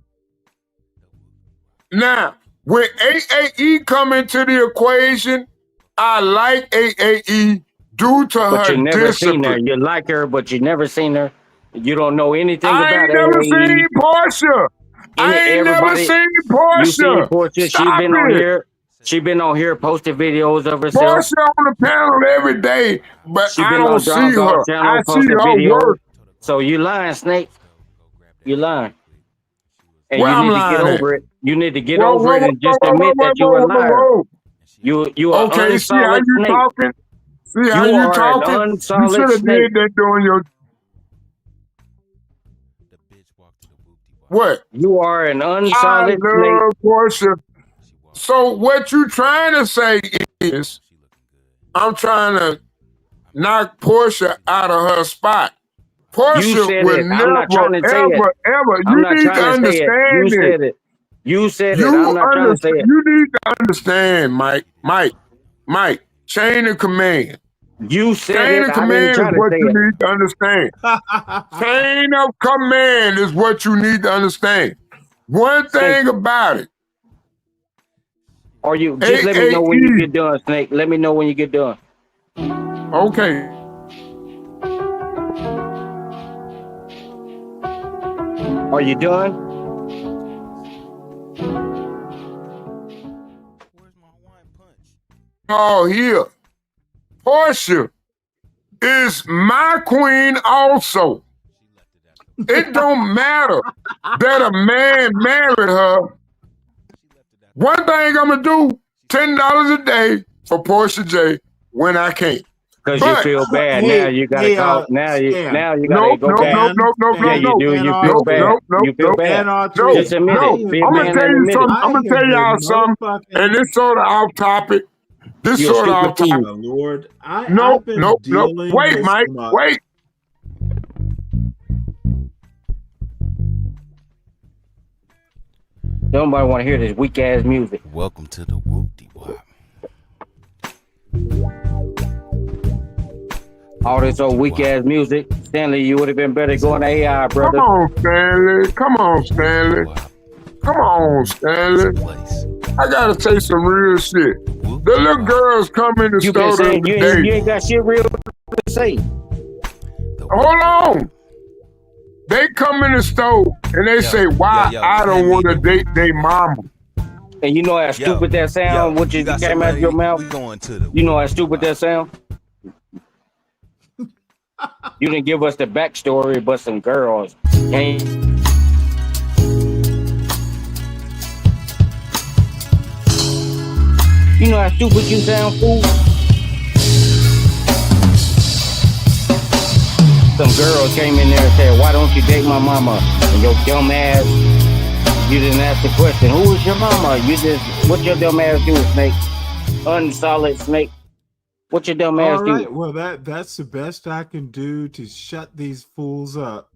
Now, when AAE come into the equation, I like AAE due to But her you never seen her. discipline. You like her, but you never seen her. You don't know anything I about ain't never AAE. seen Portia. I ain't never seen Portia. You seen Portia? Stop She been on it. here. She been on here posting videos of herself. Portia on the panel every day, but She I been don't on see Draw Dog her. channel I see posting her videos. work. So you lying, Snake. You lying. And Where you I'm need to get lying at? over it. You need to get Whoa, over whoa, it and just whoa, admit that you a liar. whoa. You are Okay, see how unsolid you snake. talking? See how You you are an talking? You unsolid should have snake. did that during your what? You are an I unsolid snake. love Portia. So what you trying to say is I'm trying to knock Portia out of her spot. You Portia said will it. I'm never, not trying to say it. ever. I'm You not need to trying to say it. You understand said it. it. You said it. I'm not trying to say it. You need to understand, Mike. Chain of command. You said Chain it. of I didn't command try is to what say you it. need to understand. Chain of command is what you need to understand. One thing about it. Or you just let me know when you get done, Snake. Let me know when you get done. Okay. Are you done? Oh, here. Portia is my queen also. It don't matter that a man married her. One thing I'm going to do, $10 a day for Portia J when I can. Because you feel bad. Now you got to call. Now you got to go back. Yeah, you do. You feel bad. You feel bad. Just admit it. Be a I'm going man to tell and you admit it. something. I'm going to tell y'all something. And this sort of off topic. This You're a sort of stupid off topic. fool. Lord, No. I've been dealing Wait, with Mike. some, Wait. Nobody want to hear this weak ass music. Welcome to the whoopdew wop. All this old weak ass music. Stanley, you would have been better going to AI, brother. Come on, Stanley. Come on, Stanley. Come on, Stanley. I gotta say some real shit. The little girls come in the You store been the saying other you day. ain't got shit real to say. Hold on. They come in the store and they say, why I don't want to date their mama. And you know how stupid that sound, which came out of your mouth? You know how stupid that sound? You didn't give us the backstory, but some girls. And you know how stupid you sound, fool? Some girl came in there and said, "Why don't you date my mama?" And your dumb ass, you didn't ask the question, "Who is your mama?" You just, what your dumb ass do, Snake? Unsolid Snake. What your dumb ass All do? right. Well, that's the best I can do to shut these fools up.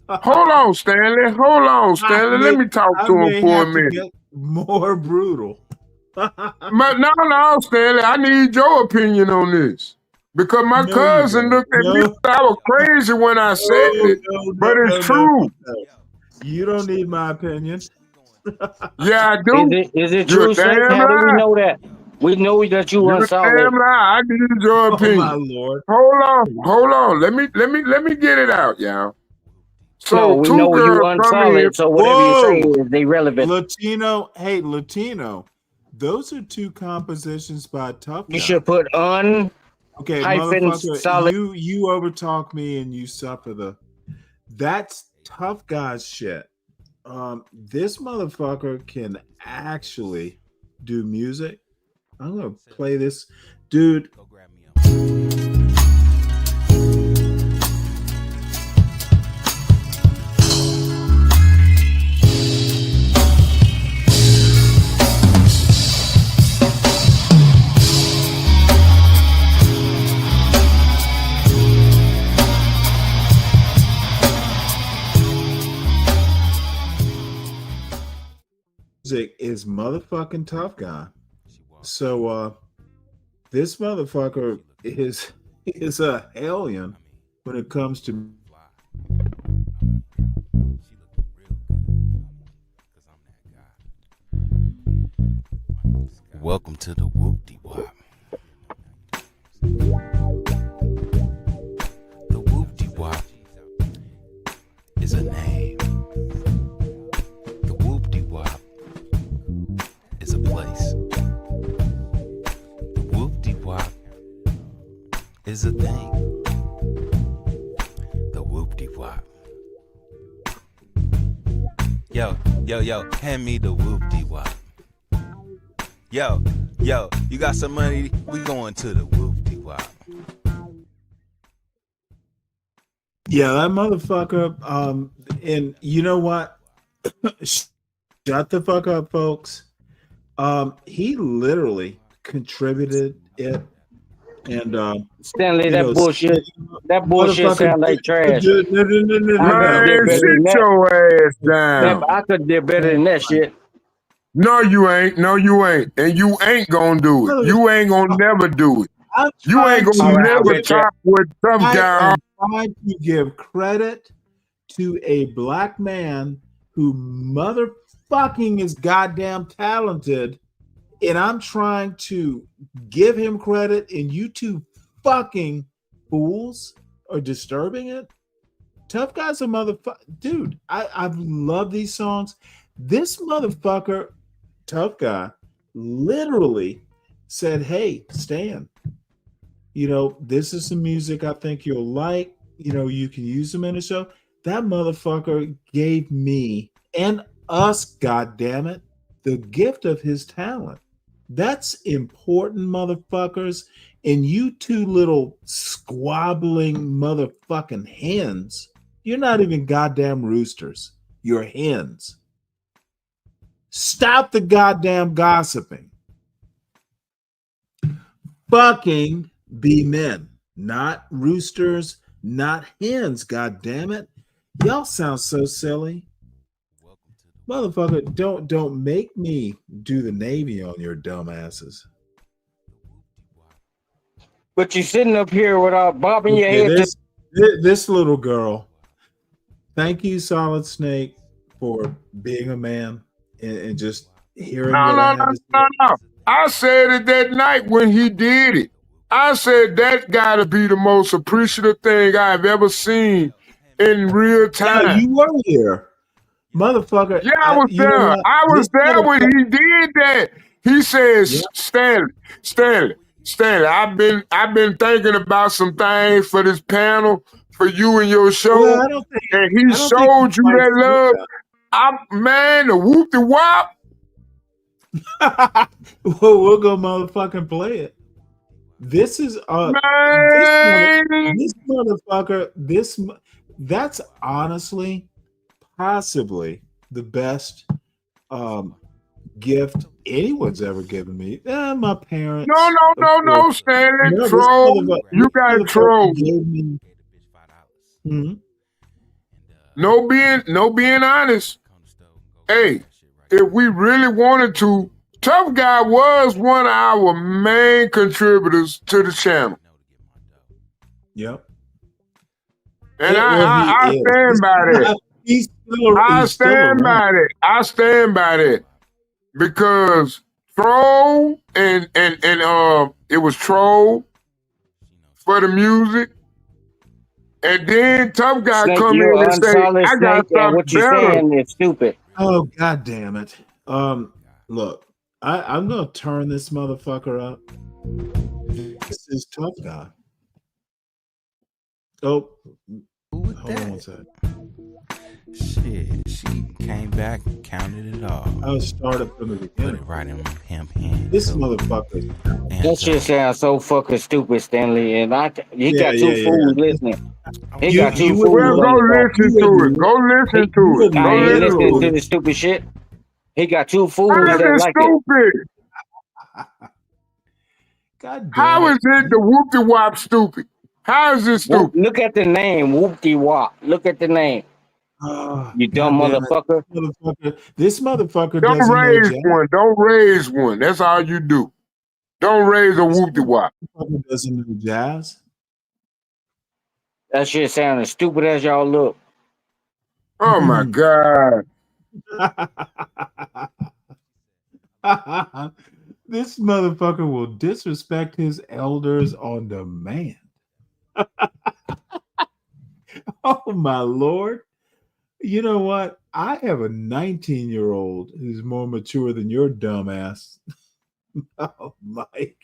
Hold on, Stanley. Hold on, Stanley. Let me talk I to him may for a have to minute. get more brutal. But no, Stanley. I need your opinion on this. Because my No, you cousin don't. looked at me. No. I was crazy when I said it, but it's true. No. You don't need my opinion. Yeah, I do. Is it You're true, Snake? damn How do we right. know that? We know that you You're unsolid. damn right. I need your Oh opinion. my lord. Hold on. Let me get it out, y'all. So No, we two know you girls come in. unsolid, so whatever you say is irrelevant. Latino. Hey, Latino. Those are two compositions by Tough Guy. You should put un Okay, hyphen motherfucker, solid. you overtalk me and you suffer the. That's Tough Guy's shit. This motherfucker can actually do music. I'm gonna play this, dude. Music is motherfucking Tough Guy. So this motherfucker is a alien when it comes to Welcome to the whoopdew. The whoopdew is a name. The whoopdew is a place. The whoopdew is a thing. The whoopdew. Yo, hand me the whoopdew. Yo, you got some money? We going to the whoopdew. yeah, that motherfucker. And you know what? Shut the fuck up, folks. He literally contributed it, and Stanley, that bullshit sound like trash. Man, sit your ass down. I could do better than that shit. No, you ain't. No, you ain't. And you ain't gonna do it. You ain't gonna never do it. You ain't gonna never top with some guy. I'm trying to give credit to a black man who motherfucking is goddamn talented, and I'm trying to give him credit, and you two fucking fools are disturbing it. Tough Guy's a motherfucker. Dude, I've loved these songs. This motherfucker, Tough Guy, literally said, "Hey, Stan, this is some music I think you'll like. You can use them in a show." That motherfucker gave me and us, goddammit, the gift of his talent. That's important, motherfuckers. And you two little squabbling motherfucking hens, you're not even goddamn roosters. You're hens. Stop the goddamn gossiping. Fucking be men, not roosters, not hens, goddammit. Y'all sound so silly. Motherfucker, don't make me do the Navy on your dumbasses. But you sitting up here without bobbing your head. This little girl. Thank you, Solid Snake, for being a man and just hearing what I had to say. No. I said it that night when he did it. I said that gotta be the most appreciative thing I've ever seen in real time. Yeah, you were here. Motherfucker. Yeah, I was there. I was there when he did that. He says, Stanley, Stanley, I've been thinking about some things for this panel for you and your show, Well, I don't think, and he I don't think showed you quite that see love. that. Man, the whoop the wop. Well, we'll go motherfucking play it. This is this motherfucker. That's honestly possibly the best gift anyone's ever given me. My parents. No, Stanley. No, Troll. You got troll. No being honest. Hey, if we really wanted to, Tough Guy was one of our main contributors to the channel. Yep. And I stand by that. I stand by that. Because Troll and it was Troll for the music. And then Tough Guy Snake, come you in and say, unsolid I got snake, and what something you're better. saying is stupid. Oh, God damn it. Look, I'm going to turn this motherfucker up. This is Tough Guy. Oh, hold on one second. Shit, she came back, counted it all. I'll start it from the beginning. Put it right in him hand. This motherfucker. That shit sounds so fucking stupid, Stanley. And he Yeah, got two yeah, fools yeah. listening. He got two fools Well, on go the phone. listen to it. Go listen to it. I Go ain't listen listening to to it. this stupid shit. He got two fools How is that it like it. stupid? God damn How is it the whoop wop stupid? How is it stupid? Look at the name, Whoop-de-wop. Look at the name. You dumb God damn motherfucker. This motherfucker Don't doesn't know raise jazz. one. Don't raise one. That's all you do. Don't raise a whoop wop. Motherfucker doesn't know jazz. That shit sounding stupid as y'all look. Oh my God. This motherfucker will disrespect his elders on demand. Oh my Lord. You know what? I have a 19-year-old who's more mature than your dumbass. Oh, Mike.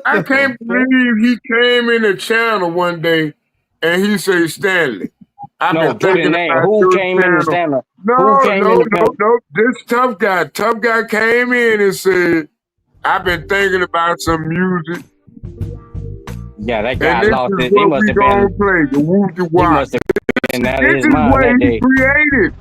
I can't believe he came in the channel one day and he said, Stanley, I've No, been put a thinking name. about Who your came in the channel. channel? Who came in the channel? No. This Tough Guy came in and said, I've been thinking about some music. Yeah, that guy And this lost is it. He what must we have gonna been. play, the whoop He wop. must have been out of This his is mind what that he day. created.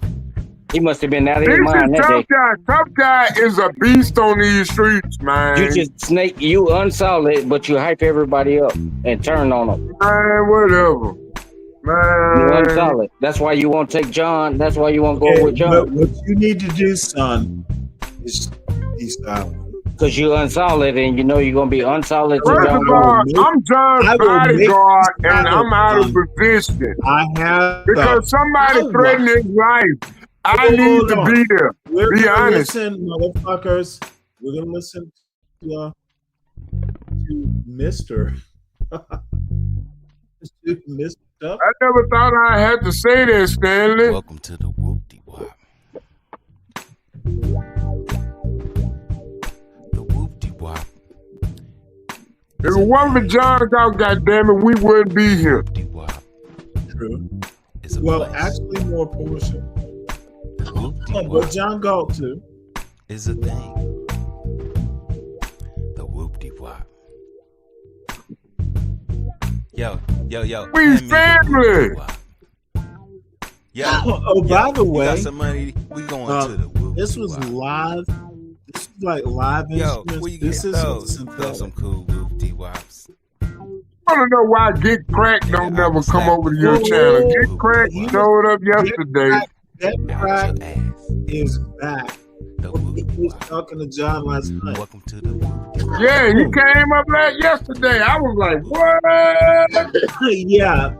He must have been out of This his mind is that day. Tough Guy. Tough Guy is a beast on these streets, man. You just snake. You unsolid, but you hype everybody up and turn on them. Man, whatever. Man. You unsolid. That's why you won't take John. That's why you won't go with John. But what you need to do, son, is be silent. Because you unsolid and you know you're going to be unsolid to First John of all, Gold. I'm John's bodyguard and I'm out of position. I have because somebody threatened his life. I need to be there. We're Be gonna honest. listen, motherfuckers. We're gonna listen to Mr. to Mr. I never thought I had to say that, Stanley. Welcome to the whoop-de-wop. The whoop-de-wop. If it wasn't for John out, goddammit, we wouldn't be here. True. Well, actually, more portion. But John Galt too. Is a thing. The whoop-de-wop. Yo. We family. Yo. Oh, by the way, you got some money? We going to the whoop. This was live. This is like live Yo, instruments. where you This get is those? Those some cool whoop-de-wops. I don't know why Get Crack don't never come over to your channel. Get Crack showed up yesterday. Get Crack is back. He was talking to John last night. Welcome to the Yeah, he came up yesterday. I was like, what? Yeah.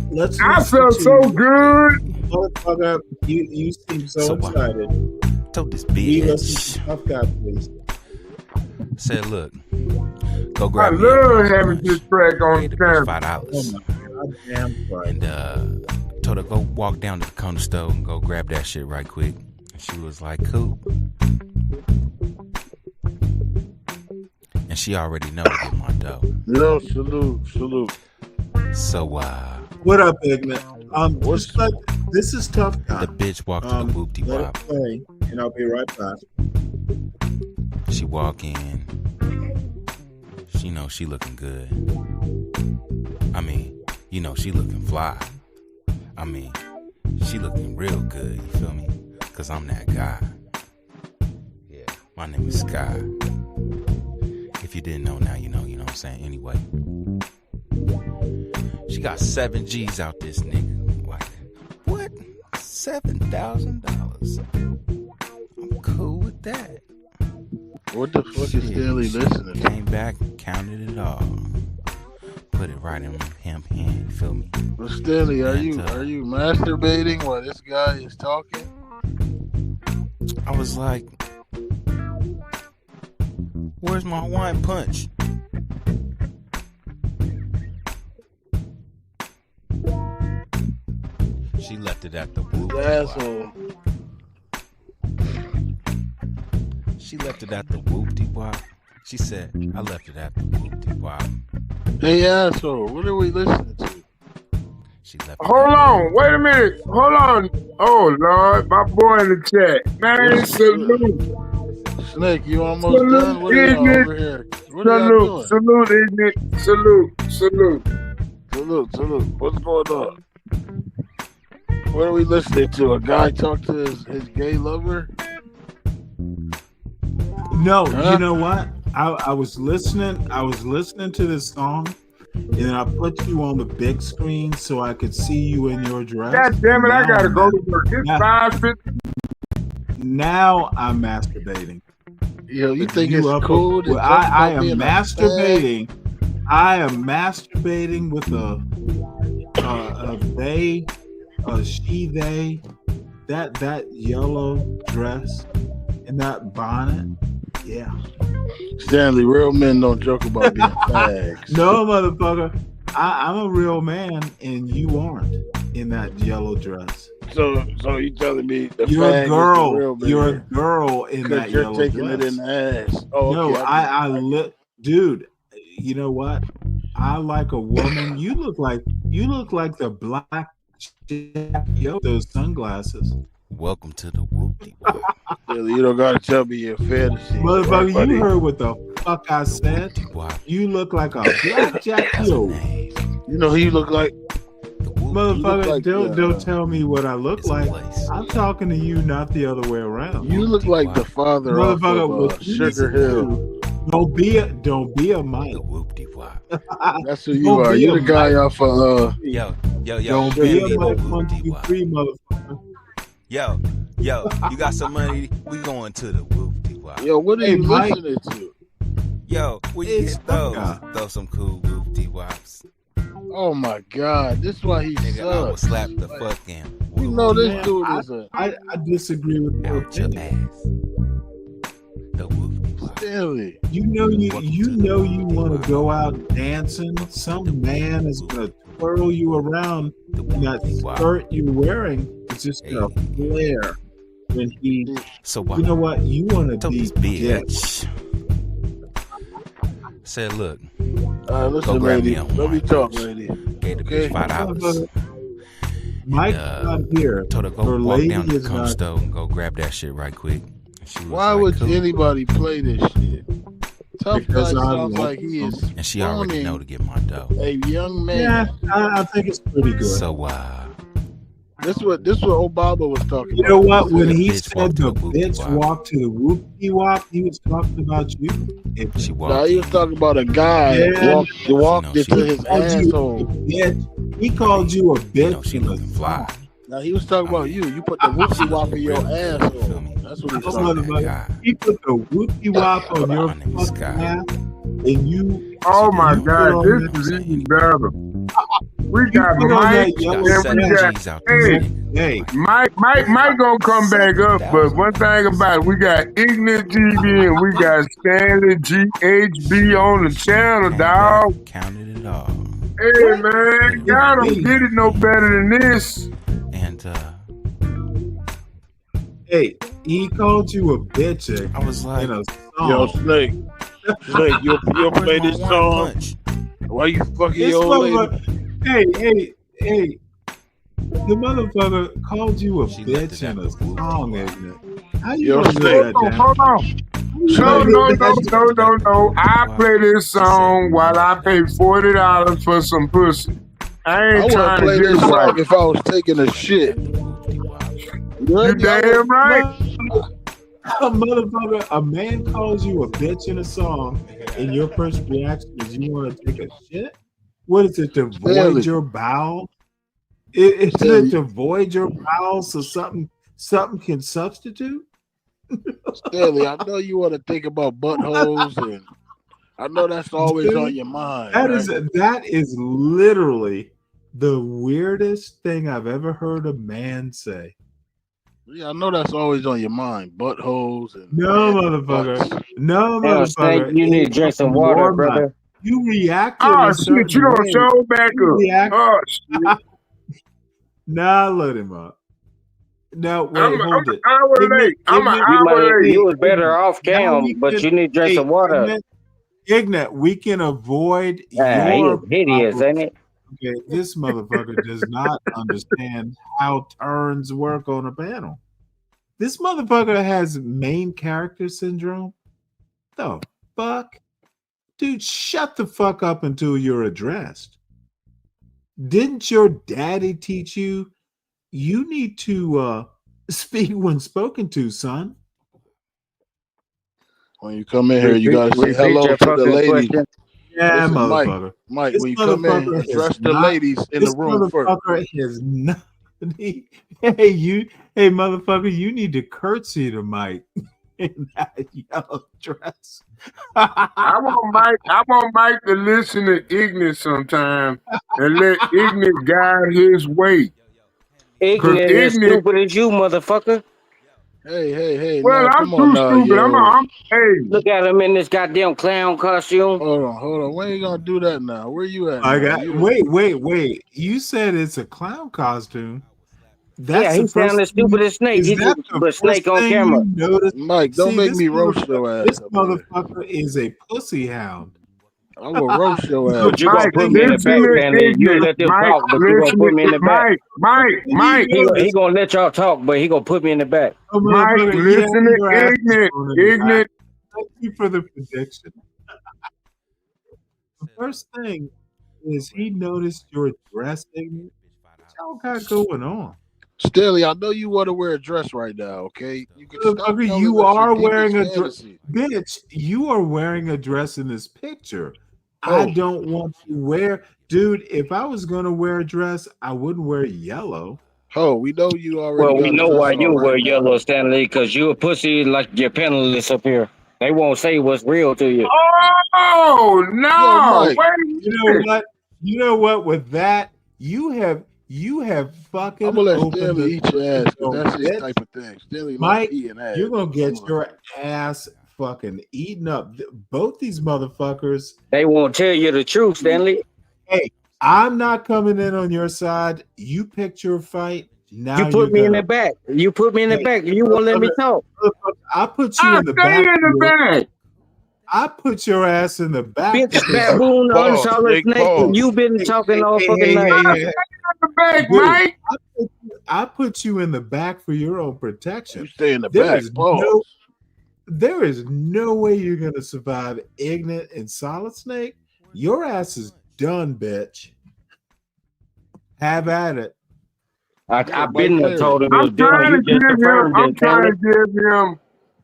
Let's. I felt so good. Motherfucker, you seem so excited. Told this We bitch. listen to Tough Guy, please. Said, look, go I grab me love having Get Crack on the channel. $5. Oh my damn right. And told her go walk down to the corner store and go grab that shit right quick. And she was like, cool. And and she already know to get my dough. Yo, salute. So What up, Ignorant? Just like, this is tough time. the bitch walked to the whoop Let wop. it play, and I'll be right back. She walk in. She know she looking good. I mean, you know she looking fly. I mean, she looking real good, you feel me? Cause I'm that guy. Yeah, my name is Sky. If you didn't know, now you know what I'm saying? Anyway. She got 7 G's out this nigga. Like, what? $7,000. I'm cool with that. What the fuck is Stanley listening to? Came back, counted it all. Put it right in him hand, you feel me? Well, Stanley, are And, you masturbating while this guy is talking? I was like, where's my Hawaiian punch? She left it at the whoop. Asshole. She left it at the whoop-de-wop. She said, I left it at the whoop-de-wop. Hey, asshole, what are we listening to? She left Hold on, wait a minute. Hold on. Oh Lord, my boy in the chat. Man, salute. Snake, you almost done? What are y'all over here? What are y'all doing? Salute, Ignorant. Salute. What's going on? What are we listening to? A guy talk to his gay lover? No, Huh? you know what? I was listening to this song, and I put you on the big screen so I could see you in your dress. God damn it, I gotta go to work. It's Now- 5:50. Now I'm masturbating. Yo, you If think you it's up- cool to well, talk I about being am a masturbating. I am masturbating with a they, a she, they, that yellow dress and that bonnet. Yeah. Stanley, real men don't joke about being fags. No, motherfucker. I'm a real man, and you aren't in that yellow dress. So you telling me the You're fag a is girl. the real man? You're a girl in 'Cause that you're yellow taking dress. it in the ass. Oh, No, okay. dude. You know what? I like a woman. You look like the black yo those sunglasses. Welcome to the whoop-de-wop. You don't gotta tell me your fantasy. Motherfucker, right, buddy? you heard what the fuck I said. You look like a blackjack yo. You know who you look like? Motherfucker, like don't tell me what I look like. I'm talking to you, not the other way around. You look like the father of Motherfucker, Sugar Hill. Don't be a Mike. That's who you are. You the guy off of Yo, Don't be a Mike 123, motherfucker. Yo, you got some money? We going to the whoop-de-wop. Yo, what are Hey, you Mike. listening to? Yo, where you It's get those? fucking- Throw some cool whoop-de-wops. Oh my God, this is why he Nigga, I will sucks. slap the fucking You know this Man, dude is a I disagree with your out your opinion. ass. The whoop-de-wop. Stanley. You know you want to go out dancing. Some man is gonna twirl you around in that skirt you're wearing. It's just gonna flare when he. So why? You know what? You want to Told be this bitch. Said, look, All right, go listen, grab lady. me a Let me Hawaiian talk, punch. lady. Gave the Okay. bitch $5. Mike's not here. Told her go Her walk lady down to the is corner not. store and go grab that shit right quick. She was Why like, would cool. anybody play this shit? Tough guy Because I sounds like like he is And she already know to spawning get my dough. a young man. Yeah, I think it's pretty good. So This what Obama was talking You know about. what? When he bitch said walked to the the bitch whoop-de-wop. walked to the whoop-de-wop, he was talking about you. If she Nah, walked he was in. talking about a guy Yeah. walked she into his called you a asshole. bitch, he called you a You bitch. know she in a looking fly. Now he was talking about you. You put the whoopsie wop in your asshole. That's what he's song. talking about. Motherfucker, he put the whoop-de-wop on your My name is fucking Sky. ass, and you. Oh my You God, put this on is that- even better. We You got put on Mike that and She got yellow we 7 got G's out this hey. nigga. Hey, Mike gonna come back up, but one thing about it, we got Ignorant TV and we got Stanley GHB on the channel, Came dog. back, counted it all. Hey man, y'all don't get it no better than this. And hey, he called you a bitch I was like, in a Yo, song. Snake. Snake, you'll play this song. Why you fucking This your old lady? motherfucker, hey, the motherfucker called you a bitch in a song, isn't it? How you Yo, gonna Snake, live that down? Hold on. No. I play this song while I pay $40 for some pussy. I I ain't would trying to play get this song right. if I was taking a shit. You damn right. A motherfucker, a man calls you a bitch in a song, and your first reaction is you want to take a shit? What is it, to Stanley. void your bowel? Is it to void your bowel so something can substitute? Stanley, I know you want to think about buttholes, and I know that's always Dude, on your mind. That is literally the weirdest thing I've ever heard a man say. Yeah, I know that's always on your mind. Buttholes and No, motherfucker. No, Hell, Snake, motherfucker. you need to It's drink some on water, your brother. mind. You reacted Oh, a shit, certain you don't way. show back You up. react- Oh, shit. Nah, let him up. No, wait, hold it. I'm an hour late. I'm an hour late. You was better off, Cam, but you need to drink some water. Ignat, we can avoid Ah, he your is hideous, ain't it? Okay, this motherfucker does not understand how turns work on a panel. This motherfucker has main character syndrome. The fuck? Dude, shut the fuck up until you're addressed. Didn't your daddy teach you need to speak when spoken to, son? When you come in here, you gotta say Repeat hello your to the fucking ladies. question. Yeah, Listen, motherfucker. Mike, This when you come in, motherfucker address has the not- ladies in the this room first. motherfucker has not. Hey, motherfucker, you need to curtsy to Mike in that yellow dress. I want Mike to listen to Ignis sometime and let Ignis guide his way. Ignorant as stupid as you, motherfucker. Hey, Well, now, I'm come on too now, stupid. yo. Hey. Look at him in this goddamn clown costume. Hold on. When you gonna do that now? Where you at? I now? got You wait. You said it's a clown costume. Yeah, he sounded stupid as Snake. Is He that just the but first Snake on thing camera. you noticed? Mike, don't make this me roast your ass. This motherfucker is a pussy hound. I will roast your ass. But you gonna put me in the back, Stanley. You let them talk, but you gonna put me in the back. Mike. He gonna let y'all talk, but he gonna put me in the back. Mike, listen to Ignis. Thank you for the prediction. The first thing is he noticed your dress, Ignis. What y'all got going on? Stanley, I know you want to wear a dress right now, okay? You can stop Motherfucker, telling you us your are deepest wearing a dress. fantasy. Bitch, you are wearing a dress in this picture. Oh. I don't want to wear, dude. If I was gonna wear a dress, I wouldn't wear yellow. Oh, we know you already. Well, we got a know dress why on you right wear now. yellow, Stanley, because you a pussy like you're penniless up here. They won't say what's real to you. Oh no! Mike. Wait. You know what? You know what? With that, you have fucking I'm gonna let opened Stanley the eat your ass because door, that's his bitch. type of thing. Stanley Mike, likes eating ass. you're gonna get your ass fucking eaten up. Both these motherfuckers. They won't tell you the truth, Stanley. Hey, I'm not coming in on your side. You picked your fight. Now You put me in the back. You put me in the back. You won't let me talk. I put you in the back. back. I put your ass in the back. Bitch, baboon, unsolid snake. You been talking all fucking night. Back, Dude, Mike. I put you in the back for your own protection. You stay in the There back. is there is no way you're gonna survive Ignorant and Solid Snake. Your ass is done, bitch. Have at it. I've been there, told him I'm trying to give him.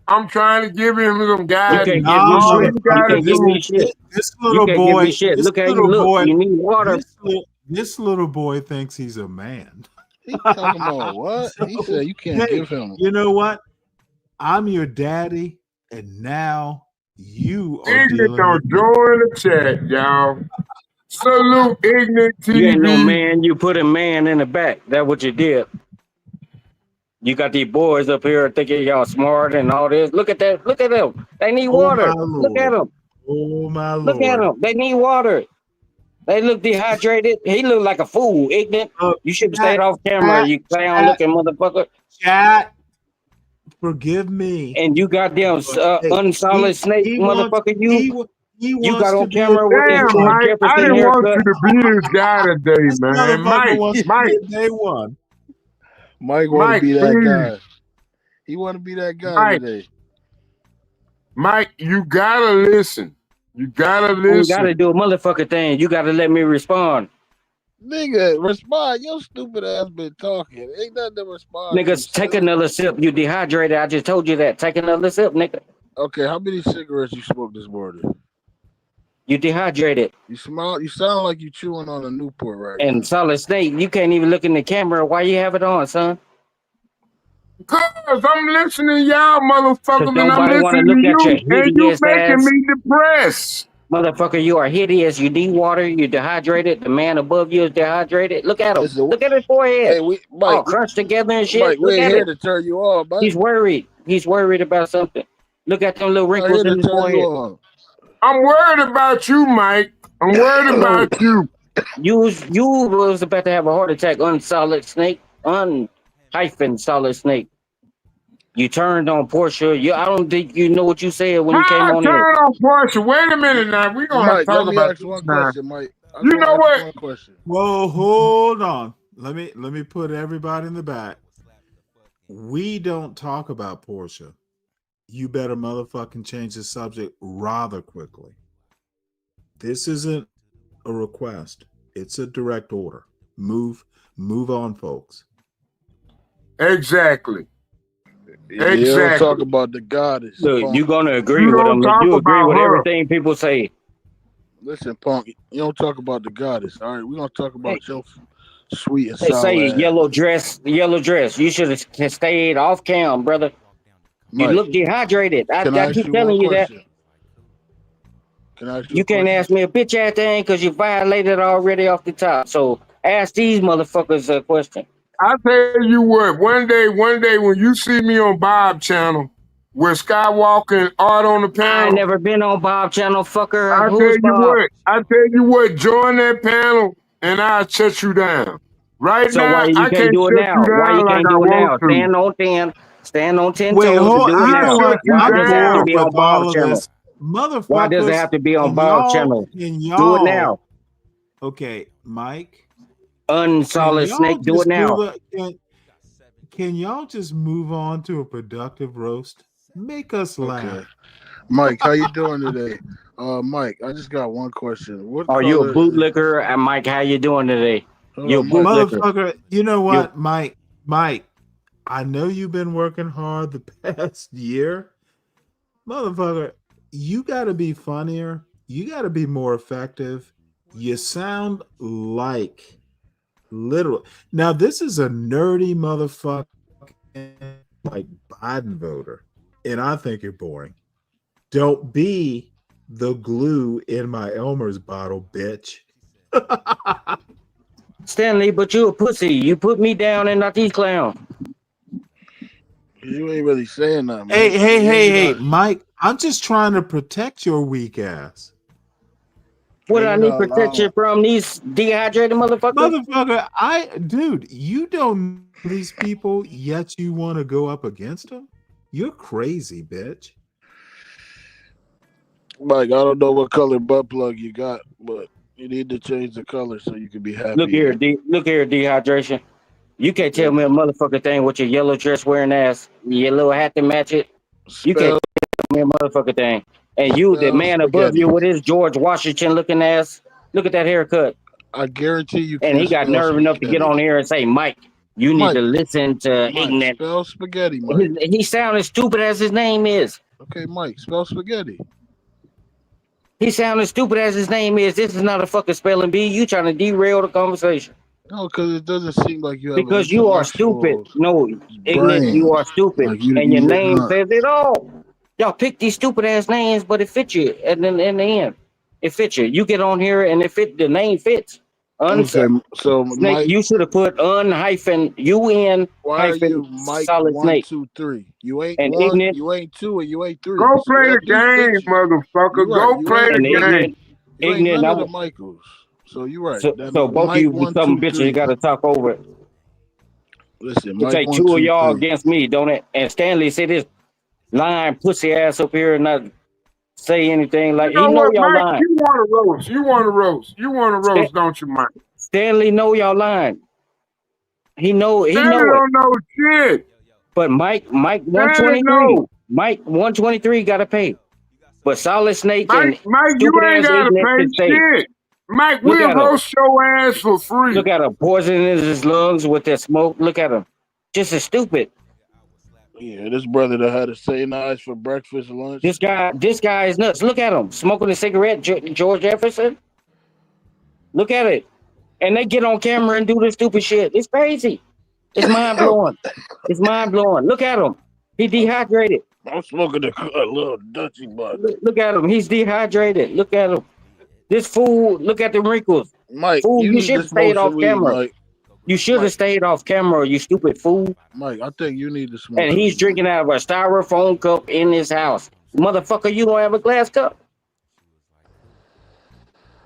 I'm trying to give him some You guidance. can't give me All shit. he You gotta can't give do. me shit. This You little can't boy. give me shit. This Look how you little look. boy. You need water. This little boy thinks he's a man. He talking about what? He said you can't give him. You know what? I'm your daddy, and now you are Ignorant dealing don't with me. join the chat, y'all. Salute Ignorant You ain't no TV. man. You put a man in the back. That's what you did. You got these boys up here thinking y'all smart and all this. Look at that. Look at them. They need water. Look at them. Oh my Lord. Look at them. They need water. They look dehydrated. He looked like a fool, ignorant. You should have stayed off camera, you clown looking motherfucker. Chat. Forgive me. And you goddamn unsolid snake motherfucker. You got on camera with that Damn, George Mike, I Jefferson didn't want haircut. you to be this guy today, This man. motherfucker wants Mike, to be day one. Mike want to Mike, be that please. guy. He want to be that guy Mike, today. Mike, you gotta listen. You gotta You gotta listen. do a motherfucker thing. You gotta let me respond. Nigga, respond. Your stupid ass been talking. Ain't nothing to respond Niggas, to. take another sip. You dehydrated. I just told you that. Take another sip, nigga. Okay, how many cigarettes you smoked this morning? You dehydrated. You sound like you chewing on a Newport right now. And solid snake, you can't even look in the camera. Why you have it on, son? Cause I'm listening to y'all motherfuckers and I'm Nobody want to listening look to at your you and you hideous making ass. me depressed. Motherfucker, you are hideous. You dewater. You dehydrated. The man above you is dehydrated. Look at him. Look at his forehead. Hey, Mike, all crushed together and shit. Mike, we Look ain't at here it. to turn you on, Mike. He's worried. He's worried about something. Look at them little We're not wrinkles here in to his turn you forehead. on. I'm worried about you, Mike. I'm worried about you. You was about to have a heart attack. Unsolid snake. Hyphen solid snake. You turned on Portia. I don't think you know what you said when you came How I on here. turn on Portia? Wait a minute now. We're gonna have to Mike, talk let me about ask this one now. question, Mike. You know what? One question. Whoa, hold on. Let me put everybody in the back. We don't talk about Portia. You better motherfucking change the subject rather quickly. This isn't a request. It's a direct order. Move on, folks. Exactly. You don't talk about the goddess. Look, Punk. you're gonna agree You with don't them. talk You agree about with her. everything people say. Listen, Punk, you don't talk about the goddess. All right, we're gonna talk about your sweet and They sour say ass. yellow dress. You should have stayed off cam, brother. You Mike, look dehydrated. I can I ask keep you telling one you that. question? Can I ask you You a can't question? ask me a bitch ass thing because you violated already off the top. So ask these motherfuckers a question. I tell you what, one day when you see me on Bob channel with Skywalker and Art on the I panel, ain't never been on Bob channel, fucker. I Who's Bob? tell you what, join that panel and I'll shut you down. Right So why now, you I can't can't do it shut you now? Why you down like can't I do it want now? to. Stand on 10 Wait, toes and hold. do it You know now. what? Why I'm does it have to bored be on with all Bob's of channel? this, motherfuckers. Why does it have to be on can Bob's y'all- channel? Can Do it y'all? now. Okay, Mike. Unsolid snake, do it now. Can y'all just move on to a productive roast? Make us laugh. Okay. Mike, how you doing today? Mike, I just got one question. What Are color? you a bootlicker? And Mike, how you doing today? Hold You a on, Mike. bootlicker. Motherfucker, you know what, Mike? I know you've been working hard the past year. Motherfucker, you got to be funnier. You got to be more effective. You sound like literal. Now, this is a nerdy motherfucker like Biden voter, and I think you're boring. Don't be the glue in my Elmer's bottle, bitch. Stanley, but you a pussy. You put me down and not these clowns. You ain't really saying nothing. Mike. Hey, Mike, I'm just trying to protect your weak ass. What I need protection from these dehydrated motherfuckers? Motherfucker, dude, you don't know these people, yet you want to go up against them? You're crazy, bitch. Mike, I don't know what color butt plug you got, but you need to change the color so you can be happy. Look here, dehydration. You can't tell me a motherfucking thing with your yellow dress wearing ass, your little hat to match it. You can't tell me a motherfucking thing. And you, the man above you with his George Washington looking ass, look at that haircut. I guarantee you And he got nerve enough to get on here and say, Mike, you need to listen to ignorant. Spell spaghetti, Mike. He sounded stupid as his name is. Okay, Mike, spell spaghetti. He sounded stupid as his name is. This is not a fucking spelling bee. You trying to derail the conversation. No, because it doesn't seem like you have because you are stupid. No, ignorant, you are stupid. Like and your name not. says it all. Y'all pick these stupid ass names, but it fits you. And then in the end, it fits you. You get on here and the name fits. Okay, so Snake, Mike, you should have put hyphen UN why are hyphen you Mike solid 1, snake. 2, 3? You ain't And 1, ignorant. you ain't 2, and you ain't 3. Go So play that the do game, fit you. motherfucker. You right. Go You play ain't the none of game. You ain't none of the Michaels. So you're right. So That both of Mike you 1, some 2, bitches 3. got to talk over it. Listen, It Mike take 1, two of 2, y'all 3. against me, don't it? And Stanley said this lying pussy ass up here and not say anything. Like You know he know what, y'all Mike? lying. You want to roast. You want to roast. You want to roast, don't you, Mike? Stanley know y'all lying. He know Stanley it. don't know shit. But Mike Stanley 123. know. Mike 123 gotta pay. But Solid Snake and Mike, you stupid ain't ass got to ignorant pay can stay. shit. Mike, Look we'll at him. roast your ass for free. Look at him. Poison in his lungs with that smoke. Look at him. Just as stupid. Yeah, this brother that had to say nice for breakfast, lunch. This guy is nuts. Look at him. Smoking a cigarette, George Jefferson. Look at it. And they get on camera and do this stupid shit. It's crazy. It's mind blowing. It's mind blowing. Look at him. He dehydrated. I'm smoking a little Dutchy bud. Look at him. He's dehydrated. Look at him. This fool, look at the wrinkles. Mike, Fool, you you need should to have stayed smoke off some weed, camera. Mike. You should have stayed off camera, you stupid fool. Mike, I think you need to smoke. And he's drinking out of a styrofoam cup in his house. Motherfucker, you don't have a glass cup?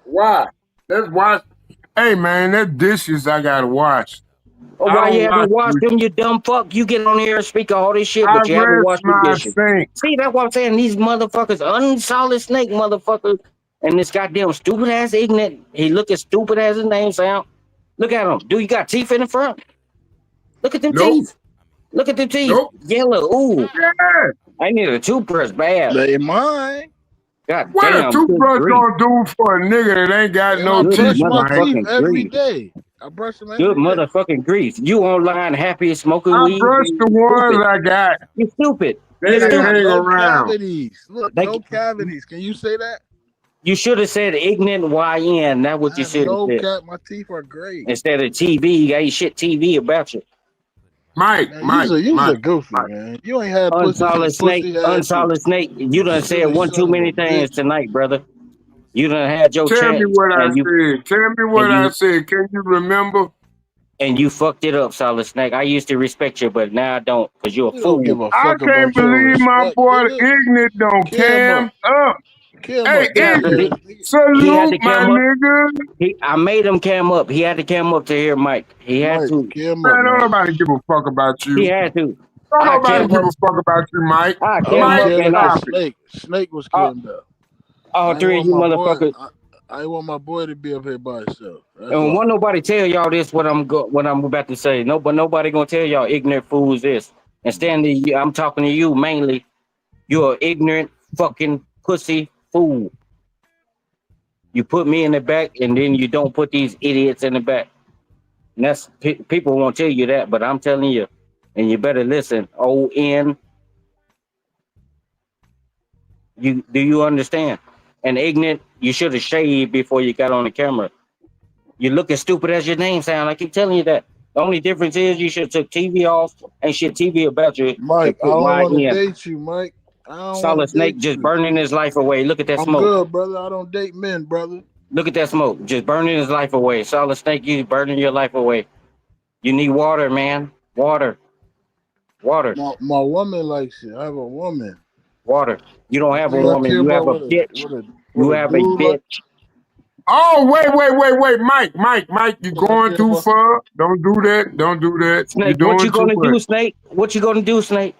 Why? That's why. Hey, man, that dishes I got to wash. Or why you haven't washed them, you dumb fuck? You get on here and speak all this shit, but you haven't washed your dishes. See, that's what I'm saying. These motherfuckers, unsolid snake motherfuckers, and this goddamn stupid ass ignorant. He look as stupid as his name sound. Look at him. Do you got teeth in the front? Look at them teeth. Look at them teeth. Yellow. Ooh. Yeah. I need a toothbrush bad. They mine. God What damn. a toothbrush gonna do for a nigga that ain't got no teeth? My teeth Motherfucking every grief. day. I brush them every Good day. motherfucking grief. You online happy smoking I weed? brush the ones I got. You stupid. They You didn't stupid. hang No around. cavities. Look, no cavities. Can you say that? You should have said ignorant YN. That's what you should have No said. cap. My teeth are great. Instead of TV, ain't shit TV about you. Mike, Man, you's a goofy, man. You ain't had pussy Unsolid since snake, pussy had unsolid snake. You done said Silly one son too of many a things bitch. tonight, brother. You done had your Tell chance. me what I and you, said. Tell me what I said. Can you remember? And you fucked it up, solid snake. I used to respect you, but now I don't, because you're a You fool. don't give a I fuck can't about your believe my respect, boy nigga. ignorant don't cam up. Hey, ignorant. He had to Salute my cam up. nigga. I made him cam up. He had to cam up to hear Mike. He had to. Man, don't nobody give a fuck about you. He had to. Don't I nobody cam give up. a fuck about you, Mike. I I cam was up camming and I. for Snake. Snake was cammed up. All I three of ain't you want my boy. motherfuckers. I ain't want my boy to be up here by himself. That's And all. won't nobody tell y'all this what I'm about to say. No, but nobody gonna tell y'all ignorant fools this. And Stanley, I'm talking to you mainly. You're an ignorant fucking pussy fool. You put me in the back, and then you don't put these idiots in the back. And that's people won't tell you that, but I'm telling you, and you better listen. ON. Do you understand? And ignorant, you should have shaved before you got on the camera. You look as stupid as your name sound. I keep telling you that. The only difference is you should have took TV off and shit TV about you. Mike, I and put don't want to YN. date you, Mike. I don't Solid want to snake date just you. burning his life away. Look at that I'm smoke. good, brother. I don't date men, brother. Look at that smoke. Just burning his life away. Solid snake, you burning your life away. You need water, man. Water. Water. My woman likes it. I have a woman. Water. You don't have a You I woman. care You have about a what bitch. what You a have a dude like. bitch. Oh, wait, Mike, you going too far. Don't do that. Don't do that. You're Snake, what doing you too gonna do, much. Snake? What you gonna do, Snake?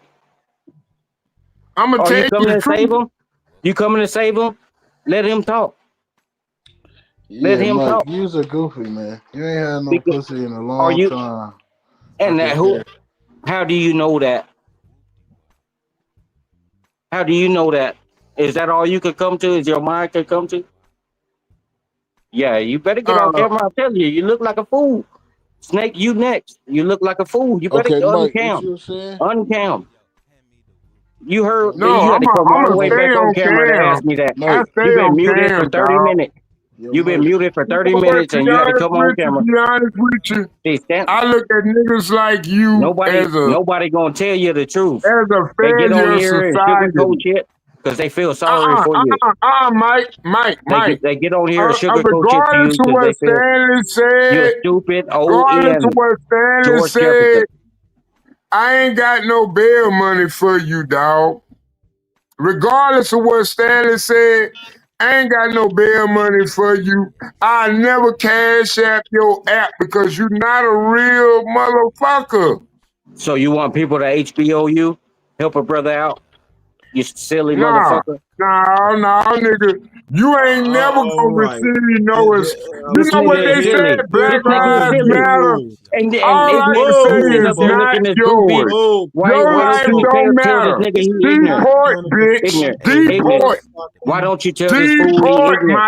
I'm gonna Are tell you you coming the to save truth. him? You coming to save him? Let him talk. Let Yeah, him Mike, talk. you's a goofy, man. You ain't had no Because- pussy in a Are long you? time. And that who? How do you know that? How do you know that? Is that all you could come to? Is your mind could come to? Yeah, you better get on camera. I'm telling you, you look like a fool. Snake, you next. You look like a fool. You better Okay, Mike, what uncam. you saying? Uncam. You heard No, you had to come all the way stay back on on camera to cam. ask me that. I stay You've been on muted cam, for 30 dog. minutes. You've been muted for 30 You know what, minutes and you had to come on camera. to be honest with you, See, I look at niggas like you Nobody gonna tell you the truth. as a They get on failure of here and sugarcoat society. shit because they feel sorry for you. Mike. They get on here and sugarcoat shit to Regardless you of because what they feel Stanley you're said, stupid. regardless of ON. what Stanley George said, Jefferson. I ain't got no bail money for you, dog. Regardless of what Stanley said, I ain't got no bail money for you. I never cash app your app because you're not a real motherfucker. So you want people to HBO you, help a brother out? You silly No, motherfucker. no, nigga. You ain't never gonna right. receive no. You This know what nigga they is said? silly. Black This nigga is lives silly. matter. And All I ignorant. can say He's sitting is up there not looking at yours. stupid. Why Your don't life you don't tell this matter. nigga he ignorant? Deport, bitch. Ignorant. Deport. Ignorant. Why don't you tell this fool he Deport, ignorant?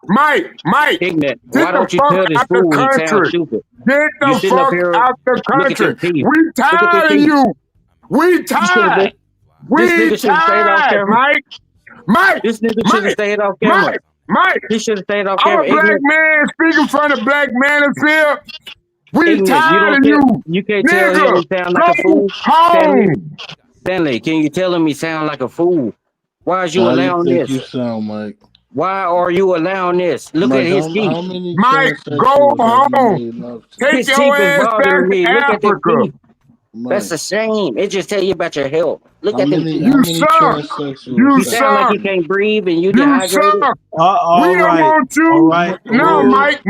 Mike. Ignorant. Get Why the don't you fuck tell this out the fool he sounds country. stupid? Get You the sitting up fuck here, out the look at country. them teeth. We Look at tired them of teeth. you. We You should have tired. been. This We nigga should have stayed off tired, camera. Mike. This nigga should have stayed off camera. Mike. He should have stayed off I'm camera. a black Ignorant. man speaking from the black manosphere. We Ignorant. You tired don't of tell. you. You can't tell him Nigga, he sound like go a fool. Stanley. home. Stanley, can you tell him he sound like a fool? Why is you How you allowing think this? you sound, Mike? Why are you allowing this? Look Mike, at his teeth. how many Mike, go transsexuals have you home. made love to? Take His your teeth is ass back bothering to me. Look at the Africa. teeth. That's Mike, a shame. It just tell you about your health. Look how at them many teeth. how You many suck. transsexuals You You have sound like suck. you can't breathe and you You dehydrated. suck. We All don't right. want you. All right. No, Mike.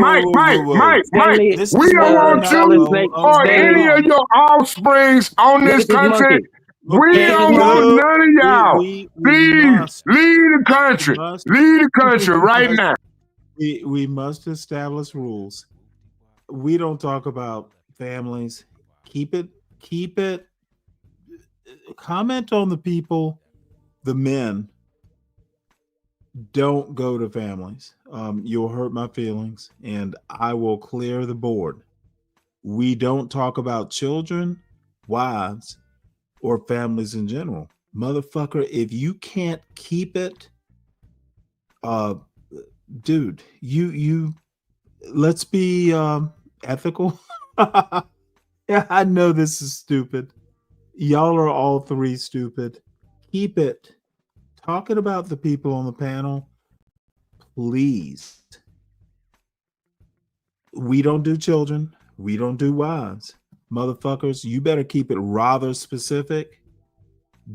Stanley, This We is don't want solid you snake. or Stanley, any of your offsprings on look this at this country. monkey. We Look at this don't monkey. want none of y'all. we Leave must the country. Leave the country right now. we must establish rules. We don't talk about families. Keep it. Comment on the people, the men. Don't go to families. You'll hurt my feelings, and I will clear the board. We don't talk about children, wives, or families in general. Motherfucker, if you can't keep it, dude, you let's be ethical. Yeah, I know this is stupid. Y'all are all three stupid. Keep it. Talking about the people on the panel, please. We don't do children. We don't do wives. Motherfuckers, you better keep it rather specific.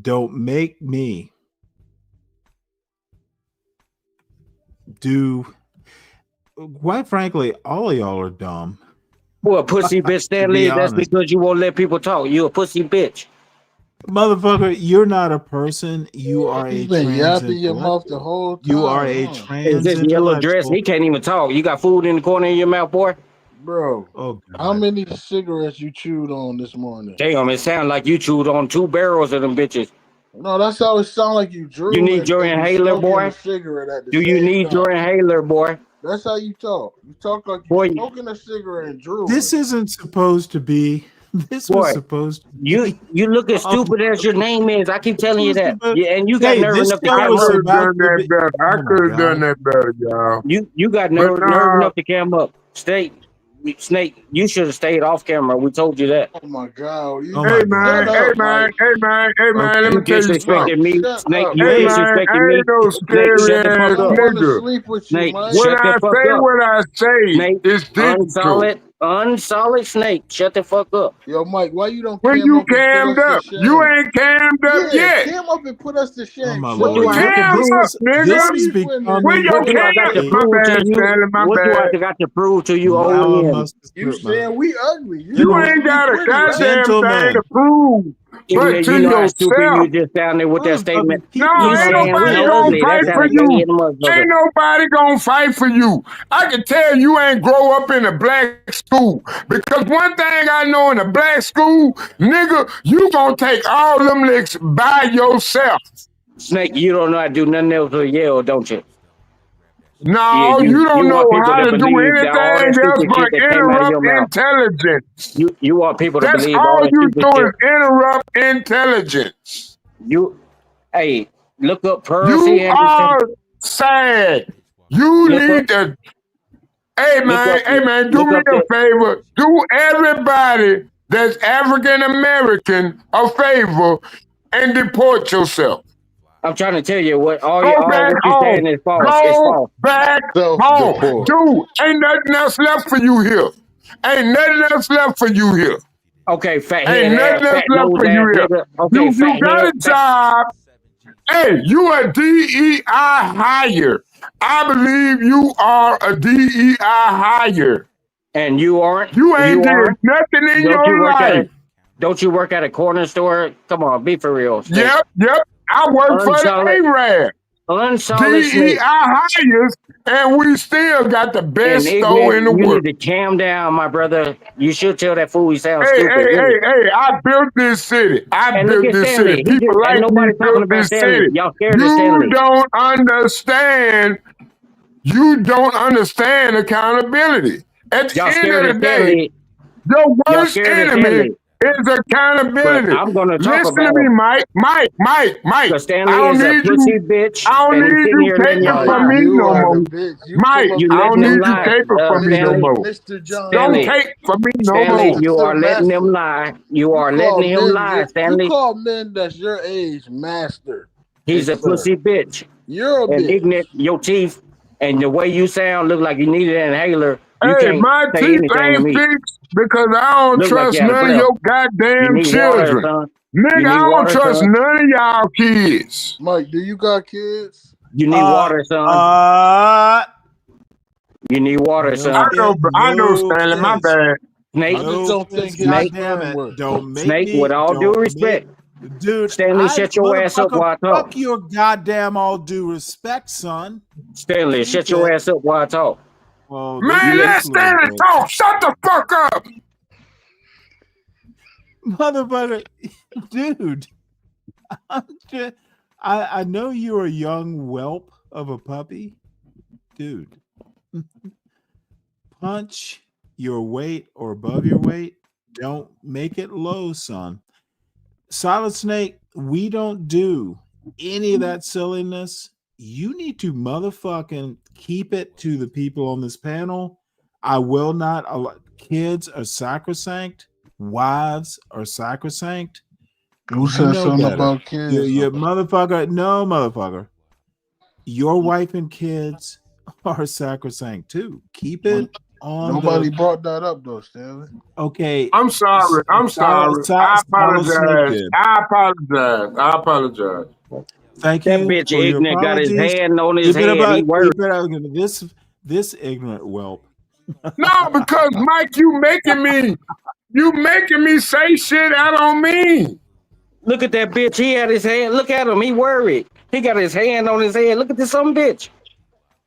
Don't make me do. Quite frankly, all of y'all are dumb. What pussy bitch, Stanley? That's honest. because you won't let people talk. You a pussy bitch. Motherfucker, you're not a person. You are a You've been yapping your mouth the whole time. You are a huh? Is this yellow dress? trans-intellectual. He can't even talk. You got food in the corner of your mouth, boy. Bro, Oh, how many cigarettes you chewed on this morning? Damn, it sound like you chewed on 2 barrels of them bitches. No, that's how it sound like you drew. You need and your you inhaler, smoking boy? a cigarette at the Do you same need time. your inhaler, boy? That's how you talk. You talk like Boy, you smoking a cigarette and drew. This isn't supposed to be. This was Boy, supposed to be. you look as stupid as your name is. I keep telling you that. Yeah, and you got Hey, nerve this enough to show come was up. about to Done be. that better. I Oh my could have done God. that better, y'all. You got But nerve nah, enough to come up. Snake, you should have stayed off camera. We told you that. Oh my God! Oh hey my man, God. Shut up, Mike. let You me tell you disrespected something. me, Shut Snake. up. You Hey man, disrespected I me. ain't no Snake, scary shut the fuck ass up. I'm going to nigga. sleep with you, Snake, Mike. When shut I the fuck say up. what I say, Snake, it's digital. unsolid Snake. Shut the fuck up. Yo, Mike, why you don't When cam you up and put cammed us to up, you shame? ain't cammed up Yeah, yet. cam up and put us to Oh shame. my Show What do Lord. us I have to Cam prove? up, nigga. This show is these women When becoming your What do I got to cam, my prove to bad, you? Stanley, my What do I bad. got to prove to you, now I OEM? must You assert my saying we ugly? You You supposed ain't to be got a pretty, right? goddamn thing gentlemen. to prove, Even but though to you know how stupid yourself. you just sounded with that statement. No, People You have ain't a saying we nobody healthy gonna ugly. That fight for sounded you. gay in the motherfucker. Ain't nobody gonna fight for you. I can tell you ain't grow up in a black school. Because one thing I know in a black school, nigga, you gonna take all them licks by yourself. Snake, you don't know how to do nothing else but yell, don't you? No, You you don't want know people how to to do believe that all that anything else stupid but shit that came out of interrupt your mouth. intelligence. You want people to That's believe all all that you stupid do shit. is interrupt intelligence. Hey, look up You Percy are Anderson. sad. You Look up, need to, hey man, do look me up a the. favor. Do everybody that's African American a favor and deport yourself. I'm trying to tell you what Go back what you home. saying is false. It's Go false. back home. Self-deport. Dude, ain't nothing else left for you here. Ain't nothing else left for you here. Okay, fat Ain't head ass, nothing else fat left nose for you ass here. nigga. Okay, You fat got head, a job. Hey, you a DEI hire. I believe you are a DEI hire. and you aren't. You ain't You did aren't. nothing in Don't you your work at life. a Don't you work at a corner store? Come on, be for real. Snake. Yep. I work for the Unsolid, A-Rab. unsolid snake. DEI hires, and we still got the And best store in ignorant, the you world. need to calm down, my brother. You should tell that fool he sounds Hey, stupid. Really. I built this city. I And look built at this Stanley. city. He People just, like and me nobody talking built about this Stanley. city. Y'all scared of You Stanley. don't understand. You don't understand accountability. At the Y'all end scared of of the day, Stanley. your Y'all worst scared of enemy Stanley. is But accountability. I'm gonna talk Listen to about me, him. Mike. Because I Stanley don't is a need pussy you. bitch, I don't and he's need sitting you here letting taking y'all Mike, from lie. me you no are the more. bitch. You Mike, come up You here I don't letting them need with you lie, taking from me no Stanley. more. Mr. John Don't Stanley. Master. take from me no Stanley, more. you Mr. are letting them Master. lie. You are You letting call him men lie, you Stanley. call men that's your age master He's and a sir. pussy bitch. You're a And bitch. ignorant, your teeth and the way you sound look like you need an inhaler. You Hey, can't my say teeth anything to ain't me. fixed because I don't Look like you trust had a none of breath. your You goddamn need water, children. son. Nigga, You I need don't water, trust son. none of y'all kids. Mike, do you got kids? You need water, son. You need water, son. I know, Stanley, my bad. Snake, I just don't think his snake, sperm works. Don't make snake. With me. all due Don't respect, make, dude. Stanley, shut your ass up Motherfucker, while I talk. fuck your goddamn all due respect, son. Stanley, Keep shut your it. ass up while I talk. Well, Man, You let Stanley talk. Shut the fuck up. motherfucker, dude. I know you're a young whelp of a puppy, dude. Punch your weight or above your weight. Don't make it low, son. Solid Snake, we don't do any of that silliness. You need to motherfucking keep it to the people on this panel. I will not allow. Kids are sacrosanct. Wives are sacrosanct. Who You said know something better. about kids? You motherfucker. No, motherfucker. Your wife and kids are sacrosanct too. Keep it on. Nobody brought that up though, Stanley. Okay. I'm sorry. I apologize. I apologize. Thank That you bitch for your ignorant got his apologies. hand on his Keep it head. about- He worried. keep it out. This ignorant whelp. No, because Mike, you making me say shit I don't mean. Look at that bitch. He had his hand. Look at him. He worried. He got his hand on his head. Look at this some bitch.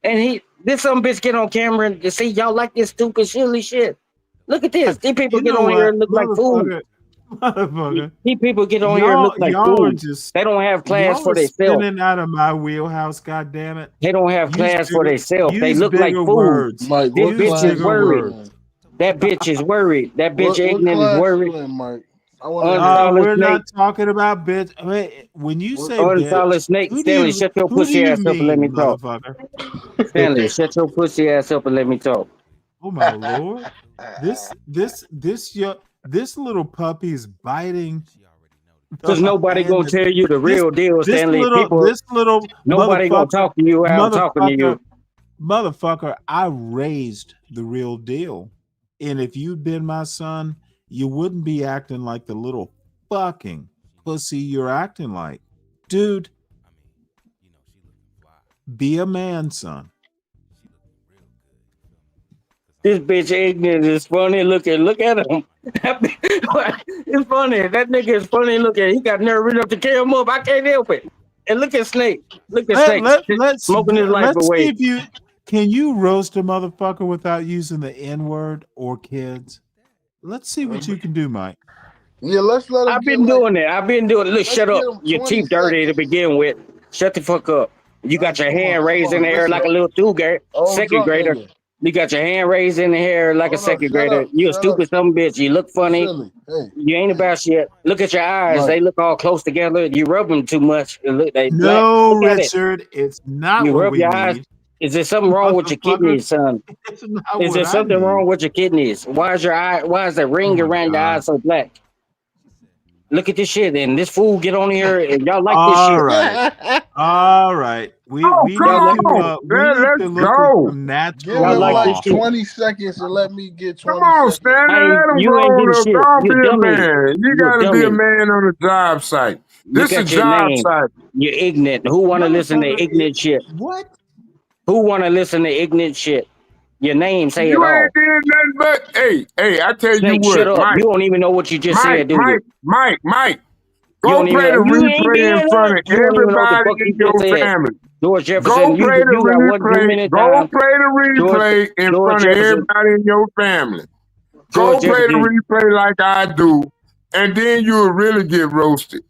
And this some bitch get on camera and see y'all like this stupid silly shit. Look at this. These people get on here and look like fools. Motherfucker. These people get on here and look like y'all are fools. just They don't have class y'all for are themselves. spinning out of my wheelhouse, goddammit. They don't have class for themselves. They use look like bigger fools. words. Mike, This what bitch class is you worried. in? That bitch is worried. That bitch What ignorant is class worried. you in, Mike? I want to hear. We're Snake. not talking about bitch. I mean, when you say Unsolid bitch, snake. who do Stanley, you, shut your who do pussy you ass up and let me mean, talk. motherfucker? Stanley, shut your pussy ass up and let me talk. Oh my lord! This little puppy is biting. Because nobody gonna tell you the real deal, Stanley. This little Nobody gonna talk to you how I'm talking to you. Motherfucker, I raised the real deal. And if you'd been my son, you wouldn't be acting like the little fucking pussy you're acting like. Dude, be a man, son. This bitch ignorant is funny looking. Look at him. It's funny. That nigga is funny looking. He got nerve enough to carry him up. I can't help it. And look at Snake. Look at Snake. Let's smoking his life let's away. see if can you roast a motherfucker without using the N-word or kids? Let's see what you can do, Mike. Yeah, let's let him. I've been doing it. Look, Let's shut up. give him Your 20 teeth dirty to begin with. Shut the fuck up. You got your hand raised in the air like a little second grader. You got your hand raised in the air like a second grader. You a stupid some bitch. You look funny. Hey, you ain't about shit. Look at your eyes. Mike. They look all close together. You rub them too much. They No, black. Look Richard, it's not you what rub we your need. eyes. Is there something wrong with your kidneys, son? It's not Is what there I something need. wrong with your kidneys? Why is the ring around your eyes so black? Look at this shit, and this fool get on here, and y'all like this shit. All right. We come need on. to look at some natural Give him law. like 20 seconds and let me get 20 Come on, seconds. Stanley. Let him you ain't grow getting up. shit. Don't You be a dummy. man. You You gotta be a dummy. man on the job site. Look This at is your job name. site. You're ignorant. Who want to listen to ignorant shit? What? Who want to listen to ignorant shit? Your name say You it all. ain't did nothing but hey, I tell you Snake, what, shut up. Mike. You don't even know what you just said, do you? Mike. You Go don't even play the know. You ain't replay in being front that. of You don't even know what the everybody fuck in you just your said. family. George Go Jefferson, play the you got one too replay. many Go times. play the replay in George front of Jefferson. everybody in your family. George Go play the Jefferson. replay like I do, and then you'll really get roasted.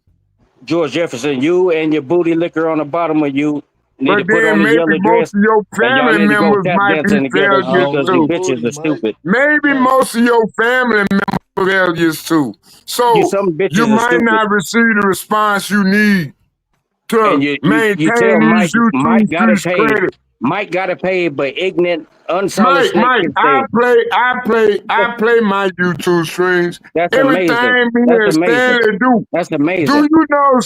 George Jefferson, you and your booty liquor on the bottom of you need But to put on then a maybe yellow most dress, of your and y'all family need to go members tap might be dancing together failures because you too. bitches are stupid. Maybe most of your family members are failures too. You So some you bitches are might stupid. not receive the response you need And to you maintain tell these Mike YouTube got it streets paid. credit. Mike got it paid, but ignorant, unsolid snake Mike, can I stay. play my YouTube streams. That's amazing. Everything me That's and amazing. Stanley do. That's Do amazing. you know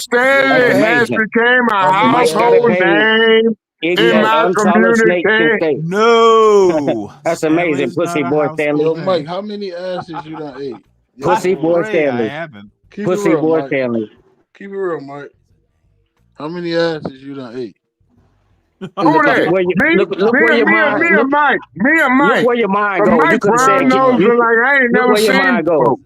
That's Stanley has amazing. became a Mike got it household paid. name in Ignorant, my unsolid snake can community? stay. No, That's Stanley amazing, is not pussy a boy Stanley. Yo, household Mike, name. how many asses you done ate? Yo, Pussy I for boy real. pray I Stanley. haven't. Keep it Pussy real, boy Mike. Stanley. Keep it real, Mike. How many asses you done ate? Who Look that? where you Me, look where your mind and Mike. Me and look Mike. where your mind But go. You Mike could have Brown said knows you like I ain't look never where your seen mind go. before.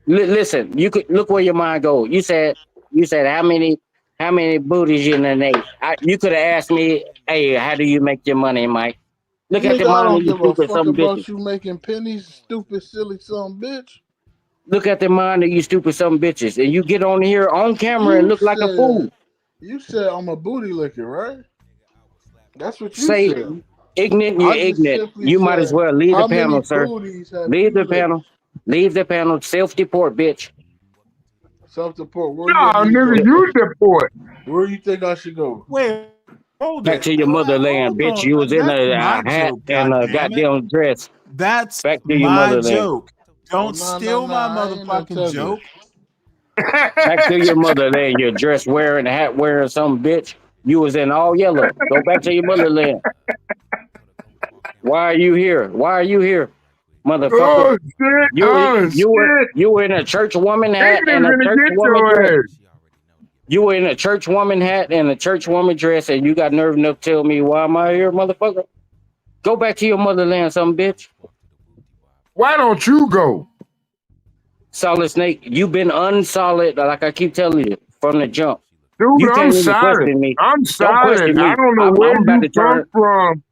Listen, you could look where your mind go. You said how many booties you done ate. You could have asked me, hey, how do you make your money, Mike? Look at the Nigga, I mind of don't you give a stupid fuck some about bitches. you making pennies, stupid, silly son bitch. Look at the mind of you stupid some bitches. And you get on here on camera and You look like a fool. said I'm a booty licker, right? That's what you Say said. ignorant, you're I just ignorant. simply You might as said, well leave the how many panel, sir. booties have Leave you the licked? panel. Leave the panel. Self-deport, bitch. Self-deport. Where you No, want me to nigga, go? you deport. Where you think I should go? Wait, hold Back it. to your motherland, bitch. On. You was in That's a my hat joke, and a goddammit. goddamn dress. That's Back to your my motherland. joke. Oh, Don't steal my I ain't no motherfucking tether. joke. Back to your motherland. Your dress wearing, hat wearing, some bitch. You was in all yellow. Go back to your motherland. Why are you here? Why are you here, motherfucker? Oh shit! You were in a church woman hat Nigga and a finna church get woman dress. your ass. You were in a church woman hat and a church woman dress, and you got nerve enough to tell me why am I here, motherfucker? Go back to your motherland, some bitch. Why don't you go? Solid Snake, you've been unsolid, like I keep telling you from the jump. Dude, You I'm can't even solid. question me. I'm Don't question solid. I me. don't know I'm where about you to come turn. from.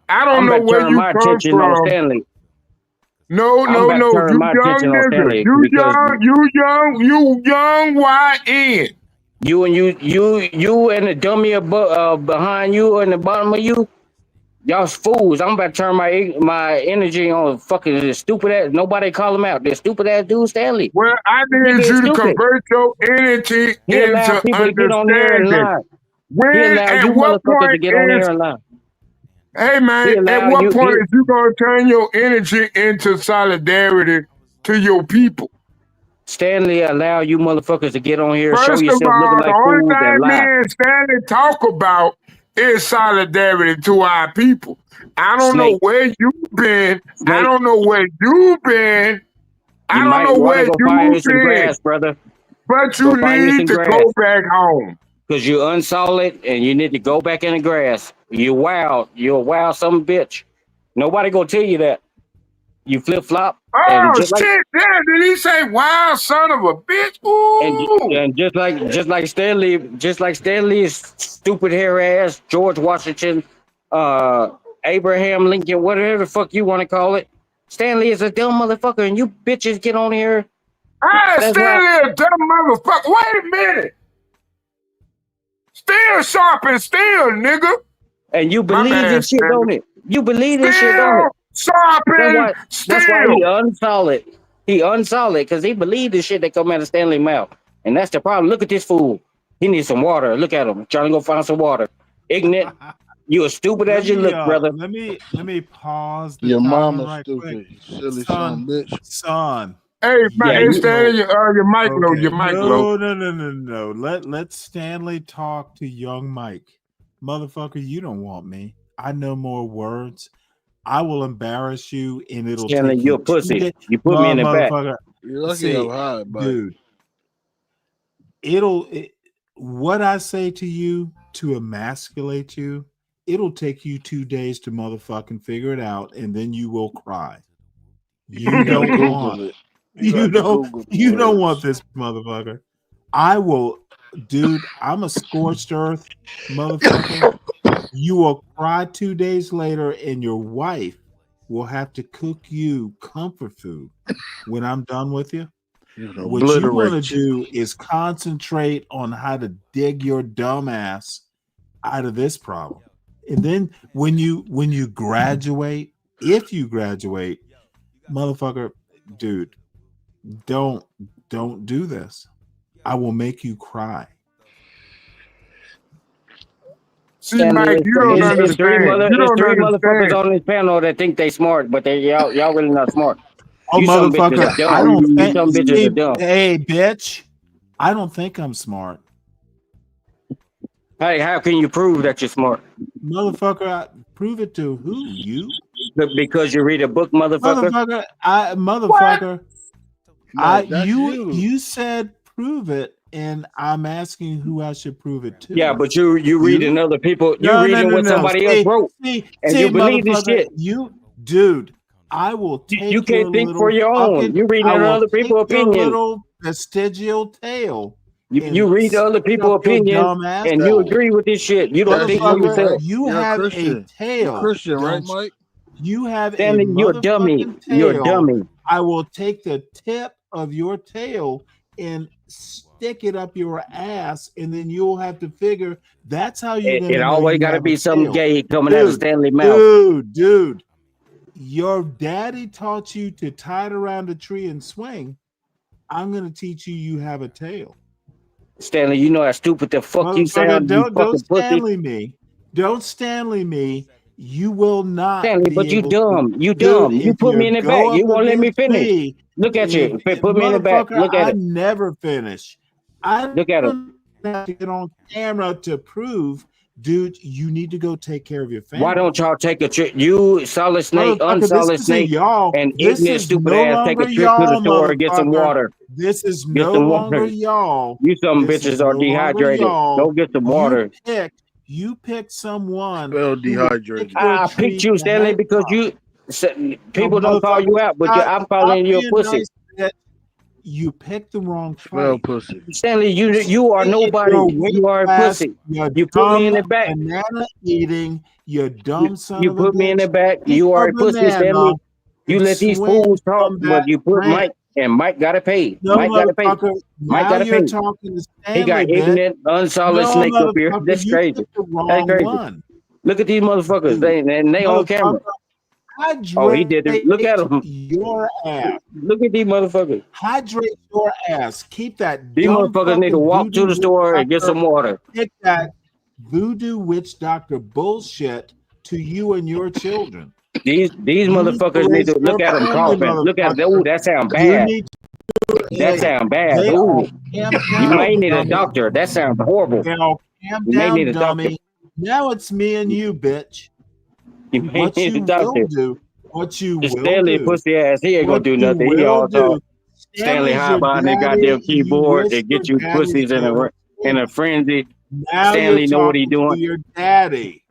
I don't I'm know about to where turn you my come attention on from. Stanley. No. I'm about to You turn my young attention on nigga. Stanley You because young YN. you and the dummy behind you and the bottom of you, y'all fools. I'm about to turn my energy on fucking this stupid ass. Nobody call him out. This stupid ass dude, Stanley. Well, I Nigga need is you to stupid. convert your energy He allow into people to get on here and understanding. lie. He When, allow at you what motherfuckers to point get on here is, and lie. hey man, He at allow what you. point is you gonna turn your energy into solidarity to your people? Stanley allow you motherfuckers to get on here, show First of yourself looking all, the like only fools and thing me lie. and Stanley talk about is solidarity to our people. I don't know Snake. where you've been. I Snake. don't know where you've been. You I don't might know want to where go find you you've some been. grass, brother. But Go you find you need some to grass. go back home. Because you're unsolid and you need to go back in the grass. You're wild. You're a wild some bitch. Nobody gonna tell you that. You flip flop Oh and shit! Damn, did he say "wild son of a bitch"? Ooh! and just like Stanley's stupid hair ass, George Washington, Abraham Lincoln, whatever the fuck you want to call it. Stanley is a dumb motherfucker, and you bitches get on here. Ah, That's why. Stanley, a dumb motherfucker. Wait a minute. Still sharp and still, nigga. And you My believe bad, this shit, Stanley. don't it? You believe this shit, don't it? Still sharp and That's why he still. unsolid. He unsolid because he believed the shit that come out of Stanley's mouth. And that's the problem. Look at this fool. He needs some water. Look at him. Trying to go find some water. Ignorant. You as stupid as you look, brother. Let me pause the Your timer mama's right stupid, quick. you silly son bitch. Son. Hey, Yeah, hey Stanley, your mic low, Okay. your mic low. No. Let Stanley talk to young Mike. Motherfucker, you don't want me. I know more words. I will embarrass you, and it'll Stanley, take you're you a pussy. 2 days. You put me in the back. Motherfucker. You're lucky See, I'm high, but dude, what I say to you to emasculate you it'll take you 2 days to motherfucking figure it out, and then you will cry. You don't Google want it. you don't want this motherfucker. I will, dude. I'm a scorched earth motherfucker. You will cry 2 days later, and your wife will have to cook you comfort food when I'm done with you. What you want to do is concentrate on how to dig your dumb ass out of this problem. And then when you graduate, if you graduate, motherfucker, dude, don't do this. I will make you cry. See, Mike, you don't understand. It's three motherfuckers understand. on this panel that think they smart, but y'all really not smart. Oh, You some bitches motherfucker, are dumb. I don't You think. some bitches are dumb. Hey, bitch, I don't think I'm smart. Hey, how can you prove that you're smart? Motherfucker, prove it to who? You? Because you read a book, motherfucker. You said prove it, and I'm asking who I should prove it to. Yeah, but you reading other people. You reading what somebody else wrote, and you believe this shit. Dude. I will take. You can't think for your own. You reading other people's opinion. Little vestigial tale. You read other people's opinion, and you agree with this shit. You don't think for yourself. You have a tale. You're a Christian, right, Mike? You have Stanley, you're a dummy. You're a dummy. I will take the tip of your tail and stick it up your ass, and then you'll have to figure that's how you're gonna. It always got to be something gay coming out of Stanley's mouth. Dude. Your daddy taught you to tie it around a tree and swing. I'm gonna teach you have a tail. Stanley, you know how stupid the fuck you sound. Don't Stanley me. Don't Stanley me. You will not. Stanley, but you dumb. You dumb. You put me in the back. You won't let me finish. Look at you. Put me in the back. Look at it. I never finish. Look at him. Have to get on camera to prove. Dude, you need to go take care of your family. Why don't y'all take a trip? You solid snake, unsolid snake, and ignorant stupid ass take a trip to the store and get some water. This is no longer y'all. You some bitches are dehydrated. Go get some water. You pick someone. Well, dehydrated. I picked you, Stanley, because people don't call you out, but I'm calling you a pussy. You picked the wrong well, pussy. Stanley, you are nobody. You are a pussy. You put me in the back. Banana eating, you dumb son you of a put me in the back. You are a pussy, Stanley. You let these fools talk, but you put Mike, and Mike got to pay. Mike got to pay. Mike got to pay. He got ignorant, unsolid snake up here. That's crazy. That's crazy. Look at these motherfuckers. They on camera. Oh, he did it. Look at him. Your ass. Look at these motherfuckers. Hydrate your ass. Keep that. These motherfuckers need to walk to the store and get some water. Get that voodoo witch doctor bullshit to you and your children. These motherfuckers need to look at them coughing. Look at them. Ooh, that sound bad. That sound bad. Ooh, you may need a doctor. That sounds horrible. You may need a doctor. Now it's me and you, bitch. What you will do, what you will Stanley do, pussy ass, he ain't gonna do nothing. He all talk. Stanley high behind that goddamn keyboard to get you pussies in a frenzy. Stanley know what he doing. Your daddy.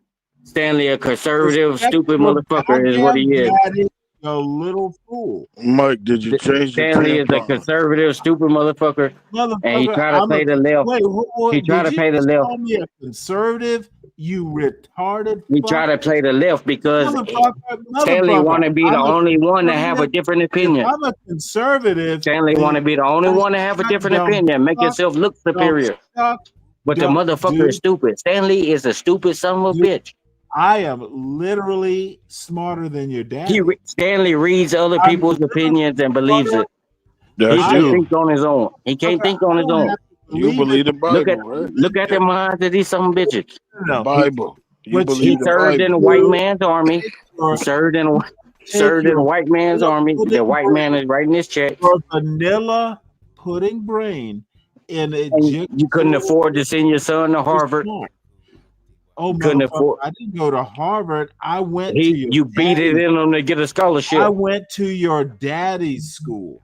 Stanley a conservative, stupid motherfucker is what he is. Daddy, a little fool. Mike, did you change Stanley is a conservative, stupid motherfucker, and he try to play the left. He try to play the left. Call me a conservative, you retarded. He try to play the left because Stanley want to be the only one to have a different opinion. I'm a conservative. Stanley want to be the only one to have a different opinion, make yourself look superior. But the motherfucker is stupid. Stanley is a stupid son of a bitch. I am literally smarter than your dad. Stanley reads other people's opinions and believes it. He can't think on his own. He can't think on his own. You believe the Bible, look at the minds of these some bitches. The Bible. He served in a white man's army. He served in a white man's army. The white man is writing his check. For vanilla pudding brain in you couldn't afford to send your son to Harvard. Oh, couldn't afford. I didn't go to Harvard. I went to you beat it in him to get a scholarship. I went to your daddy's school.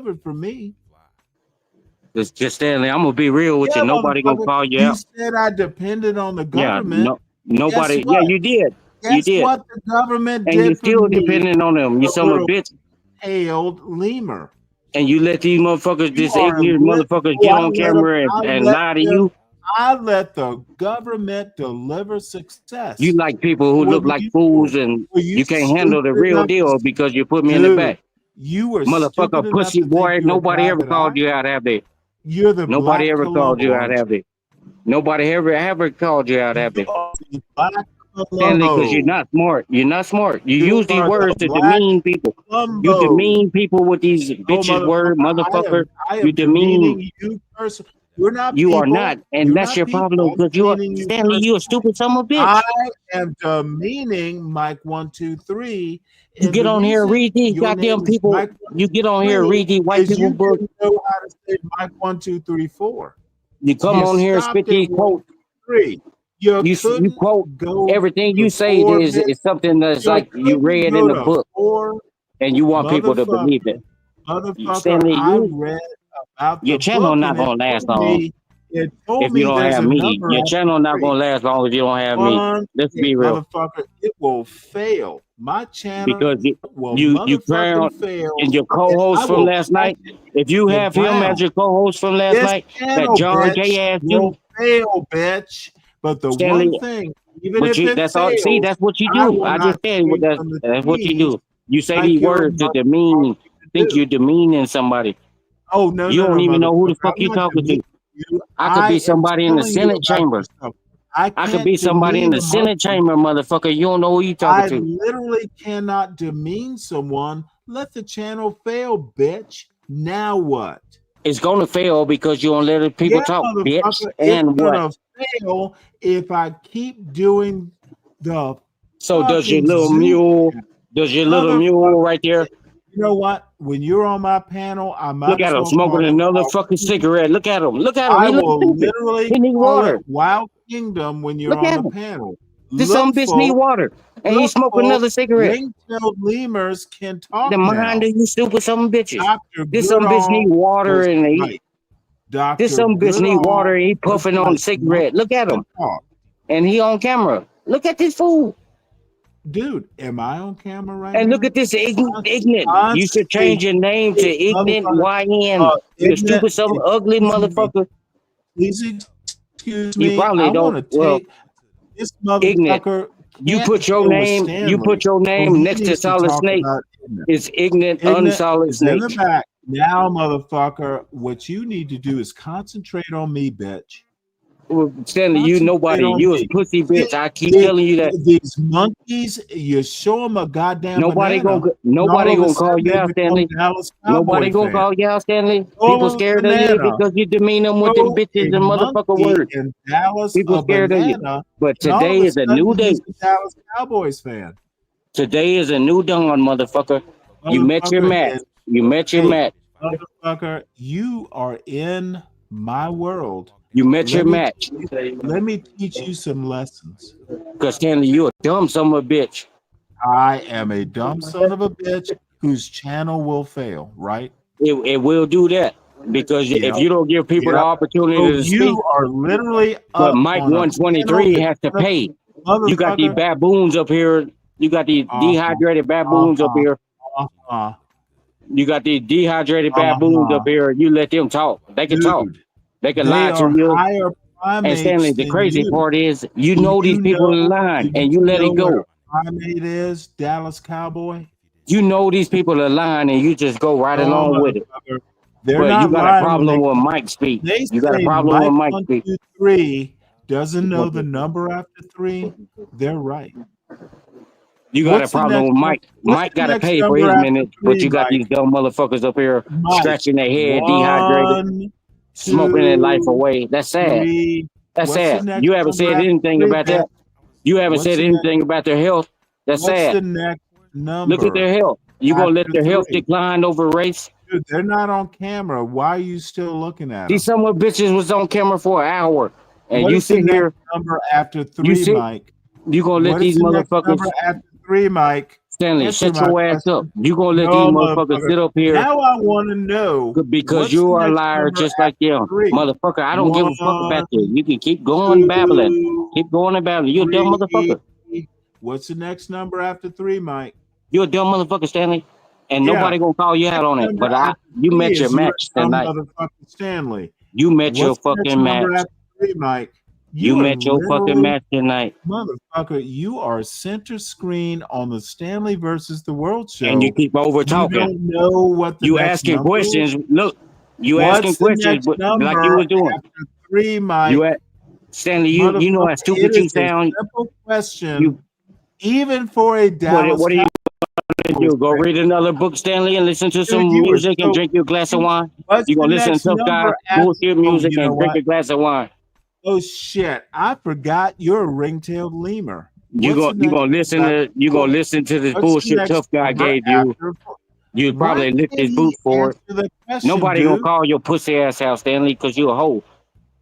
covered for me. Just Stanley, I'm gonna be real with you. Yeah, Nobody gonna motherfucker. call you You out. said I depended on the Yeah, government. Guess nobody. Yeah, what? you did. You Guess did, what the government and you did for still me, depending on them. You the son of a little bitch. tailed lemur? And you let these motherfuckers, You this are ignorant motherfuckers, get on camera and lie to you. I let the government deliver success. You like people who What look were like you fools, doing? and Were you you can't handle the stupid real enough to deal because you put me in the dude, back. you were Motherfucker, stupid enough pussy to think boy. you were Nobody ever private called eye? you out, have they? You're the Nobody black ever called you Columbo, out, aren't have they? Nobody ever called you out, have you? they? You are the black Stanley, because you're Columbo. not smart. You're not smart. You You use these are the words to black demean people. You Columbo. demean people with these Oh, bitches word, motherfucker. I You am demean. demeaning you person. You're not You are people. not, and You're that's not your people. problem. I'm Because you are demeaning you Stanley. person. You a stupid son of a bitch. I am demeaning Mike 123. You And get the on here, reason read these your goddamn name is people. Mike You get on here, 123 read these white is people you books. didn't know how to say Mike 123 4. You come You on here and spit stopped at these quotes. 123. You You couldn't quote go everything you to say 4, is bitch. something that's You like you couldn't read go in a to book, 4, and you want people to believe it. motherfucker. Stanley, I read about your the channel book not and it gonna last told long me if you don't there's have a me. number Your after channel not 3. gonna last long if you don't have me. Let's be real. Motherfucker, it will fail. My channel Because will you crown motherfucking fail. and your And co-host I from will last night. If you get have him as brown. your co-host from last This night, that channel, John bitch, Gay ass will dude, fail, bitch. But the Stanley. one thing, even But if you, it that's all. See, fails, that's what you I do. will I not just said swing that's from the that's what you trees do. You say like these your words to mother demean. Think do. you're demeaning somebody. Oh, no, You no, don't no, even know who the motherfucker. fuck I'm you not talking to. demeaning you. I could be I am somebody in the telling you Senate about chamber. yourself. I could can't be somebody in demean the a Senate motherfucker. chamber, motherfucker. You don't know who you talking I to. literally cannot demean someone. Let the channel fail, bitch. Now what? It's gonna fail because you don't let the people Yeah, talk, bitch. motherfucker. It's And what? gonna fail if I keep doing the So does your fucking little Zoom. mule? Does your little mule Motherfucker. right there? You know what? When you're on my panel, I might Look at as him well smoking call it another Wild fucking Kingdom. cigarette. Look at him. Look at him. I He looks will stupid. literally He need call water. it Wild Kingdom when you're Look on at the him. panel. This some Look, bitch need folks. water, and he Look, smoke another folks. cigarette. Ring-tailed lemurs can talk The mind now. of you stupid some bitches. Dr. This some bitch need Goodall water, was and right. this Dr. some bitch need water, Goodall and he was puffing on right. a cigarette. Look at him, Talk. and he on camera. Look at this fool, Dude, am I on camera right and now? look at this ignorant. You should Honestly, change your name to ignorant YN. You stupid some ugly motherfucker. Please excuse You me. probably I want don't. to Well, take this ignorant. motherfucker. You Can't put your deal with name. You Stanley, put your so name he next to needs to Solid talk Snake. about ignorant. It's ignorant, Ignorant unsolid is in snake. the back. Now, motherfucker, what you need to do is concentrate on me, bitch. Well, Stanley, you Concentrate nobody. on You a me. pussy bitch. I keep telling you that. These monkeys, you show them a goddamn Nobody banana, nobody and all of gonna a call sudden you they out, become Stanley. Dallas Nobody Cowboy gonna fans. call you out, Stanley. Show People them a scared of you banana. because you demean them with them Show bitches a and motherfucker monkey words. in Dallas People a scared of you. banana, But and all of today a is a new sudden day. he's a Dallas Cowboys fan. Today is a new dawn, motherfucker. You met your Motherfucker, match. and You met your hey, match. motherfucker, you are in my world. You met your match. Let me teach you some lessons. Because Stanley, you a dumb son of a bitch. I am a dumb son of a bitch whose channel will fail, right? It will do that. Because if you don't give people the opportunity So to speak, you are literally but up Mike on a 123 panel has to pay. that's You got these baboons up here. You got these dehydrated baboons up here. You got these dehydrated baboons up here. You let them talk. They can talk. They can They lie to are you. higher And Stanley, primates the than crazy you. part is, you Do know these you people are know? lying, Do and you let know it what go. a primate is, Dallas Cowboy? You know these people are lying, and you just go right No, along with it. motherfucker. They're But you not got a lying when problem with Mike speak. they You got a say problem with Mike Mike speak. 123 doesn't know the number after 3. They're right. You got a problem with Mike. Mike got to pay for his minute, but you got these dumb motherfuckers up here scratching their head, dehydrated, smoking their life away. That's sad. That's sad. You haven't said anything about that. You haven't said anything about their health. That's What's sad. the next number? Look at their health. You gonna let after their health 3? decline over race? Dude, they're not on camera. Why are you still looking at them? These some of bitches was on camera for an hour, and What you is the sit next here. number after 3, You sit. Mike? You gonna let What is these the next motherfuckers number after 3, Mike? Stanley, Answer shut my your ass up. question. You gonna let No, these motherfuckers motherfucker. sit up here Now I want to know because what's the you are a next liar number just like after them. 3? Motherfucker, I don't give a fuck about 1, you. You can keep going babbling. 2, Keep going and babbling. You're a dumb 3. motherfucker. What's the next number after 3, Mike? You're a dumb motherfucker, Stanley. And Yeah. nobody gonna call you out Next on it. number But after you 3 met your is you're match a dumb tonight. motherfucker, Stanley. You met your What's the next fucking number match. after 3, Mike? You You are met your fucking literally, match tonight. motherfucker, you are center screen on the Stanley versus the World show. And you keep over You talking. don't know what the You next asking number questions. is? Look, you What's asking the questions next but like number you was doing. after 3, Mike? You at Stanley, you know how Motherfucker, stupid it you is a sound. simple question, You even for a Dallas what are you Cowboys gonna do? Go fan. read another book, Stanley, and listen to Dude, some you were music and so. drink your glass of wine? What's You the gonna listen to next tough guy number after? bullshit Oh, music you know and drink what? a glass of wine? Oh shit! I forgot you're a ring-tailed lemur. You What's the gonna next listen number to after you 4? gonna listen to this What's the bullshit next tough guy number gave you. after 4? You'd Why probably lift can't his boot he for answer it. the question, Nobody gonna dude? call your pussy ass out, Stanley, because you a hoe.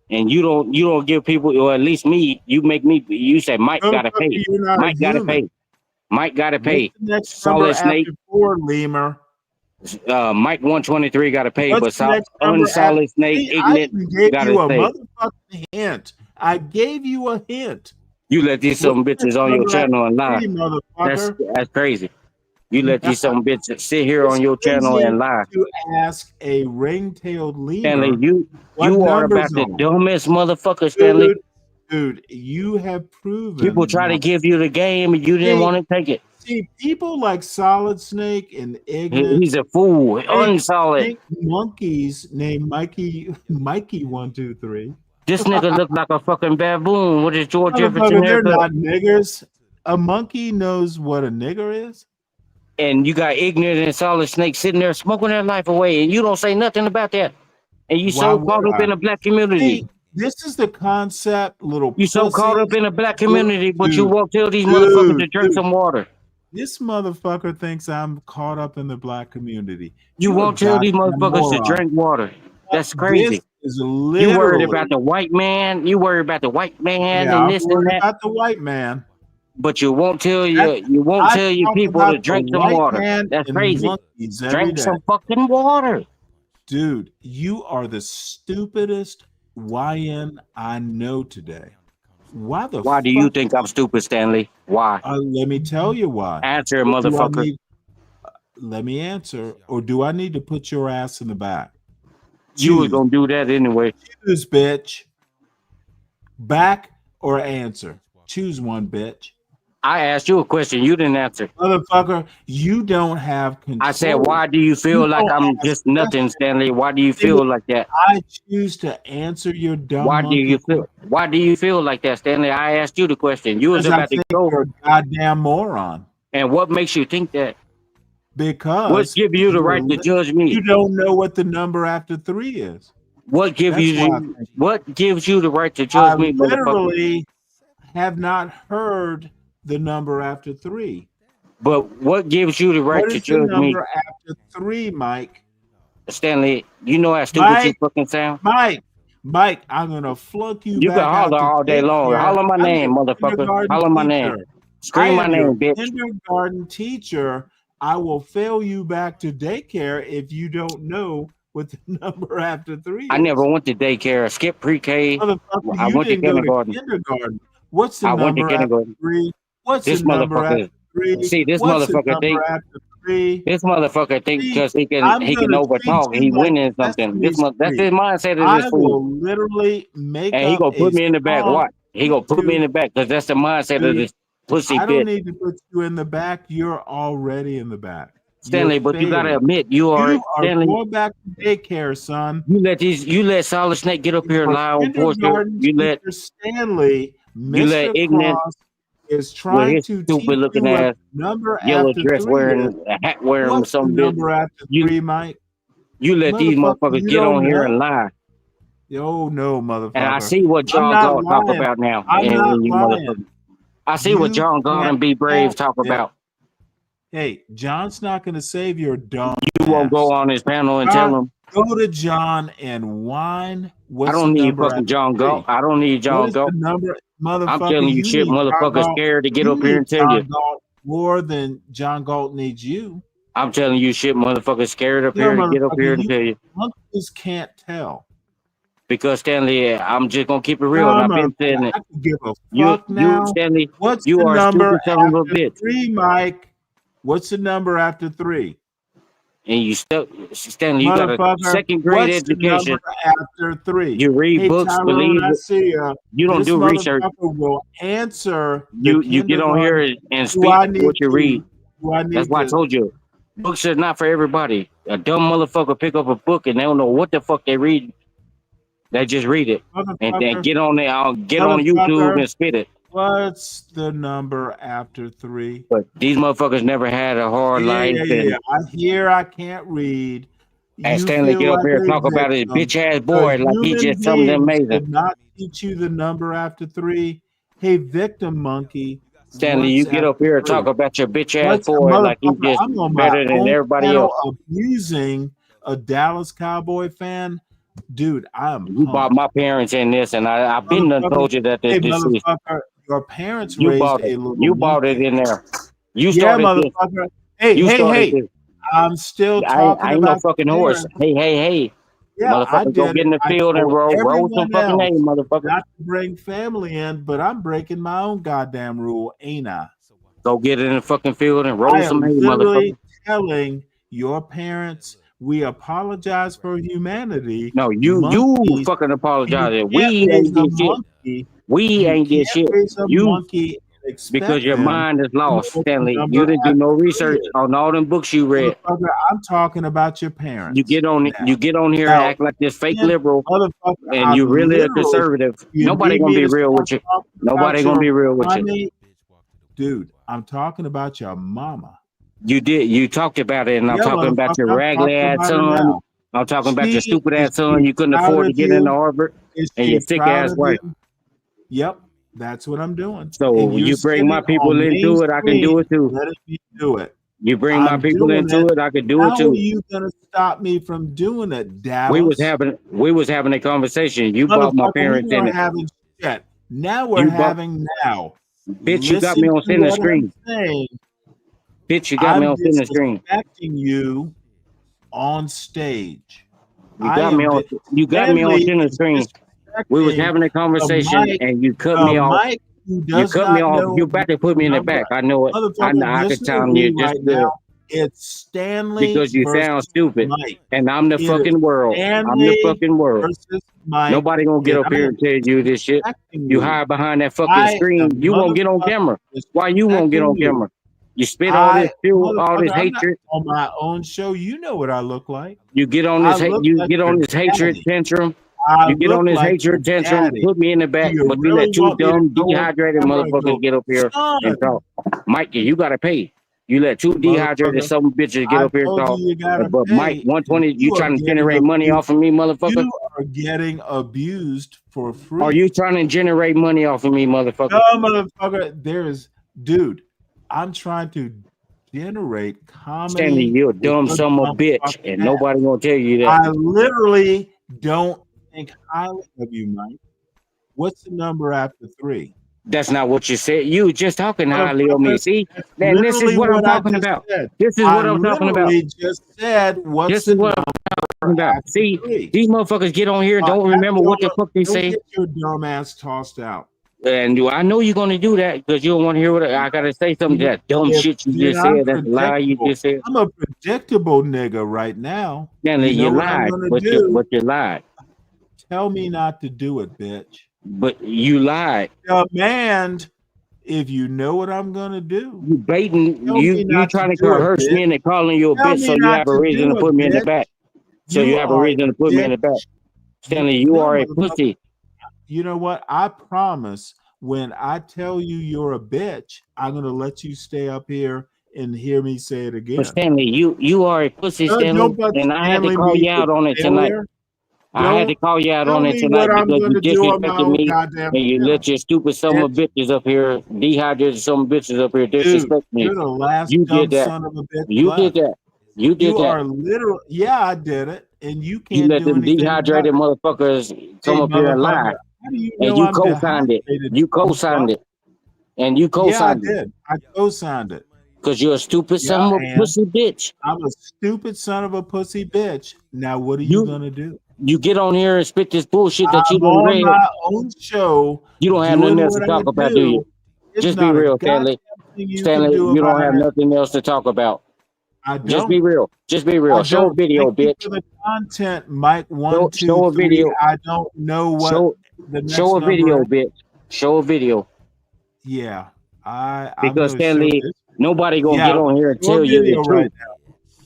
And you don't give people, or at least me, you say Mike gotta Motherfucker, pay. you're not a Mike gotta human. pay. Mike gotta What's pay. the next number Solid Snake, after 4, lemur? Mike 123 gotta pay, What's but the next number after? Unsolid Snake, See, I ignorant, even gave gotta you a stay. motherfucking hint. I gave you a hint. You let these What's some the bitches next on your number after channel and lie. 3, motherfucker? That's crazy. You let these some bitches sit here It's on your channel crazy and lie. to ask a ring-tailed Stanley, lemur what you are numbers about the are. dumbest motherfucker, Stanley. Dude, you have proven People try to now. give you the game and you didn't See, want to take it. see, people like Solid Snake and Ignorant He's a fool. Unsolid. think monkeys named Mikey 123. This nigga look like a fucking baboon with his George Jefferson Motherfucker, they're haircut. not niggers. A monkey knows what a nigger is. And you got Ignorant and Solid Snake sitting there smoking their life away, and you don't say nothing about that. And you Why so caught would up I? in the black community. See, this is the concept, little You so caught up pussies. in the black community, but you Dude, won't tell these motherfuckers to drink dude. some water. This motherfucker thinks I'm caught up in the black community. You You're a won't tell these goddamn motherfuckers to moron. drink water. That's This crazy. is You literally. worried about the white man. You worried about the white man Yeah, and I'm this and worried that. about the white man. But you won't tell That's, you won't I tell your talk people about to the drink some white water. man That's and crazy. monkeys every Drink day. some fucking water. Dude, you are the stupidest YN I know today. Why the Why do you think I'm stupid, Stanley? Why? let me tell you why. Answer, Or do I motherfucker. need- let me answer. Or do I need to put your ass in the back? You was Choose. gonna do that anyway. Choose, bitch. Back or answer. Choose one, bitch. I asked you a question. You didn't answer. Motherfucker, you don't have control. I said, why do you feel like don't I'm ask just nothing, questions. Stanley? Why do you See, feel like that? I choose to answer your dumb Why do monkey you feel? Why do you feel like that, Stanley? I asked you the question. You was because I about to think go. you're a goddamn moron. And what makes you think that? Because What give you the right to judge me? You don't know what the number after 3 is. What give That's why I you? think What gives you the right to I judge me, motherfucker? literally have not heard the number after 3. But what gives you the right What to is the judge me, number after 3, Mike? Stanley? You know how stupid you Mike, fucking sound. Mike, I'm gonna flunk you You back can out holler to all day long. daycare. Holler my I'm name, your motherfucker. kindergarten Holler my teacher. name. Scream my I am your name, bitch. kindergarten teacher. I will fail you back to daycare if you don't know what the number after 3 is. I never went to daycare. Skip pre-K. Motherfucker, I you went to didn't go to kindergarten. kindergarten. What's the I went to number after kindergarten. 3? What's This the number motherfucker. after 3? See, this What's the motherfucker number think. after 3? This motherfucker think See, because he can I'm gonna treat overtalk, you he like winning something. That's Sesame his Street. mindset of I this fool. will literally make And he up gonna put a me in the back. song What? He gonna put me in to the back because that's the mindset of Dude, this pussy I don't bitch. need to put you in the back. You're already in the back. Stanley, You're but you gotta failing. admit you are You are Stanley. going back to daycare, son. You let Solid Snake get up here and Your lie on Portia. kindergarten You let teacher, Stanley, Mr. Ignorant Cross, is with trying his to teach stupid you looking what ass, number yellow after dress 3 is. wearing, a hat wearing, What's the some bitch. number after You 3, Mike? you let these Motherfucker, motherfuckers you get on don't here and know? lie. Oh, no, And I motherfucker. see what I'm John not Galt talk lying. about now. I'm And not you lying. motherfuckers. I see what You John Galt can't and Be Brave help talk it. about. Hey, John's not going to save your dumb You won't ass. go on his panel and tell him. Go to John and whine. I What's don't the need number fucking after John 3? Galt. I don't need What John is Galt. the number, I'm motherfucker? telling you You shit, need John motherfuckers Galt. scared to get You up here need and tell you. John Galt. more than John Galt needs you. I'm telling you shit, motherfuckers scared up here to get up here and tell you. Monkeys can't tell. Because Stanley, I'm just gonna keep it real, and I've been saying it. I can give a fuck now. Stanley, What's you the are a number stupid son of a after bitch. 3, Mike? What's the number after 3? And you stuck, Stanley. You got a Motherfucker, second grade what's the education. number after 3? You read Hey, books, Tyrone, believe I it. see ya. You don't This do research. motherfucker will answer. You get on here and speak what you read. That's why I told you, books are not for everybody. A dumb motherfucker pick up a book and they don't know what the fuck they read. They just read it and then get on there, get on YouTube and spit it. What's the number after 3? But these motherfuckers never had a hard life. Yeah. I can't read. And Stanley get up here and talk about his bitch ass boy like he just something amazing. Did not teach you the number after 3. Hey, victim monkey. Stanley, you get up here and talk about your bitch ass boy like he just better than everybody else. Abusing a Dallas Cowboy fan, dude. You bought my parents in this, and I've been done told you that this is. Your parents You raised bought a it. little. You bought it in there. You Yeah, started this. motherfucker. Hey, You started hey. this. I'm still I talking ain't no about fucking horse. Hey. Yeah, I Motherfucker, go did get in the it. field I and told roll some everyone fucking else name, motherfucker. not to bring family in, but I'm breaking my own goddamn rule, ain't I? Go get in the fucking field and roll I some am name, literally motherfucker. telling your parents we apologize for humanity. No, you fucking apologize. You We can't raise ain't a this shit. monkey. We You ain't this can't shit. raise a You monkey and expect because your them mind is to know lost, what the Stanley. number You didn't do no after 3 research is. on all them books you read. Motherfucker, I'm talking about your parents. You get on here and act like this fake liberal, Motherfucker, and you really a conservative. Nobody need gonna me be to real stop with you. talking Nobody about gonna your be real with you. mommy? Dude, I'm talking about your mama. You did. You talked about it, and I'm Yeah, talking about your motherfucker, I'm raggedy talking ass about her son. now. I'm talking about your stupid Is ass son. she You couldn't proud afford to of get you? into Harvard, Is and she your thick proud ass of wife. you? Yep, that's what I'm doing. So And you're you bring sitting my people on into it, I can do mainstream it too. letting me do it. You bring my I'm people doing into it. it, I could do it How too. are you gonna stop me from doing it, We was Dallas? having a conversation. You brought my Motherfucker, we parents in weren't it. having shit. Now we're You brought, having now. bitch. You got me Listen on to center what screen. I'm saying. Bitch, you got me I'm on center screen. disrespecting you on stage. You got me on Stanley center is screen. We was disrespecting having a conversation, Mike, and you cut me off. Mike who You does cut me not off. know You about to put me in the number. back. I know it. Motherfucker, I could listen to tell me you just right good now. It's Stanley because you sound versus stupid, Mike. and I'm the It is fucking world. I'm the Stanley fucking world. versus Mike. Nobody gonna get And up I here am and tell you this shit. respecting You you. hide behind that fucking I screen. am You won't get on motherfucking camera. Why you won't get on respecting you. camera? You spit all this fuel, all this Motherfucker, I'm not hatred. on my own show. You know what I look like. You get on I this hate. look You like get your on this hatred daddy. tantrum. I You get on look this like hatred your tantrum. daddy. Put me in the back, Do you but you really let two want me to dumb, go on dehydrated camera and motherfuckers go, get up here and son, talk. Mikey, you gotta pay. You let two dehydrated motherfucker, some bitches get I up here and told talk. you gotta But Mike, pay. 120, you You are trying to getting generate money abused. off of me, motherfucker? You are getting abused for free. Are you trying to generate money off of me, motherfucker? No, motherfucker. Dude, I'm trying to generate comedy. Stanley, you're a with dumb your son of a dumb bitch, fucking and ass. nobody gonna tell you that. I literally don't think highly of you, Mike. What's the number after 3? That's not what you said. You just talking highly of me. Motherfucker, See, that's and this is literally what I'm what I talking just about. said. This is I what I'm talking about. literally just said, what's This the is what number I'm talking about. after See, 3? these motherfuckers get on here and don't remember what the fuck they Don't say. get your dumb ass tossed out. And I know you're gonna do that because you don't want to hear what I gotta say. Something that dumb shit you just I'm said. That lie you predictable. just said. I'm a predictable nigga right now. Stanley, You know you what I'm lied, gonna but do? you lied. Tell me not to do it, bitch. But you lied. Demand if you know what I'm gonna do. You baiting. Tell me You not trying to do it, curse bitch. me and calling you a Tell bitch, me so you not have a to reason do to it, put me in the bitch. back. So you have a are reason to put me in the back. Stanley, you No, are a motherfucker. pussy. You know what? I promise when I tell you you're a bitch, I'm gonna let you stay up here and hear me say it again. But Stanley, you are a pussy, Stanley, Don't but and I had to Stanley call me you out with on it tonight. failure. I had to Don't call you out tell on it me tonight what I'm because you gonna do on my disrespected own me goddamn and you channel. let your stupid son of a bitches up here, dehydrated some bitches up here disrespect me. You're the last You dumb did that. son of a bitch You left. did that. You did You that. are literal. Yeah, I did it, and you You can't let do them anything about dehydrated it. motherfuckers come Hey, up here and lie. motherfucker, how do you And know you I'm co-signed it. dehydrated? You co-signed it. And you Yeah, I co-signed it. did. I co-signed it. Because you're a stupid Yeah, son of a and pussy bitch. I'm a stupid son of a pussy bitch. Now, what are you gonna do? You get on here and spit this bullshit that you I'm done on read. my own show. You don't have doing nothing else to what I talk about, do you? do. It's Just be not a real, goddamn Stanley. thing you can Stanley, do you don't about have it. nothing else to talk about. I Just be don't. real. Just be I real. Show a don't. video, Thank you bitch. for the content, Mike. Show, 1, 2, show a 3. video. I don't know what Show, the next show a number video, is. bitch. Show a video. Yeah, I'm Because gonna show Stanley, this. nobody gonna Yeah, get on here and show a tell you the video truth. right now.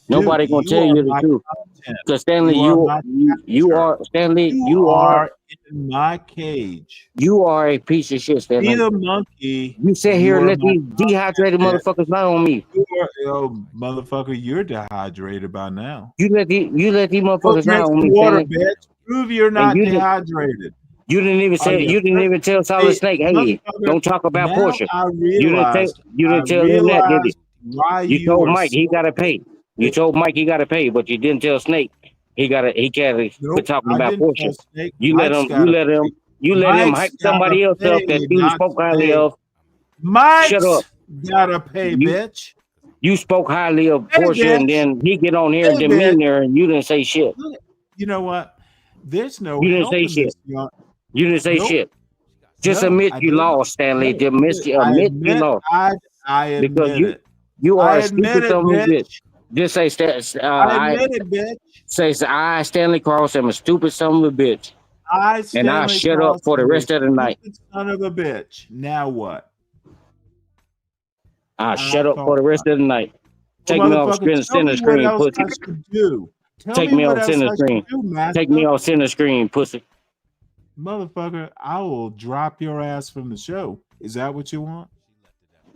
Nobody Dude, gonna you tell are you the my truth. content. Because Stanley, You are my you are Stanley, You are in my cage. you are a piece of shit, Be Stanley. the monkey. You sit You here and are let my these dehydrated content. motherfuckers lie on me. You are, oh, motherfucker, you're dehydrated by now. You let these Go motherfuckers lie drink on some me, water, Stanley. bitch. Prove you're And not you didn't dehydrated. you didn't even Are say you you didn't even tell Solid Hey, Snake, hey, motherfucker, don't talk about now Portia. I You didn't tell him that, did you? why You you told are Mike he so gotta pay. You told Mike he gotta pay, but you didn't tell Snake he can't quit Nope, talking I about didn't Portia. tell Snake. You let him you let him Mike's hype gotta somebody else up that pay, you not spoke highly Snake. of. Shut Mike's up. gotta pay, You bitch. you spoke highly of Hey, Portia and bitch. then he get on here and Hey, demean bitch. her and you didn't say shit. You know what? There's no You didn't say helping shit. this young. You didn't say Nope. shit. Just No, admit I you didn't. lost, Stanley. No, Admit you I admit you lost. I Because admit it. you are I a admit stupid it, son of a bitch. bitch. Just say I admit it, bitch. say I Stanley Cross am a stupid son of a bitch. And I Stanley shut up Cross, for the am a rest of the night. stupid son of a bitch. Now what? I shut up for the rest of the night. Well, Take me off motherfucker, tell center me what screen, else pussy. I should do. Tell Take me me what off else center I screen. should do, master. Take me off center screen, pussy. Motherfucker, I will drop your ass from the show. Is that what you want?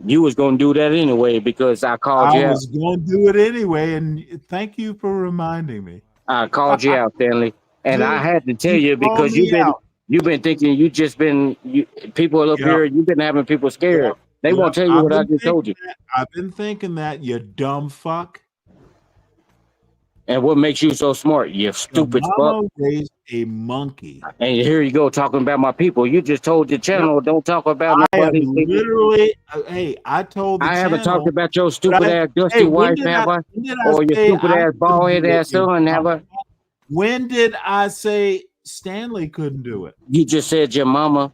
You was gonna do that anyway because I called you I out. was going to do it anyway, and thank you for reminding me. I called you out, Stanley, and I Dude, had to tell you you called because me out. you've been thinking people up Yep. here. You've been having people scared. They won't tell you I've what I been just told you. thinking that. I've been thinking that, you dumb fuck. And what makes you so smart? You Your stupid fuck. mama raised a monkey. And here you go talking about my people. You just told the channel don't talk about I am nobody. literally, hey, I told the I haven't channel. talked about your stupid but I- ass dusty hey, when wife, did have I? when did I Or your say stupid I ass couldn't bald head do it, ass you son, have dumb I? fuck? When did I say Stanley couldn't do it? You just said your mama.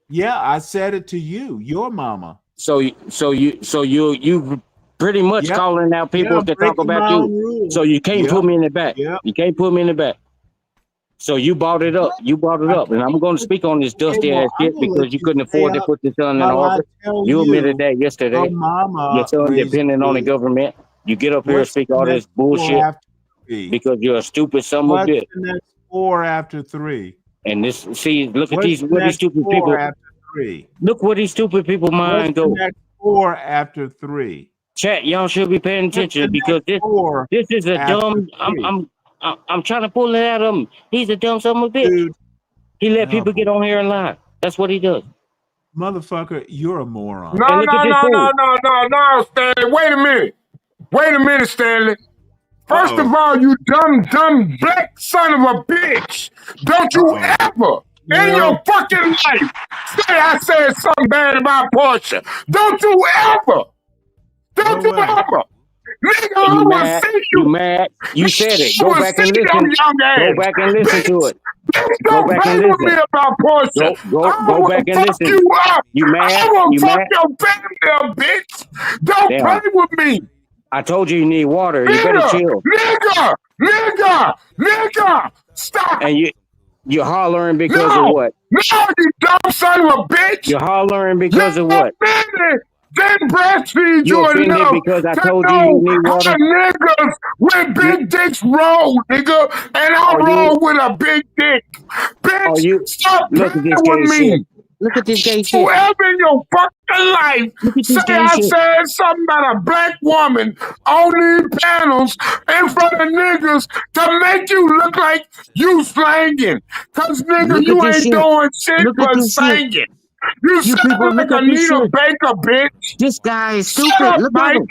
Yeah, I said it to you, your mama. So you pretty much Yep. calling out people Yeah, to talk breaking about my you. own rules. So you can't Yep. put me in the back. Yep. You can't put me in the back. So you bought it up. You bought it up. And I'm going to speak on this dusty well, ass I'm shit gonna because let you you couldn't stay afford to up put the son in while I orbit. tell You admitted you that yesterday. your mama Your son raised depending on the you. government. You get up here and What's speak the all this next 4 bullshit after 3? because you're a stupid son of a What's bitch. the next 4 after 3? And this, see, look at What's these, the what these next stupid 4 people. after 3? Look where these stupid people What's mind the go. next 4 after 3? Chat, y'all should be paying What's the attention because next 4 this is a after dumb. 3? I'm trying to pull it out of him. He's a dumb son of a bitch. Dude, He let oh, people get on here and lie. That's what he does. motherfucker, you're a moron. No, And look at this fool. no, Stanley. Wait a minute, Stanley. First of all, you dumb black son of a bitch. Don't you ever in your fucking life say I said something bad about Portia. Don't you ever. Don't you ever. Nigga, I You will mad? see You you. mad? You said it. I Go will back see and your listen. young ass. Go back and listen to it. Bitch, Go don't back play and with me listen. about Portia. Go I back will and fuck listen. you up. You mad? I will You fuck mad? your family up, bitch. Don't play Damn. with me. I told you need water. You better chill. Nigga, stop. And you're hollering because of No, what? you dumb son of a bitch. You're hollering because of Your what? family didn't breastfeed You you offended enough because I to told you know need how water? niggas with big dicks roll, nigga. And I roll with a big dick. Bitch, stop Look at playing this with gay shit. me. Look at this gay shit. Whoever in your fucking life Look at say this gay I shit. said something about a black woman on these panels in front of niggas to make you look like you slanging. Cause nigga, Look at you this ain't shit. doing shit Look at but this shit. singing. You You sound people, like look at this Anita shit. Baker, bitch. This guy is Shut stupid. up, Look at Mike. him.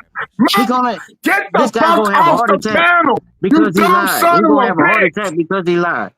He gonna. Get This the guy fuck gonna have a off heart the attack panel. You because he dumb lied. son He of gonna a have a heart bitch. attack because he lied.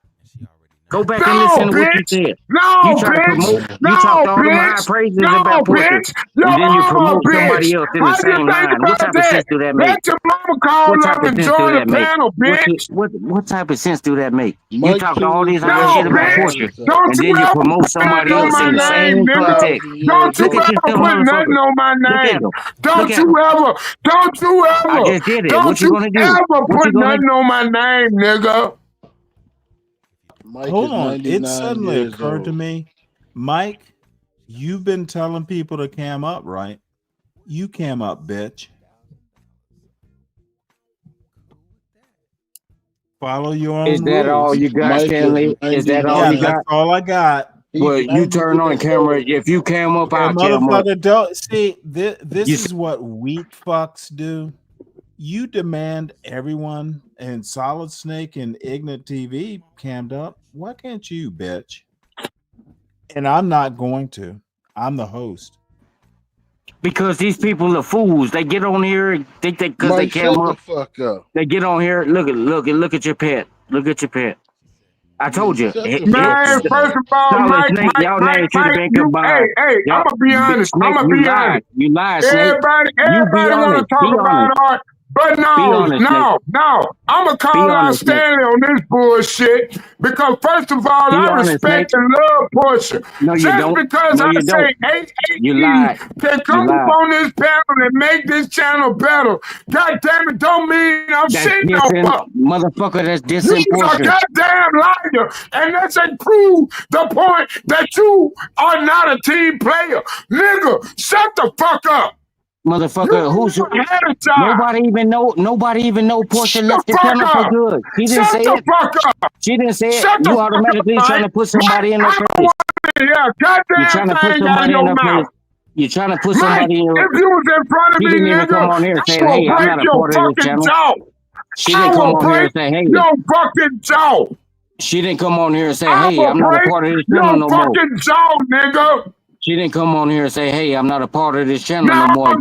Go back and listen to what you said. You try to promote. You talked all them high praises about Portia, and then you promote somebody else in the same line. What type of sense do that make? Let your mama call What type up of and sense join do the that make? panel, bitch. What type of sense do that make? You Mike talked King all is this the high shit best about man. Portia, Don't and you then you ever promote put somebody nothing on else my in the name, same nigga. context. Don't you Look at this ever dumb put nothing motherfucker. on my Look at name. him. Look Don't at you him. ever, don't you I ever, just did it. don't What you you gonna do? ever What you put gonna nothing on my name, nigga. Mike Hold is on. It 99 suddenly years occurred to old. me, Mike, you've been telling people to cam up, right? You cam up, bitch. Follow your Is own that all rules. you got, Mike is Stanley? Is that all Yeah, 99. you that's got? all I got. Well, He's you 90 turn on years camera. old. If you cam up, And I'll cam up. motherfucker, don't see this You is what weak fucks do. You demand everyone and Solid Snake and Ignite TV cammed up. Why can't you, bitch? And I'm not going to. I'm the host. because these people are fools. They get on here, think that because they Mike, cam shut the up, fuck up. they get on here. Look at your pet. Look at your pet. I told you, Shut the fuck Man, up, first Mike. of all, Solid Mike, Snake, y'all names should have been you, combined. hey, I'm Y'all, gonna be honest. I'm Snake, gonna you be lied. honest. You lied, Snake. You be Everybody want honest. to talk Be about honest. art, but Be no, honest, Snake. I'm gonna Be call out honest, Snake. Stanley on this bullshit because first of all, Be I honest, Snake. respect and love Portia. No, you Just don't. because No, I you don't. say You AAE lied. can You come up lied. on this panel and make this channel better, God damn it, don't mean I'm That's shitting on dissing, her. motherfucker. That's You's dissing a Portia. goddamn liar, and that's a prove the point that you are not a team player. Nigga, shut the fuck up. Motherfucker, who's had a job. nobody even know Portia Shut left the the fuck channel for up. good. She didn't Shut say the it. fuck up. She didn't say it. Shut the You fuck up, automatically Mike. trying to put somebody in her place. Yeah, You're goddamn trying to put thing out of somebody in your her mouth. place. You're trying to put Mike, somebody in her. if you was in front of She me, didn't even come nigga, on here and I say, will "Hey, I'm break not a your part of this fucking channel." jaw. She I didn't come will on here break and say, "Hey." your fucking jaw. She didn't come on here and say, I "Hey, will I'm not a break part of this your channel no more." fucking jaw, nigga. She didn't come on here and say, "Hey, I'm not a part of this channel No, no more." You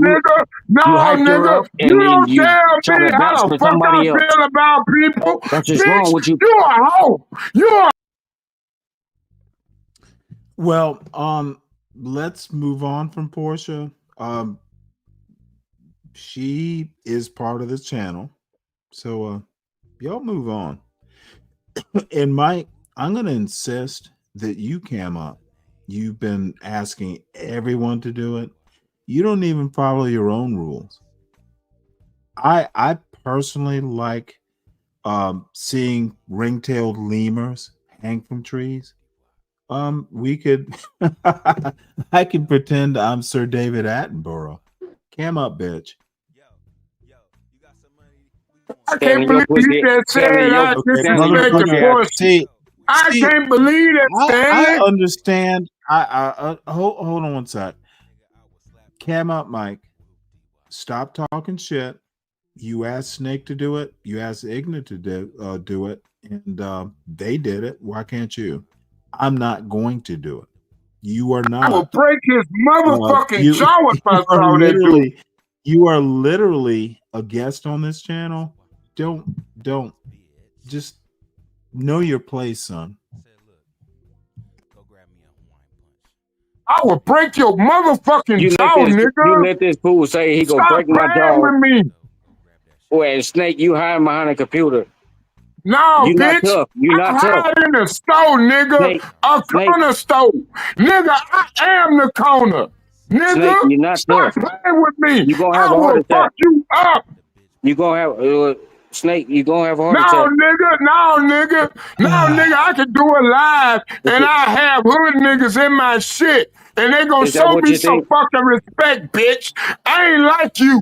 hyped her nigga. up You and then don't you tell try me to vouch how the for fuck I somebody else. feel about people. That's what's Bitch, wrong with you. you a hoe. You a Well, let's move on from Portia. She is part of the channel. So y'all move on. And Mike, I'm gonna insist that you cam up. You've been asking everyone to do it. You don't even follow your own rules. I personally like seeing ring-tailed lemurs hang from trees. We could I can pretend I'm Sir David Attenborough. Cam up, bitch. I can't believe you just said I disrespected Portia. I can't believe that, Stanley. I understand. I hold on one sec. Cam up, Mike. Stop talking shit. You asked Snake to do it. You asked Ignite to do it, and they did it. Why can't you? I'm not going to do it. You are not. I will break his motherfucking jaw if I saw that dude. You are literally a guest on this channel. Don't just know your place, son. I will break your motherfucking jaw, nigga. You let this fool say he gonna break my jaw. With me. Boy, Snake, you hiding behind a computer. No, you bitch. Not tough. You not tough. I'm in the store, nigga. Corner store. Nigga, I am the corner. Nigga, Snake, you're not stop tough. playing with me. You gonna have I a heart will attack. fuck you up. You gonna have Snake. You gonna have a heart No, attack. nigga. I can do it live, and I have hood niggas in my shit, and they gonna Is that show what me you some think? fucking respect, bitch. I ain't like you.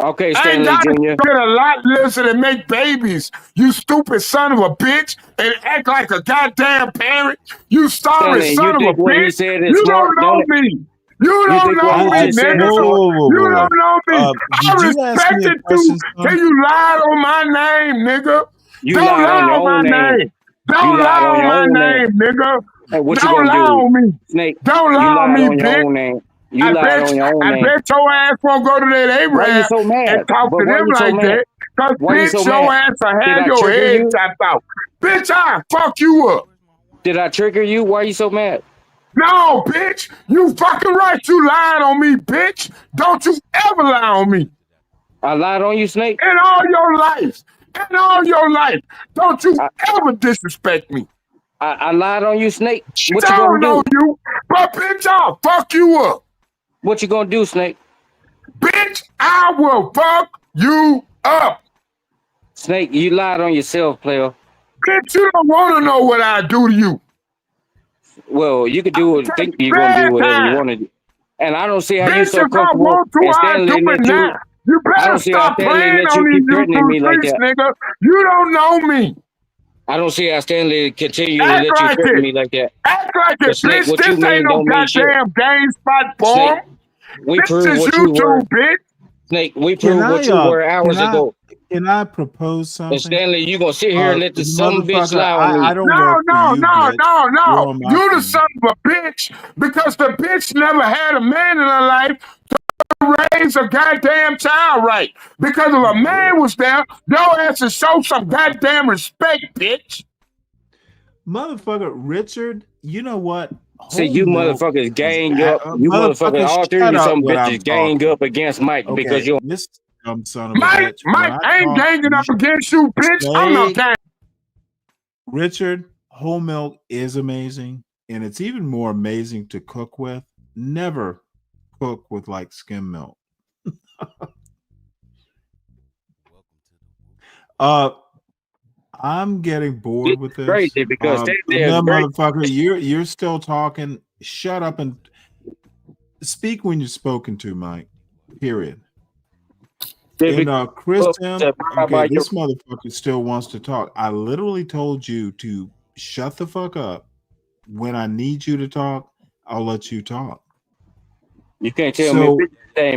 Okay, I ain't Stanley gotta Jr. get a lot listen and make babies, you stupid son of a bitch, and act like a goddamn parent, you starving Stanley, son you of a think what he bitch. said is You smart, don't know don't it? me. You don't think know what he me, just said nigga. is smart? You don't know me. I Did you ask me a respected question, you son? till you lied on my name, nigga. You Don't lied lie on your on my own name. name. You Don't lied lie on on your my own name. name, nigga. Hey, what you Don't gonna lie do? on me. Snake, Don't you lie on lied me, on your bitch. own name. You lied on your own I name. bet your ass won't go to that Why you Arab so mad? and talk But to why them you so like mad? that. Cause Why you bitch, so your mad? ass will Did have I your trigger head you? chopped out. Bitch, I'll fuck you up. Did I trigger you? Why are you so mad? No, bitch. You fucking right. You lied on me, bitch. Don't you ever lie on me. I lied on you, Snake? In all your life. In all your life. Don't you ever disrespect me. I lied on you, Snake? What you I gonna don't know do? you, but bitch, I'll fuck you up. What you gonna do, Snake? Bitch, I will fuck you up. Snake, you lied on yourself, player. Bitch, you don't want to know what I do to you. Well, you could do it, think you're gonna do whatever you want to do. And I don't see how you Bitch, so if I comfortable want to, and I Stanley do it let now. you. You I better don't see how stop Stanley playing let on you these keep threatening YouTube me like streets, that. nigga. You don't know me. I don't see how Stanley continue to Act let you like threaten it. me like that. Act like But it, Snake, bitch. what you This ain't mean no don't mean shit. goddamn game spot for Snake, 'em. we This proved is what you were. YouTube, bitch. Snake, we Can proved what I you were hours ago. can I propose something? And Stanley, you gonna sit here and let this some bitch Motherfucker, lie on I me. don't No, work for no, you, no, bitch. no, You're no. on my You the team. son of a bitch because the bitch never had a man in her life to raise a goddamn child right. Because if a man was there, your ass should show some goddamn respect, bitch. Motherfucker, Richard, you know what? See, Whole you milk motherfuckers is gang up. You motherfuckers, motherfucker, all three of shut you up some when I'm bitches gang talking. up against Mike because Okay, you. this dumb son of a Mike, bitch. When I I ain't talk, ganging you up against you, bitch. I'm not Snake, gang. Richard, whole milk is amazing, and it's even more amazing to cook with. Never cook with like skim milk. I'm getting bored with this. Crazy because No, very. motherfucker, you're still talking. Shut up and speak when you're spoken to, Mike. Period. And Chris M, okay, this motherfucker still wants to talk. I literally told you to shut the fuck up. When I need you to talk, I'll let you talk. You can't tell me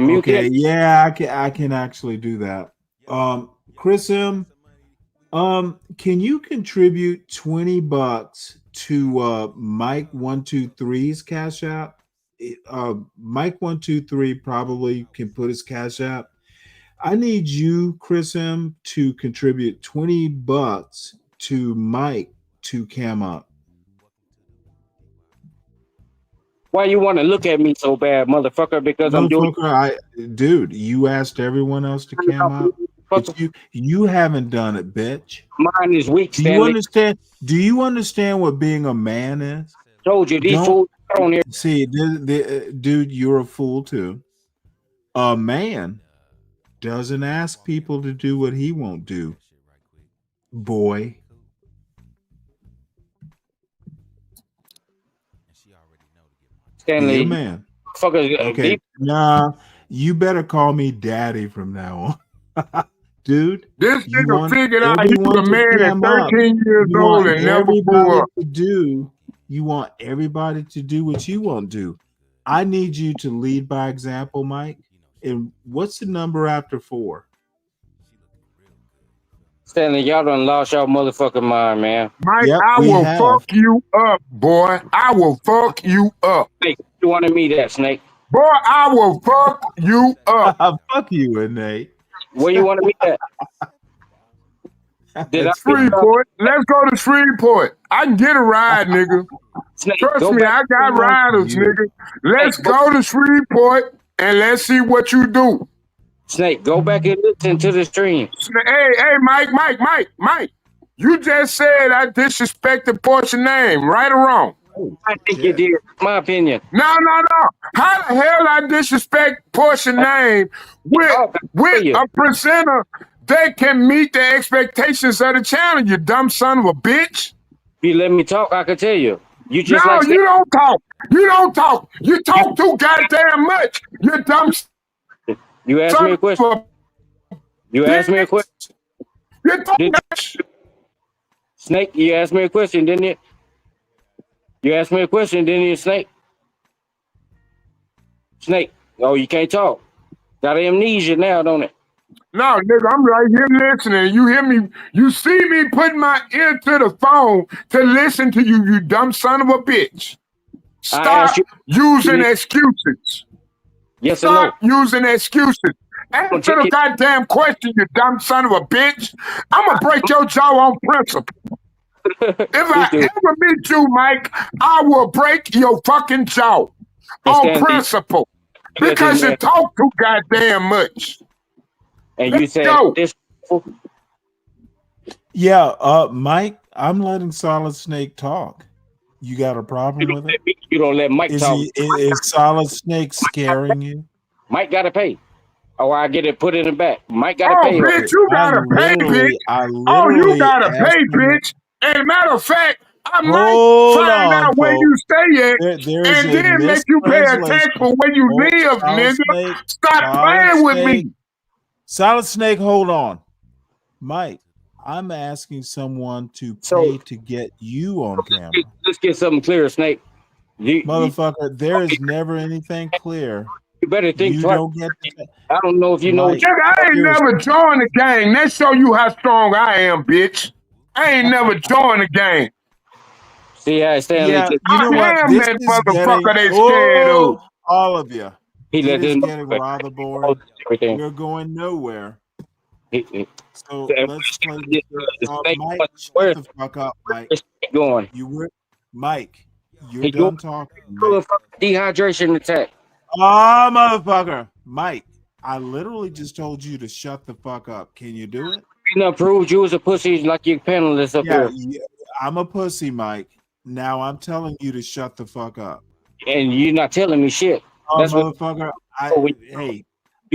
mute okay, him. yeah, I can actually do that. Chris M, can you contribute $20 to Mike 123's Cash App? Mike 123 probably can put his Cash App. I need you, Chris M, to contribute $20 to Mike to cam up. Why you want to look at me so bad, motherfucker? Because I'm doing. Dude, you asked everyone else to cam up, but you haven't done it, bitch. Mine is weak, Do Stanley. you understand? Do you understand what being a man is? Told you these fools on here. See, dude, you're a fool too. A man doesn't ask people to do what he won't do. Boy. Stanley, Be a man. Fuckers, okay. Nah, you better call me daddy from now on. Dude, This nigga figured out he everyone was a man at 13 years you old want and never grew everybody up. to do. You want everybody to do what you won't do. I need you to lead by example, Mike. And what's the number after 4? Stanley, y'all done lost y'all motherfucking mind, man. Mike, I will fuck you up, boy. I will fuck you up. Snake, you wanted me that, Snake. Boy, I will fuck you up. Fuck you, Nate. Where you want to meet at? Shreveport. Let's go to Shreveport. I can get a ride, nigga. Snake, Trust me, I got riders, nigga. Let's go to Shreveport and let's see what you do. Snake, go back and listen to the stream. Hey, Mike. You just said I disrespected Portia name, right or wrong? I think you did. My opinion. No. How the hell I disrespect Portia name with a presenter that can meet the expectations of the channel, you dumb son of a bitch? You let me talk, I can tell you. You just no, you don't talk. You don't talk. You talk too goddamn much. You dumb. You asked me a question. You asked me a question. Snake, you asked me a question, didn't you? You asked me a question, didn't you, Snake? Snake, oh, you can't talk. Got amnesia now, don't it? No, nigga, I'm right here listening. You hear me? You see me putting my ear to the phone to listen to you, you dumb son of a bitch. Stop using excuses. Yes Stop using excuses. Answer the goddamn question, you dumb son of a bitch. I'm gonna break your jaw on principle. If I ever meet you, Mike, I will break your fucking jaw on Stanley, principle because you talk too goddamn much. And you Let's said go. this. Yeah, Mike, I'm letting Solid Snake talk. You got a problem with it? You don't let Mike talk. Is Solid Snake scaring you? Mike got to pay. Or I get it put in the back. Mike got to pay. Bitch, you gotta pay, bitch. You gotta pay, bitch. And matter of fact, I might find out where you stay at and then make you pay a tax for where you live, nigga. Stop playing with me. Solid Snake, hold on. Mike, I'm asking someone to pay to get you on camera. Let's get something clear, Snake. Motherfucker, there is never anything clear. You better think twice. Don't get I don't know if you know. Nigga, I ain't never joined the gang. That show you how strong I am, bitch. I ain't never joined the gang. See how Stanley. Yeah, you know what? I am This that is motherfucker getting, they scared of. all of you. He It let is them getting rather boring. We're going nowhere. So let's play this. Mike, shut the fuck up, Mike. Going. Mike, you're done talking. Dehydration attack. Oh, motherfucker. Mike, I literally just told you to shut the fuck up. Can you do it? You know, proved you was a pussy like your panelists up here. Yeah, I'm a pussy, Mike. Now I'm telling you to shut the fuck up. And you're not telling me shit. Oh, That's motherfucker. hey,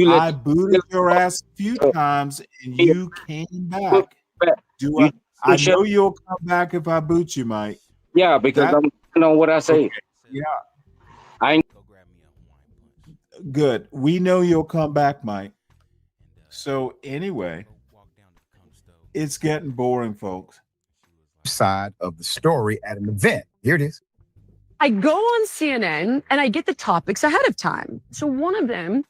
I booted your ass a few times and you came back. I know you'll come back if I boot you, Mike. Yeah, because I'm on what I say. Okay. Yeah. I ain't good. We know you'll come back, Mike. So anyway, it's getting boring, folks. Side of the story at an event. Here it is. I go on CNN and I get the topics ahead of time. So one of them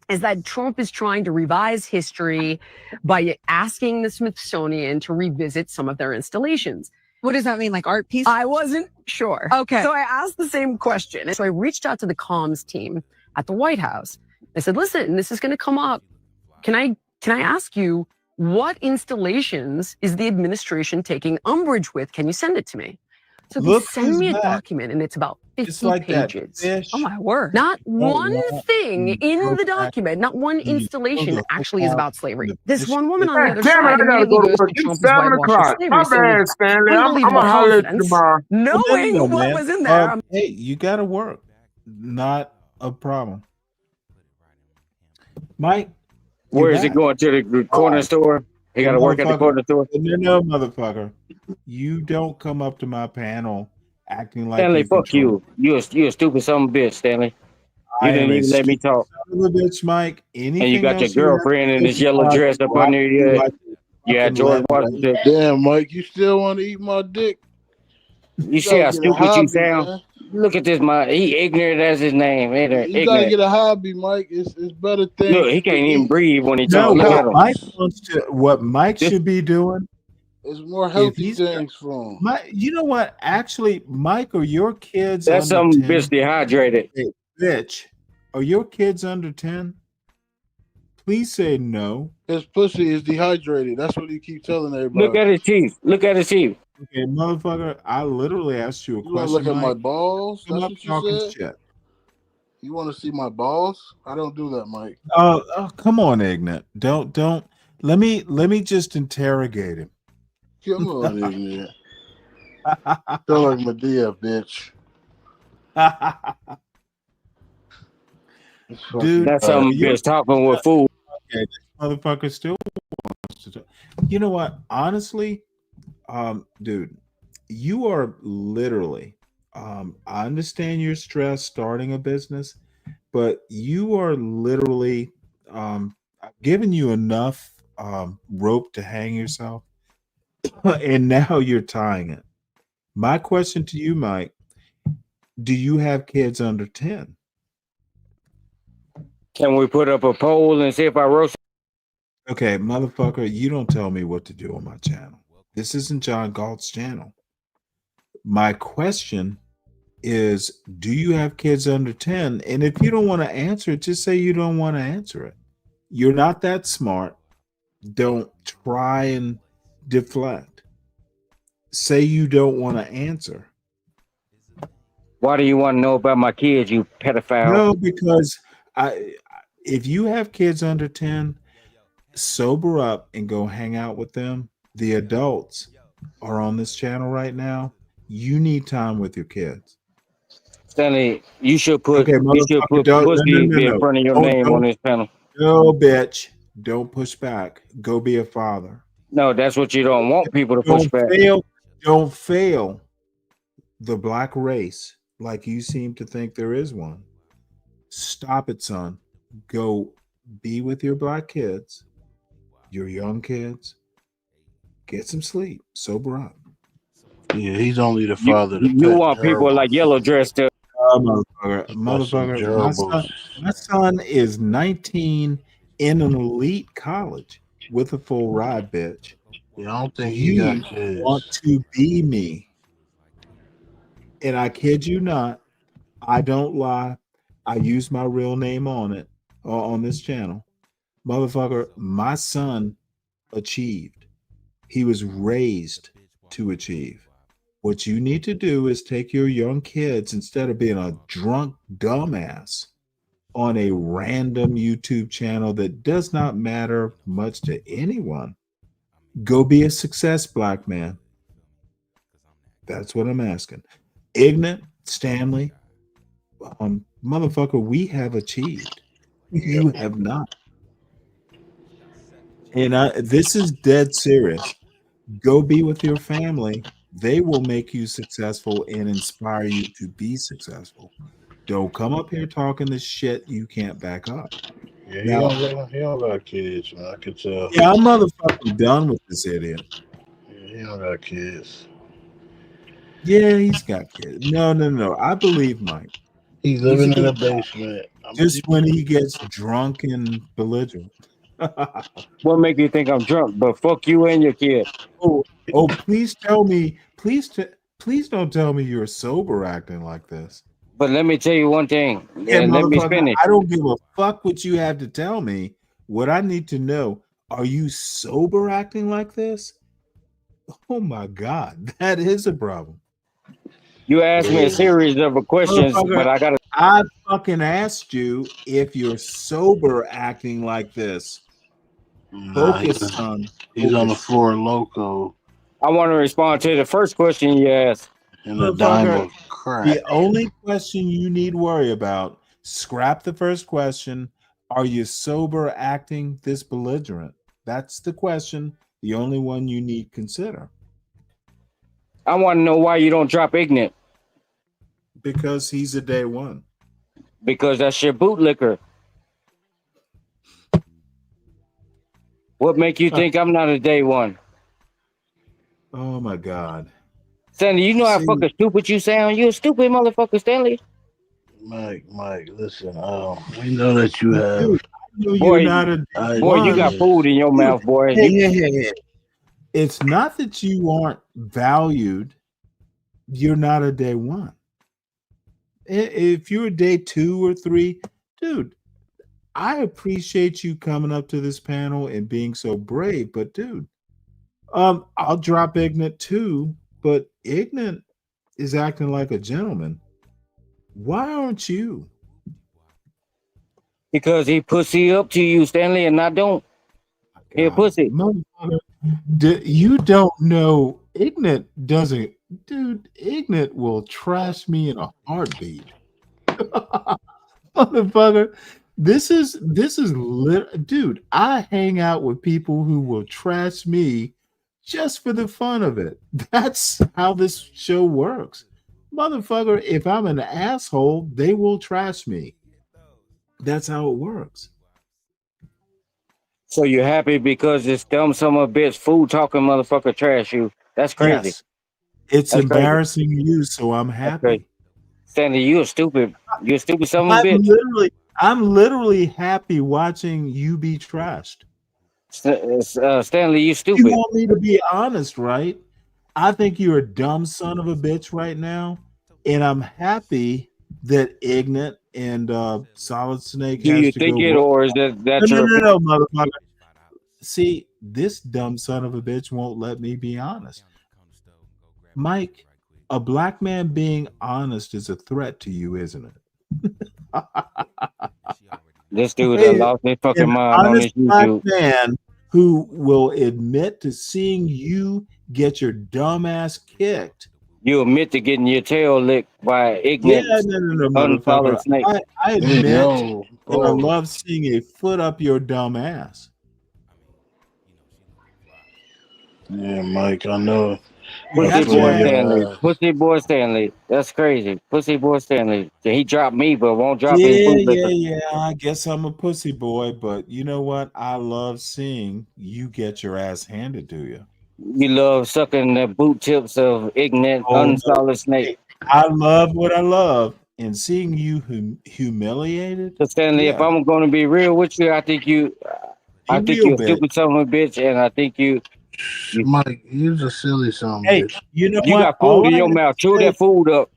is that Trump is trying to revise history by asking the Smithsonian to revisit some of their installations. What does that mean? Like art piece? I wasn't sure. Okay. So I asked the same question. And so I reached out to the comms team at the White House. I said, listen, this is going to come up. Can I ask you, what installations is the administration taking umbrage with? Can you send it to me? So they send me a document and it's about 50 pages. Oh my word. Not one thing in the document, not one installation actually is about slavery. This one woman on the other side immediately goes to Trump as whitewashed slavery. My bad, Stanley. I'm gonna holler at you tomorrow. Knowing what was in there. Hey, you gotta work. Not a problem. Mike, where is it going to the corner store? He got to work at the corner store. No, motherfucker. You don't come up to my panel acting like Stanley. Fuck you. You a stupid son of a bitch, Stanley. You didn't even let me talk. Son of a bitch, Mike. Anything and you got your girlfriend in this yellow dress up under you. Yeah, George Washington. Damn, Mike, you still want to eat my dick? You see how stupid you sound? Man. Look at this, he ignorant as his name. You gotta get a hobby, Mike. It's better things. Look, he can't even breathe when he talks. No, Mike wants to. What Mike should be doing is more healthy things for him. You know what? Actually, Mike, are your kids? That's some bitch dehydrated. Hey, bitch, are your kids under 10? Please say no. His pussy is dehydrated. That's what he keeps telling everybody. Look at his teeth. Look at his teeth. Okay, motherfucker, I literally asked you a question. You want to look Mike. at my balls? That's what you said? Shit. You want to see my balls? I don't do that, Mike. Oh, come on, Ignat. Don't. Let me just interrogate him. Come on, Ignat. Feel like Medea, bitch. Dude, that's some bitch talking with food. Okay, this motherfucker still wants to talk. You know what? Honestly, dude, you are literally. I understand you're stressed starting a business, but you are literally giving you enough rope to hang yourself, and now you're tying it. My question to you, Mike: do you have kids under 10? Can we put up a poll and see if I roast? Okay, motherfucker, you don't tell me what to do on my channel. This isn't John Galt's channel. My question is, do you have kids under 10? And if you don't want to answer it, just say you don't want to answer it. You're not that smart. Don't try and deflect. say you don't want to answer. Why do you want to know about my kids, you pedophile? No, because if you have kids under 10, sober up and go hang out with them. The adults are on this channel right now. You need time with your kids. Stanley, you should put Okay, pussy in front of your name on this panel. No, bitch. Don't push back. Go be a father. No, that's what you don't want people to push back. Don't fail the black race like you seem to think there is one. Stop it, son. Go be with your black kids, your young kids. Get some sleep. Sober up. Yeah, he's only the father. You want people like Yellow Dress to. Motherfucker. My son is 19 in an elite college with a full ride, bitch. Yeah, I don't think you got kids. Want to be me. And I kid you not, I don't lie. I use my real name on it, on this channel. Motherfucker, my son achieved. He was raised to achieve. What you need to do is take your young kids, instead of being a drunk dumbass on a random YouTube channel that does not matter much to anyone, go be a success, black man. That's what I'm asking. Ignorant, Stanley, motherfucker, we have achieved. You have not. And this is dead serious. Go be with your family. They will make you successful and inspire you to be successful. Don't come up here talking this shit you can't back up. Yeah, he don't got kids, man. I can tell. Yeah, I'm motherfucking done with this idiot. Yeah, he don't got kids. Yeah, he's got kids. No. I believe Mike. He's living in a basement. Just when he gets drunk and belligerent. What make you think I'm drunk? But fuck you and your kid. Oh, please tell me. Please don't tell me you're sober acting like this. But let me tell you one thing. Yeah, Let me finish. I don't give a fuck what you have to tell me. What I need to know, are you sober acting like this? Oh my God, that is a problem. You asked me a series of questions, but I fucking asked you if you're sober acting like this. Focus, son. He's on the floor loco. I want to respond to the first question you asked. And the dime of crack. The only question you need worry about, scrap the first question. Are you sober acting this belligerent? That's the question. The only one you need consider. I want to know why you don't drop ignorant. Because he's a day one. Because that's your bootlicker. What make you think I'm not a day one? Oh my God. Stanley, you know how fucking stupid you sound? You a stupid motherfucker, Stanley. Mike, listen, we know that you have. Boy, you got food in your mouth, boy. Yeah. It's not that you aren't valued. You're not a day one. If you're a day 2 or 3, dude, I appreciate you coming up to this panel and being so brave. But dude, I'll drop Ignorant too, but Ignorant is acting like a gentleman. Why aren't you? Because he pussy up to you, Stanley, and I don't. He a pussy. You don't know. Ignorant doesn't. Dude, Ignorant will trash me in a heartbeat. Motherfucker. This is dude, I hang out with people who will trash me just for the fun of it. That's how this show works. Motherfucker, if I'm an asshole, they will trash me. That's how it works. So you're happy because this dumb son of a bitch food talking motherfucker trash you. That's crazy. Yes. It's That's embarrassing crazy. You, so I'm happy. Stanley, you're stupid. You're a stupid son of a bitch. I'm literally happy watching you be trashed. Stanley, you stupid. You want me to be honest, right? I think you're a dumb son of a bitch right now, and I'm happy that Ignorant and Solid Snake. Do you think it, or is that no, motherfucker? See, this dumb son of a bitch won't let me be honest. Mike, a black man being honest is a threat to you, isn't it? This dude Hey, lost his fucking an mind on honest his black YouTube. man who will admit to seeing you get your dumb ass kicked. You admit to getting your tail licked by an Yeah, ignorant, no, unsolid motherfucker. snake. I Hey, admit yo, that I oh, love seeing a foot up your dumb ass. yeah, Mike, I know. You Pussy That's got the your boy way ass. Stanley. your ass. Pussy boy Stanley. That's crazy. Pussy boy Stanley. He dropped me, but won't drop his Yeah, bootlicker. I guess I'm a pussy boy, but you know what? I love seeing you get your ass handed to you. You love sucking the boot tips of ignorant, Oh no. unsolid snake. Hey, I love what I love, and seeing you humiliated. So Stanley, if Yeah, I'm going to be real with you, I think be real, you're a bitch. stupid son of a bitch, and I think you Mike, you're a silly son of a Hey, bitch. you know you what? got food in your mouth. Chew that food up.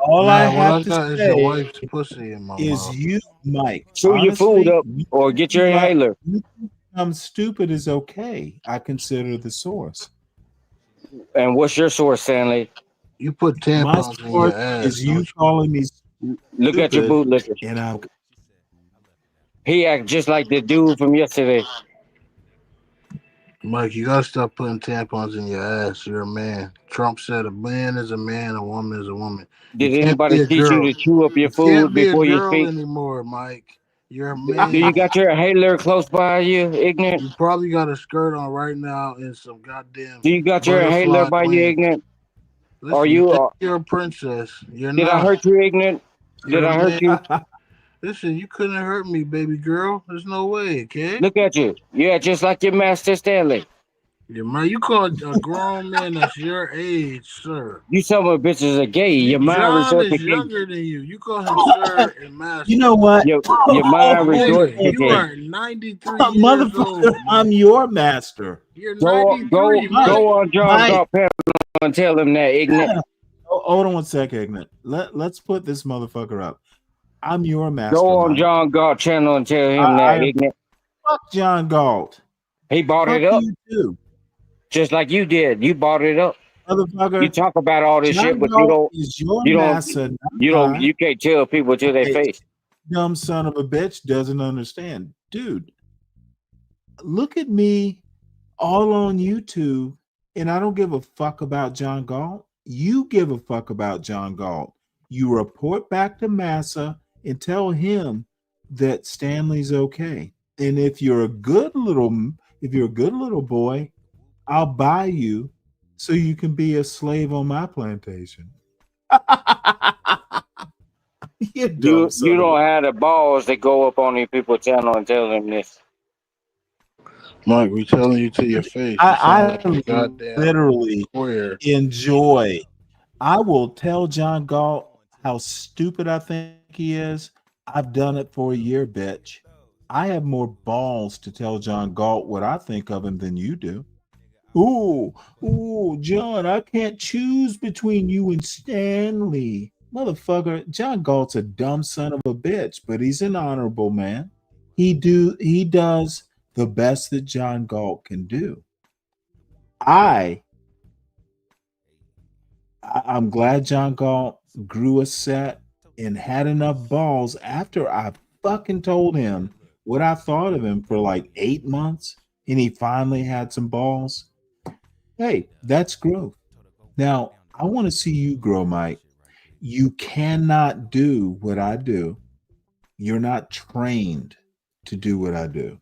All I Nah, what have I to got is your say wife's pussy in my is mouth. you, Mike. Chew your food Honestly, up, or get your inhaler. you think I'm stupid is okay. I consider the source. And what's your source, Stanley? You put My tampons in source your ass, is you don't you? calling me Look at your stupid, bootlicker. and I. He act just like the dude from yesterday. Mike, you gotta stop putting tampons in your ass. You're a man. Trump said a man is a man, a woman is a woman. You Did can't anybody be a teach you girl. to chew up your You can't food be a before you girl speak? anymore, Mike. You're a Do you man. got your inhaler close by you, ignorant? You probably got a skirt on right now and some goddamn Do you got your inhaler butterfly by you, wings. ignorant? Are Listen, you you? think you're a princess. You're Did I not. hurt you, ignorant? Did You're I a hurt man. you? Listen, you couldn't hurt me, baby girl. There's no way, okay? Look at you. Yeah, just like your master Stanley. Yeah, man, you call a grown man that's your age, sir. You some of bitches are gay. Your mind John resort to is gay. younger than you. You call him sir and master. You know what? Your mind resort Nigga, to you gay. are 93 years Motherfucker, old, I'm Mike. your master. You're Go 93, Mike. on John Mike. Galt panel and tell him that, ignorant. Hold on one second, ignorant. Let's put this motherfucker up. I'm your master. Go on Mike. John Galt channel and tell him that, ignorant. Fuck John Galt. He bought Fuck it up. you too, Just like you did. You bought it up. motherfucker. You talk about all this shit, John but Galt is your master, not mine. you can't tell people to their Hey, face. dumb son of a bitch doesn't understand. Dude, look at me all on YouTube, and I don't give a fuck about John Galt. You give a fuck about John Galt. You report back to Massa and tell him that Stanley's okay. And if you're a good little boy, I'll buy you so you can be a slave on my plantation. You dumb son You of don't a- have the balls that go up on these people's channel and tell them this. Mike, we telling you to your face. You I sound like a goddamn literally queer. enjoy. I will tell John Galt how stupid I think he is. I've done it for a year, bitch. I have more balls to tell John Galt what I think of him than you do. Ooh, John, I can't choose between you and Stanley. Motherfucker, John Galt's a dumb son of a bitch, but he's an honorable man. He does the best that John Galt can do. I'm glad John Galt grew a set and had enough balls after I fucking told him what I thought of him for like 8 months, and he finally had some balls. Hey, that's growth. Now, I want to see you grow, Mike. You cannot do what I do. You're not trained to do what I do.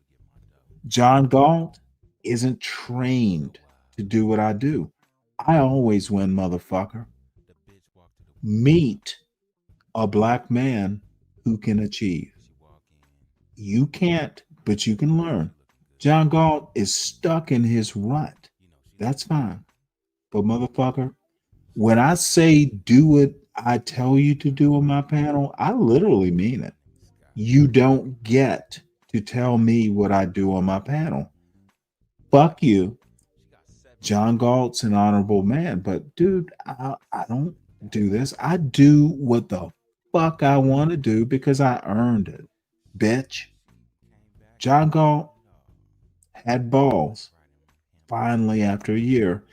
John Galt isn't trained to do what I do. I always win, motherfucker. Meet a black man who can achieve. You can't, but you can learn. John Galt is stuck in his rut. That's fine. But motherfucker, when I say do what I tell you to do on my panel, I literally mean it. You don't get to tell me what I do on my panel. Fuck you. John Galt's an honorable man, but dude, I don't do this. I do what the fuck I want to do because I earned it, bitch. John Galt had balls finally after a year.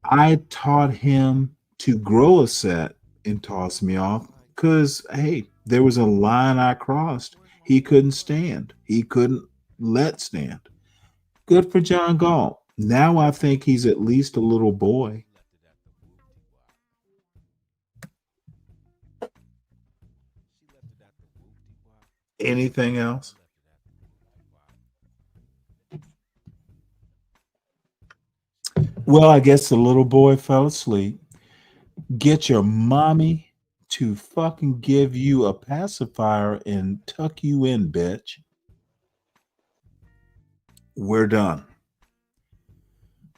I taught him to grow a set and toss me off because, hey, there was a line I crossed. He couldn't stand. He couldn't let stand. Good for John Galt. Now I think he's at least a little boy. Anything else? Well, I guess the little boy fell asleep. Get your mommy to fucking give you a pacifier and tuck you in, bitch. We're done.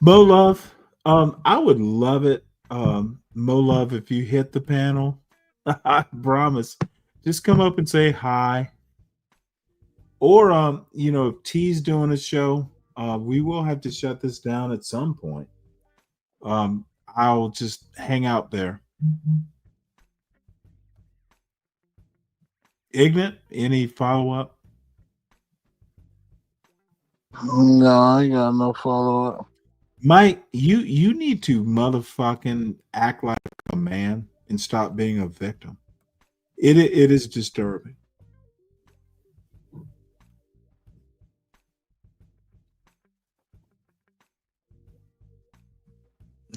Mo Love, I would love it. Mo Love, if you hit the panel, I promise, just come up and say hi. Or if T's doing a show, we will have to shut this down at some point. I'll just hang out there. Ignorant, any follow-up? No, I ain't got no follow-up. Mike, you need to motherfucking act like a man and stop being a victim. It is disturbing.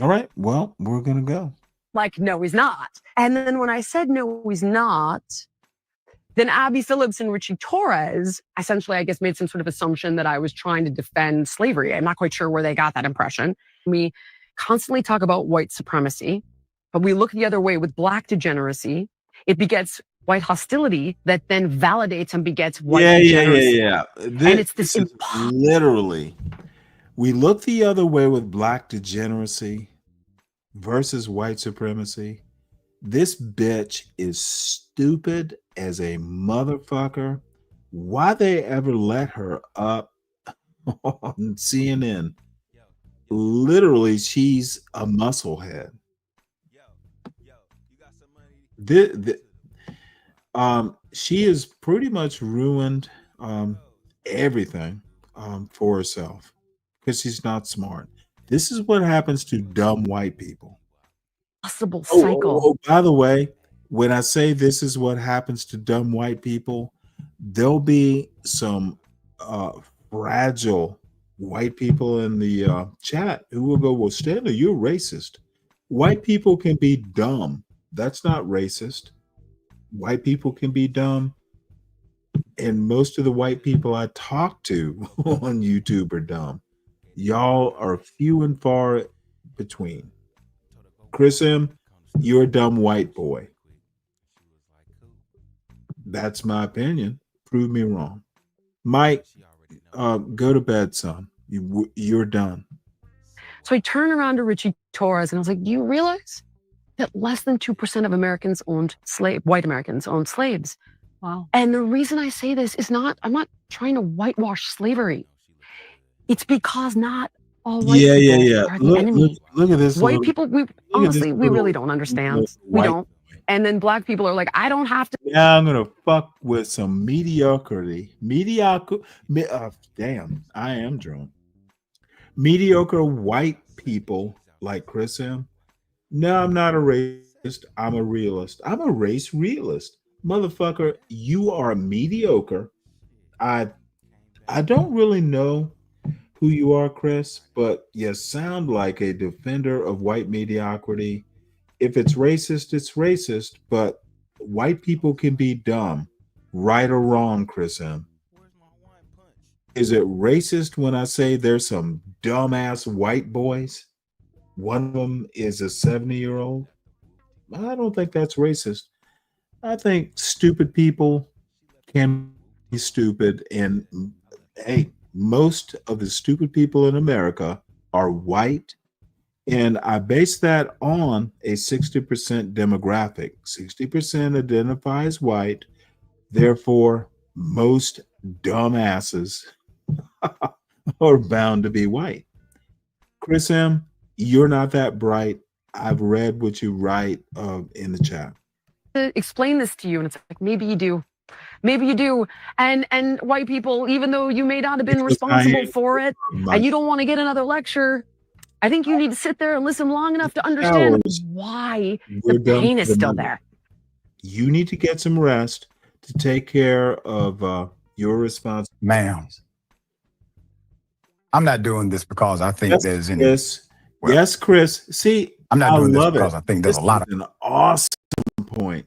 All right, well, we're gonna go. Like, no, he's not. And then when I said no, he's not, then Abby Phillips and Richie Torres essentially, I guess, made some sort of assumption that I was trying to defend slavery. I'm not quite sure where they got that impression. We constantly talk about white supremacy, but we look the other way with black degeneracy. It begets white hostility that then validates and begets white degeneracy. Yeah. And it's this is literally, we look the other way with black degeneracy versus white supremacy. This bitch is stupid as a motherfucker. Why they ever let her up on CNN? Literally, she's a musclehead. She has pretty much ruined everything for herself because she's not smart. This is what happens to dumb white people. Possible cycle. Oh, by the way, when I say this is what happens to dumb white people, there'll be some fragile white people in the chat who will go, well, Stanley, you're racist. White people can be dumb. That's not racist. White people can be dumb. And most of the white people I talk to on YouTube are dumb. Y'all are few and far between. Chris M., you're a dumb white boy. That's my opinion. Prove me wrong. Mike, go to bed, son. You're done. So I turn around to Richie Torres and I was like, do you realize that less than 2% of Americans owned white Americans owned slaves? Wow. And the reason I say this is I'm not trying to whitewash slavery. It's because not all white people are the enemy. Look at this. White people, we really don't understand. We don't. And then black people are like, I don't have to. Now I'm gonna fuck with some mediocrity. Damn, I am drunk. Mediocre white people like Chris M. No, I'm not a racist. I'm a realist. I'm a race realist. Motherfucker, you are mediocre. I don't really know who you are, Chris, but you sound like a defender of white mediocrity. If it's racist, but white people can be dumb, right or wrong, Chris M. Is it racist when I say there's some dumbass white boys? One of them is a 70-year-old. I don't think that's racist. I think stupid people can be stupid. And hey, most of the stupid people in America are white. And I base that on a 60% demographic. 60% identify as white. Therefore, most dumbasses are bound to be white. Chris M., you're not that bright. I've read what you write in the chat. Explain this to you, and it's like, maybe you do. Maybe you do. And white people, even though you may not have been responsible for it, and you don't want to get another lecture, I think you need to sit there and listen long enough to understand why We're the done pain for is the still moment. there. You need to get some rest to take care of your responsibilities. Ma'am, I'm not doing this because I think Yes, there's any. Chris. Yes, Chris. See, I'm not I doing this love because it. I think there's This a lot of. is an awesome point.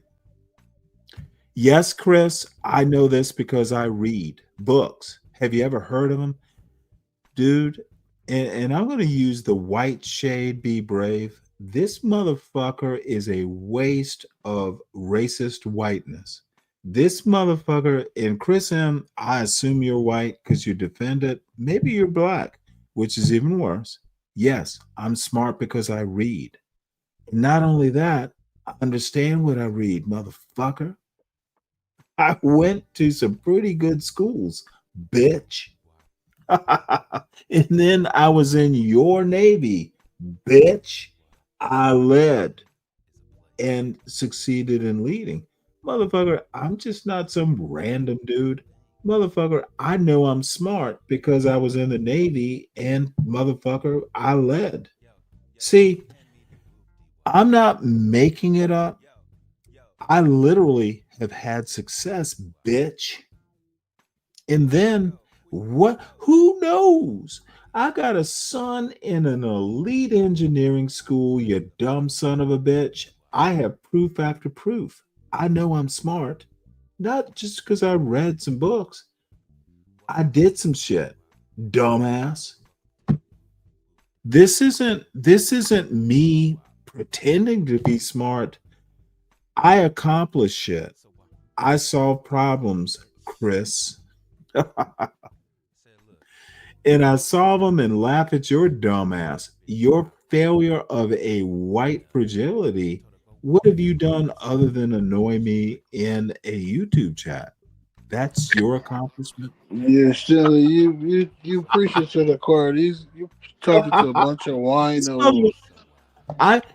Yes, Chris, I know this because I read books. Have you ever heard of them? Dude, and I'm going to use the white shade, be brave. This motherfucker is a waste of racist whiteness. This motherfucker, and Chris M., I assume you're white because you defend it. Maybe you're black, which is even worse. Yes, I'm smart because I read. Not only that, I understand what I read, motherfucker. I went to some pretty good schools, bitch. And then I was in your Navy, bitch. I led and succeeded in leading. Motherfucker, I'm just not some random dude. Motherfucker, I know I'm smart because I was in the Navy and motherfucker, I led. See, I'm not making it up. I literally have had success, bitch. And then what? Who knows? I got a son in an elite engineering school, you dumb son of a bitch. I have proof after proof. I know I'm smart, not just because I read some books. I did some shit, dumbass. This isn't me pretending to be smart. I accomplish shit. I solve problems, Chris. And I solve them and laugh at your dumbass. Your failure of a white fragility. What have you done other than annoy me in a YouTube chat? That's your accomplishment. Yeah, Stanley, you preaching to the choir. You talking to a bunch of winos.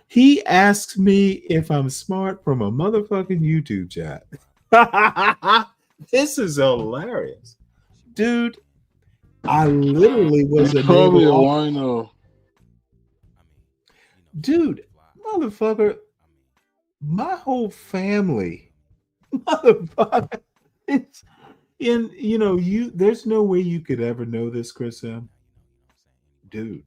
He asks me if I'm smart from a motherfucking YouTube chat. This is hilarious. Dude, I literally was He's a probably a naval wino. dude, motherfucker, my whole family, motherfucker, it's in, there's no way you could ever know this, Chris M. Dude,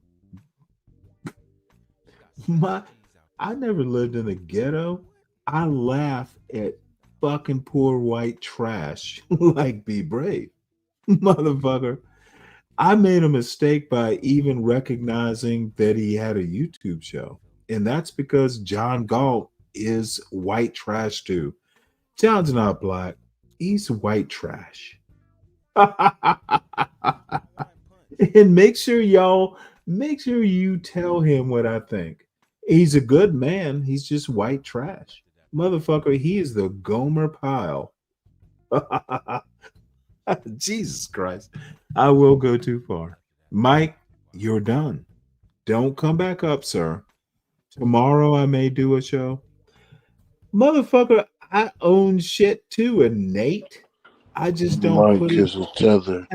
I never lived in the ghetto. I laugh at fucking poor white trash like Be Brave. Motherfucker, I made a mistake by even recognizing that he had a YouTube show. And that's because John Galt is white trash too. John's not black. He's white trash. And make sure you tell him what I think. He's a good man. He's just white trash. Motherfucker, he is the Gomer Pyle. Jesus Christ. I will go too far. Mike, you're done. Don't come back up, sir. Tomorrow I may do a show. Motherfucker, I own shit too, and Nate. I just don't Mike put it. is a tether.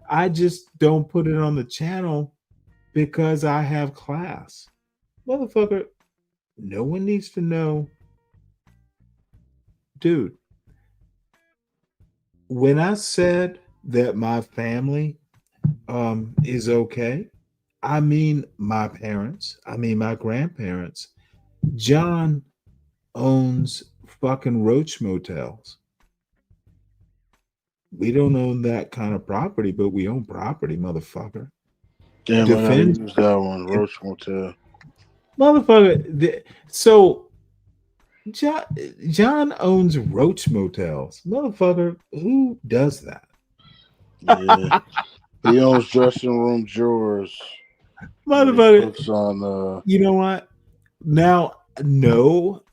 I just don't put it on the channel because I have class. Motherfucker, no one needs to know. Dude, when I said that my family is okay, I mean my parents, I mean my grandparents. John owns fucking Roach Motels. We don't own that kind of property, but we own property, motherfucker. Damn, I gotta Defend, use that one. Roach Motel. motherfucker. So John owns Roach Motels, motherfucker. Who does that? Yeah. He owns dressing room drawers. Motherfucker. Puts on You know what? Now, no,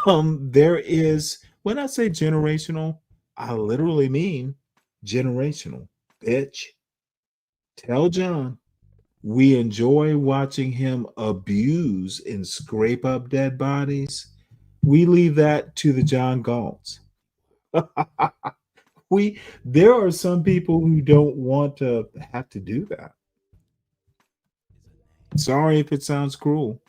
there is, when I say generational, I literally mean generational. Bitch. Tell John we enjoy watching him abuse and scrape up dead bodies. We leave that to the John Galts. There are some people who don't want to have to do that. Sorry if it sounds cruel.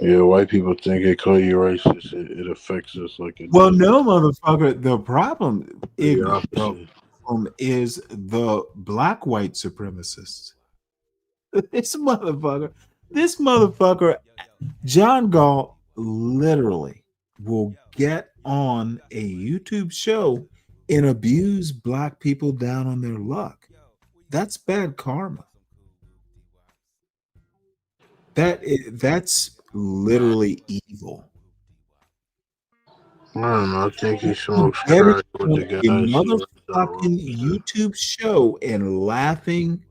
Yeah, white people think they call you racist. It affects us like it Well, does. no, motherfucker. The problem The opposite. is the black white supremacists. This motherfucker, John Gall, literally will get on a YouTube show and abuse black people down on their luck. That's bad karma. That's literally evil. I don't know. I think he smokes Getting crack with on the a guys he was motherfucking YouTube show and laughing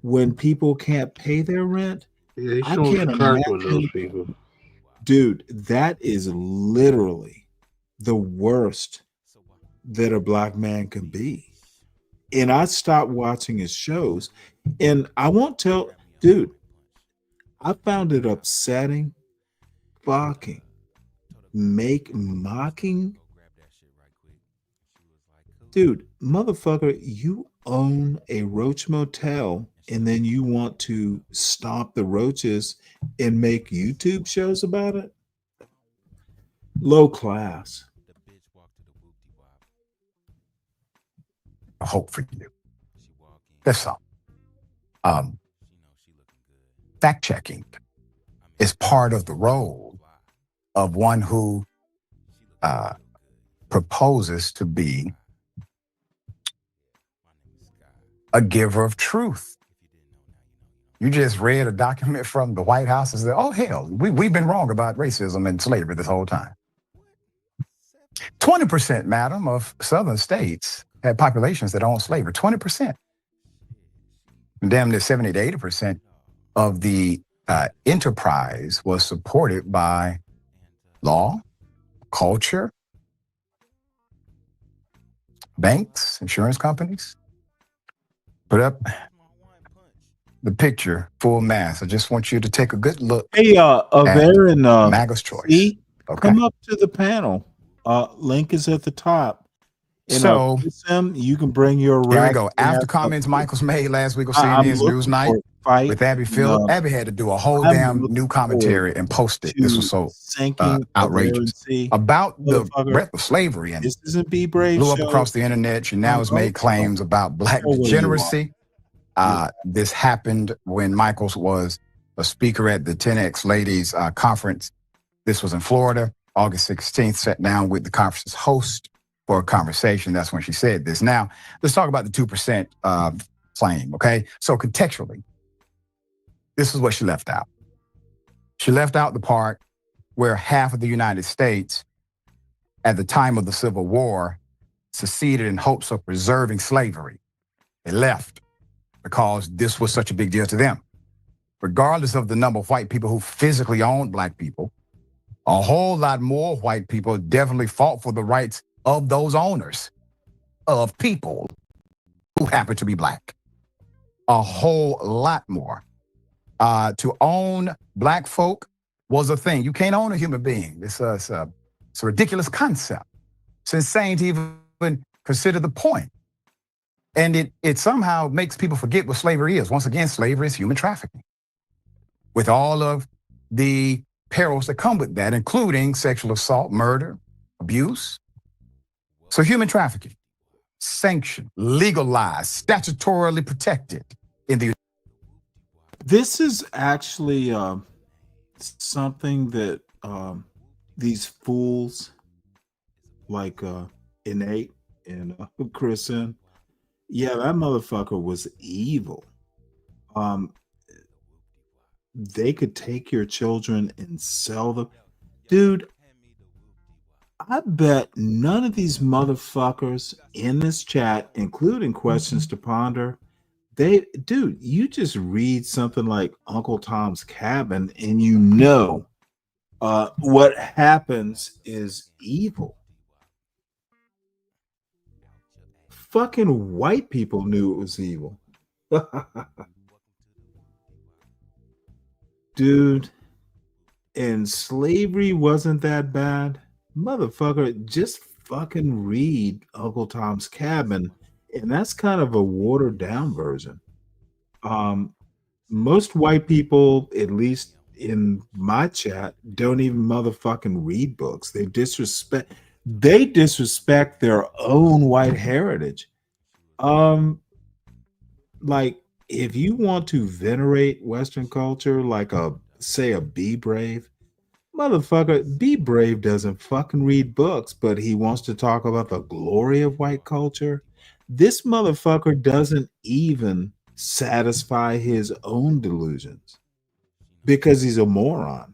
when people can't pay their rent. Yeah, he I smokes can't crack with those imagine, people. dude. That is literally the worst that a black man can be. And I stopped watching his shows, and I won't tell, dude. I found it upsetting, fucking mocking. Dude, motherfucker, you own a roach motel and then you want to stomp the roaches and make YouTube shows about it? Low class. A hope for you. That's all. Fact checking is part of the role of one who proposes to be a giver of truth. You just read a document from the White House and said, oh, hell, we've been wrong about racism and slavery this whole time. 20%, madam, of southern states had populations that owned slavery. 20%. Damn near 70 to 80% of the enterprise was supported by law, culture, banks, insurance companies. Put up the picture, full mass. I just want you to take a good look. Hey, Aaron, MAGA's choice. Okay. Come up to the panel. Link is at the top. And, So you can bring your here we rack. go. After comments Michael's made last week on CNN's Newsnight with Abby Phillip, Abby had to do a whole damn new commentary and post it. This was so outrageous about the breadth of slavery, and this isn't Be Brave blew up show. across the internet. She now has made claims about black degeneracy. This happened when Michaels was a speaker at the 10X Ladies Conference. This was in Florida, August 16th, sat down with the conference's host for a conversation. That's when she said this. Now, let's talk about the 2% claim, okay? So contextually, this is what she left out. She left out the part where half of the United States at the time of the Civil War seceded in hopes of preserving slavery. They left because this was such a big deal to them. Regardless of the number of white people who physically owned black people, a whole lot more white people definitely fought for the rights of those owners of people who happen to be black. A whole lot more. To own black folk was a thing. You can't own a human being. It's a ridiculous concept. It's insane to even consider the point. And it somehow makes people forget what slavery is. Once again, slavery is human trafficking, with all of the perils that come with that, including sexual assault, murder, abuse. So human trafficking, sanctioned, legalized, statutorily protected in the. This is actually something that these fools like Innate and Kristen, yeah, that motherfucker was evil. They could take your children and sell them. Dude, I bet none of these motherfuckers in this chat, including questions to ponder, dude, you just read something like Uncle Tom's Cabin and you know what happens is evil. Fucking white people knew it was evil. Dude, and slavery wasn't that bad. Motherfucker, just fucking read Uncle Tom's Cabin, and that's kind of a watered down version. most white people, at least in my chat, don't even motherfucking read books. They disrespect their own white heritage. Like, if you want to venerate Western culture like a Be Brave, motherfucker, Be Brave doesn't fucking read books, but he wants to talk about the glory of white culture. This motherfucker doesn't even satisfy his own delusions because he's a moron.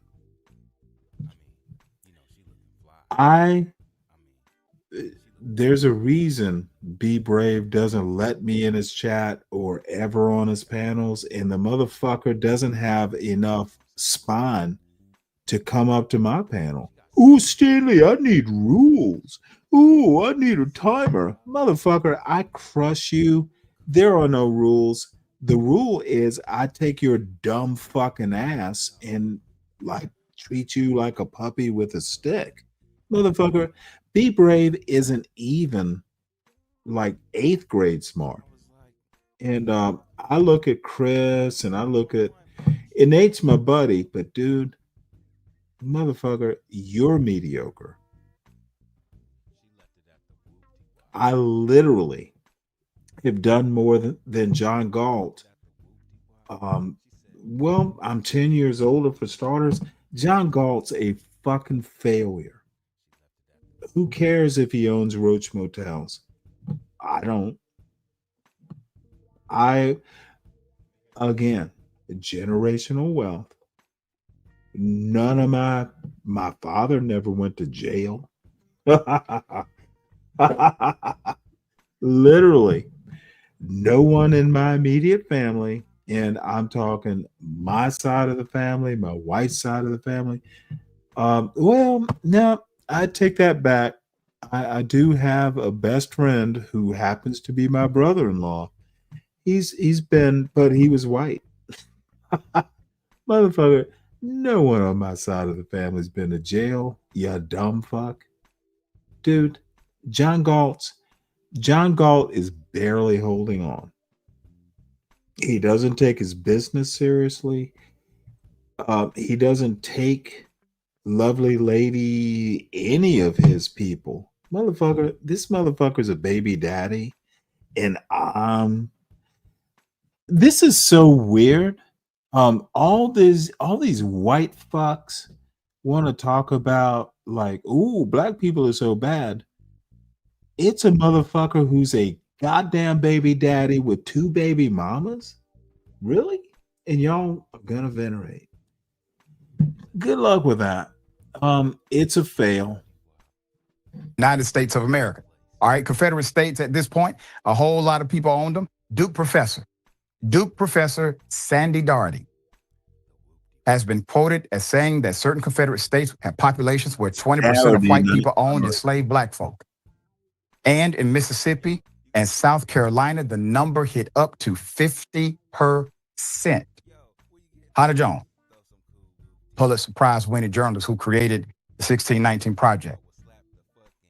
There's a reason Be Brave doesn't let me in his chat or ever on his panels, and the motherfucker doesn't have enough spine to come up to my panel. Ooh, Stanley, I need rules. Ooh, I need a timer. Motherfucker, I crush you. There are no rules. The rule is I take your dumb fucking ass and like treat you like a puppy with a stick. Motherfucker, Be Brave isn't even like 8th grade smart. And I look at Chris and I look at Nate's my buddy, but dude, motherfucker, you're mediocre. I literally have done more than John Galt. Well, I'm 10 years older for starters. John Galt's a fucking failure. Who cares if he owns Roach Motels? I don't. Again, generational wealth. None of my father never went to jail. Literally, no one in my immediate family, and I'm talking my side of the family, my wife's side of the family. Well, no, I take that back. I do have a best friend who happens to be my brother-in-law. He's been, but he was white. Motherfucker, no one on my side of the family's been to jail, you dumb fuck. Dude, John Galt is barely holding on. He doesn't take his business seriously. He doesn't take lovely lady, any of his people. Motherfucker, this motherfucker's a baby daddy. And this is so weird. All these white fucks want to talk about like, ooh, black people are so bad. It's a motherfucker who's a goddamn baby daddy with 2 baby mamas? Really? And y'all are gonna venerate. Good luck with that. It's a fail. United States of America. All right, Confederate states at this point, a whole lot of people owned them. Duke professor Sandy Darty has been quoted as saying that certain Confederate states have populations where 20% of white people owned enslaved black folk. And in Mississippi and South Carolina, the number hit up to 50%. Hannah Jones, Pulitzer Prize winning journalist who created the 1619 Project,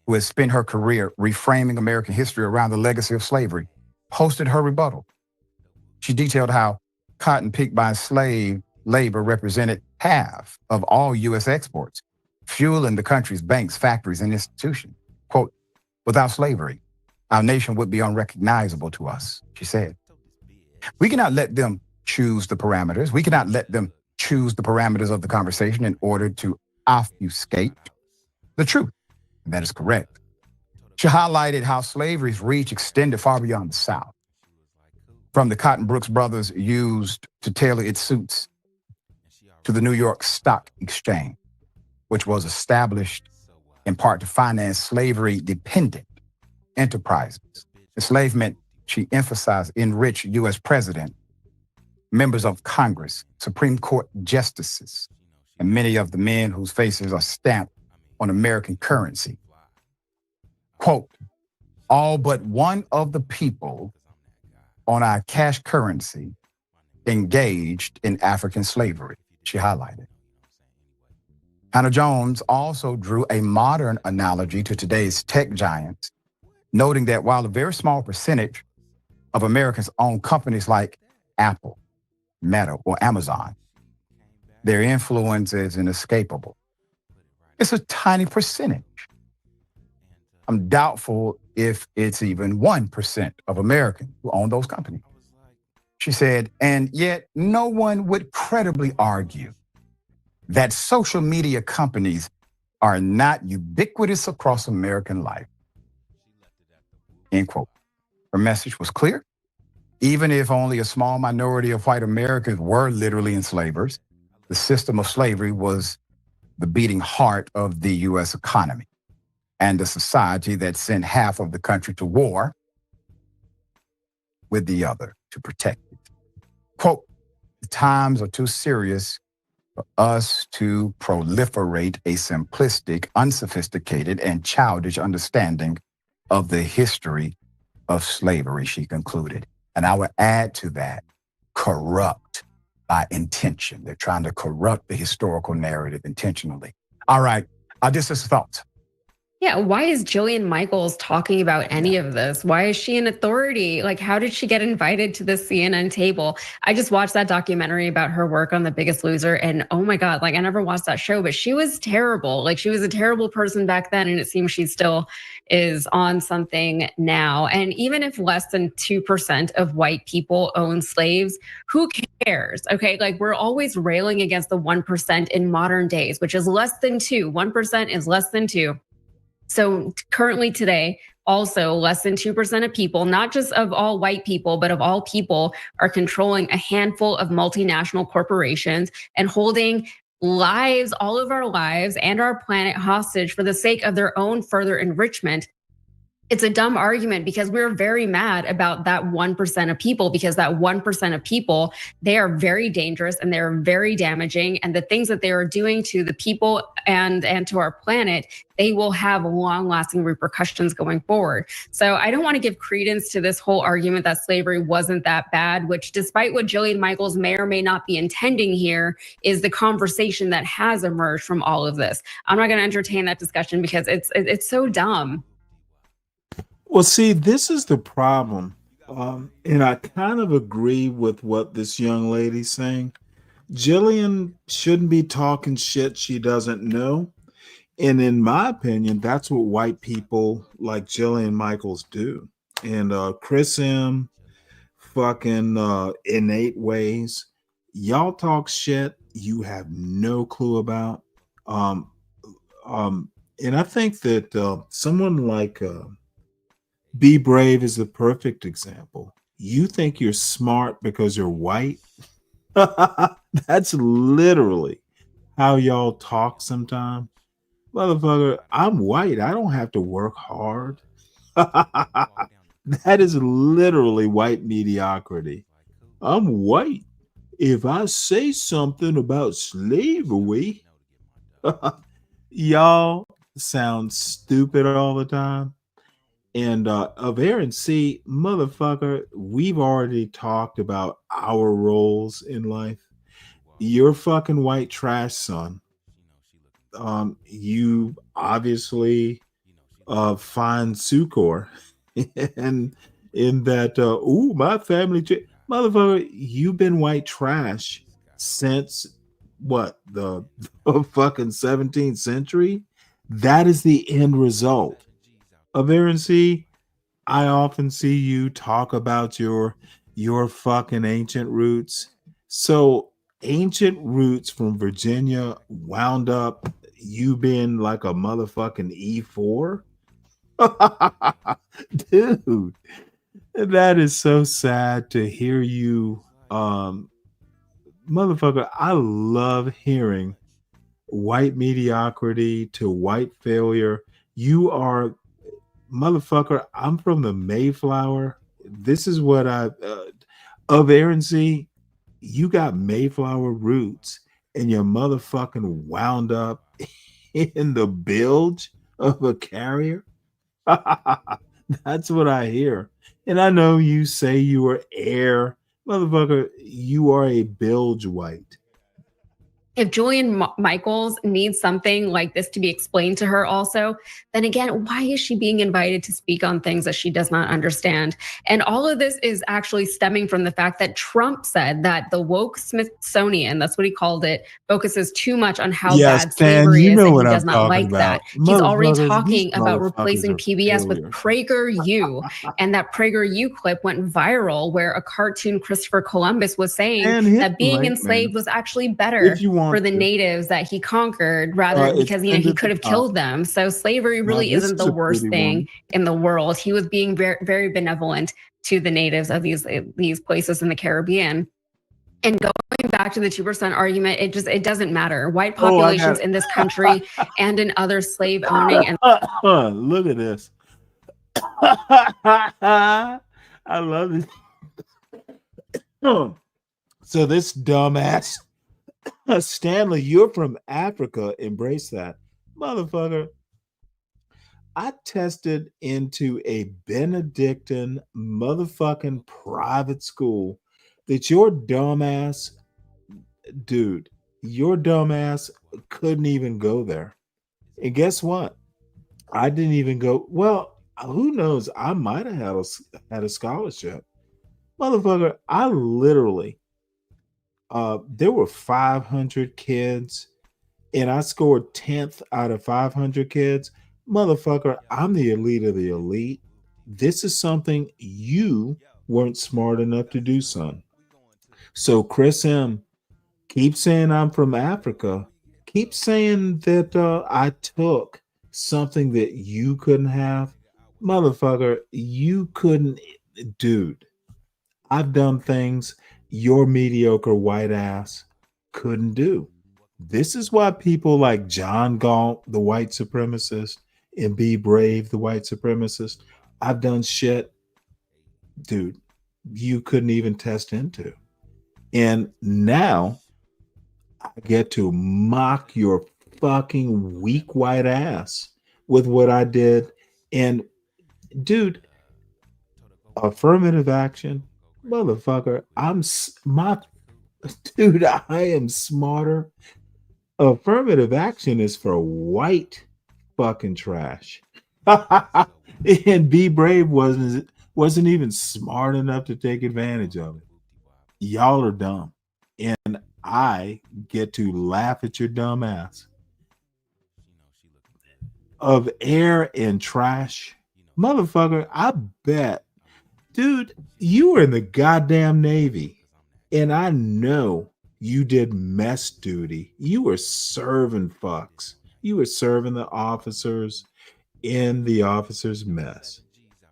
who has spent her career reframing American history around the legacy of slavery, posted her rebuttal. She detailed how cotton picked by slave labor represented half of all U.S. exports, fueling the country's banks, factories, and institutions. Quote, without slavery, our nation would be unrecognizable to us, she said. We cannot let them choose the parameters. We cannot let them choose the parameters of the conversation in order to obfuscate the truth. And that is correct. She highlighted how slavery's reach extended far beyond the South. From the cotton Brooks brothers used to tailor its suits to the New York Stock Exchange, which was established in part to finance slavery-dependent enterprises. Enslavement, she emphasized, enriched U.S. president, members of Congress, Supreme Court justices, and many of the men whose faces are stamped on American currency. Quote, all but one of the people on our cash currency engaged in African slavery, she highlighted. Hannah Jones also drew a modern analogy to today's tech giants, noting that while a very small percentage of Americans own companies like Apple, Meta, or Amazon. Their influence is inescapable. It's a tiny percentage. I'm doubtful if it's even 1% of Americans who own those companies. She said, and yet no one would credibly argue that social media companies are not ubiquitous across American life. End quote. Her message was clear. Even if only a small minority of white Americans were literally enslavers, the system of slavery was the beating heart of the U.S. economy and a society that sent half of the country to war with the other to protect it. Quote, the times are too serious for us to proliferate a simplistic, unsophisticated, and childish understanding of the history of slavery, she concluded. And I would add to that, corrupt by intention. They're trying to corrupt the historical narrative intentionally. All right, just as thoughts. Yeah, why is Jillian Michaels talking about any of this? Why is she an authority? Like, how did she get invited to the CNN table? I just watched that documentary about her work on The Biggest Loser, and oh my God, like I never watched that show, but she was terrible. Like she was a terrible person back then, and it seems she still is on something now. And even if less than 2% of white people own slaves, who cares? Okay, like we're always railing against the 1% in modern days, which is less than 2. 1% is less than 2. So currently today, also less than 2% of people, not just of all white people, but of all people, are controlling a handful of multinational corporations and holding lives, all of our lives and our planet hostage for the sake of their own further enrichment. It's a dumb argument because we're very mad about that 1% of people, because that 1% of people, they are very dangerous and they're very damaging. And the things that they are doing to the people and to our planet, they will have long lasting repercussions going forward. So I don't want to give credence to this whole argument that slavery wasn't that bad, which despite what Jillian Michaels may or may not be intending here, is the conversation that has emerged from all of this. I'm not going to entertain that discussion because it's so dumb. Well, see, this is the problem. And I kind of agree with what this young lady's saying. Jillian shouldn't be talking shit she doesn't know. And in my opinion, that's what white people like Jillian Michaels do. And Chris M, fucking innate ways. Y'all talk shit you have no clue about. And I think that someone like Be Brave is the perfect example. You think you're smart because you're white? That's literally how y'all talk sometimes. Motherfucker, I'm white. I don't have to work hard. That is literally white mediocrity. I'm white. If I say something about slavery, y'all sound stupid all the time. And of Aaron C, motherfucker, we've already talked about our roles in life. You're fucking white trash, son. You obviously find succor and in that my family motherfucker, you've been white trash since what, the fucking 17th century? That is the end result. Of Aaron C, I often see you talk about your fucking ancient roots. So ancient roots from Virginia wound up you being like a motherfucking E4? Dude, that is so sad to hear you. Motherfucker, I love hearing white mediocrity to white failure. You are, motherfucker, I'm from the Mayflower. This is what of Aaron C, you got Mayflower roots and you're motherfucking wound up in the bilge of a carrier. That's what I hear. And I know you say you are air. Motherfucker, you are a bilge white. if Julian Michaels needs something like this to be explained to her also, then again, why is she being invited to speak on things that she does not understand? And all of this is actually stemming from the fact that Trump said that the woke Smithsonian, that's what he called it, focuses too much on how Yes, bad Stan, slavery you is, know and what he does I'm not talking like that. about. He's already Motherfuckers, these talking about motherfuckers replacing are PBS with failures. PragerU, and that PragerU clip went viral where a cartoon Christopher Columbus was saying And hit that the being link, enslaved man, was actually if better you want for the to. natives that he conquered, rather It's because pinned he at could the have top. killed them. So slavery Now, really this isn't is the a worst pretty thing one. in the world. He was being very, very benevolent to the natives of these places in the Caribbean. And going back to the 2% argument, it doesn't matter. White Oh, I populations got in this country and in other slave owning and Look at this. I love it. So this dumbass Stanley, you're from Africa. Embrace that, motherfucker. I tested into a Benedictine motherfucking private school that your dumbass, dude, your dumbass couldn't even go there. And guess what? I didn't even go. Well, who knows? I might have had a scholarship. Motherfucker, I literally, there were 500 kids and I scored 10th out of 500 kids. Motherfucker, I'm the elite of the elite. This is something you weren't smart enough to do, son. So, Chris M., keep saying I'm from Africa. Keep saying that I took something that you couldn't have. Motherfucker, you couldn't, dude. I've done things your mediocre white ass couldn't do. This is why people like John Galt, the white supremacist, and Be Brave, the white supremacist, I've done shit, dude, you couldn't even test into. And now I get to mock your fucking weak white ass with what I did. And dude, affirmative action, motherfucker, dude, I am smarter. Affirmative action is for white fucking trash. And Be Brave wasn't even smart enough to take advantage of it. Y'all are dumb. And I get to laugh at your dumb ass. Of air and trash. Motherfucker, I bet. Dude, you were in the goddamn Navy. And I know you did mess duty. You were serving fucks. You were serving the officers in the officers' mess.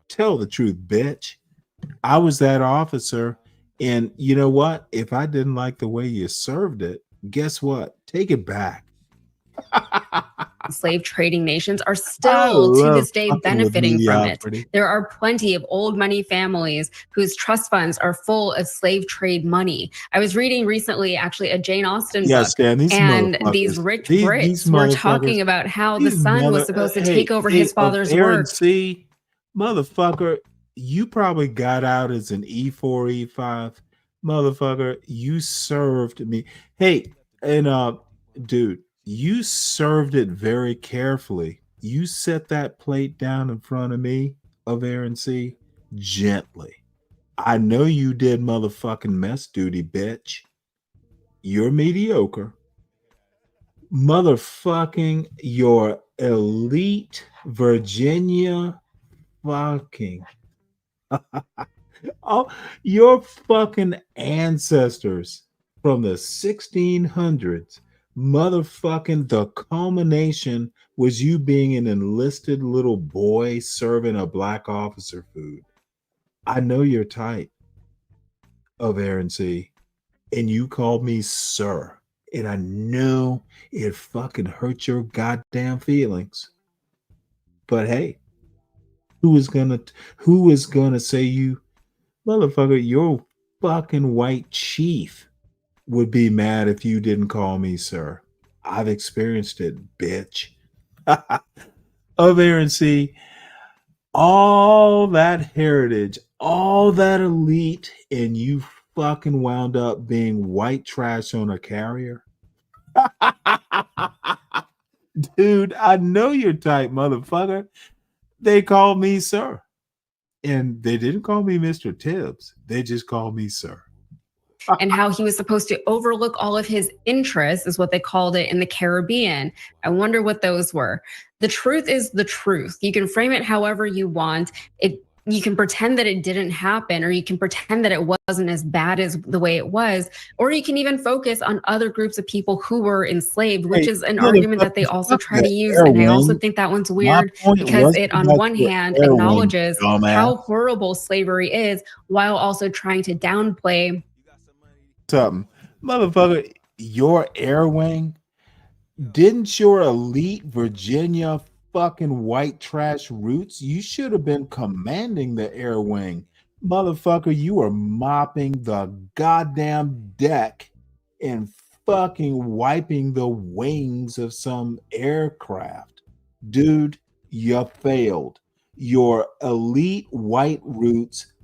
Tell the truth, bitch. I was that officer. And you know what? If I didn't like the way you served it, guess what? Take it back. slave trading nations are still to this day benefiting from it. mediocrity. There are plenty of old money families whose trust funds are full of slave trade money. I was reading recently, actually, a Jane Austen book, Stan, these and these motherfuckers, rich these Brits were talking motherfuckers, about how the these son was supposed to take over his of father's Air work. and Sea, motherfucker, you probably got out as an E4, E5. Motherfucker, you served me. Hey, and dude, you served it very carefully. You set that plate down in front of me of Air and Sea gently. I know you did motherfucking mess duty, bitch. You're mediocre. Motherfucking your elite Virginia fucking oh, your fucking ancestors from the 1600s, motherfucking the culmination was you being an enlisted little boy serving a black officer food. I know your type of Air and Sea, and you called me sir, and I know it fucking hurt your goddamn feelings. But hey, who is gonna say you, motherfucker, your fucking white chief would be mad if you didn't call me sir. I've experienced it, bitch. Of Air and Sea, all that heritage, all that elite, and you fucking wound up being white trash on a carrier. Dude, I know you're tight, motherfucker. They call me sir. And they didn't call me Mr. Tibbs. They just called me sir. And how he was supposed to overlook all of his interests, is what they called it, in the Caribbean. I wonder what those were. The truth is the truth. You can frame it however you want. You can pretend that it didn't happen, or you can pretend that it wasn't as bad as the way it was, or you can even focus on other groups of people who were enslaved, which is an argument that they also try to use. And I also think that one's weird because it, on one hand, acknowledges how horrible slavery is, while also trying to downplay something. Motherfucker, your air wing, didn't your elite Virginia fucking white trash roots, you should have been commanding the air wing. Motherfucker, you are mopping the goddamn deck and fucking wiping the wings of some aircraft. Dude, you failed. Your elite white roots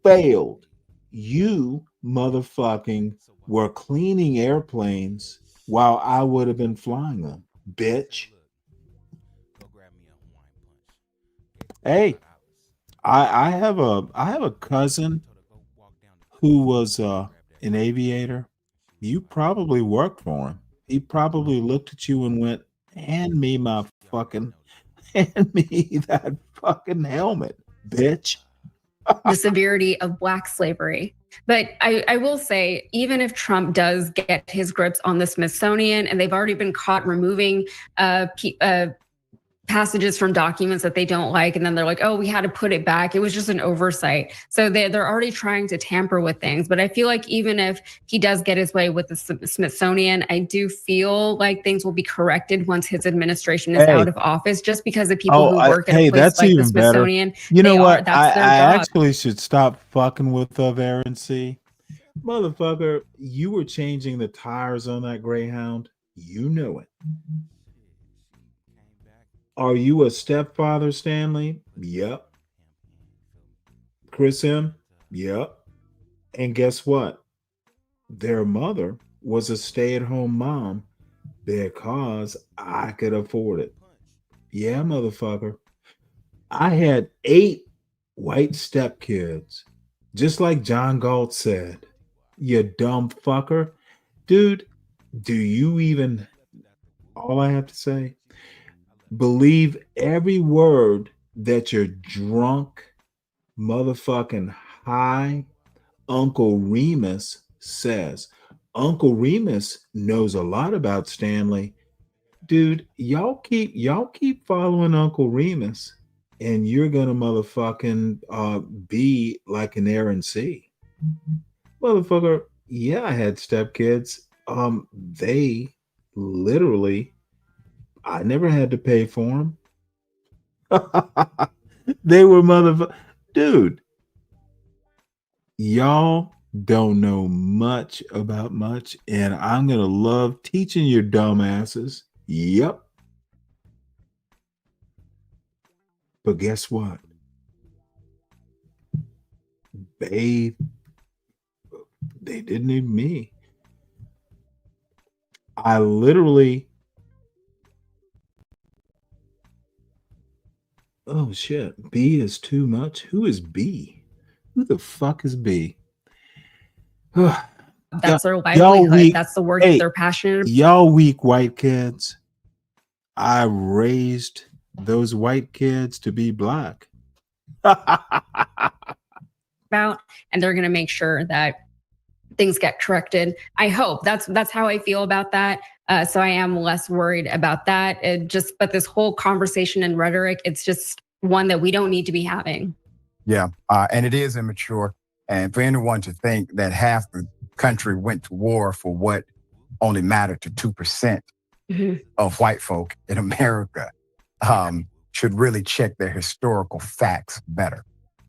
failed. You motherfucking were cleaning airplanes while I would have been flying them, bitch. Hey, I have a cousin who was an aviator. You probably worked for him. He probably looked at you and went, hand me that fucking helmet, bitch. the severity of Black slavery. But I will say, even if Trump does get his grips on the Smithsonian, and they've already been caught removing passages from documents that they don't like, and then they're like, oh, we had to put it back. It was just an oversight. So they're already trying to tamper with things. But I feel like even if he does get his way with the Smithsonian, I do feel like things will be corrected once his administration is out of office, just because the people who work at a place like the Smithsonian, You know what? That's their I job. actually should stop fucking with RNC. Motherfucker, you were changing the tires on that Greyhound. You know it. Are you a stepfather, Stanley? Yep. Chris M? Yep. And guess what? Their mother was a stay-at-home mom because I could afford it. Yeah, motherfucker. I had 8 white stepkids, just like John Galt said. You dumb fucker. Dude, do you even... All I have to say... Believe every word that your drunk, motherfucking high Uncle Remus says. Uncle Remus knows a lot about Stanley. Dude, y'all keep following Uncle Remus, and you're gonna motherfucking be like an RNC. Motherfucker, yeah, I had stepkids. They literally, I never had to pay for them. They were dude. Y'all don't know much about much, and I'm gonna love teaching your dumbasses. Yep. But guess what? They didn't need me. I literally... Oh shit, B is too much. Who is B? Who the fuck is B? That's their livelihood. That's the work that they're passionate about. Y'all weak white kids. I raised those white kids to be black. About, and they're going to make sure that things get corrected. I hope that's how I feel about that. So I am less worried about that. But this whole conversation and rhetoric, it's just one that we don't need to be having. Yeah, and it is immature. And for anyone to think that half the country went to war for what only mattered to 2% of white folk in America should really check their historical facts better.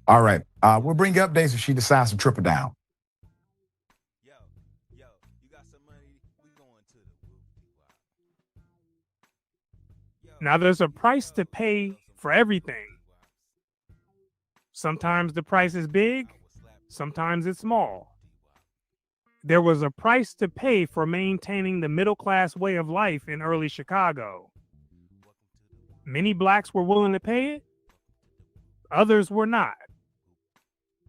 All right, we'll bring you updates if she decides to triple down. Now, there's a price to pay for everything. Sometimes the price is big, sometimes it's small. There was a price to pay for maintaining the middle-class way of life in early Chicago. Many blacks were willing to pay it, others were not.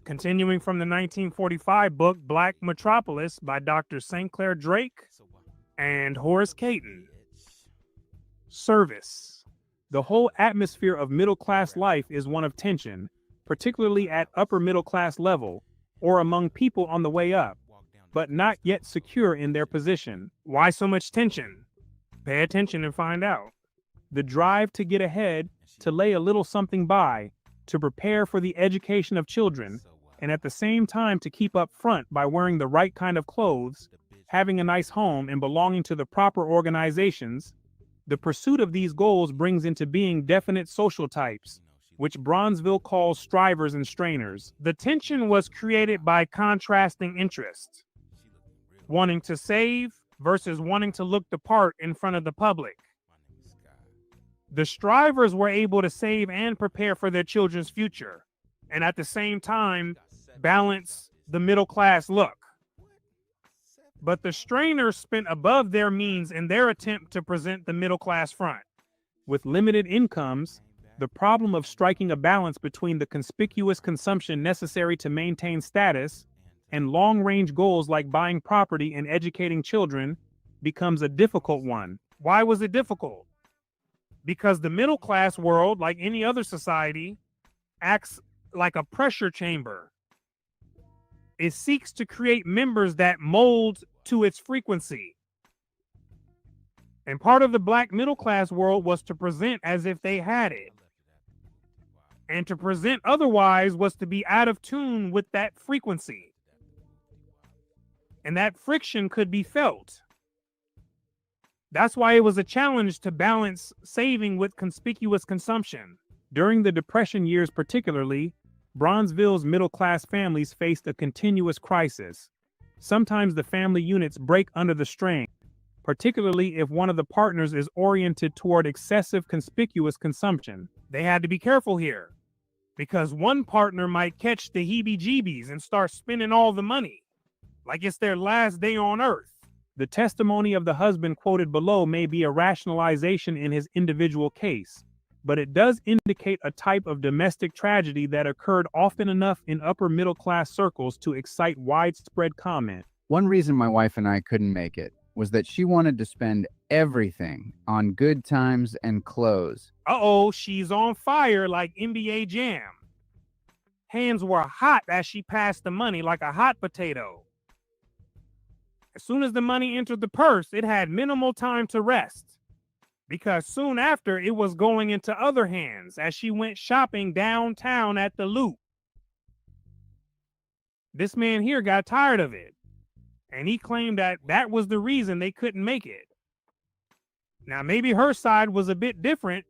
Continuing from the 1945 book Black Metropolis by Dr. St. Clair Drake and Horace Caton. Service. The whole atmosphere of middle-class life is one of tension, particularly at upper middle-class level or among people on the way up, but not yet secure in their position. Why so much tension? Pay attention and find out. The drive to get ahead, to lay a little something by, to prepare for the education of children, and at the same time to keep up front by wearing the right kind of clothes, having a nice home, and belonging to the proper organizations. The pursuit of these goals brings into being definite social types, which Bronzeville calls strivers and strainers. The tension was created by contrasting interests, wanting to save versus wanting to look the part in front of the public. The strivers were able to save and prepare for their children's future, and at the same time, balance the middle-class look. But the strainers spent above their means in their attempt to present the middle-class front. With limited incomes, the problem of striking a balance between the conspicuous consumption necessary to maintain status and long-range goals like buying property and educating children becomes a difficult one. Why was it difficult? Because the middle-class world, like any other society, acts like a pressure chamber. It seeks to create members that mold to its frequency. And part of the black middle-class world was to present as if they had it. And to present otherwise was to be out of tune with that frequency. And that friction could be felt. That's why it was a challenge to balance saving with conspicuous consumption. During the Depression years particularly, Bronzeville's middle-class families faced a continuous crisis. Sometimes the family units break under the strain, particularly if one of the partners is oriented toward excessive conspicuous consumption. They had to be careful here, because one partner might catch the heebie-jeebies and start spending all the money, like it's their last day on earth. The testimony of the husband quoted below may be a rationalization in his individual case, but it does indicate a type of domestic tragedy that occurred often enough in upper middle class circles to excite widespread comment. One reason my wife and I couldn't make it was that she wanted to spend everything on good times and clothes. Uh-oh, she's on fire like NBA Jam. Hands were hot as she passed the money like a hot potato. As soon as the money entered the purse, it had minimal time to rest, because soon after it was going into other hands as she went shopping downtown at the Loop. This man here got tired of it, and he claimed that that was the reason they couldn't make it. Now, maybe her side was a bit different,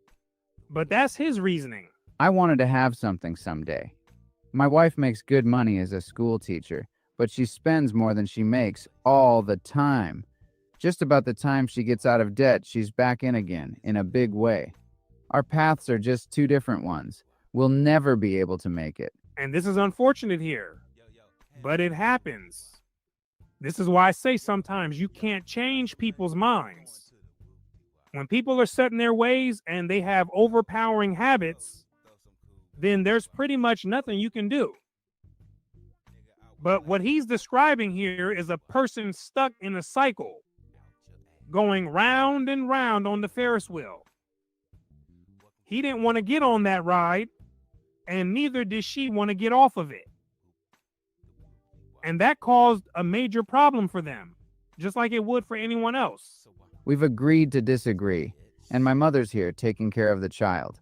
but that's his reasoning. I wanted to have something someday. My wife makes good money as a school teacher, but she spends more than she makes all the time. Just about the time she gets out of debt, she's back in again, in a big way. Our paths are just two different ones. We'll never be able to make it. And this is unfortunate here, but it happens. This is why I say sometimes you can't change people's minds. When people are set in their ways and they have overpowering habits, then there's pretty much nothing you can do. But what he's describing here is a person stuck in a cycle, going round and round on the Ferris wheel. He didn't want to get on that ride, and neither did she want to get off of it. And that caused a major problem for them, just like it would for anyone else. We've agreed to disagree, and my mother's here taking care of the child.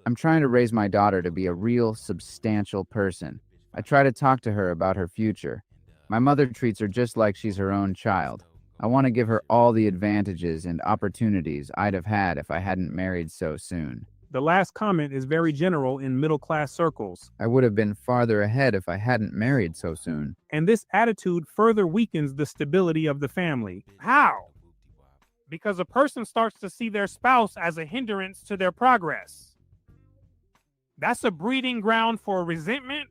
I'm trying to raise my daughter to be a real, substantial person. I try to talk to her about her future. My mother treats her just like she's her own child. I want to give her all the advantages and opportunities I'd have had if I hadn't married so soon. The last comment is very general in middle-class circles. I would have been farther ahead if I hadn't married so soon. And this attitude further weakens the stability of the family. How? Because a person starts to see their spouse as a hindrance to their progress. That's a breeding ground for resentment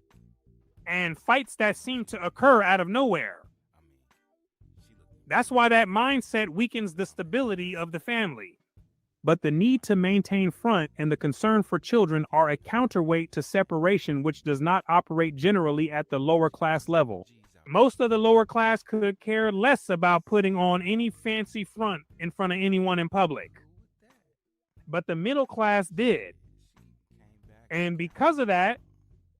and fights that seem to occur out of nowhere. That's why that mindset weakens the stability of the family. But the need to maintain front and the concern for children are a counterweight to separation, which does not operate generally at the lower class level. Most of the lower class could care less about putting on any fancy front in front of anyone in public. But the middle class did. And because of that,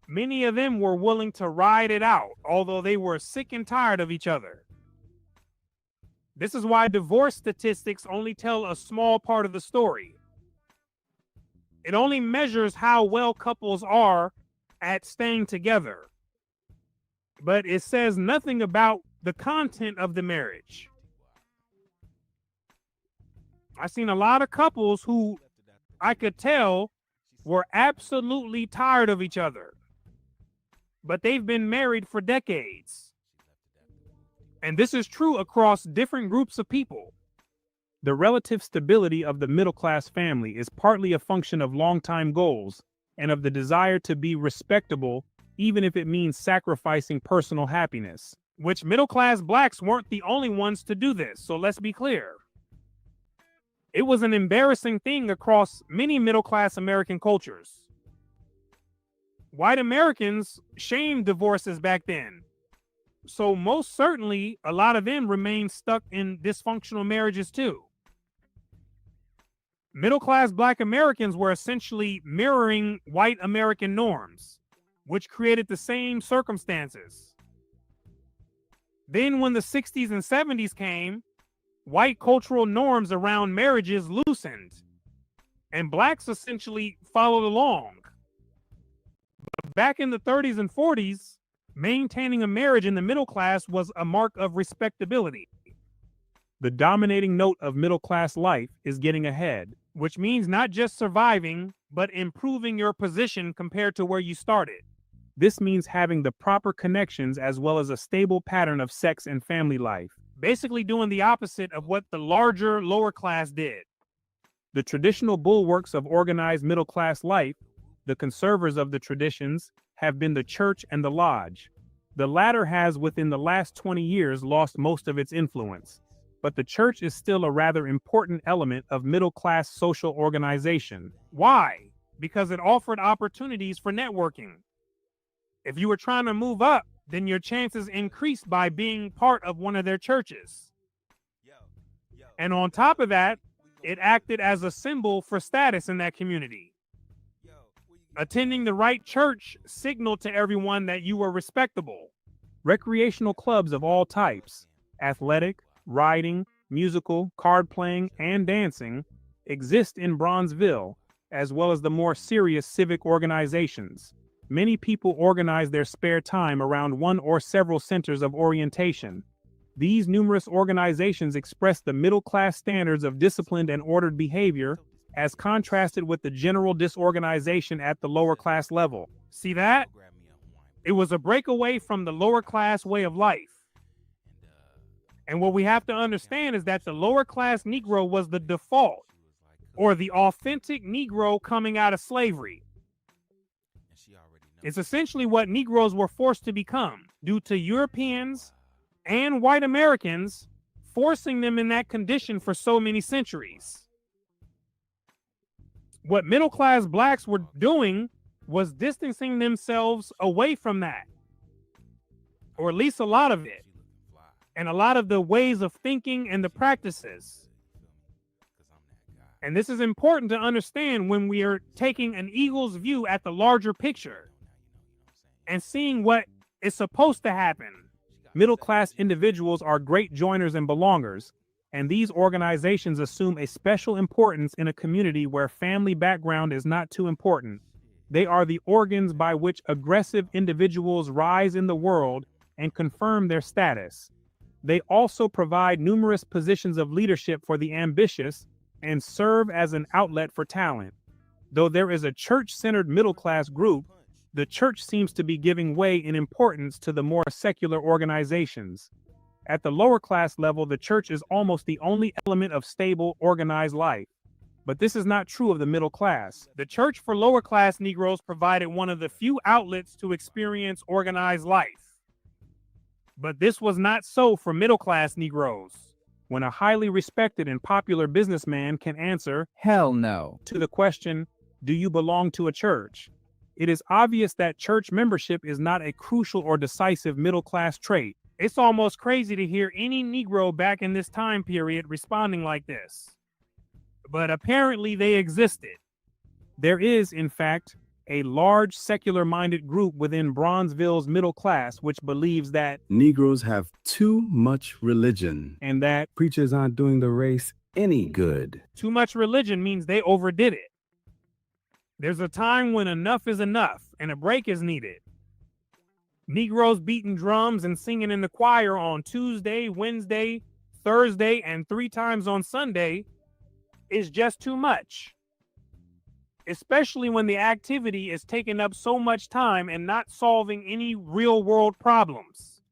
many of them were willing to ride it out, although they were sick and tired of each other. This is why divorce statistics only tell a small part of the story. It only measures how well couples are at staying together. But it says nothing about the content of the marriage. I've seen a lot of couples who I could tell were absolutely tired of each other, but they've been married for decades. And this is true across different groups of people. The relative stability of the middle-class family is partly a function of long-time goals and of the desire to be respectable, even if it means sacrificing personal happiness, which middle-class blacks weren't the only ones to do this, so let's be clear. It was an embarrassing thing across many middle-class American cultures. White Americans shamed divorces back then. So most certainly, a lot of them remain stuck in dysfunctional marriages too. Middle-class Black Americans were essentially mirroring white American norms, which created the same circumstances. Then when the 60s and 70s came, white cultural norms around marriages loosened, and blacks essentially followed along. But back in the 30s and 40s, maintaining a marriage in the middle class was a mark of respectability. The dominating note of middle class life is getting ahead, which means not just surviving, but improving your position compared to where you started. This means having the proper connections as well as a stable pattern of sex and family life, basically doing the opposite of what the larger lower class did. The traditional bulwarks of organized middle class life, the conservers of the traditions, have been the church and the lodge. The latter has, within the last 20 years, lost most of its influence. But the church is still a rather important element of middle-class social organization. Why? Because it offered opportunities for networking. If you were trying to move up, then your chances increased by being part of one of their churches. And on top of that, it acted as a symbol for status in that community. Attending the right church signaled to everyone that you were respectable. Recreational clubs of all types, athletic, riding, musical, card playing, and dancing, exist in Bronzeville, as well as the more serious civic organizations. Many people organize their spare time around one or several centers of orientation. These numerous organizations express the middle-class standards of disciplined and ordered behavior, as contrasted with the general disorganization at the lower class level. See that? It was a breakaway from the lower class way of life. And what we have to understand is that the lower class Negro was the default, or the authentic Negro coming out of slavery. It's essentially what Negroes were forced to become due to Europeans and white Americans forcing them in that condition for so many centuries. What middle-class blacks were doing was distancing themselves away from that, or at least a lot of it, and a lot of the ways of thinking and the practices. And this is important to understand when we are taking an eagle's view at the larger picture and seeing what is supposed to happen. Middle-class individuals are great joiners and belongers, and these organizations assume a special importance in a community where family background is not too important. They are the organs by which aggressive individuals rise in the world and confirm their status. They also provide numerous positions of leadership for the ambitious and serve as an outlet for talent. Though there is a church-centered middle-class group, the church seems to be giving way in importance to the more secular organizations. At the lower class level, the church is almost the only element of stable, organized life. But this is not true of the middle class. The church for lower class Negroes provided one of the few outlets to experience organized life. But this was not so for middle-class Negroes. When a highly respected and popular businessman can answer, hell no, to the question, do you belong to a church? It is obvious that church membership is not a crucial or decisive middle-class trait. It's almost crazy to hear any Negro back in this time period responding like this. But apparently they existed. There is, in fact, a large secular-minded group within Bronzeville's middle class which believes that Negroes have too much religion and that preachers aren't doing the race any good. too much religion means they overdid it. There's a time when enough is enough and a break is needed. Negroes beating drums and singing in the choir on Tuesday, Wednesday, Thursday, and 3 times on Sunday is just too much. Especially when the activity is taking up so much time and not solving any real world problems.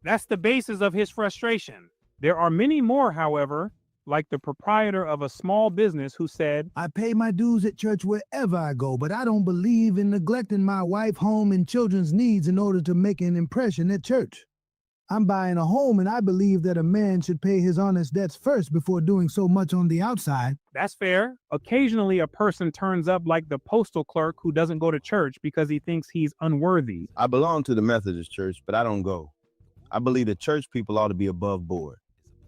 That's the basis of his frustration. There are many more, however, like the proprietor of a small business who said, I pay my dues at church wherever I go, but I don't believe in neglecting my wife, home, and children's needs in order to make an impression at church. I'm buying a home, and I believe that a man should pay his honest debts first before doing so much on the outside. That's fair. Occasionally, a person turns up like the postal clerk who doesn't go to church because he thinks he's unworthy. I belong to the Methodist Church, but I don't go. I believe that church people ought to be above board.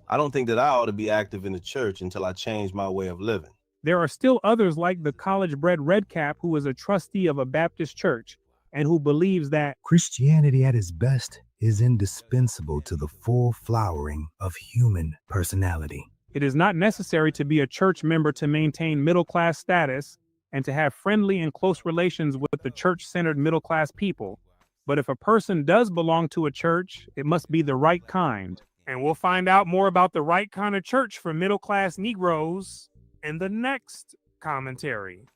I don't think that I ought to be active in the church until I change my way of living. There are still others like the college-bred redcap who is a trustee of a Baptist church and who believes that Christianity at its best is indispensable to the full flowering of human personality. It is not necessary to be a church member to maintain middle-class status and to have friendly and close relations with the church-centered middle-class people. But if a person does belong to a church, it must be the right kind. And we'll find out more about the right kind of church for middle-class Negroes in the next commentary.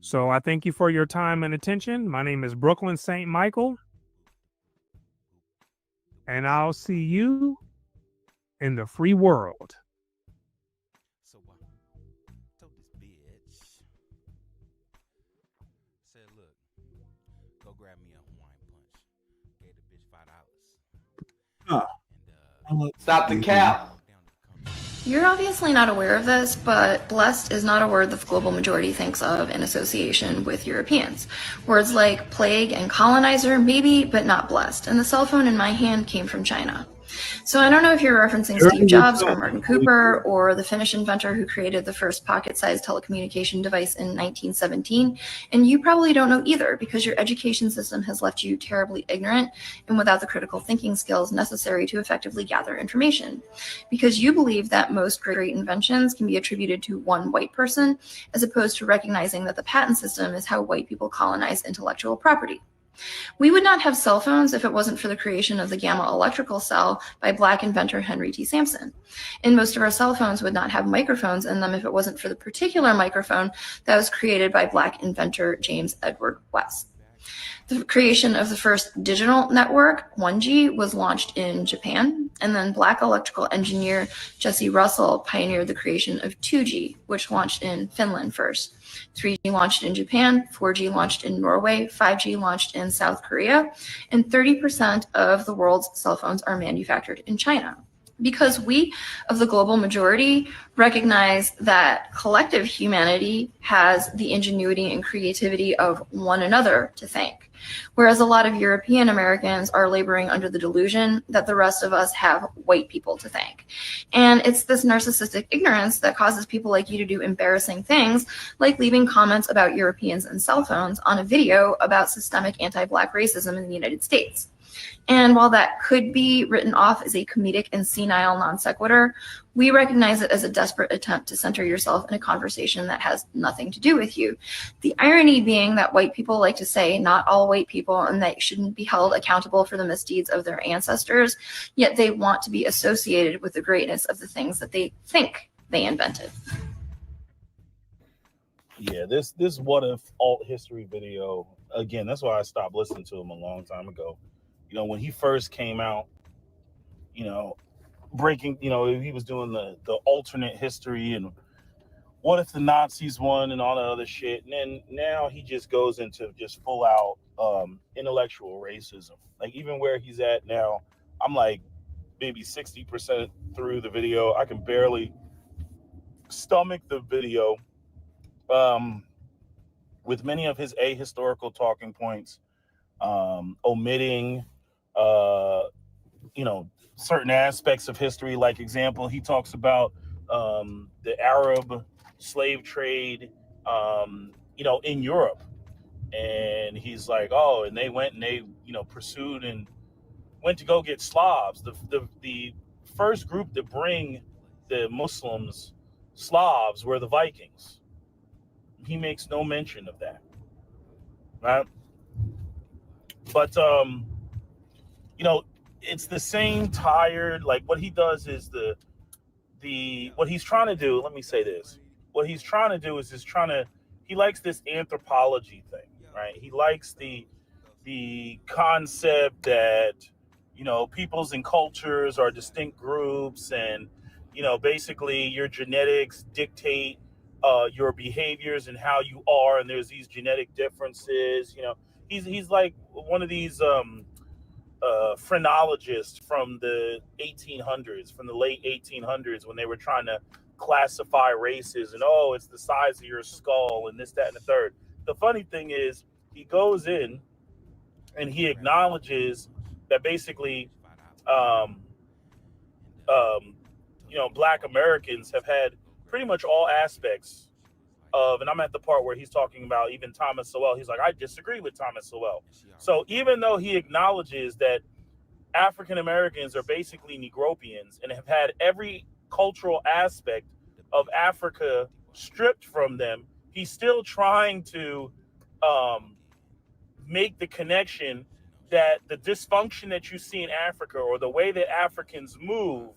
So I thank you for your time and attention. My name is Brooklyn St. Michael. And I'll see you in the free world. So told this bitch, said, look, go grab me a Hawaiian punch. Gave the bitch $5. Stop the cap. You're obviously not aware of this, but blessed is not a word the global majority thinks of in association with Europeans. Words like plague and colonizer, maybe, but not blessed. And the cell phone in my hand came from China. So I don't know if you're referencing Steve Jobs or Martin Cooper or the Finnish inventor who created the first pocket-sized telecommunication device in 1917, and you probably don't know either because your education system has left you terribly ignorant and without the critical thinking skills necessary to effectively gather information. Because you believe that most great inventions can be attributed to one white person, as opposed to recognizing that the patent system is how white people colonize intellectual property. We would not have cell phones if it wasn't for the creation of the gamma electrical cell by Black inventor Henry T. Sampson. And most of our cell phones would not have microphones in them if it wasn't for the particular microphone that was created by Black inventor James Edward West. The creation of the first digital network, 1G, was launched in Japan, and then Black electrical engineer Jesse Russell pioneered the creation of 2G, which launched in Finland first. 3G launched in Japan, 4G launched in Norway, 5G launched in South Korea, and 30% of the world's cell phones are manufactured in China. Because we, of the global majority, recognize that collective humanity has the ingenuity and creativity of one another to thank, whereas a lot of European Americans are laboring under the delusion that the rest of us have white people to thank. And it's this narcissistic ignorance that causes people like you to do embarrassing things, like leaving comments about Europeans and cell phones on a video about systemic anti-Black racism in the United States. And while that could be written off as a comedic and senile non sequitur, we recognize it as a desperate attempt to center yourself in a conversation that has nothing to do with you. The irony being that white people like to say not all white people and that shouldn't be held accountable for the misdeeds of their ancestors, yet they want to be associated with the greatness of the things that they think they invented. Yeah, this what if alt history video, again, that's why I stopped listening to him a long time ago. You know, when he first came out, you know, breaking, you know, he was doing the alternate history and what if the Nazis won and all that other shit? And then now he just goes into just full out intellectual racism. Like even where he's at now, I'm like maybe 60% through the video. I can barely stomach the video. With many of his ahistorical talking points, omitting certain aspects of history. Like example, he talks about the Arab slave trade in Europe, and he's like, oh, and they went and they pursued and went to go get Slavs. The first group to bring the Muslims Slavs were the Vikings. He makes no mention of that, right? But it's the same tired, like what he does is what he's trying to do, let me say this. What he's trying to do is he likes this anthropology thing, right? He likes the concept that, peoples and cultures are distinct groups, and, basically your genetics dictate your behaviors and how you are, and there's these genetic differences. He's like one of these phrenologists from the 1800s, from the late 1800s, when they were trying to classify races, and it's the size of your skull and this, that, and the third. The funny thing is, he goes in and he acknowledges that basically Black Americans have had pretty much all aspects of, and I'm at the part where he's talking about even Thomas Sowell. He's like, I disagree with Thomas Sowell. So even though he acknowledges that African Americans are basically Negropians and have had every cultural aspect of Africa stripped from them, he's still trying to make the connection that the dysfunction that you see in Africa, or the way that Africans move,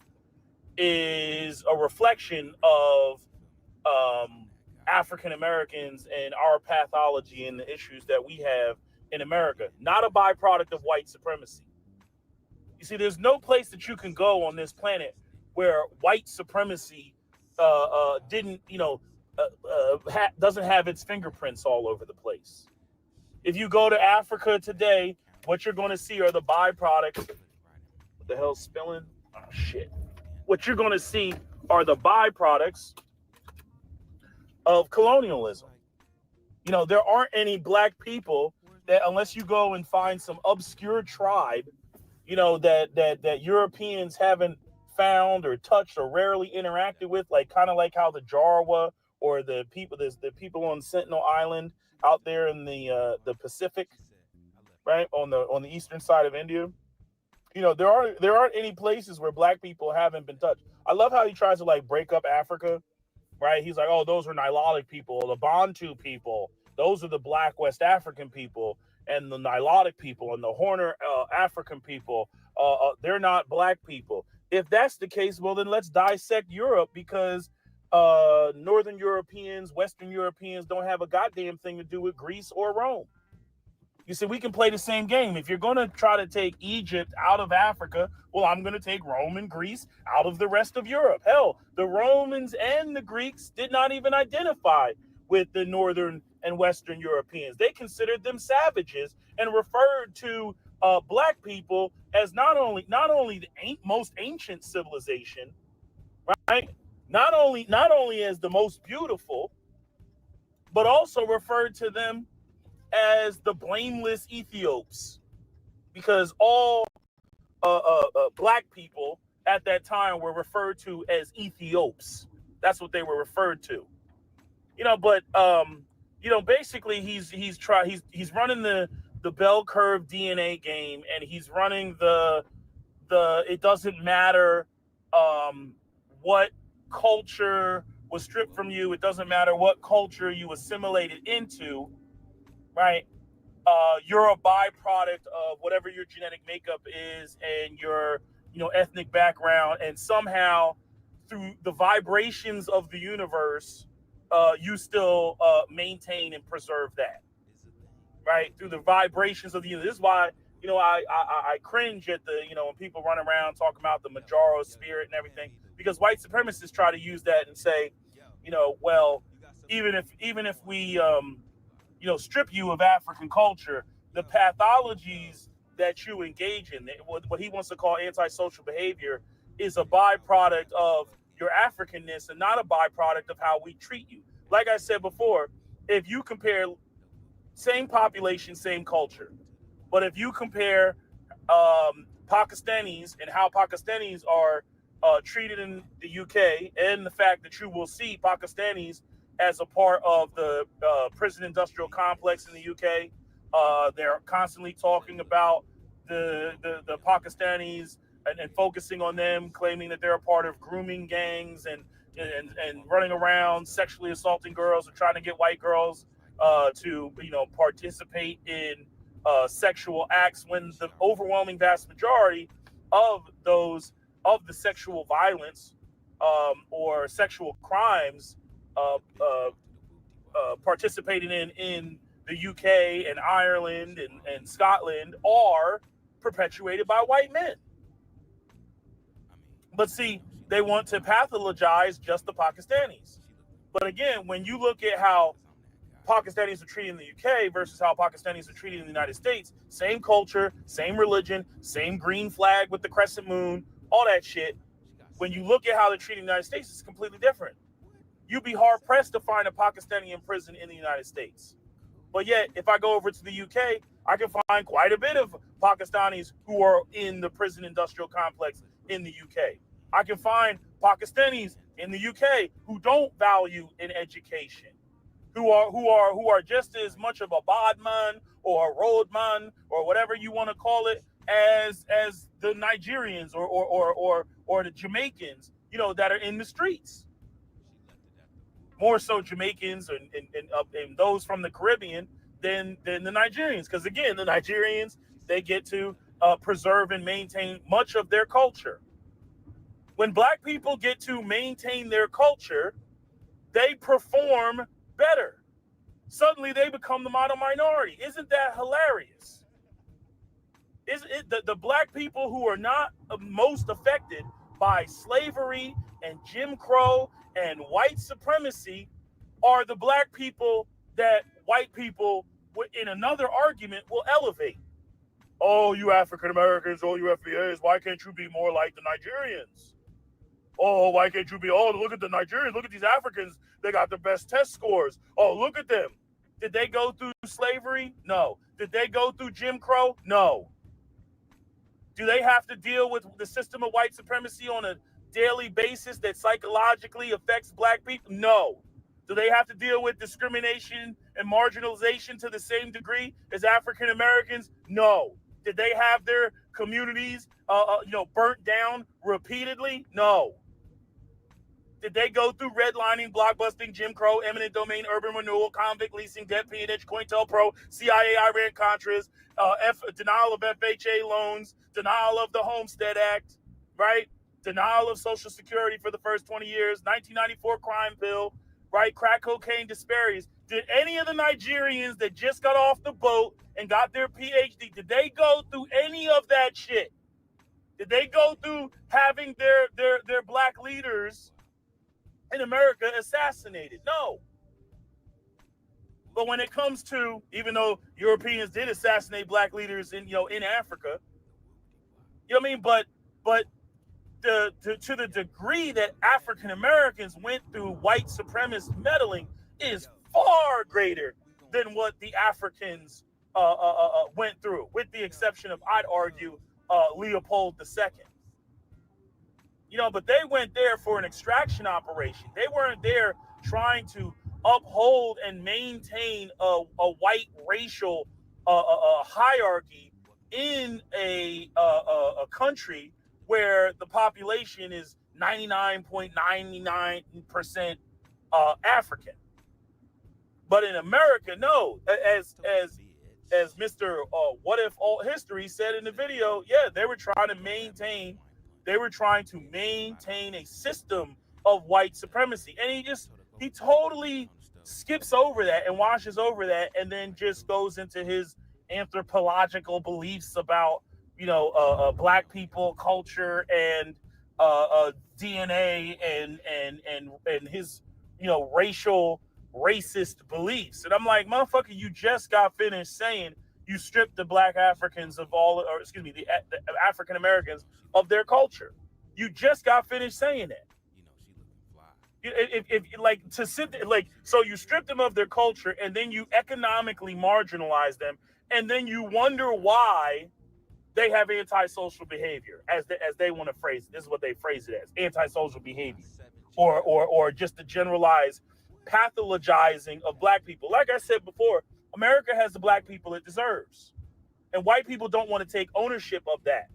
is a reflection of African Americans and our pathology and the issues that we have in America, not a byproduct of white supremacy. You see, there's no place that you can go on this planet where white supremacy doesn't have its fingerprints all over the place. If you go to Africa today, what you're going to see are the byproducts. What the hell's spilling? Oh, shit. What you're going to see are the byproducts of colonialism. There aren't any Black people that, unless you go and find some obscure tribe, that Europeans haven't found or touched or rarely interacted with, like kind of like how the Jarwa or the people on Sentinel Island out there in the Pacific, right, on the eastern side of India. There aren't any places where Black people haven't been touched. I love how he tries to like break up Africa, right? He's like, oh, those are Nilotic people, the Bantu people, those are the Black West African people, and the Nilotic people and the Horner African people, they're not Black people. If that's the case, well, then let's dissect Europe, because Northern Europeans, Western Europeans don't have a goddamn thing to do with Greece or Rome. You see, we can play the same game. If you're going to try to take Egypt out of Africa, well, I'm going to take Rome and Greece out of the rest of Europe. Hell, the Romans and the Greeks did not even identify with the Northern and Western Europeans. They considered them savages and referred to Black people as not only the most ancient civilization, right? Not only as the most beautiful, but also referred to them as the blameless Ethiops, because all Black people at that time were referred to as Ethiops. That's what they were referred to. But basically he's running the bell curve DNA game, and he's running the it doesn't matter what culture was stripped from you, it doesn't matter what culture you assimilated into, right? You're a byproduct of whatever your genetic makeup is and your ethnic background, and somehow through the vibrations of the universe, you still maintain and preserve that, right? Through the vibrations of the universe. This is why I cringe at the when people run around talking about the Majaro spirit and everything, because white supremacists try to use that and say, well, even if we strip you of African culture, the pathologies that you engage in, what he wants to call antisocial behavior, is a byproduct of your Africanness and not a byproduct of how we treat you. Like I said before, if you compare same population, same culture, but if you compare Pakistanis and how Pakistanis are treated in the UK, and the fact that you will see Pakistanis as a part of the prison industrial complex in the UK, they're constantly talking about the Pakistanis and focusing on them, claiming that they're a part of grooming gangs and running around sexually assaulting girls or trying to get white girls to participate in sexual acts, when the overwhelming vast majority of the sexual violence or sexual crimes participating in the UK and Ireland and Scotland are perpetuated by white men. But see, they want to pathologize just the Pakistanis. But again, when you look at how Pakistanis are treated in the UK versus how Pakistanis are treated in the United States, same culture, same religion, same green flag with the crescent moon, all that shit. When you look at how they're treated in the United States, it's completely different. You'd be hard pressed to find a Pakistani in prison in the United States. But yet, if I go over to the UK, I can find quite a bit of Pakistanis who are in the prison industrial complex in the UK. I can find Pakistanis in the UK who don't value an education, who are just as much of a badman or a roadman or whatever you want to call it as the Nigerians or the Jamaicans, that are in the streets. More so Jamaicans and those from the Caribbean than the Nigerians, because again, the Nigerians, they get to preserve and maintain much of their culture. When black people get to maintain their culture, they perform better. Suddenly they become the model minority. Isn't that hilarious? Is it the black people who are not most affected by slavery and Jim Crow and white supremacy are the black people that white people in another argument will elevate? Oh, you African Americans, oh, you FBAs, why can't you be more like the Nigerians? Oh, why can't you be, oh, look at the Nigerians, look at these Africans, they got the best test scores. Oh, look at them. Did they go through slavery? No. Did they go through Jim Crow? No. Do they have to deal with the system of white supremacy on a daily basis that psychologically affects black people? No. Do they have to deal with discrimination and marginalization to the same degree as African Americans? No. Did they have their communities, burnt down repeatedly? No. Did they go through redlining, blockbusting, Jim Crow, eminent domain, urban renewal, convict leasing, debt peonage, COINTELPRO, CIA, Iran Contras, denial of FHA loans, denial of the Homestead Act, right? Denial of Social Security for the first 20 years, 1994 crime bill, right? Crack cocaine disparities. Did any of the Nigerians that just got off the boat and got their PhD, did they go through any of that shit? Did they go through having their black leaders in America assassinated? No. But when it comes to, even though Europeans did assassinate black leaders in Africa, but to the degree that African Americans went through white supremacist meddling is far greater than what the Africans went through, with the exception of, I'd argue, Leopold II. But they went there for an extraction operation. They weren't there trying to uphold and maintain a white racial hierarchy in a country where the population is 99.99% African. But in America, no. As Mr. What If Alt History said in the video, yeah, they were trying to maintain a system of white supremacy. And he totally skips over that and washes over that, and then just goes into his anthropological beliefs about black people, culture, and DNA, and his racial, racist beliefs. And I'm like, motherfucker, you just got finished saying you stripped the black Africans of all, or excuse me, the African Americans of their culture. You just got finished saying that. If like to sit there, like, so you strip them of their culture and then you economically marginalize them, and then you wonder why they have antisocial behavior, as they want to phrase it. This is what they phrase it as: antisocial behavior, or just the generalized pathologizing of black people. Like I said before, America has the black people it deserves, and white people don't want to take ownership of that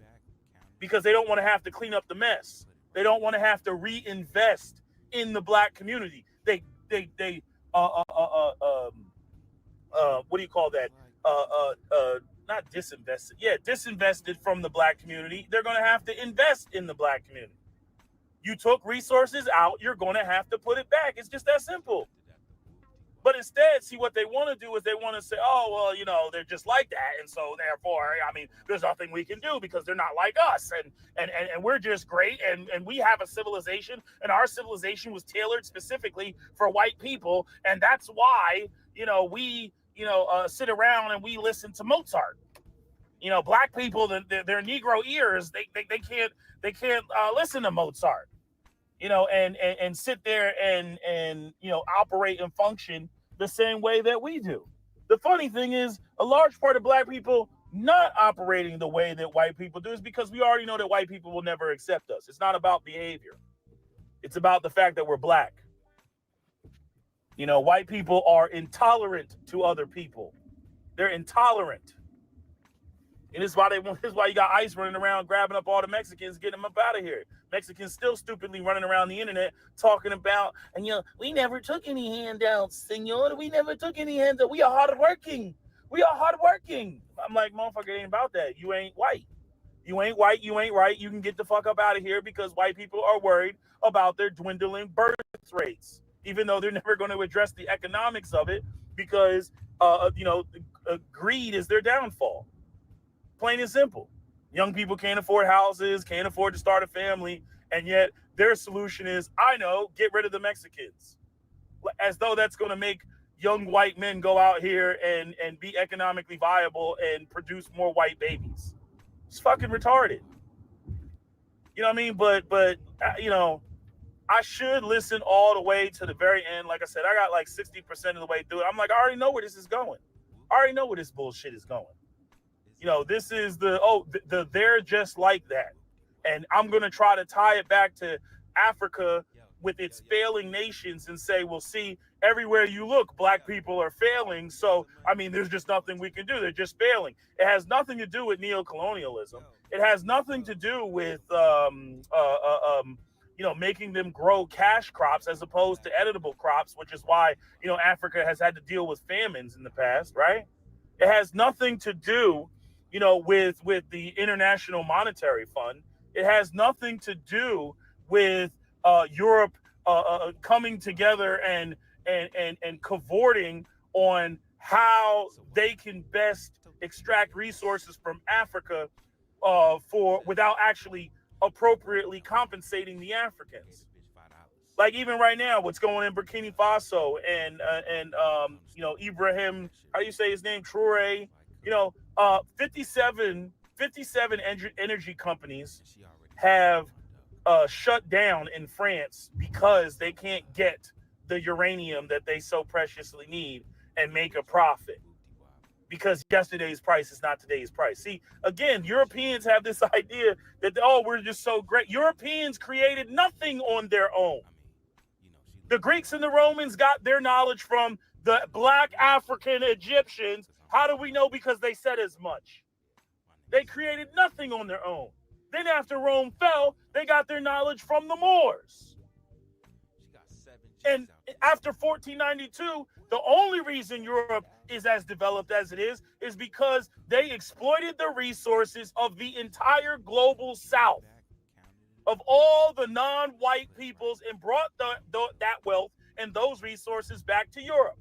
because they don't want to have to clean up the mess. They don't want to have to reinvest in the black community. They what do you call that? Not disinvested. Yeah, disinvested from the black community. They're going to have to invest in the black community. You took resources out, you're going to have to put it back. It's just that simple. But instead, see, what they want to do is they want to say, oh, well, they're just like that. And so therefore, I mean, there's nothing we can do because they're not like us. And we're just great. And we have a civilization, and our civilization was tailored specifically for white people. And that's why, we sit around and we listen to Mozart. Black people, their Negro ears, they can't listen to Mozart. And sit there and operate and function the same way that we do. The funny thing is, a large part of black people not operating the way that white people do is because we already know that white people will never accept us. It's not about behavior. It's about the fact that we're black. White people are intolerant to other people. They're intolerant. And this is why you got ICE running around grabbing up all the Mexicans, getting them up out of here. Mexicans still stupidly running around the internet talking about, and we never took any handouts, senor. We never took any handouts. We are hardworking. We are hardworking. I'm like, motherfucker, it ain't about that. You ain't white. You ain't white. You ain't right. You can get the fuck up out of here because white people are worried about their dwindling birth rates, even though they're never going to address the economics of it because, greed is their downfall. Plain and simple. Young people can't afford houses, can't afford to start a family, and yet their solution is, get rid of the Mexicans. As though that's going to make young white men go out here and be economically viable and produce more white babies. It's fucking retarded. You know what I mean? But I should listen all the way to the very end. Like I said, I got like 60% of the way through it. I'm like, I already know where this is going. I already know where this bullshit is going. This is the they're just like that. And I'm going to try to tie it back to Africa with its failing nations and say, well, see, everywhere you look, black people are failing. So, I mean, there's just nothing we can do. They're just failing. It has nothing to do with neocolonialism. It has nothing to do with, making them grow cash crops as opposed to editable crops, which is why, Africa has had to deal with famines in the past, right? It has nothing to do with the International Monetary Fund. It has nothing to do with Europe coming together and cavorting on how they can best extract resources from Africa without actually appropriately compensating the Africans. Like even right now, what's going on in Burkina Faso and Ibrahim, how do you say his name? Traore. 57 energy companies have shut down in France because they can't get the uranium that they so preciously need and make a profit. Because yesterday's price is not today's price. See, again, Europeans have this idea that, we're just so great. Europeans created nothing on their own. The Greeks and the Romans got their knowledge from the black African Egyptians. How do we know? Because they said as much. They created nothing on their own. Then after Rome fell, they got their knowledge from the Moors. And after 1492, the only reason Europe is as developed as it is because they exploited the resources of the entire global South, of all the non-white peoples, and brought that wealth and those resources back to Europe.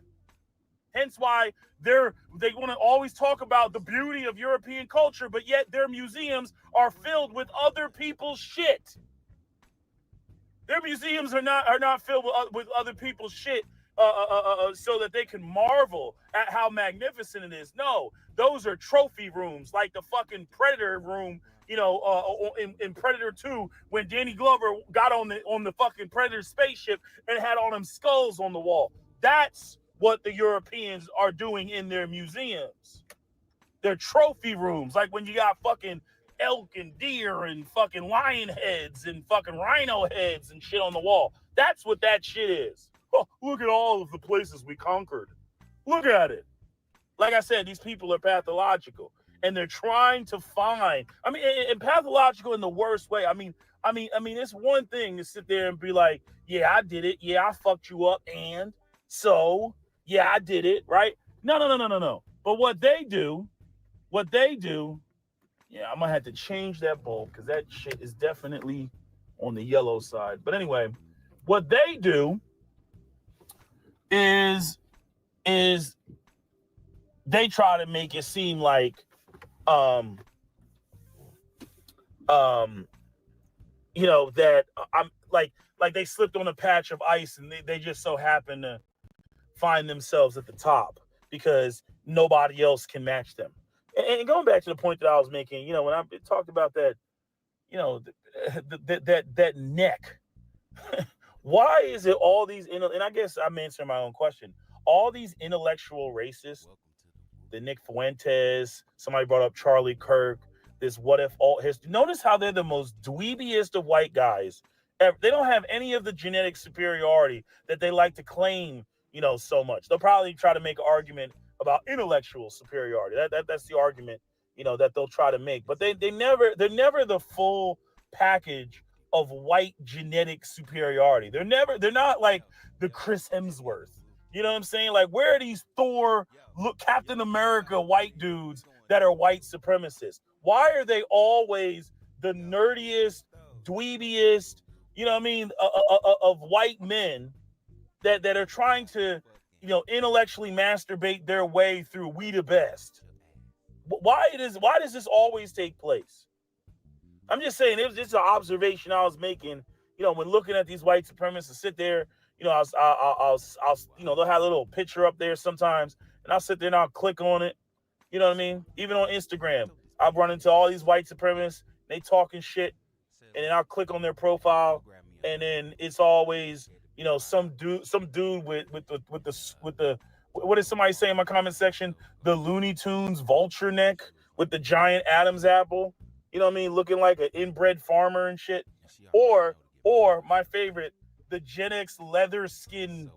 Hence why they want to always talk about the beauty of European culture, but yet their museums are filled with other people's shit. Their museums are not filled with other people's shit so that they can marvel at how magnificent it is. No, those are trophy rooms, like the fucking Predator room, in Predator 2 when Danny Glover got on the fucking Predator spaceship and had all them skulls on the wall. That's what the Europeans are doing in their museums. They're trophy rooms, like when you got fucking elk and deer and fucking lion heads and fucking rhino heads and shit on the wall. That's what that shit is. Oh, look at all of the places we conquered. Look at it. Like I said, these people are pathological, and they're trying to find. I mean, and pathological in the worst way. I mean, it's one thing to sit there and be like, "Yeah, I did it. Yeah, I fucked you up, and so yeah, I did it." Right? No. But what they do. Yeah, I'm gonna have to change that bulb because that shit is definitely on the yellow side. But anyway, what they do is they try to make it seem like that I'm like they slipped on a patch of ice and they just so happen to find themselves at the top because nobody else can match them. And going back to the point that I was making, when I talked about that, that neck, why is it all these, and I guess I'm answering my own question, all these intellectual racists, the Nick Fuentes, somebody brought up Charlie Kirk, this what if all history, notice how they're the most dweebiest of white guys ever. They don't have any of the genetic superiority that they like to claim, so much. They'll probably try to make an argument about intellectual superiority. That's the argument, that they'll try to make. But they're never the full package of white genetic superiority. They're not like the Chris Hemsworth. You know what I'm saying? Like, where are these Thor, Captain America white dudes that are white supremacists? Why are they always the nerdiest, dweebiest, of white men that are trying to intellectually masturbate their way through We the Best? Why does this always take place? I'm just saying, it was just an observation I was making, when looking at these white supremacists sit there, I'll they'll have a little picture up there sometimes, and I'll sit there and I'll click on it. You know what I mean? Even on Instagram, I've run into all these white supremacists, they talking shit, and then I'll click on their profile, and then it's always some dude with the what did somebody say in my comment section? The Looney Tunes vulture neck with the giant Adam's apple. You know what I mean? Looking like an inbred farmer and shit. Or my favorite, the Gen X leather skin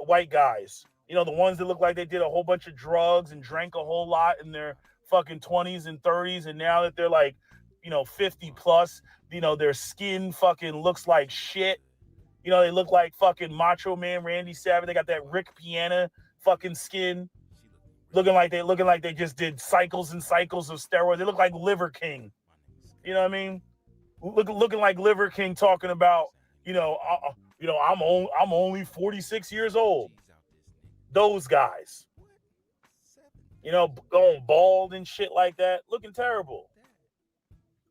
white guys. The ones that look like they did a whole bunch of drugs and drank a whole lot in their fucking 20s and 30s, and now that they're like 50 plus, their skin fucking looks like shit. They look like fucking Macho Man Randy Savage. They got that Rick Piana fucking skin, looking like they just did cycles and cycles of steroids. They look like Liver King. You know what I mean? Looking like Liver King talking about, I'm only 46 years old. Those guys, going bald and shit like that, looking terrible.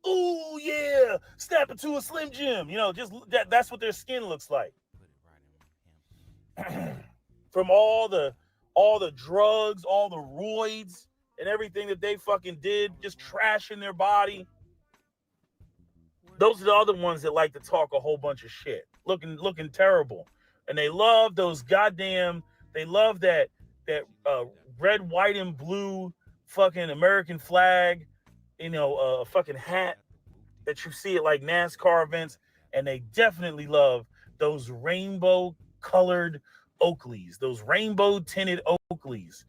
Ooh, yeah, snap it to a Slim Jim. Just that's what their skin looks like. From all the drugs, all the roids, and everything that they fucking did, just trashing their body. Those are the other ones that like to talk a whole bunch of shit, looking terrible, and they love those goddamn. They love that red, white, and blue fucking American flag. A fucking hat that you see at like NASCAR events, and they definitely love those rainbow colored Oakleys, those rainbow tinted Oakleys,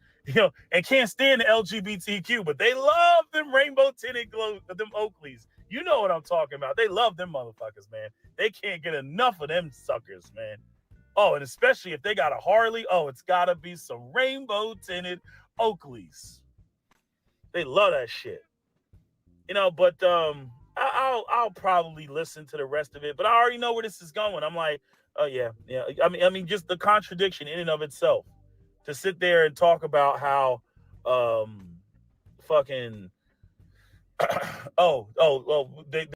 and can't stand the LGBTQ, but they love them rainbow tinted them Oakleys. You know what I'm talking about. They love them motherfuckers, man. They can't get enough of them suckers, man. Oh, and especially if they got a Harley, it's gotta be some rainbow tinted Oakleys. They love that shit. But I'll probably listen to the rest of it. But I already know where this is going. I'm like, oh yeah. I mean, just the contradiction in and of itself. To sit there and talk about how, fucking, the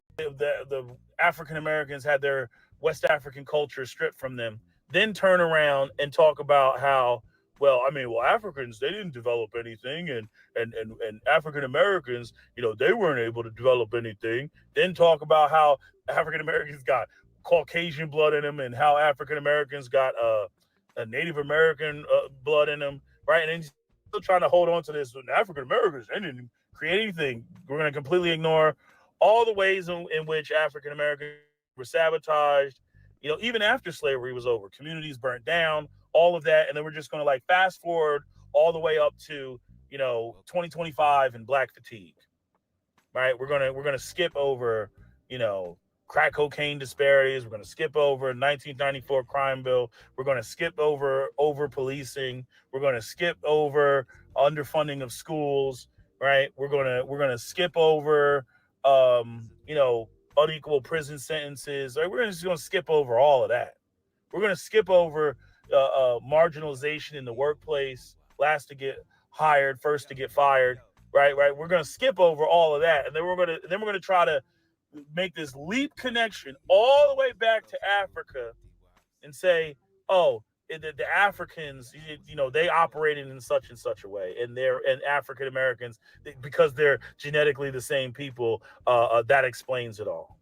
African Americans had their West African culture stripped from them, then turn around and talk about how, well, Africans, they didn't develop anything, and African Americans, they weren't able to develop anything. Then talk about how African Americans got Caucasian blood in them, and how African Americans got a Native American blood in them, right? And then still trying to hold on to this. African Americans, they didn't create anything. We're going to completely ignore all the ways in which African Americans were sabotaged, even after slavery was over, communities burnt down, all of that. And then we're just going to fast forward all the way up to, 2025 and black fatigue, right? We're going to skip over, crack cocaine disparities. We're going to skip over 1994 crime bill. We're going to skip over policing. We're going to skip over underfunding of schools, right? We're going to skip over, unequal prison sentences. Like, we're just going to skip over all of that. We're going to skip over marginalization in the workplace, last to get hired, first to get fired, right? We're going to skip over all of that, and then we're going to try to make this leap connection all the way back to Africa and say, oh, the Africans, they operated in such and such a way, and African Americans, because they're genetically the same people, that explains it all,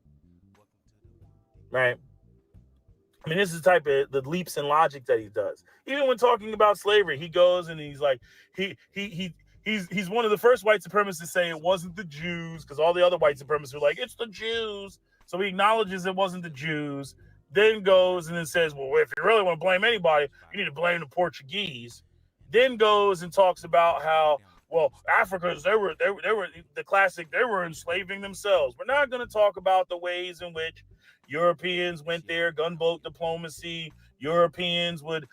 right? I mean, this is the type of the leaps in logic that he does. Even when talking about slavery, he goes and he's like, he's one of the first white supremacists to say it wasn't the Jews, because all the other white supremacists were like, it's the Jews. So he acknowledges it wasn't the Jews, then goes and then says, well, if you really want to blame anybody, you need to blame the Portuguese. Then goes and talks about how, well, Africans, they were the classic, they were enslaving themselves. We're not going to talk about the ways in which Europeans went there, gunboat diplomacy. Europeans would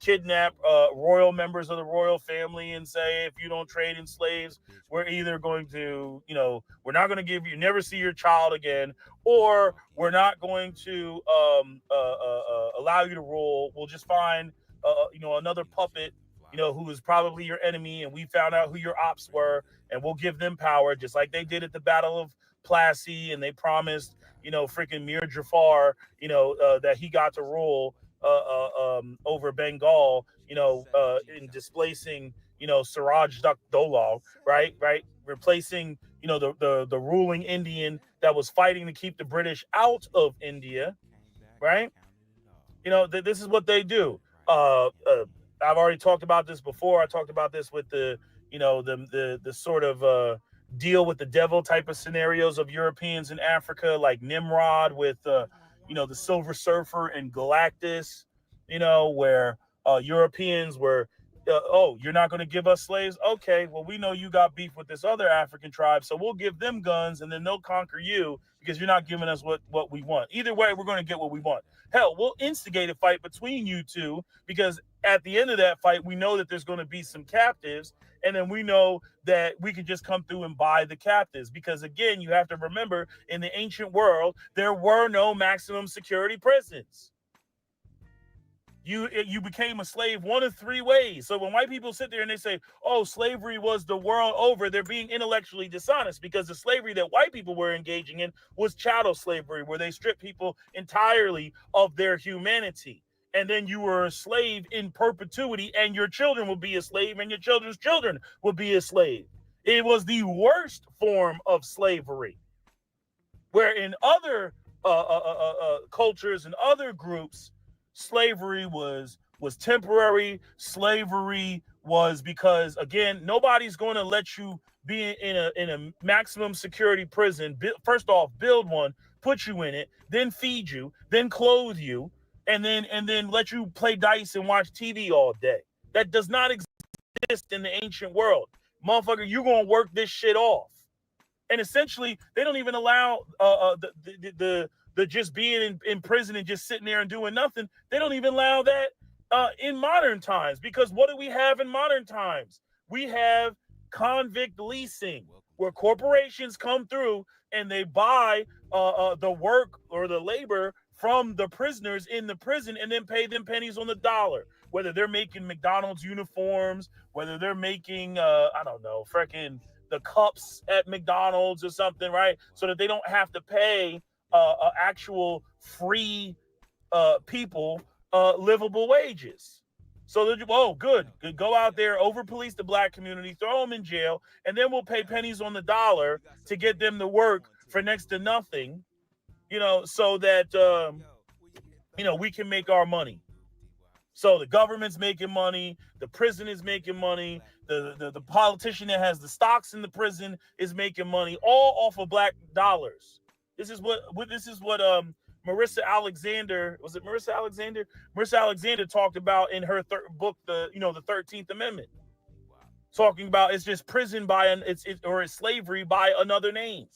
kidnap royal members of the royal family and say, if you don't trade in slaves, we're either going to, we're not going to give you, never see your child again, or we're not going to allow you to rule. We'll just find, another puppet, who is probably your enemy, and we found out who your ops were, and we'll give them power, just like they did at the Battle of Plassey, and they promised, freaking Mir Jafar, that he got to rule over Bengal, in displacing, Siraj Dowlah, right, replacing, the ruling Indian that was fighting to keep the British out of India, right? This is what they do. I've already talked about this before. I talked about this with the sort of deal with the devil type of scenarios of Europeans in Africa, like Nimrod with the Silver Surfer and Galactus, where Europeans were, oh, you're not going to give us slaves? Okay, well, we know you got beef with this other African tribe, so we'll give them guns, and then they'll conquer you because you're not giving us what we want. Either way, we're going to get what we want. Hell, we'll instigate a fight between you two, because at the end of that fight, we know that there's going to be some captives, and then we know that we can just come through and buy the captives. Because again, you have to remember, in the ancient world, there were no maximum security prisons. You became a slave one of three ways. So when white people sit there and they say, oh, slavery was the world over, they're being intellectually dishonest, because the slavery that white people were engaging in was chattel slavery, where they stripped people entirely of their humanity. And then you were a slave in perpetuity, and your children will be a slave, and your children's children will be a slave. It was the worst form of slavery. Where in other cultures and other groups, slavery was temporary. Slavery was because, again, nobody's going to let you be in a maximum security prison. First off, build one, put you in it, then feed you, then clothe you, and then let you play dice and watch TV all day. That does not exist in the ancient world. Motherfucker, you're going to work this shit off. And essentially, they don't even allow the just being in prison and just sitting there and doing nothing. They don't even allow that in modern times, because what do we have in modern times? We have convict leasing, where corporations come through and they buy the work or the labor from the prisoners in the prison and then pay them pennies on the dollar. Whether they're making McDonald's uniforms, whether they're making, freaking the cups at McDonald's or something, right? So that they don't have to pay actual free people livable wages. So, good. Go out there, over-police the black community, throw them in jail, and then we'll pay pennies on the dollar to get them to work for next to nothing, so that, we can make our money. So the government's making money, the prison is making money, the politician that has the stocks in the prison is making money, all off of black dollars. This is what Marissa Alexander, was it Marissa Alexander? Marissa Alexander talked about in her book, the 13th Amendment, talking about it's just prison or it's slavery by another name.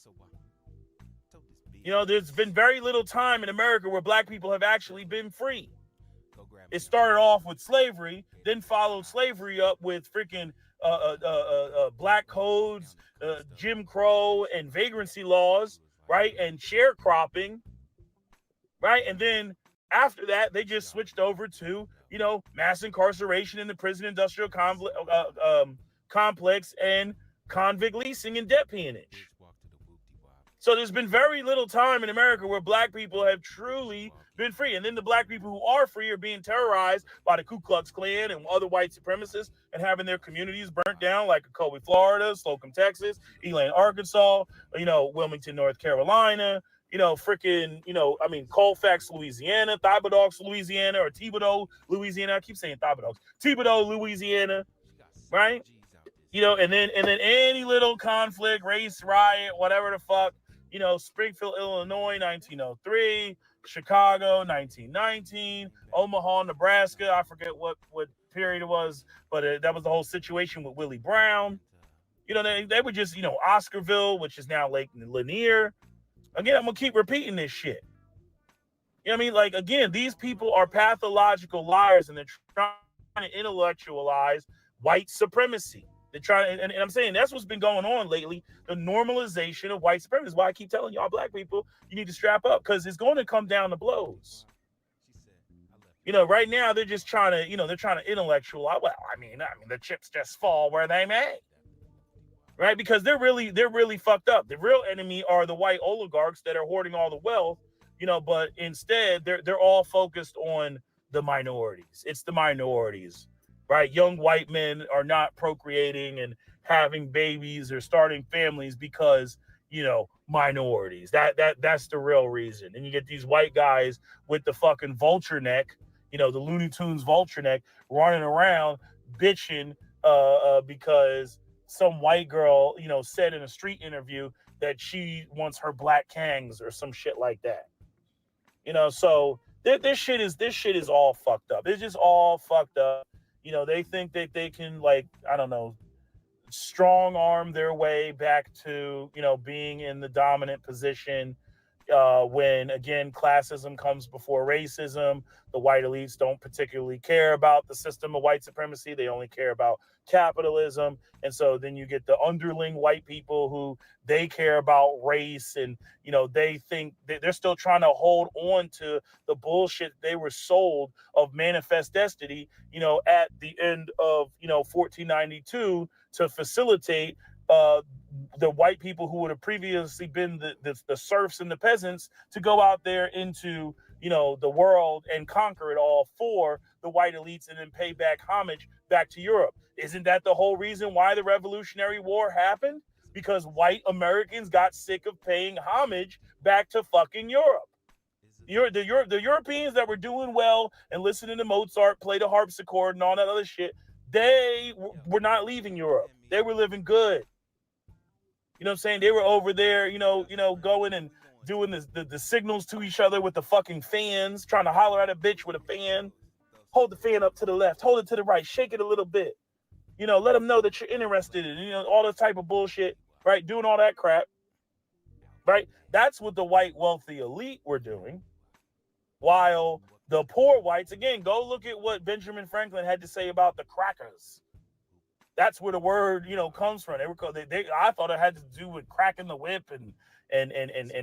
There's been very little time in America where black people have actually been free. It started off with slavery, then followed slavery up with freaking black codes, Jim Crow, and vagrancy laws, right? And sharecropping, right? And then after that, they just switched over to, mass incarceration in the prison industrial complex and convict leasing and debt peonage. So there's been very little time in America where black people have truly been free. And then the black people who are free are being terrorized by the Ku Klux Klan and other white supremacists and having their communities burnt down, like Colby, Florida, Slocum, Texas, Elaine, Arkansas, Wilmington, North Carolina, Colfax, Louisiana, Thibodaux, Louisiana, or Thibodaux, Louisiana. I keep saying Thibodaux. Thibodaux, Louisiana, right? And then any little conflict, race riot, whatever the fuck, Springfield, Illinois, 1903, Chicago, 1919, Omaha, Nebraska. I forget what period it was, but that was the whole situation with Willie Brown. They were just, Oscarville, which is now Lake Lanier. Again, I'm going to keep repeating this shit. Like, again, these people are pathological liars, and they're trying to intellectualize white supremacy. They're trying, and I'm saying that's what's been going on lately, the normalization of white supremacy. That's why I keep telling y'all black people, you need to strap up, because it's going to come down to blows. Right now they're just trying to, they're trying to intellectualize. Well, I mean, the chips just fall where they may. Right? Because they're really fucked up. The real enemy are the white oligarchs that are hoarding all the wealth, but instead they're all focused on the minorities. It's the minorities. Right, young white men are not procreating and having babies or starting families because minorities. That's the real reason. And you get these white guys with the fucking vulture neck, the Looney Tunes vulture neck, running around bitching because some white girl said in a street interview that she wants her black kangs or some shit like that. So this shit is all fucked up. It's just all fucked up. They think that they can, strong arm their way back to, being in the dominant position when, again, classism comes before racism. The white elites don't particularly care about the system of white supremacy. They only care about capitalism. And so then you get the underling white people who they care about race, and, they think that they're still trying to hold on to the bullshit they were sold of manifest destiny, at the end of, 1492 to facilitate the white people who would have previously been the serfs and the peasants to go out there into, the world and conquer it all for the white elites and then pay back homage back to Europe. Isn't that the whole reason why the Revolutionary War happened? Because white Americans got sick of paying homage back to fucking Europe. The Europeans that were doing well and listening to Mozart play the harpsichord and all that other shit, they were not leaving Europe. They were living good. You know what I'm saying? They were over there, going and doing the signals to each other with the fucking fans, trying to holler at a bitch with a fan. Hold the fan up to the left, hold it to the right, shake it a little bit. Let them know that you're interested in, all this type of bullshit, right? Doing all that crap, right? That's what the white wealthy elite were doing. While the poor whites, again, go look at what Benjamin Franklin had to say about the crackers. That's where the word, comes from. I thought it had to do with cracking the whip, and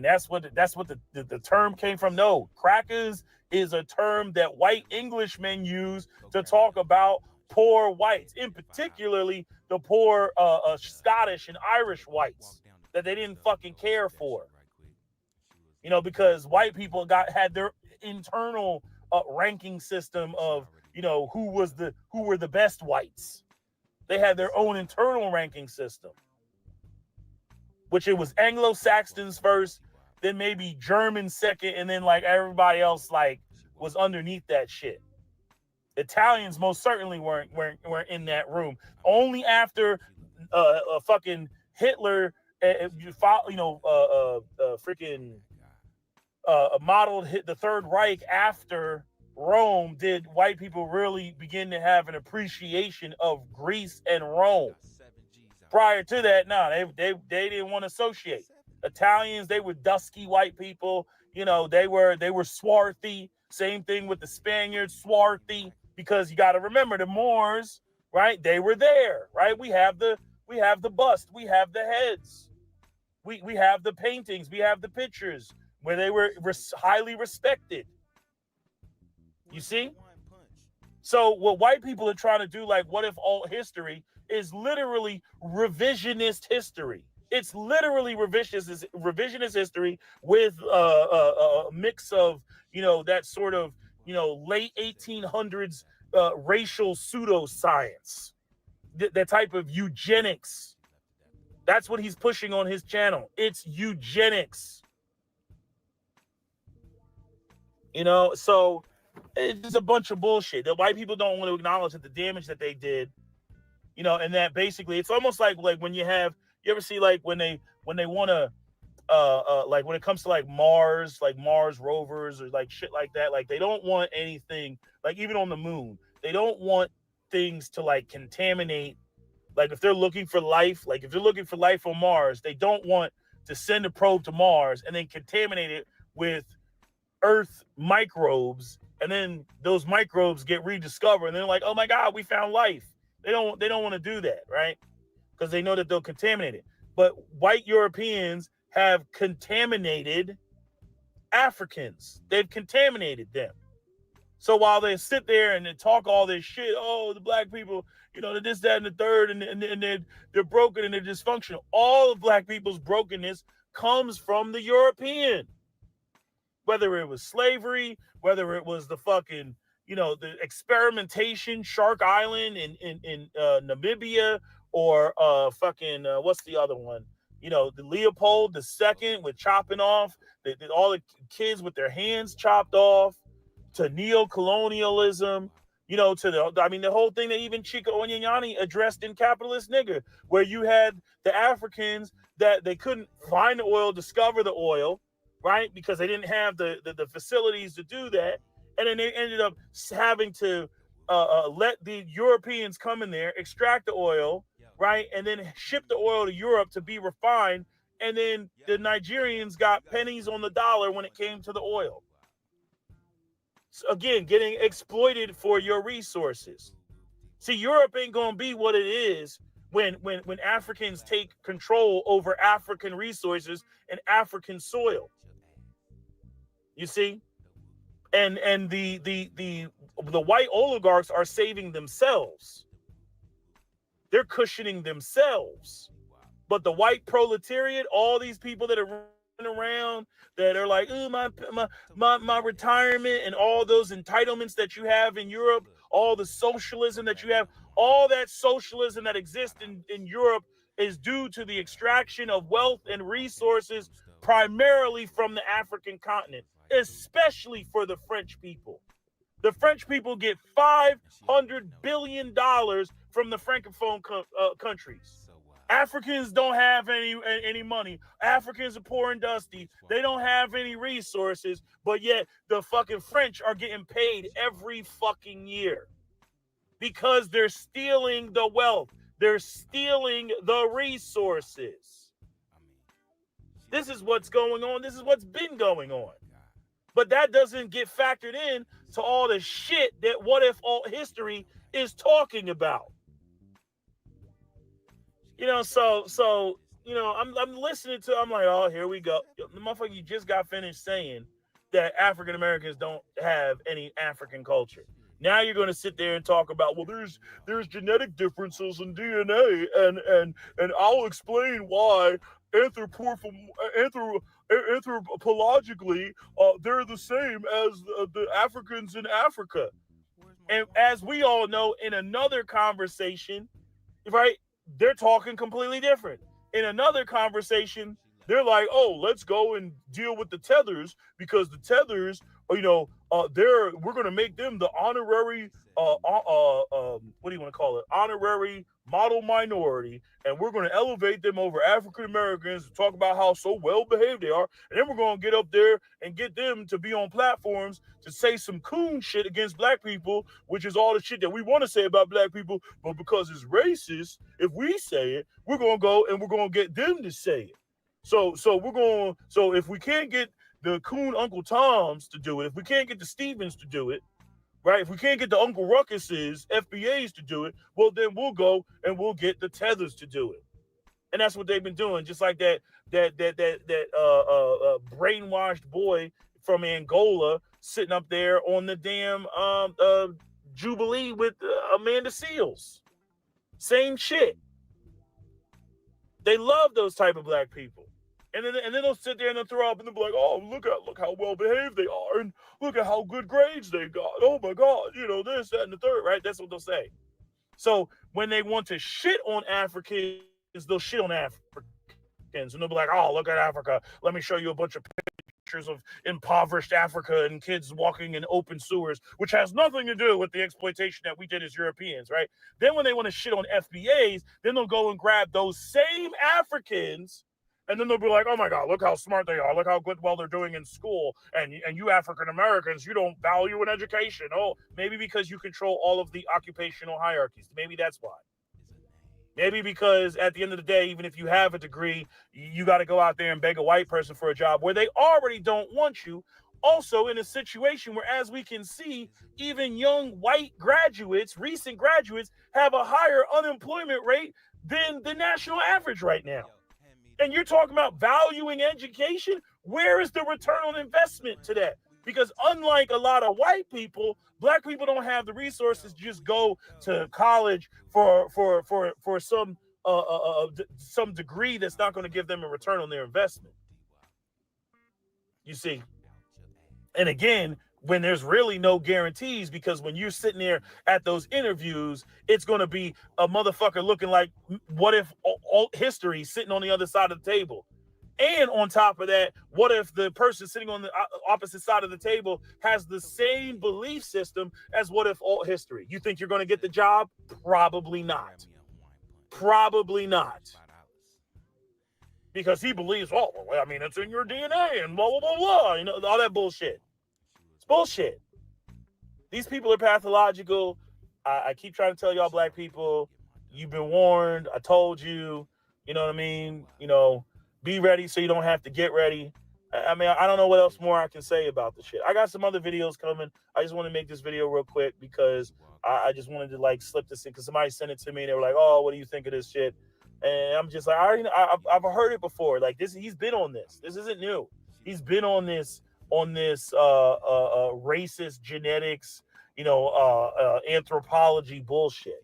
that's what the term came from. No, crackers is a term that white Englishmen use to talk about poor whites, in particularly the poor Scottish and Irish whites that they didn't fucking care for. Because white people had their internal ranking system of, you know, who were the best whites. They had their own internal ranking system, which it was Anglo-Saxons first, then maybe German second, and then like everybody else like was underneath that shit. Italians most certainly weren't in that room. Only after fucking Hitler, modeled the Third Reich after Rome did white people really begin to have an appreciation of Greece and Rome. Prior to that, no, they didn't want to associate. Italians, they were dusky white people. You know, they were swarthy. Same thing with the Spaniards, swarthy. Because you got to remember the Moors, right? They were there, right? We have the bust, we have the heads, we have the paintings, we have the pictures where they were highly respected. You see? So what white people are trying to do, like, what if all history is literally revisionist history? It's literally revisionist history with a mix of, you know, that sort of, you know, late 1800s racial pseudoscience, that type of eugenics. That's what he's pushing on his channel. It's eugenics. You know, so it's just a bunch of bullshit. The white people don't want to acknowledge that the damage that they did, you know, and that basically it's almost like when you ever see like when they want to like when it comes to like Mars rovers or like shit like that, like they don't want anything, like even on the moon, they don't want things to like contaminate. Like if they're looking for life, like if they're looking for life on Mars, they don't want to send a probe to Mars and then contaminate it with Earth microbes, and then those microbes get rediscovered, and they're like, oh my God, we found life. They don't want to do that, right? Because they know that they'll contaminate it. But white Europeans have contaminated Africans. They've contaminated them. So while they sit there and they talk all this shit, oh, the black people, you know, this, that, and the third, and they're broken and they're dysfunctional. All of black people's brokenness comes from the European. Whether it was slavery, whether it was the fucking, you know, the experimentation, Shark Island in Namibia, or what's the other one? You know, the Leopold II with chopping off all the kids with their hands chopped off, to neo-colonialism, you know, to the whole thing that even Chico Onyanyani addressed in Capitalist Nigger, where you had the Africans that they couldn't find the oil, discover the oil, right? Because they didn't have the facilities to do that. And then they ended up having to let the Europeans come in there, extract the oil, right? And then ship the oil to Europe to be refined. And then the Nigerians got pennies on the dollar when it came to the oil. So again, getting exploited for your resources. See, Europe ain't going to be what it is when Africans take control over African resources and African soil. You see? And the white oligarchs are saving themselves. They're cushioning themselves. But the white proletariat, all these people that are running around that are like, oh, my retirement and all those entitlements that you have in Europe, all the socialism that you have, all that socialism that exists in Europe is due to the extraction of wealth and resources primarily from the African continent, especially for the French people. The French people get $500 billion from the Francophone countries. Africans don't have any money. Africans are poor and dusty. They don't have any resources, but yet the fucking French are getting paid every fucking year because they're stealing the wealth. They're stealing the resources. This is what's going on. This is what's been going on. But that doesn't get factored in to all the shit that What If All History is talking about. You know, so you know, I'm listening to, I'm like, oh, here we go. The motherfucker, you just got finished saying that African Americans don't have any African culture. Now you're going to sit there and talk about, well, there's genetic differences in DNA, and I'll explain why anthropologically, they're the same as the Africans in Africa. And as we all know, in another conversation, right, they're talking completely different. In another conversation, they're like, oh, let's go and deal with the tethers because the tethers, we're going to make them the honorary, what do you want to call it? Honorary model minority, and we're going to elevate them over African Americans to talk about how so well behaved they are, and then we're going to get up there and get them to be on platforms to say some coon shit against black people, which is all the shit that we want to say about black people, but because it's racist, if we say it, we're going to go and we're going to get them to say it. So if we can't get the coon Uncle Toms to do it, if we can't get the Stevens to do it, right? If we can't get the Uncle Ruckuses, FBAs to do it, well, then we'll go and we'll get the Tethers to do it. And that's what they've been doing. Just like that brainwashed boy from Angola sitting up there on the damn Jubilee with Amanda Seals. Same shit. They love those type of black people. And then they'll sit there and they'll throw up and they'll be like, oh, look how well behaved they are, and look at how good grades they got. Oh my God, this, that, and the third, right? That's what they'll say. So when they want to shit on Africans, they'll shit on Africans. And they'll be like, oh, look at Africa. Let me show you a bunch of pictures of impoverished Africa and kids walking in open sewers, which has nothing to do with the exploitation that we did as Europeans, right? Then when they want to shit on FBAs, then they'll go and grab those same Africans. And then they'll be like, oh my God, look how smart they are. Look how well they're doing in school. And you African Americans, you don't value an education. Oh, maybe because you control all of the occupational hierarchies. Maybe that's why. Maybe because at the end of the day, even if you have a degree, you got to go out there and beg a white person for a job where they already don't want you. Also in a situation where, as we can see, even young white graduates, recent graduates, have a higher unemployment rate than the national average right now. And you're talking about valuing education? Where is the return on investment to that? Because unlike a lot of white people, black people don't have the resources to just go to college for some degree that's not going to give them a return on their investment. You see? And again, when there's really no guarantees, because when you're sitting there at those interviews, it's going to be a motherfucker looking like what if all history sitting on the other side of the table. And on top of that, what if the person sitting on the opposite side of the table has the same belief system as what if all history? You think you're going to get the job? Probably not. Probably not. Because he believes, it's in your DNA and blah, blah, blah, blah. All that bullshit. Bullshit. These people are pathological. I keep trying to tell y'all black people, you've been warned. I told you, you know what I mean? Be ready so you don't have to get ready. I don't know what else more I can say about the shit. I got some other videos coming. I just want to make this video real quick because I just wanted to slip this in because somebody sent it to me and they were like, oh, what do you think of this shit? And I'm just like, I've heard it before. Like this, he's been on this. This isn't new. He's been on this racist genetics, anthropology bullshit.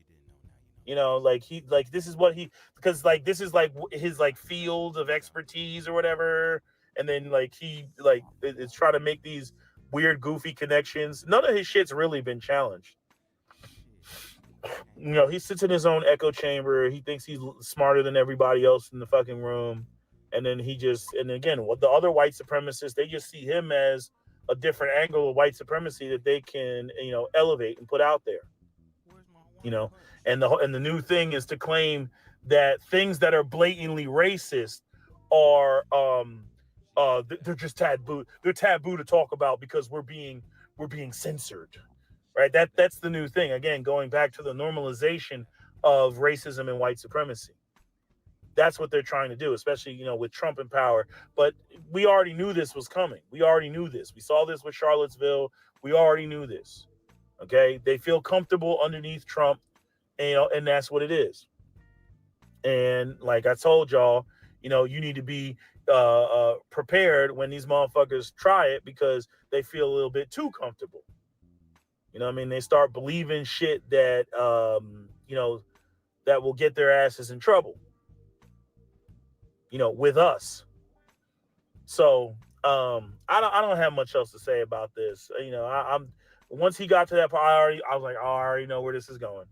This is what because this is his field of expertise or whatever. And then it's trying to make these weird, goofy connections. None of his shit's really been challenged. He sits in his own echo chamber. He thinks he's smarter than everybody else in the fucking room. And then what the other white supremacists, they just see him as a different angle of white supremacy that they can, elevate and put out there. And the new thing is to claim that things that are blatantly racist are they're just taboo. They're taboo to talk about because we're being censored. Right? That's the new thing. Again, going back to the normalization of racism and white supremacy. That's what they're trying to do, especially, with Trump in power. But we already knew this was coming. We already knew this. We saw this with Charlottesville. We already knew this. Okay? They feel comfortable underneath Trump, and that's what it is. And like I told y'all, you need to be prepared when these motherfuckers try it because they feel a little bit too comfortable. They start believing shit that, that will get their asses in trouble. With us. So I don't have much else to say about this. You know, I'm once he got to that part, I was like, oh, I already know where this is going.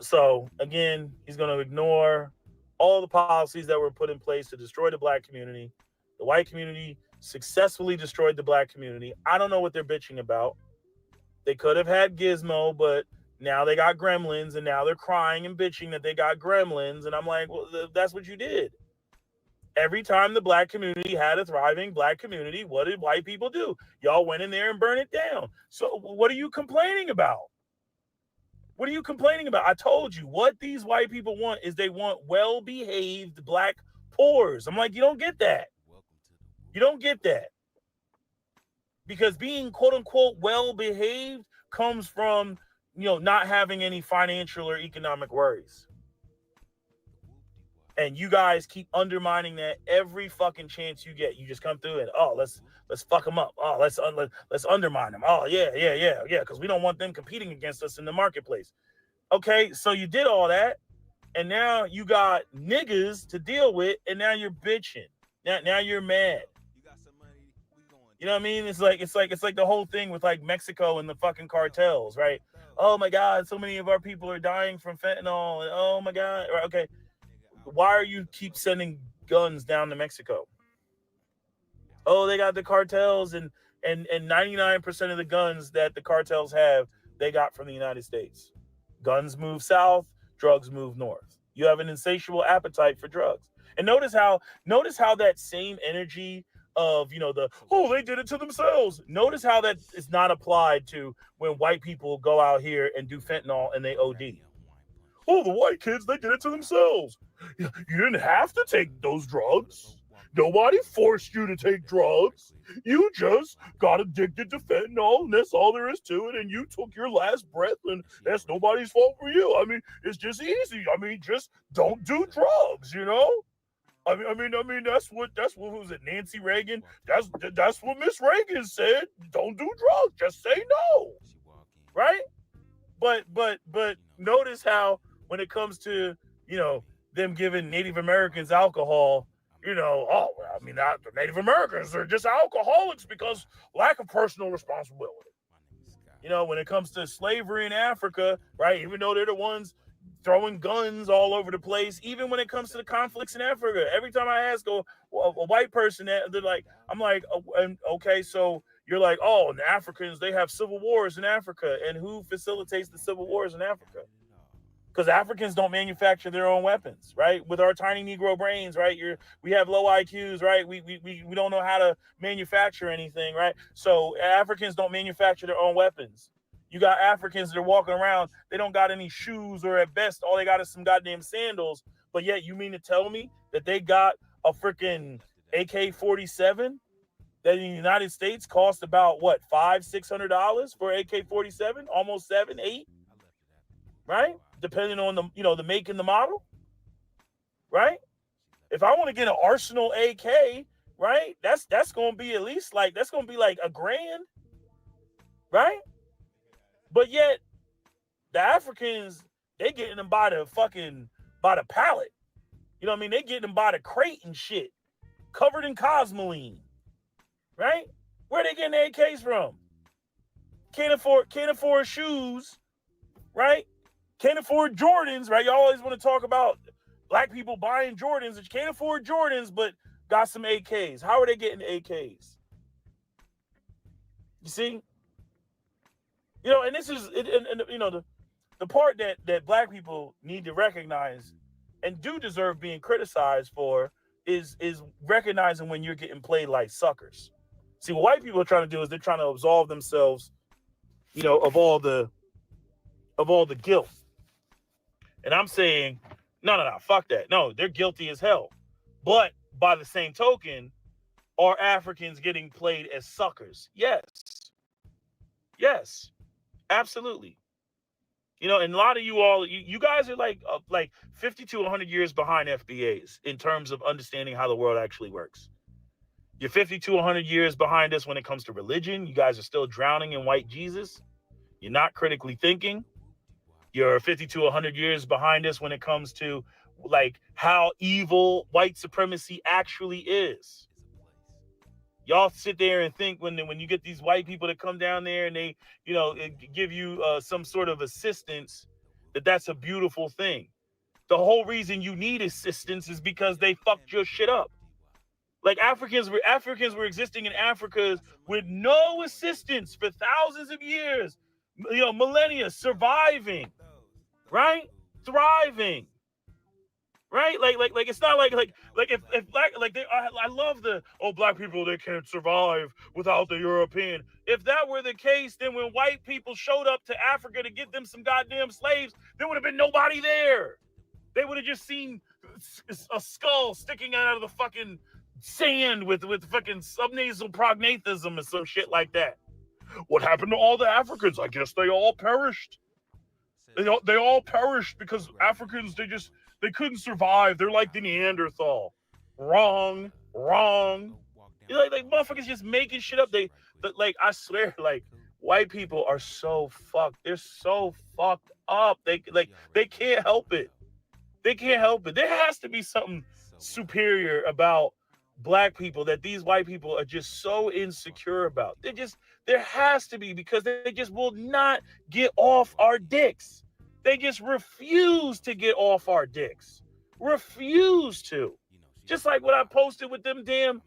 So again, he's going to ignore all the policies that were put in place to destroy the black community. The white community successfully destroyed the black community. I don't know what they're bitching about. They could have had Gizmo, but now they got gremlins, and now they're crying and bitching that they got gremlins. And I'm like, well, that's what you did. Every time the black community had a thriving black community, what did white people do? Y'all went in there and burned it down. So what are you complaining about? What are you complaining about? I told you what these white people want is they want well-behaved black poors. I'm like, you don't get that. You don't get that. Because being quote unquote well-behaved comes from, you know, not having any financial or economic worries. And you guys keep undermining that every fucking chance you get. You just come through and let's fuck them up. Let's undermine them. Yeah. Because we don't want them competing against us in the marketplace. Okay, so you did all that, and now you got niggas to deal with, and now you're bitching. Now you're mad. You know what I mean? It's like the whole thing with like Mexico and the fucking cartels, right? Oh my God, so many of our people are dying from fentanyl, and oh my God, right, okay. Why are you keep sending guns down to Mexico? Oh, they got the cartels, and 99% of the guns that the cartels have, they got from the United States. Guns move south, drugs move north. You have an insatiable appetite for drugs. And notice how that same energy of, you know, they did it to themselves. Notice how that is not applied to when white people go out here and do fentanyl and they OD. Oh, the white kids, they did it to themselves. You didn't have to take those drugs. Nobody forced you to take drugs. You just got addicted to fentanyl, and that's all there is to it. And you took your last breath, and that's nobody's fault for you. I mean, it's just easy. I mean, just don't do drugs, you know? I mean, that's what was it, Nancy Reagan? That's what Miss Reagan said. Don't do drugs. Just say no. Right? But notice how when it comes to, you know, them giving Native Americans alcohol, you know, the Native Americans are just alcoholics because lack of personal responsibility. You know, when it comes to slavery in Africa, right, even though they're the ones throwing guns all over the place, even when it comes to the conflicts in Africa, every time I ask a white person that, they're like, I'm like, okay, so you're like, oh, the Africans, they have civil wars in Africa. And who facilitates the civil wars in Africa? Because Africans don't manufacture their own weapons, right? With our tiny Negro brains, right? We have low IQs, right? We don't know how to manufacture anything, right? So Africans don't manufacture their own weapons. You got Africans that are walking around, they don't got any shoes, or at best, all they got is some goddamn sandals. But yet you mean to tell me that they got a freaking AK-47 that in the United States cost about what, $500-$600 for AK-47, almost $700-$800, right? Depending on the, you know, the make and the model, right? If I want to get an Arsenal AK, right, that's going to be at least like, that's going to be like $1,000, right? But yet the Africans, they getting them by the pallet. You know what I mean? They getting them by the crate and shit, covered in cosmoline, right? Where they getting the AKs from? Can't afford shoes, right? Can't afford Jordans, right? Y'all always want to talk about black people buying Jordans, and you can't afford Jordans, but got some AKs. How are they getting AKs? You see? You know, and this is, and you know, the part that black people need to recognize and do deserve being criticized for is recognizing when you're getting played like suckers. See, what white people are trying to do is they're trying to absolve themselves, you know, of all the guilt. And I'm saying, no, fuck that. No, they're guilty as hell. But by the same token, are Africans getting played as suckers? Yes, absolutely. You know, and a lot of you all, you guys are like 50 to 100 years behind FBAs in terms of understanding how the world actually works. You're 50 to 100 years behind us when it comes to religion. You guys are still drowning in white Jesus. You're not critically thinking. You're 50 to 100 years behind us when it comes to like how evil white supremacy actually is. Y'all sit there and think when you get these white people that come down there and they, give you some sort of assistance, that's a beautiful thing. The whole reason you need assistance is because they fucked your shit up. Like Africans were existing in Africa with no assistance for thousands of years, millennia, surviving, right? Thriving. Right? Like it's not like if black, like I love black people, they can't survive without the European. If that were the case, then when white people showed up to Africa to get them some goddamn slaves, there would have been nobody there. They would have just seen a skull sticking out of the fucking sand with fucking subnasal prognathism and some shit like that. What happened to all the Africans? I guess they all perished. They all perished because Africans, they couldn't survive. They're like the Neanderthal. Wrong. Like motherfuckers just making shit up. I swear, like white people are so fucked. They're so fucked up. They can't help it. They can't help it. There has to be something superior about black people that these white people are just so insecure about. There has to be, because they just will not get off our dicks. They just refuse to get off our dicks. Refuse to. Just like what I posted with them damn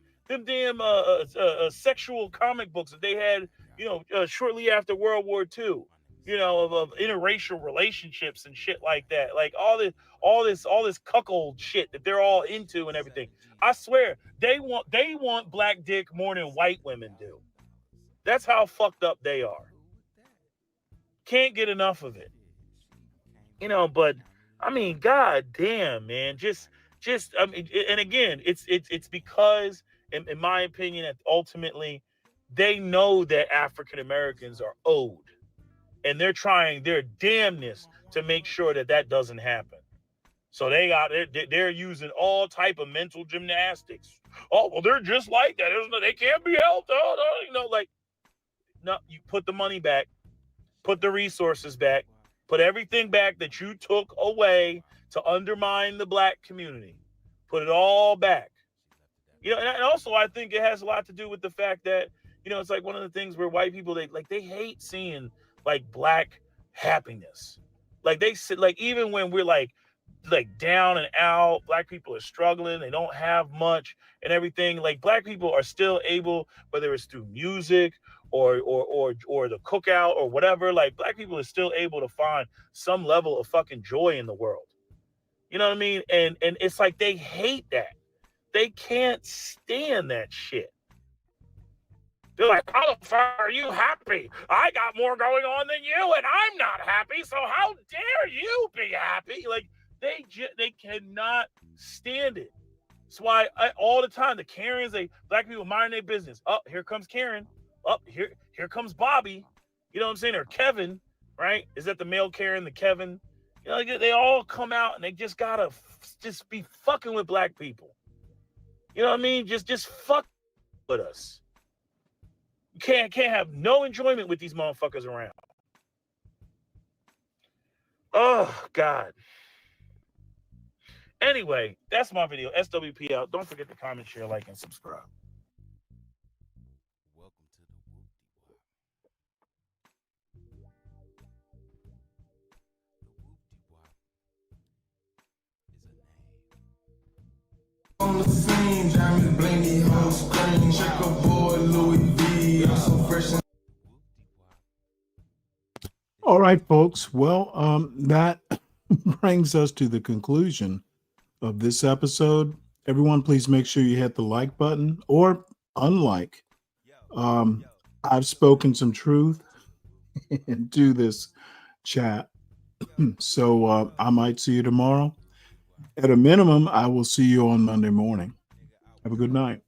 sexual comic books that they had, shortly after World War II, of interracial relationships and shit like that. Like all this cuckold shit that they're all into and everything. I swear, they want black dick more than white women do. That's how fucked up they are. Can't get enough of it. But I mean, god damn, man. I mean, and again, it's because, in my opinion, that ultimately they know that African Americans are owed, and they're trying their damnness to make sure that doesn't happen. So they're using all type of mental gymnastics. Oh, well, they're just like that. They can't be helped. No, you put the money back, put the resources back, put everything back that you took away to undermine the black community. Put it all back. And also I think it has a lot to do with the fact that, it's like one of the things where white people, they hate seeing like black happiness. Like even when we're like down and out, black people are struggling, they don't have much and everything. Like black people are still able, whether it's through music or the cookout or whatever, like black people are still able to find some level of fucking joy in the world. You know what I mean? And it's like they hate that. They can't stand that shit. They're like, how the fuck are you happy? I got more going on than you, and I'm not happy. So how dare you be happy? Like they cannot stand it. That's why all the time the Karens, black people mind their business. Oh, here comes Karen. Oh, here comes Bobby. You know what I'm saying? Or Kevin, right? Is that the male Karen, the Kevin? They all come out and they just gotta just be fucking with black people. You know what I mean? Just fuck with us. You can't have no enjoyment with these motherfuckers around. Oh God. Anyway, that's my video. SWP out. Don't forget to comment, share, like, and subscribe. On the scene, Jamie Blaney, whole screen, checkerboard, Louis V, I'm so fresh. All right, folks. Well, that brings us to the conclusion of this episode. Everyone, please make sure you hit the like button or unlike. I've spoken some truth into this chat, so I might see you tomorrow. At a minimum, I will see you on Monday morning. Have a good night.